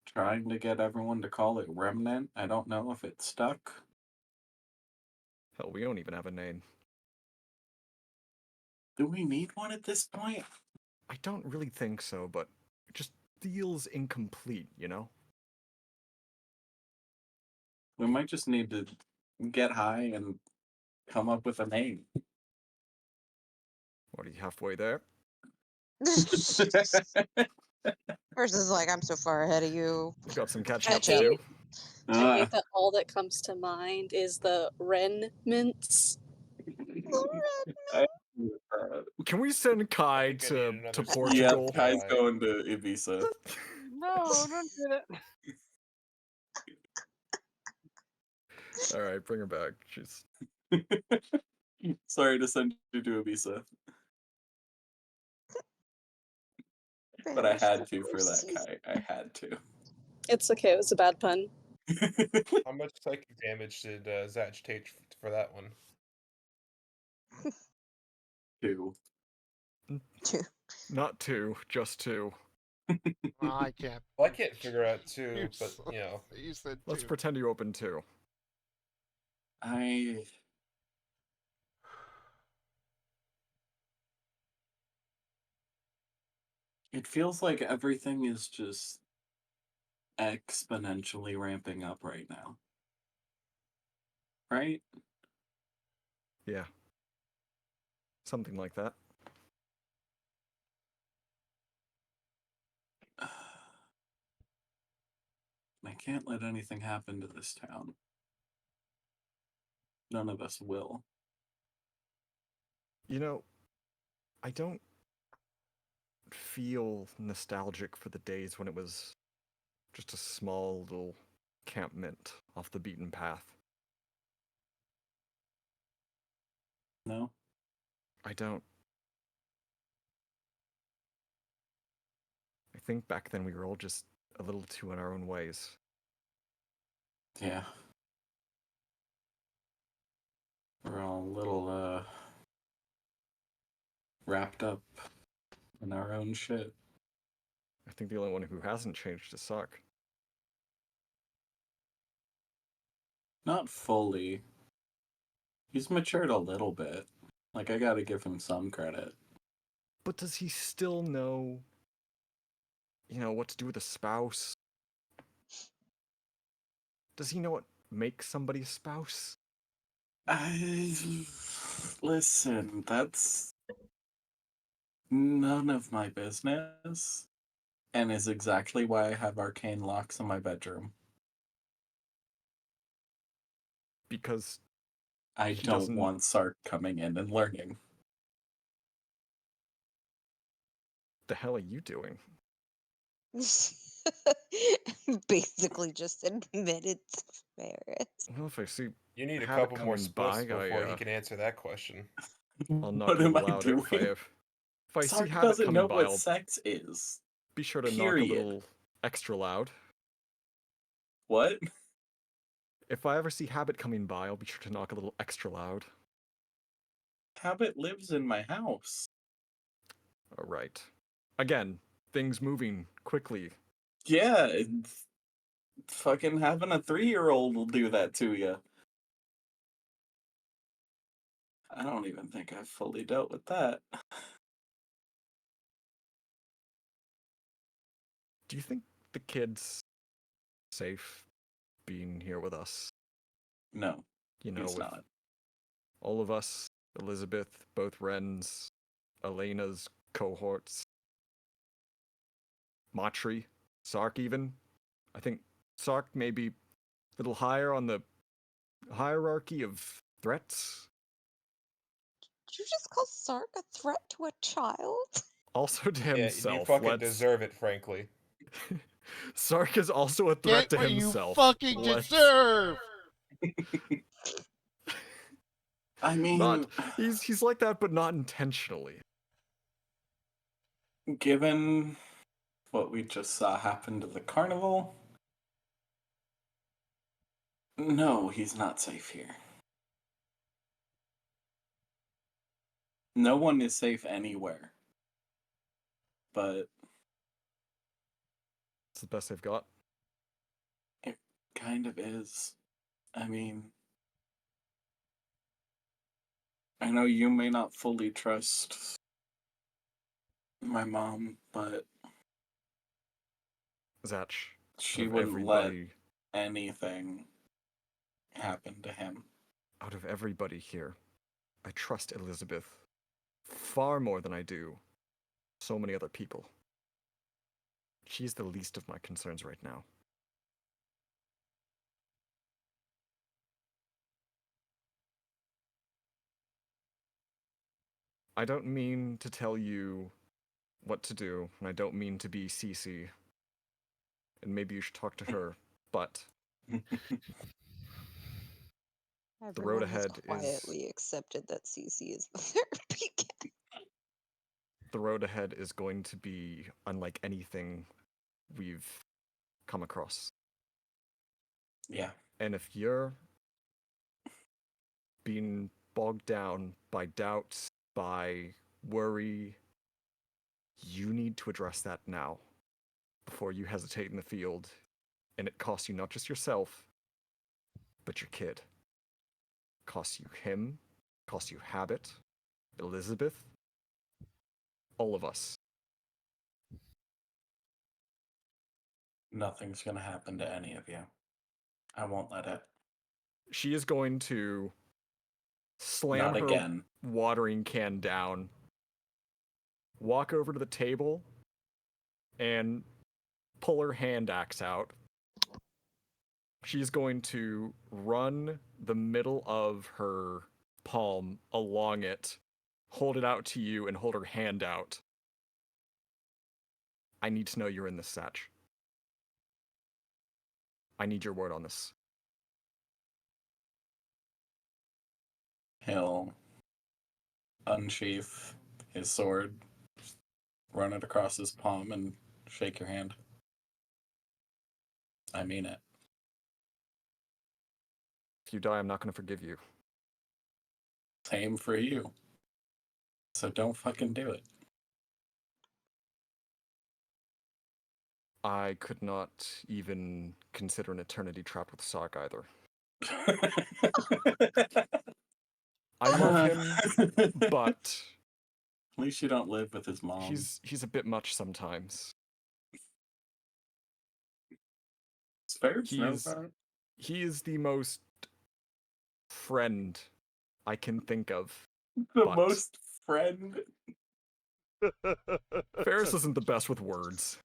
S4: trying to get everyone to call it Remnant. I don't know if it stuck.
S2: Hell, we don't even have a name.
S4: Do we need one at this point?
S2: I don't really think so, but it just feels incomplete, you know?
S4: We might just need to get high and come up with a name.
S2: What are you halfway there?
S5: Versus like, I'm so far ahead of you.
S2: We've got some catching
S9: I
S2: up to
S9: hate,
S2: do.
S9: I hate that all that comes to mind is the Ren mints.
S4: I-
S2: Can we send Kai
S3: think I need
S2: to
S3: another
S4: yeah,
S2: Portugal?
S4: Kai's going to Ibiza.
S6: No, don't do that.
S2: Alright, bring her back. She's
S4: Sorry to send you to Ibiza, but I had to for that, Kai. I had to.
S9: It's okay, it was a bad pun.
S3: How much psychic damage did Zatch take for that one?
S4: 2.
S2: not 2, just 2.
S1: Well, I can't.
S3: Well, I can't figure out two, but
S1: You said
S2: Let's
S1: two.
S2: pretend you opened 2.
S4: It feels like everything is just exponentially ramping up right now. Right?
S2: Yeah. Something like that.
S4: I can't let anything happen to this town. None of us will.
S2: You know, I don't feel nostalgic for the days when it was just a small little campment off the beaten path.
S4: No?
S2: I don't. I think back then we were all just a little too in our own ways.
S4: Yeah. We're all a little, wrapped up in our own shit.
S2: I think the only one who hasn't changed is Suck.
S4: Not fully. He's matured a little bit. Like, I gotta give him some credit.
S2: But does he still know, what to do with a spouse? Does he know what makes somebody a spouse?
S4: Listen, that's none of my business, and is exactly why I have arcane locks in my bedroom.
S2: Because
S4: I
S2: he
S4: don't
S2: doesn't.
S4: want Sark coming in and learning.
S2: The hell are you doing?
S5: Basically just admitted to Ferris.
S2: Well, if I see
S3: you need a
S2: Habit
S3: couple more
S2: coming
S3: splits
S2: by,
S3: before he can answer that question.
S2: I'll knock
S4: What
S2: a
S4: am
S2: little
S4: I
S2: louder.
S4: doing?
S2: If I see
S4: Sark
S2: Habit
S4: doesn't
S2: coming
S4: know
S2: by,
S4: what
S2: I'll
S4: sex is.
S2: be sure to knock a
S4: Period.
S2: little extra loud.
S4: What?
S2: If I ever see Habit coming by, I'll be sure to knock a little extra loud.
S4: Habit lives in my house.
S2: Alright. Again, things moving quickly.
S4: Yeah, it's fucking having a 3-year-old will do that to you. I don't even think I've fully dealt with that.
S2: Do you think the kid's safe being here with us?
S4: No,
S2: You know,
S4: he's
S2: with
S4: not.
S2: all of us, Elizabeth, both Ren's, Elena's cohorts, Matri, Sark even. I think Sark may be a little higher on the hierarchy of threats.
S5: Did you just call Sark a threat to a child?
S2: Also to
S3: Yeah, you
S2: himself.
S3: fucking deserve it, frankly.
S2: Sark is also a threat
S1: Get
S2: to
S1: what
S2: himself.
S1: you fucking deserve.
S4: I mean,
S2: Not he's like that, but not intentionally.
S4: given what we just saw happen to the carnival, no, he's not safe here. No one is safe anywhere. But
S2: It's the best they've got.
S4: it kind of is. I mean, I know you may not fully trust my mom, but
S2: Zach,
S4: she
S2: out of
S4: wouldn't let
S2: everybody,
S4: anything happen to him.
S2: out of everybody here, I trust Elizabeth far more than I do so many other people. She's the least of my concerns right now. I don't mean to tell you what to do, and I don't mean to be Cece. And maybe you should talk to her, but the road
S5: Everyone has
S2: ahead
S5: quietly accepted that Cece is the therapy cat.
S2: the road ahead is going to be unlike anything we've come across.
S4: Yeah.
S2: And if you're being bogged down by doubts, by worry, you need to address that now before you hesitate in the field, and it costs you not just yourself, but your kid. It costs you him, costs you Habit, Elizabeth, all of us.
S4: Nothing's gonna happen to any of you. I won't let it.
S2: She is going to slam
S4: Not
S2: her
S4: again.
S2: watering can down, walk over to the table, and pull her hand axe out. She's going to run the middle of her palm along it, hold it out to you, and hold her hand out. I need to know you're in this, Satch. I need your word on this.
S4: He'll unsheath his sword, run it across his palm, and shake your hand. I mean it.
S2: If you die, I'm not going to forgive you.
S4: Same for you. So don't fucking do it.
S2: I could not even consider an eternity trapped with Sark either. I love him, but
S4: at least you don't live with his mom.
S2: he's a bit much sometimes.
S4: It's fair to know
S2: He's
S4: that.
S2: he is the most friend I can think of.
S4: The
S2: but-
S4: most friend.
S2: Ferris isn't the best with words.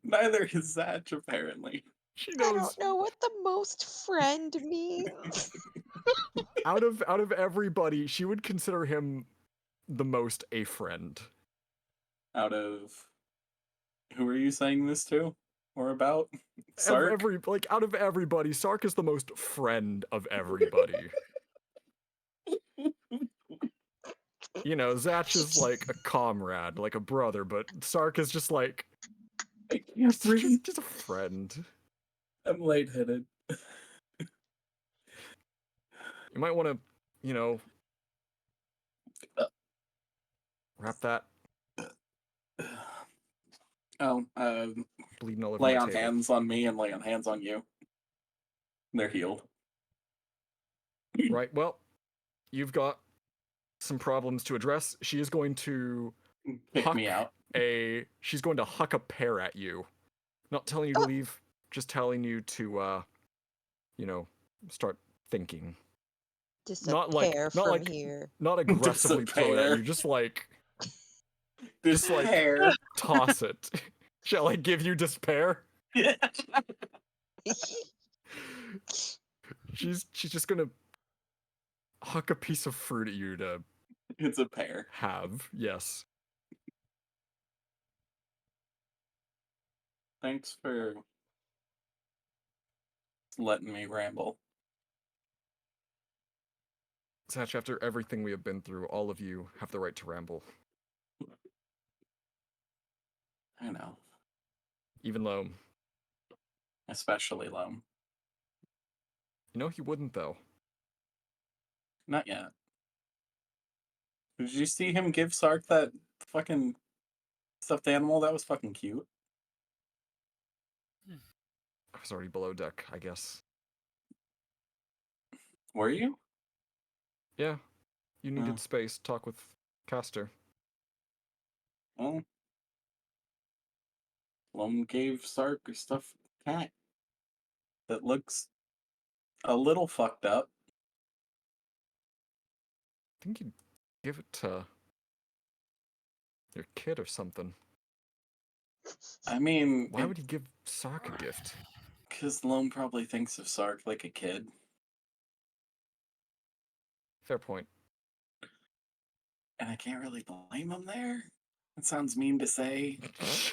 S4: Neither is Zach, apparently.
S2: She
S5: I
S2: knows
S5: don't know what the most friend means.
S2: out of everybody, she would consider him the most a friend.
S4: Out of who are you saying this to or about? Sark?
S2: Out of everybody, Sark is the most friend of everybody. You know, Zatch is like a comrade, like a brother, but Sark is just like
S4: I can't breathe.
S2: just a friend.
S4: I'm lightheaded.
S2: You might want to, you know, wrap that
S4: Oh,
S2: Bleeding all over
S4: lay
S2: my
S4: on
S2: table.
S4: hands on me and lay on hands on you. They're healed.
S2: Right. Well, you've got some problems to address. She is going to
S4: Pick
S2: huck
S4: me out.
S2: she's going to huck a pear at you. Not telling you to leave, just telling you to start thinking.
S5: Just a
S2: Not
S5: pair
S2: not
S5: from here.
S2: not aggressively throw it at
S4: pear.
S2: you, just like
S4: Despair.
S2: toss it. Shall I give you despair? She's just gonna huck a piece of fruit at you to
S4: It's a pear.
S2: have. Yes.
S4: Thanks for letting me ramble.
S2: Satch, after everything we have been through, all of you have the right to ramble.
S4: I know.
S2: Even though,
S4: Especially Loam.
S2: he wouldn't though.
S4: Not yet. Did you see him give Sark that fucking stuffed animal? That was fucking cute.
S2: I was already below deck, I guess.
S4: Were you?
S2: Yeah. You needed
S4: Oh.
S2: space. Talk with Caster.
S4: Well, Loam gave Sark a stuffed cat that looks a little fucked up.
S2: I think you'd give it to your kid or something.
S4: I mean,
S2: Why would he give Sark a gift?
S4: because Loam probably thinks of Sark like a kid.
S2: Fair point.
S4: And I can't really blame him there. That sounds mean to say.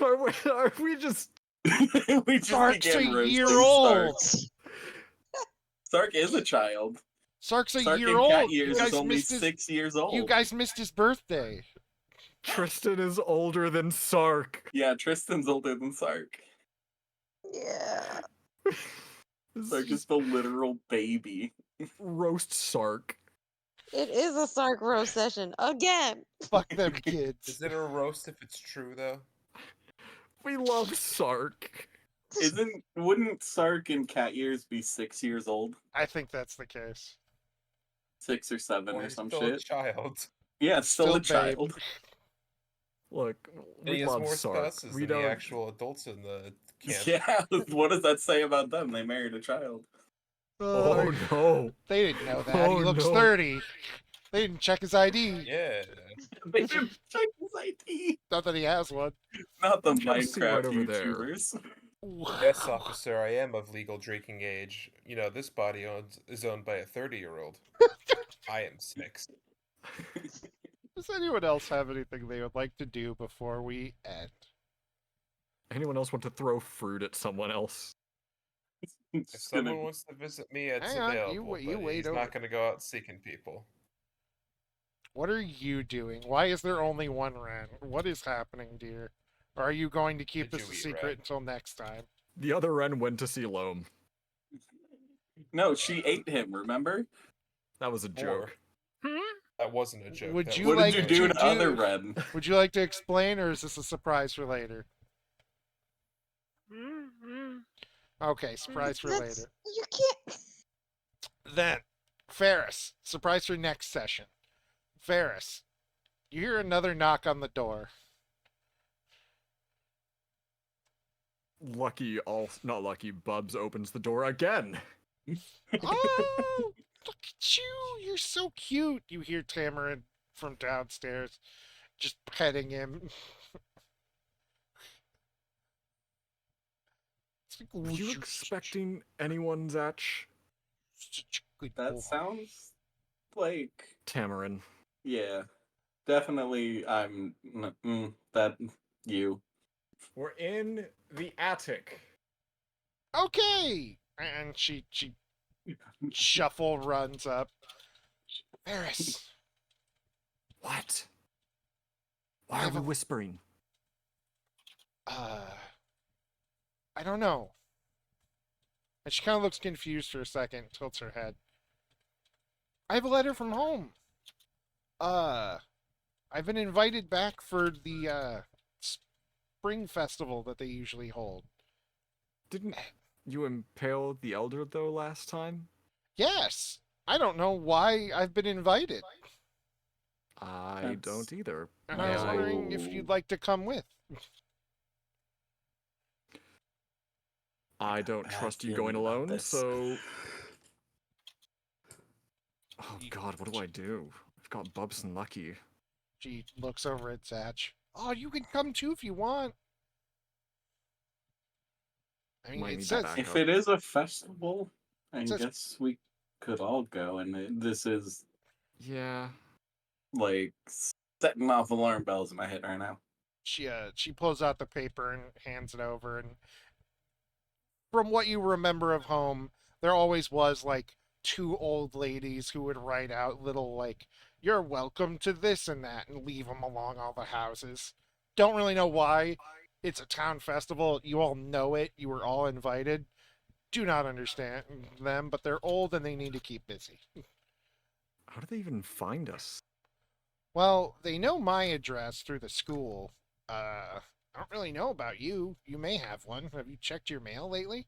S2: Are we just...
S4: We just
S1: Sark's a
S4: began roasting
S1: year
S4: Sark.
S1: old.
S4: Sark is a child.
S1: Sark's a
S4: Sark
S1: year
S4: in cat
S1: old.
S4: years is only 6 years old.
S1: You guys missed his birthday.
S2: Tristan is older than Sark.
S4: Yeah, Tristan's older than Sark.
S5: Yeah.
S4: Sark is the literal baby.
S2: Roast Sark.
S5: It is a Sark roast session again.
S1: Fuck them kids.
S3: Is it a roast if it's true though?
S2: We love Sark.
S4: Wouldn't Sark in cat years be 6 years old?
S1: I think that's the case.
S4: 6 or 7
S3: Or
S4: or
S3: he's
S4: some
S3: still a
S4: shit.
S3: child.
S4: Yeah, still a
S1: babe.
S4: child.
S2: Look,
S3: And
S2: we
S3: he has
S2: love
S3: more
S2: Sark.
S3: spouses
S2: We
S3: than the
S2: don't...
S3: actual adults in the camp.
S4: Yeah, what does that say about them? They married a child.
S2: Oh no.
S1: They didn't know that.
S2: Oh,
S1: He looks
S2: no.
S1: 30. They didn't check his ID.
S3: Yeah.
S4: They didn't check his ID.
S1: Not that he has one.
S4: Not the
S2: Let's go see right
S4: Minecraft
S2: over there.
S4: YouTubers.
S3: Yes, officer, I am of legal drinking age. You know, this body is owned by a 30-year-old. I am 6.
S1: Does anyone else have anything they would like to do before we end?
S2: Anyone else want to throw fruit at someone else?
S3: If someone wants to visit me, it's
S1: Hang on,
S3: available,
S1: you
S3: but
S1: wait
S3: he's
S1: over-
S3: not going to go out seeking people.
S1: What are you doing? Why is there only one Ren? What is happening, dear? Or are you going to keep
S3: Did
S1: this a
S3: you eat
S1: secret
S3: Ren?
S1: until next time?
S2: The other Ren went to see Loam.
S4: No, she ate him, remember?
S2: That was a joke.
S3: That wasn't a joke.
S1: Would
S3: that
S1: you
S3: was
S4: What
S1: like
S4: did
S3: a
S4: you do
S1: to
S4: to other
S1: do-
S4: Ren?
S1: Would you like to explain, or is this a surprise for later? Okay, surprise for
S5: That's-
S1: later.
S5: You can't.
S1: Then, Ferris, surprise for next session. Ferris, you hear another knock on the door.
S2: Not lucky, Bubs opens the door again.
S1: Oh, look at you. You're so cute. You hear Tamarin from downstairs just petting him. It's like,
S2: Were you
S1: you're
S2: expecting anyone, Zach?
S1: such a good
S4: That
S1: boy.
S4: sounds like...
S2: Tamarin.
S4: Yeah. Definitely, that... you.
S2: We're in the attic.
S1: Okay. And she shuffle runs up. Ferris.
S2: What?
S1: I
S2: Why are
S1: have
S2: we
S1: a-
S2: whispering?
S1: I don't know. And she kind of looks confused for a second, tilts her head. I have a letter from home. I've been invited back for the spring festival that they usually hold.
S2: Didn't you impale the elder though last time?
S1: Yes, I don't know why I've been invited,
S2: I don't either.
S1: and I
S2: May
S1: was
S2: I?
S1: wondering if you'd like to come with.
S2: I don't
S4: Bad
S2: trust you
S4: feeling
S2: going
S4: about
S2: alone,
S4: this.
S2: so. Oh God, what do I do? I've got Bubs and Lucky.
S1: She looks over at Zatch. Oh, you can come too if you want. I mean,
S2: Might
S1: it
S2: need
S1: says
S2: back
S4: If
S2: up.
S4: it is a festival, I
S1: says-
S4: guess we could all go. And this is
S2: Yeah.
S4: like setting off alarm bells in my head right now.
S1: she pulls out the paper and hands it over. And from what you remember of home, there always was like two old ladies who would write out little like "You're welcome to this and that" and leave them along all the houses. Don't really know why. It's a town festival. You all know it. You were all invited. Do not understand them, but they're old and they need to keep busy.
S2: How do they even find us?
S1: Well, they know my address through the school. I don't really know about you. You may have one. Have you checked your mail lately?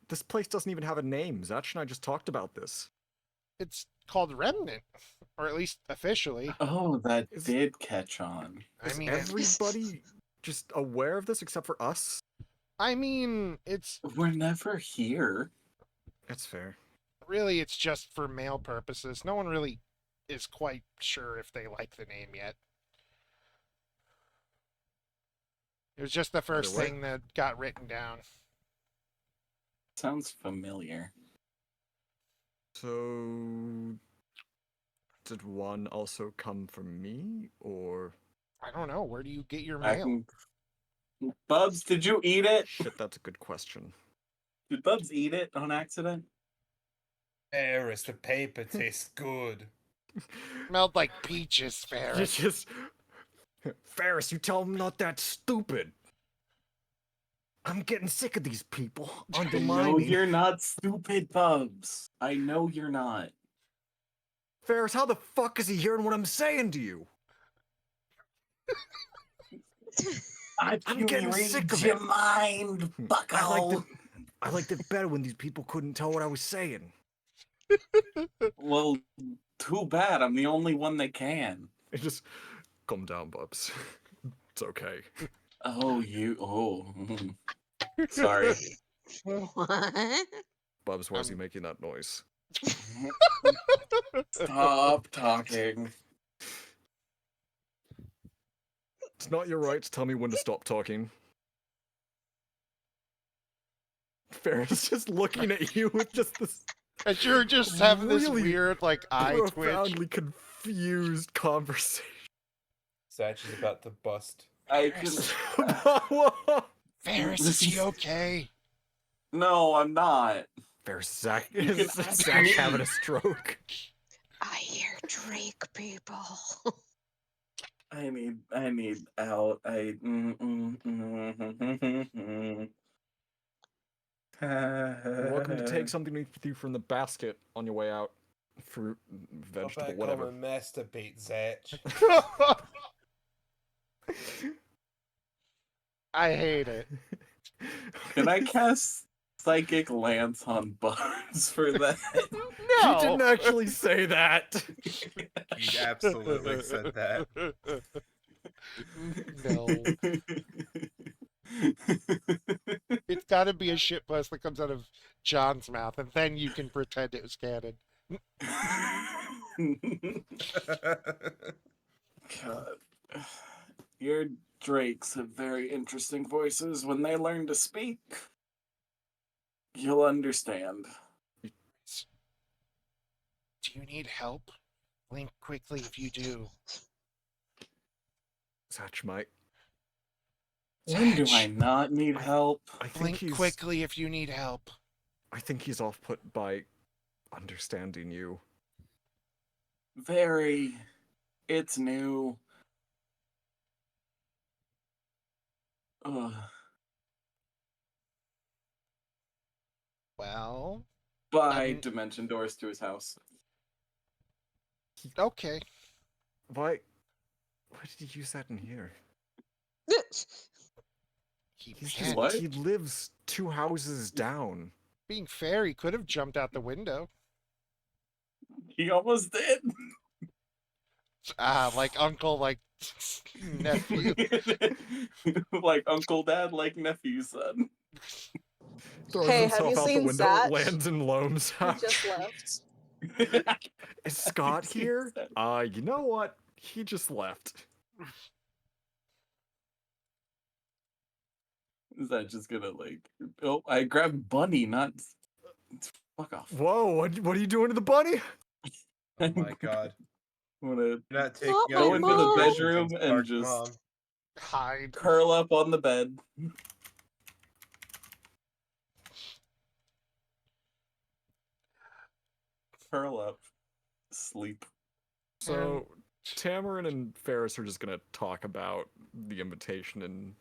S2: This place doesn't even have a name. Zatch and I just talked about this.
S1: It's called Remnant, or at least officially.
S4: Oh, that
S2: Is-
S4: did catch on.
S1: I
S2: Is
S1: mean,
S2: everybody just aware of this except for us?
S1: It's
S4: We're never here.
S2: That's fair.
S1: really it's just for mail purposes. No one really is quite sure if they like the name yet. It was just the first
S2: way.
S1: thing that got written down.
S4: Sounds familiar.
S2: So, did one also come from me, or
S1: I don't know. Where do you get your
S4: I
S1: mail?
S4: can... Bubs, did you eat it?
S2: shit? That's a good question.
S4: Did Bubs eat it on accident?
S3: Ferris, the paper tastes good.
S1: Smelled like peaches, Ferris.
S2: Just Ferris, you tell him not that stupid. I'm getting sick of these people
S4: I know
S2: undermining.
S4: you're not stupid, Bubs. I know you're not.
S2: Ferris, how the fuck is he hearing what I'm saying to you?
S4: I
S2: I'm
S4: can
S2: getting
S4: read
S2: sick of
S4: your
S2: it.
S4: mind, bucko.
S2: I liked it better when these people couldn't tell what I was saying.
S4: Well, too bad. I'm the only one that can.
S2: It just calm down, Bubs. It's okay.
S4: Oh, you. Oh. Sorry.
S5: What?
S2: Bubs, why is he making that noise?
S4: Stop talking.
S2: It's not your right to tell me when to stop talking. Ferris is just looking at you with just this
S1: And you're just having this
S2: really
S1: weird, like, eye twitch.
S2: profoundly confused conversation.
S3: Satch is about to bust.
S4: I can.
S1: Ferris, is he okay?
S4: No, I'm not.
S2: Ferris, Zach,
S4: You can
S2: Zach's
S4: ask me.
S2: having a stroke.
S5: I hear Drake people.
S4: I need out.
S2: You're welcome to take something with you from the basket on your way out. Fruit,
S3: Go
S2: vegetable,
S3: back
S2: whatever.
S3: home and masturbate, Zatch.
S1: I hate it.
S4: Can I cast Psychic Lance on Bubs for that?
S2: He didn't actually say that.
S3: He absolutely said that.
S1: No. It's got to be a shitpost that comes out of John's mouth, and then you can pretend it was canon.
S4: God. Your drakes have very interesting voices. When they learn to speak, you'll understand.
S1: Do you need help? Blink quickly if you do.
S2: Satch might.
S4: When do I
S1: Zatch,
S4: not need help?
S2: I think
S1: blink
S2: he's
S1: quickly if you need help.
S2: I think he's off put by understanding you.
S4: Very. It's new. Ugh.
S1: Well,
S4: By
S1: Um,
S4: dimension doors to his house.
S1: okay.
S2: Why did he use that in here? He's
S1: Man,
S4: What?
S2: he lives 2 houses down.
S1: being fair, he could have jumped out the window.
S4: He almost did.
S1: Like uncle, like nephew.
S4: Like uncle, dad, like nephew, son.
S2: Throws
S9: Hey, have
S2: himself
S9: you
S2: out the
S9: seen
S2: window,
S9: Zach?
S2: lands in Loam's
S9: He
S2: house.
S9: just left.
S2: Is Scott here? You know what? He just left.
S4: Is that just gonna like? Oh, I grabbed Bunny, not. Fuck off.
S2: Whoa, what are you doing to the bunny?
S8: Oh my god.
S4: I'm gonna
S8: You're not taking
S9: Not
S8: out
S9: my
S4: go
S8: your
S4: into the
S9: mom.
S8: frustrations
S4: bedroom
S8: on
S4: and
S8: Stark's
S4: just
S8: mom.
S1: Hide.
S4: curl up on the bed. Curl up, sleep.
S2: So Tamarin and Ferris are just gonna talk about the invitation and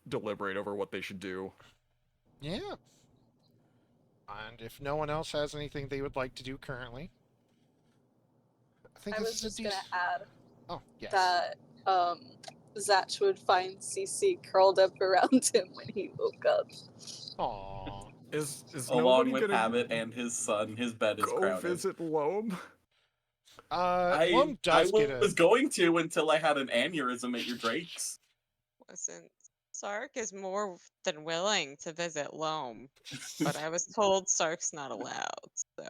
S2: deliberate over what they should do.
S1: Yeah. And if no one else has anything they would like to do currently, I think
S9: I
S1: this
S9: was
S1: is a
S9: just gonna
S1: decent.
S9: add
S1: Oh yes.
S9: that Zach would find CC curled up around him when he woke up.
S1: Aww.
S2: Is
S4: Along
S2: nobody
S4: with
S2: gonna
S4: Habit and his son, his bed is
S2: go
S4: crowded.
S2: visit Loam?
S1: Lum
S4: I
S1: does get a.
S4: was going to until I had an aneurysm at your Drake's.
S5: Listen, Sark is more than willing to visit Loam, but I was told Sark's not allowed, so.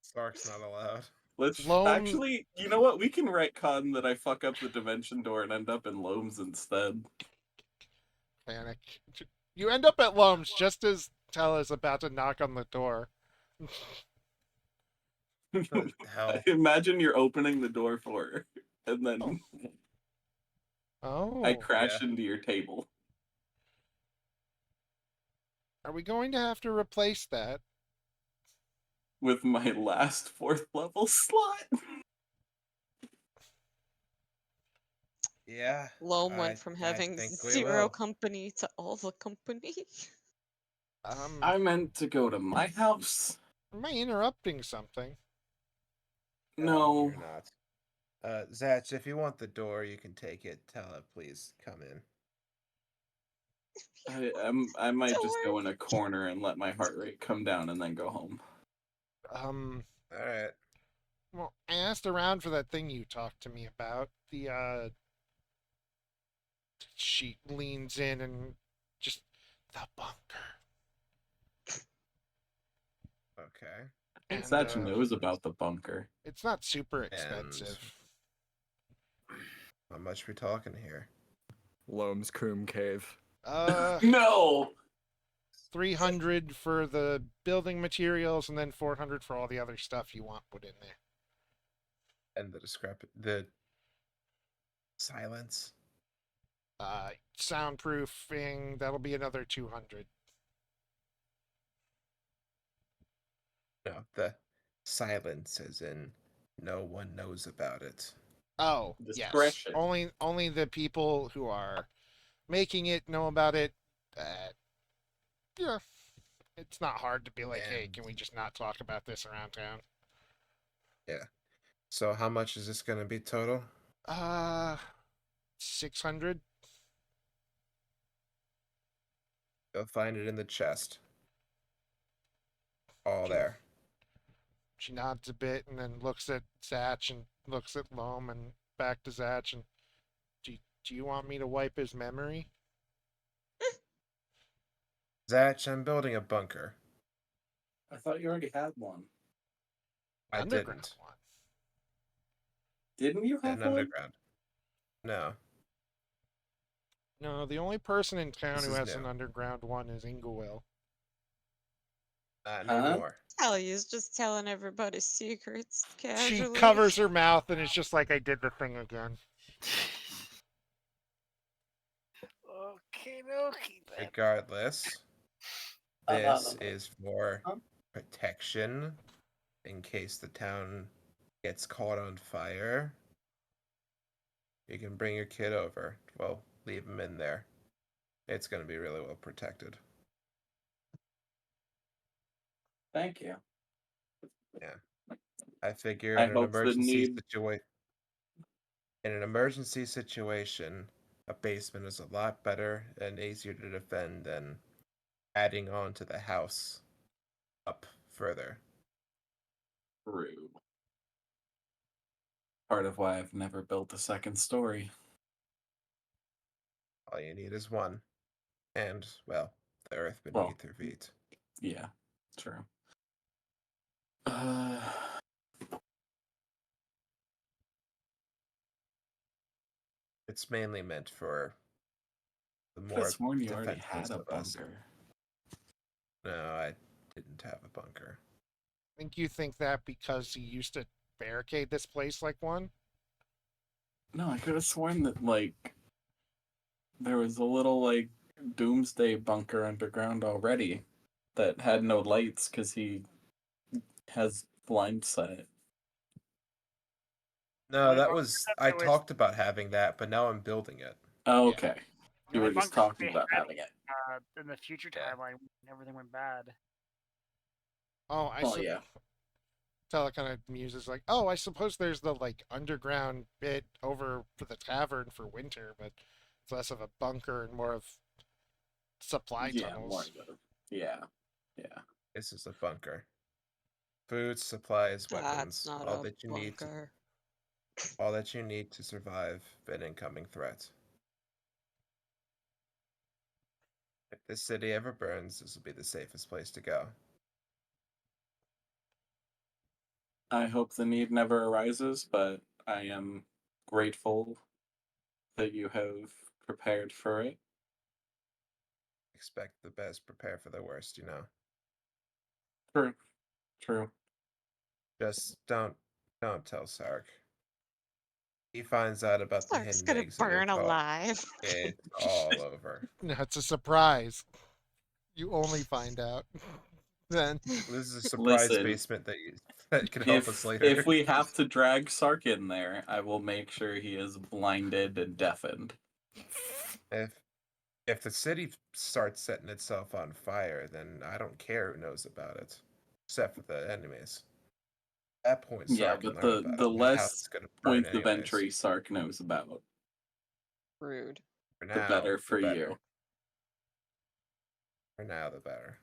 S8: Stark's not allowed.
S4: Let's
S1: Loam-
S4: actually, you know what? We can retcon that I fuck up the dimension door and end up in Loam's instead.
S1: Panic. You end up at Lum's just as Tell is about to knock on the door.
S8: The hell?
S4: Imagine you're opening the door for her, and then
S1: Oh.
S4: I crash
S8: Yeah.
S4: into your table.
S1: Are we going to have to replace that?
S4: With my last 4th level slot.
S8: Yeah.
S5: Loam went from
S8: I
S5: having
S8: think we
S5: 0
S8: will.
S5: company to all the company.
S4: I meant to go to my house.
S1: Am I interrupting something?
S4: No.
S8: You're not. Zach, if you want the door, you can take it. Tell it, please come in.
S4: I might just go
S5: Door.
S4: in a corner and let my heart rate come down and then go home.
S8: All right.
S1: Well, I asked around for that thing you talked to me about. She leans in and just the bunker.
S8: Okay.
S4: I think
S1: And,
S4: Satch knows about the bunker.
S1: It's not super
S8: And
S1: expensive.
S8: how much we talking here?
S2: Loam's Coombe Cave.
S4: No!
S1: 300 for the building materials and then 400 for all the other stuff you want put in there.
S8: And the silence.
S1: Soundproofing, that'll be another 200.
S8: No, the silence as in no one knows about it.
S1: Oh, yes.
S4: Discretion.
S1: Only the people who are making it know about it. Yeah, it's not hard to be like, hey, can we just not talk about this around town?
S8: Yeah. So how much is this going to be total?
S1: 600.
S8: You'll find it in the chest. All
S1: Okay.
S8: there.
S1: She nods a bit and then looks at Zatch and looks at Loam and back to Zatch and do you want me to wipe his memory?
S8: Zatch, I'm building a bunker.
S4: I thought you already had one.
S8: I
S1: Underground
S8: didn't.
S1: one.
S4: Didn't you have
S8: An
S4: one?
S8: underground. No.
S1: No, the only person in town
S8: This
S1: who
S8: is
S1: has an
S8: new.
S1: underground one is Inglewill.
S8: Not
S4: Huh?
S8: anymore.
S5: Kelly's just telling everybody secrets
S1: She
S5: casually.
S1: covers her mouth and is just like, I did the thing again.
S6: Okay, dokie then.
S8: Regardless, this is for protection in case the town gets caught on fire. You can bring your kid over. Well, leave him in there. It's going to be really well protected.
S4: Thank you.
S8: I figure
S4: I
S8: in an
S4: hope the
S8: emergency
S4: need-
S8: situation, a basement is a lot better and easier to defend than adding on to the house up further.
S4: True. Part of why I've never built a second story.
S8: All you need is one. And, well, the earth
S4: Well,
S8: beneath your feet.
S4: yeah, true. Uh,
S8: It's mainly meant for the
S4: I could have
S8: more
S4: sworn you already
S8: defenseless
S4: had a
S8: of us.
S4: bunker.
S8: No, I didn't have a bunker.
S1: Think you think that because you used to barricade this place like one?
S4: No, I could have sworn that, like, there was a little, like, doomsday bunker underground already that had no lights because he has blind sight.
S8: No,
S6: only
S8: that
S6: bunker
S8: was
S6: that
S8: I
S6: there was
S8: talked about having that, but now I'm building it.
S4: Oh,
S1: Yeah.
S4: okay.
S6: the
S4: You
S6: only
S4: were just
S6: bunkers
S4: talking
S6: we
S4: about
S6: had
S4: having it.
S6: in the future
S8: Yeah.
S6: timeline when everything went bad.
S1: Oh, I
S4: Well, yeah.
S1: Tella kind of muses like, "Oh, I suppose there's the like underground bit over for the tavern for winter, but it's less of a bunker and more of supply
S4: Yeah, more
S1: tunnels."
S4: of a, yeah. Yeah.
S8: This is a bunker. Food, supplies,
S5: That's
S8: weapons,
S5: not
S8: all
S5: a
S8: that you need to
S5: bunker.
S8: all that you need to survive an incoming threat. If this city ever burns, this will be the safest place to go.
S4: I hope the need never arises, but I am grateful that you have prepared for it.
S8: Expect the best, prepare for the worst, you know.
S4: True. True.
S8: Just don't tell Sark. He finds out about the
S5: Sark's
S8: hidden
S5: gonna
S8: exit,
S5: burn alive.
S8: it's all over.
S1: No, it's a surprise. You only find out then.
S8: This is a surprise
S4: Listen,
S8: basement that can help us later.
S4: if we have to drag Sark in there, I will make sure he is blinded and deafened.
S8: if if the city starts setting itself on fire, then I don't care who knows about it, except for the enemies. At that point,
S4: Yeah,
S8: Sark can
S4: but
S8: learn about
S4: the
S8: it. My house
S4: less
S8: is gonna burn
S4: points of
S8: anyways.
S4: entry Sark knows about,
S5: Rude.
S8: For
S4: the
S8: now,
S4: better
S8: the
S4: for
S8: better.
S4: you.
S8: For now, the better.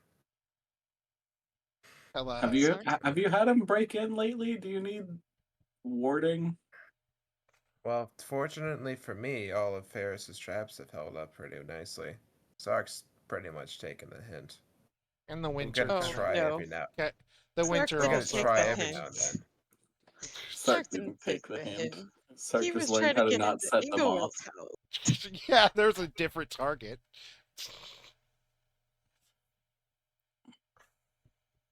S4: Have
S1: Tella,
S4: you
S5: Sark?
S4: have you had him break in lately? Do you need warding?
S8: Well, fortunately for me, all of Ferris's traps have held up pretty nicely. Sark's pretty much taken the hint.
S1: in the
S8: I'm
S1: winter
S8: gonna
S5: Oh
S1: kind of.
S8: try
S5: no.
S8: every now.
S1: The
S5: Sark
S1: winter
S8: I'm gonna
S5: didn't
S1: also
S5: take
S8: try
S5: the
S1: helps.
S8: every now
S5: hint.
S8: and then.
S4: Sark
S5: Sark
S4: didn't
S5: didn't
S4: take
S5: take
S4: the
S5: the
S4: hint.
S5: hint.
S4: Sark
S5: He
S4: just
S5: was
S4: learned
S5: trying to
S4: how to
S5: get
S4: not
S5: into
S4: set them off.
S5: Inglewood's house.
S1: Yeah, there's a different target.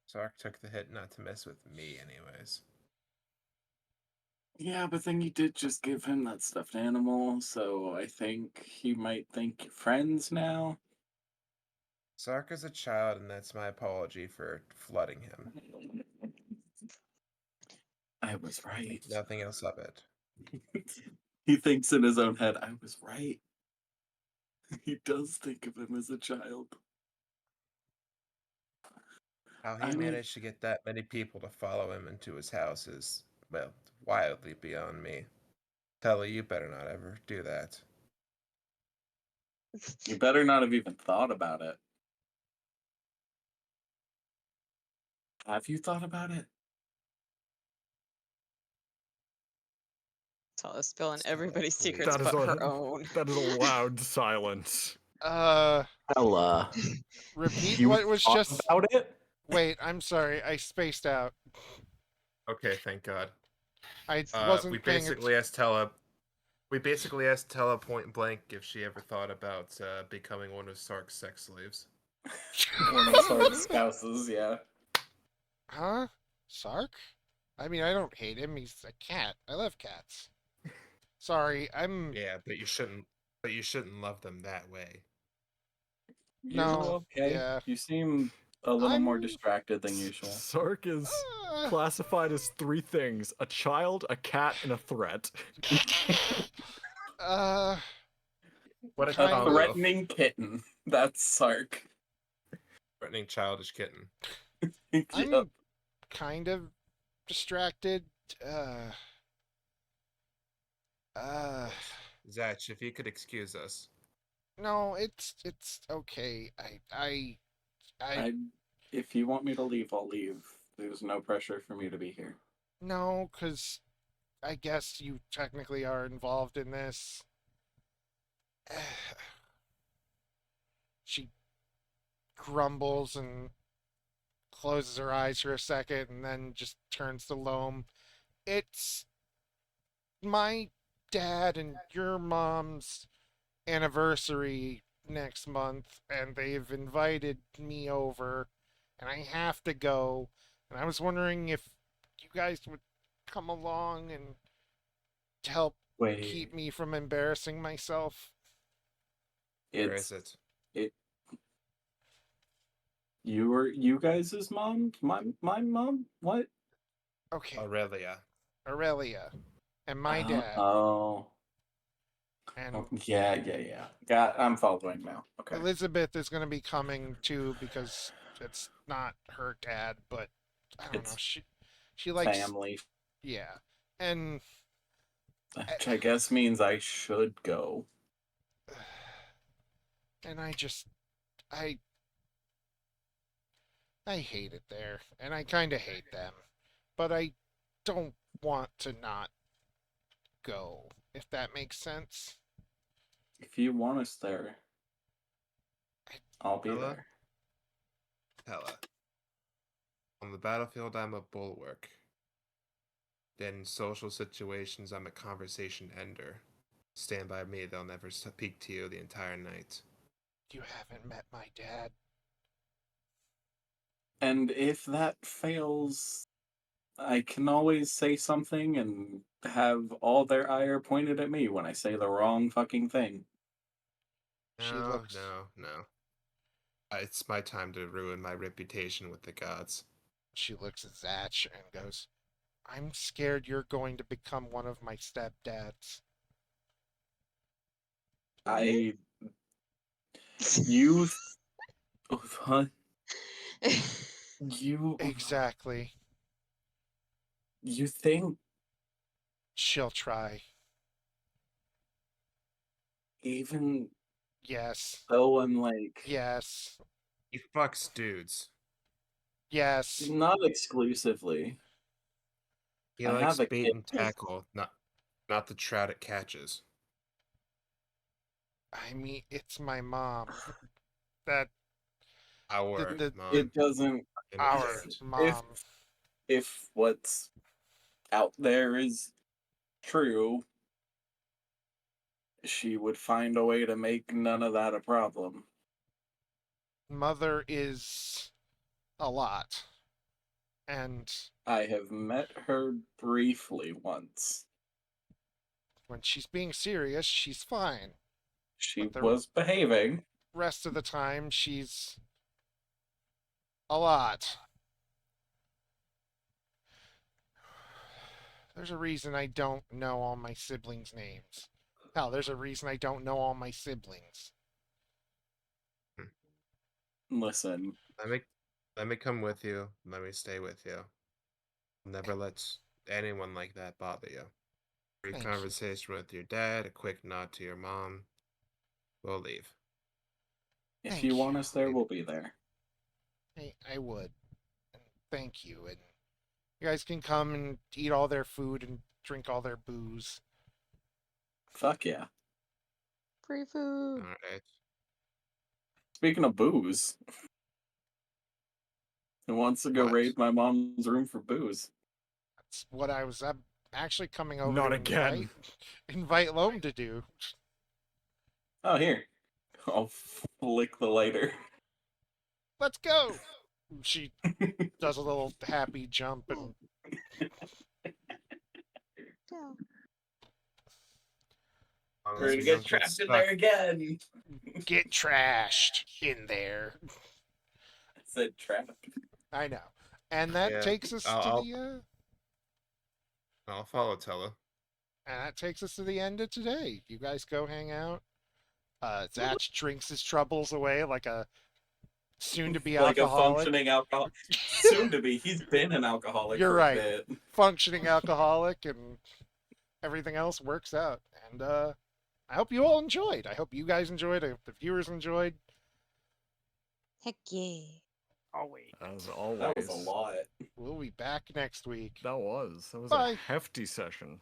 S8: Sark took the hit not to mess with me, anyways.
S4: Yeah, but then you did just give him that stuffed animal, so I think he might think you're friends now.
S8: Sark is a child, and that's my apology for flooding him.
S4: I was right.
S8: Nothing else of it.
S4: He thinks in his own head, I was right. He does think of him as a child.
S8: How
S4: I
S8: he
S4: mean,
S8: managed to get that many people to follow him into his house is, well, wildly beyond me. Telly, you better not ever do that.
S4: you better not have even thought about it. Have you thought about it?
S5: Tell spilling
S8: Stella,
S5: everybody's
S8: please.
S5: secrets
S2: That is
S5: but
S2: a
S5: her own.
S2: that is a loud silence.
S4: Ella,
S1: Repeat
S4: you
S1: what was
S4: thought
S1: just.
S4: about it?
S1: Wait, I'm sorry. I spaced out.
S8: Okay, thank God.
S1: I
S8: We
S1: wasn't paying
S8: basically asked Tella. We basically asked Tella point blank if she ever thought about becoming one of Sark's sex slaves.
S4: One of Sark's spouses, yeah.
S1: Huh? Sark? I mean, I don't hate him. He's a cat. I love cats. Sorry, I'm
S8: Yeah, but you shouldn't. But you shouldn't love them that way.
S1: no.
S4: Okay.
S1: Yeah.
S4: You seem a little more
S1: I'm.
S4: distracted than usual.
S2: Sark is
S1: Uh,
S2: classified as three things: a child, a cat, and a threat.
S1: uh,
S8: What a
S4: A
S1: kind
S8: combo!
S1: of.
S4: threatening kitten. That's Sark.
S8: Threatening childish kitten.
S4: Yep.
S1: I'm kind of distracted. Uh. Uh.
S8: Zach, if you could excuse us.
S1: No, it's okay. I
S4: If you want me to leave, I'll leave. There's no pressure for me to be here.
S1: no, because I guess you technically are involved in this. She grumbles and closes her eyes for a second and then just turns to Loam. It's my dad and your mom's anniversary next month, and they've invited me over, and I have to go. And I was wondering if you guys would come along and help
S4: Wait,
S1: keep me from embarrassing myself.
S8: Where is
S4: it's
S8: it?
S4: it. You guys' mom? My mom? What?
S1: Okay,
S8: Aurelia.
S1: Aurelia and my
S4: Oh,
S1: dad.
S4: oh,
S1: And
S4: oh, yeah. I'm following now. Okay,
S1: Elizabeth is going to be coming too because it's not her dad, but I don't know.
S4: it's
S1: She likes,
S4: family,
S1: yeah, and
S4: which I guess means I should go.
S1: and I I hate it there, and I kind of hate them, but I don't want to not go, if that makes sense.
S4: If you want us there, I'll be
S8: Ella?
S4: there.
S8: Hella. On the battlefield, I'm a bulwark. In social situations, I'm a conversation ender. Stand by me, they'll never speak to you the entire night.
S1: You haven't met my dad.
S4: And if that fails, I can always say something and have all their ire pointed at me when I say the wrong fucking thing.
S1: She
S8: No,
S1: looks,
S8: no, no. It's my time to ruin my reputation with the gods.
S1: she looks at Zatch and goes, "I'm scared you're going to become one of my stepdads."
S4: I you huh? you
S1: Exactly.
S4: you think
S1: She'll try.
S4: even
S1: Yes.
S4: though I'm like
S1: Yes.
S8: He fucks dudes.
S1: Yes.
S4: not exclusively.
S8: He
S4: I
S8: likes
S4: have a
S8: bait
S4: kid.
S8: and tackle, not the trout it catches.
S1: I mean, it's my mom. That
S8: Our
S1: the
S8: mom.
S4: It doesn't
S1: our
S8: Innocent.
S4: if
S1: mom.
S4: if what's out there is true, she would find a way to make none of that a problem.
S1: Mother is a lot. And
S4: I have met her briefly once.
S1: when she's being serious, she's fine.
S4: She
S1: But the
S4: was behaving.
S1: rest of the time, she's a lot. There's a reason I don't know all my siblings' names. Hell, there's a reason I don't know all my siblings.
S4: Listen,
S8: Let me let me come with you. Let me stay with you. Never let anyone like that bother you. Brief
S1: Thank you.
S8: conversation with your dad, a quick nod to your mom. We'll leave.
S4: if you
S1: Thank you.
S4: want us there, we'll be there.
S1: I would. And thank you. And you guys can come and eat all their food and drink all their booze.
S4: Fuck yeah.
S5: Free food.
S8: Alright.
S4: Speaking of booze, who wants to go
S8: What?
S4: raid my mom's room for booze?
S1: That's what I'm actually coming over
S2: Not
S1: to
S2: again.
S1: invite Loam to do.
S4: Oh, here. I'll flick the lighter.
S1: Let's go. She does a little happy jump and
S5: Yeah.
S8: As long
S4: We're
S8: as
S4: gonna
S8: we
S4: get
S8: don't get
S4: trapped in
S8: stuck.
S4: there again.
S1: get trashed in there.
S4: I said trapped.
S1: I know. And that
S8: Yeah,
S1: takes us to
S8: I'll follow Tella.
S1: the end of today. You guys go hang out. Zatch drinks his troubles away like a soon-to-be
S4: Like a
S1: alcoholic.
S4: functioning alcoholic. Soon to be. He's been an alcoholic
S1: You're
S4: for
S1: right.
S4: a bit.
S1: Functioning alcoholic, and everything else works out. And I hope you all enjoyed. I hope you guys enjoyed. I hope the viewers enjoyed.
S5: Heck yeah.
S6: Always.
S2: As always.
S4: That was a lot.
S1: We'll be back next week.
S2: That was a
S1: Bye.
S2: hefty session.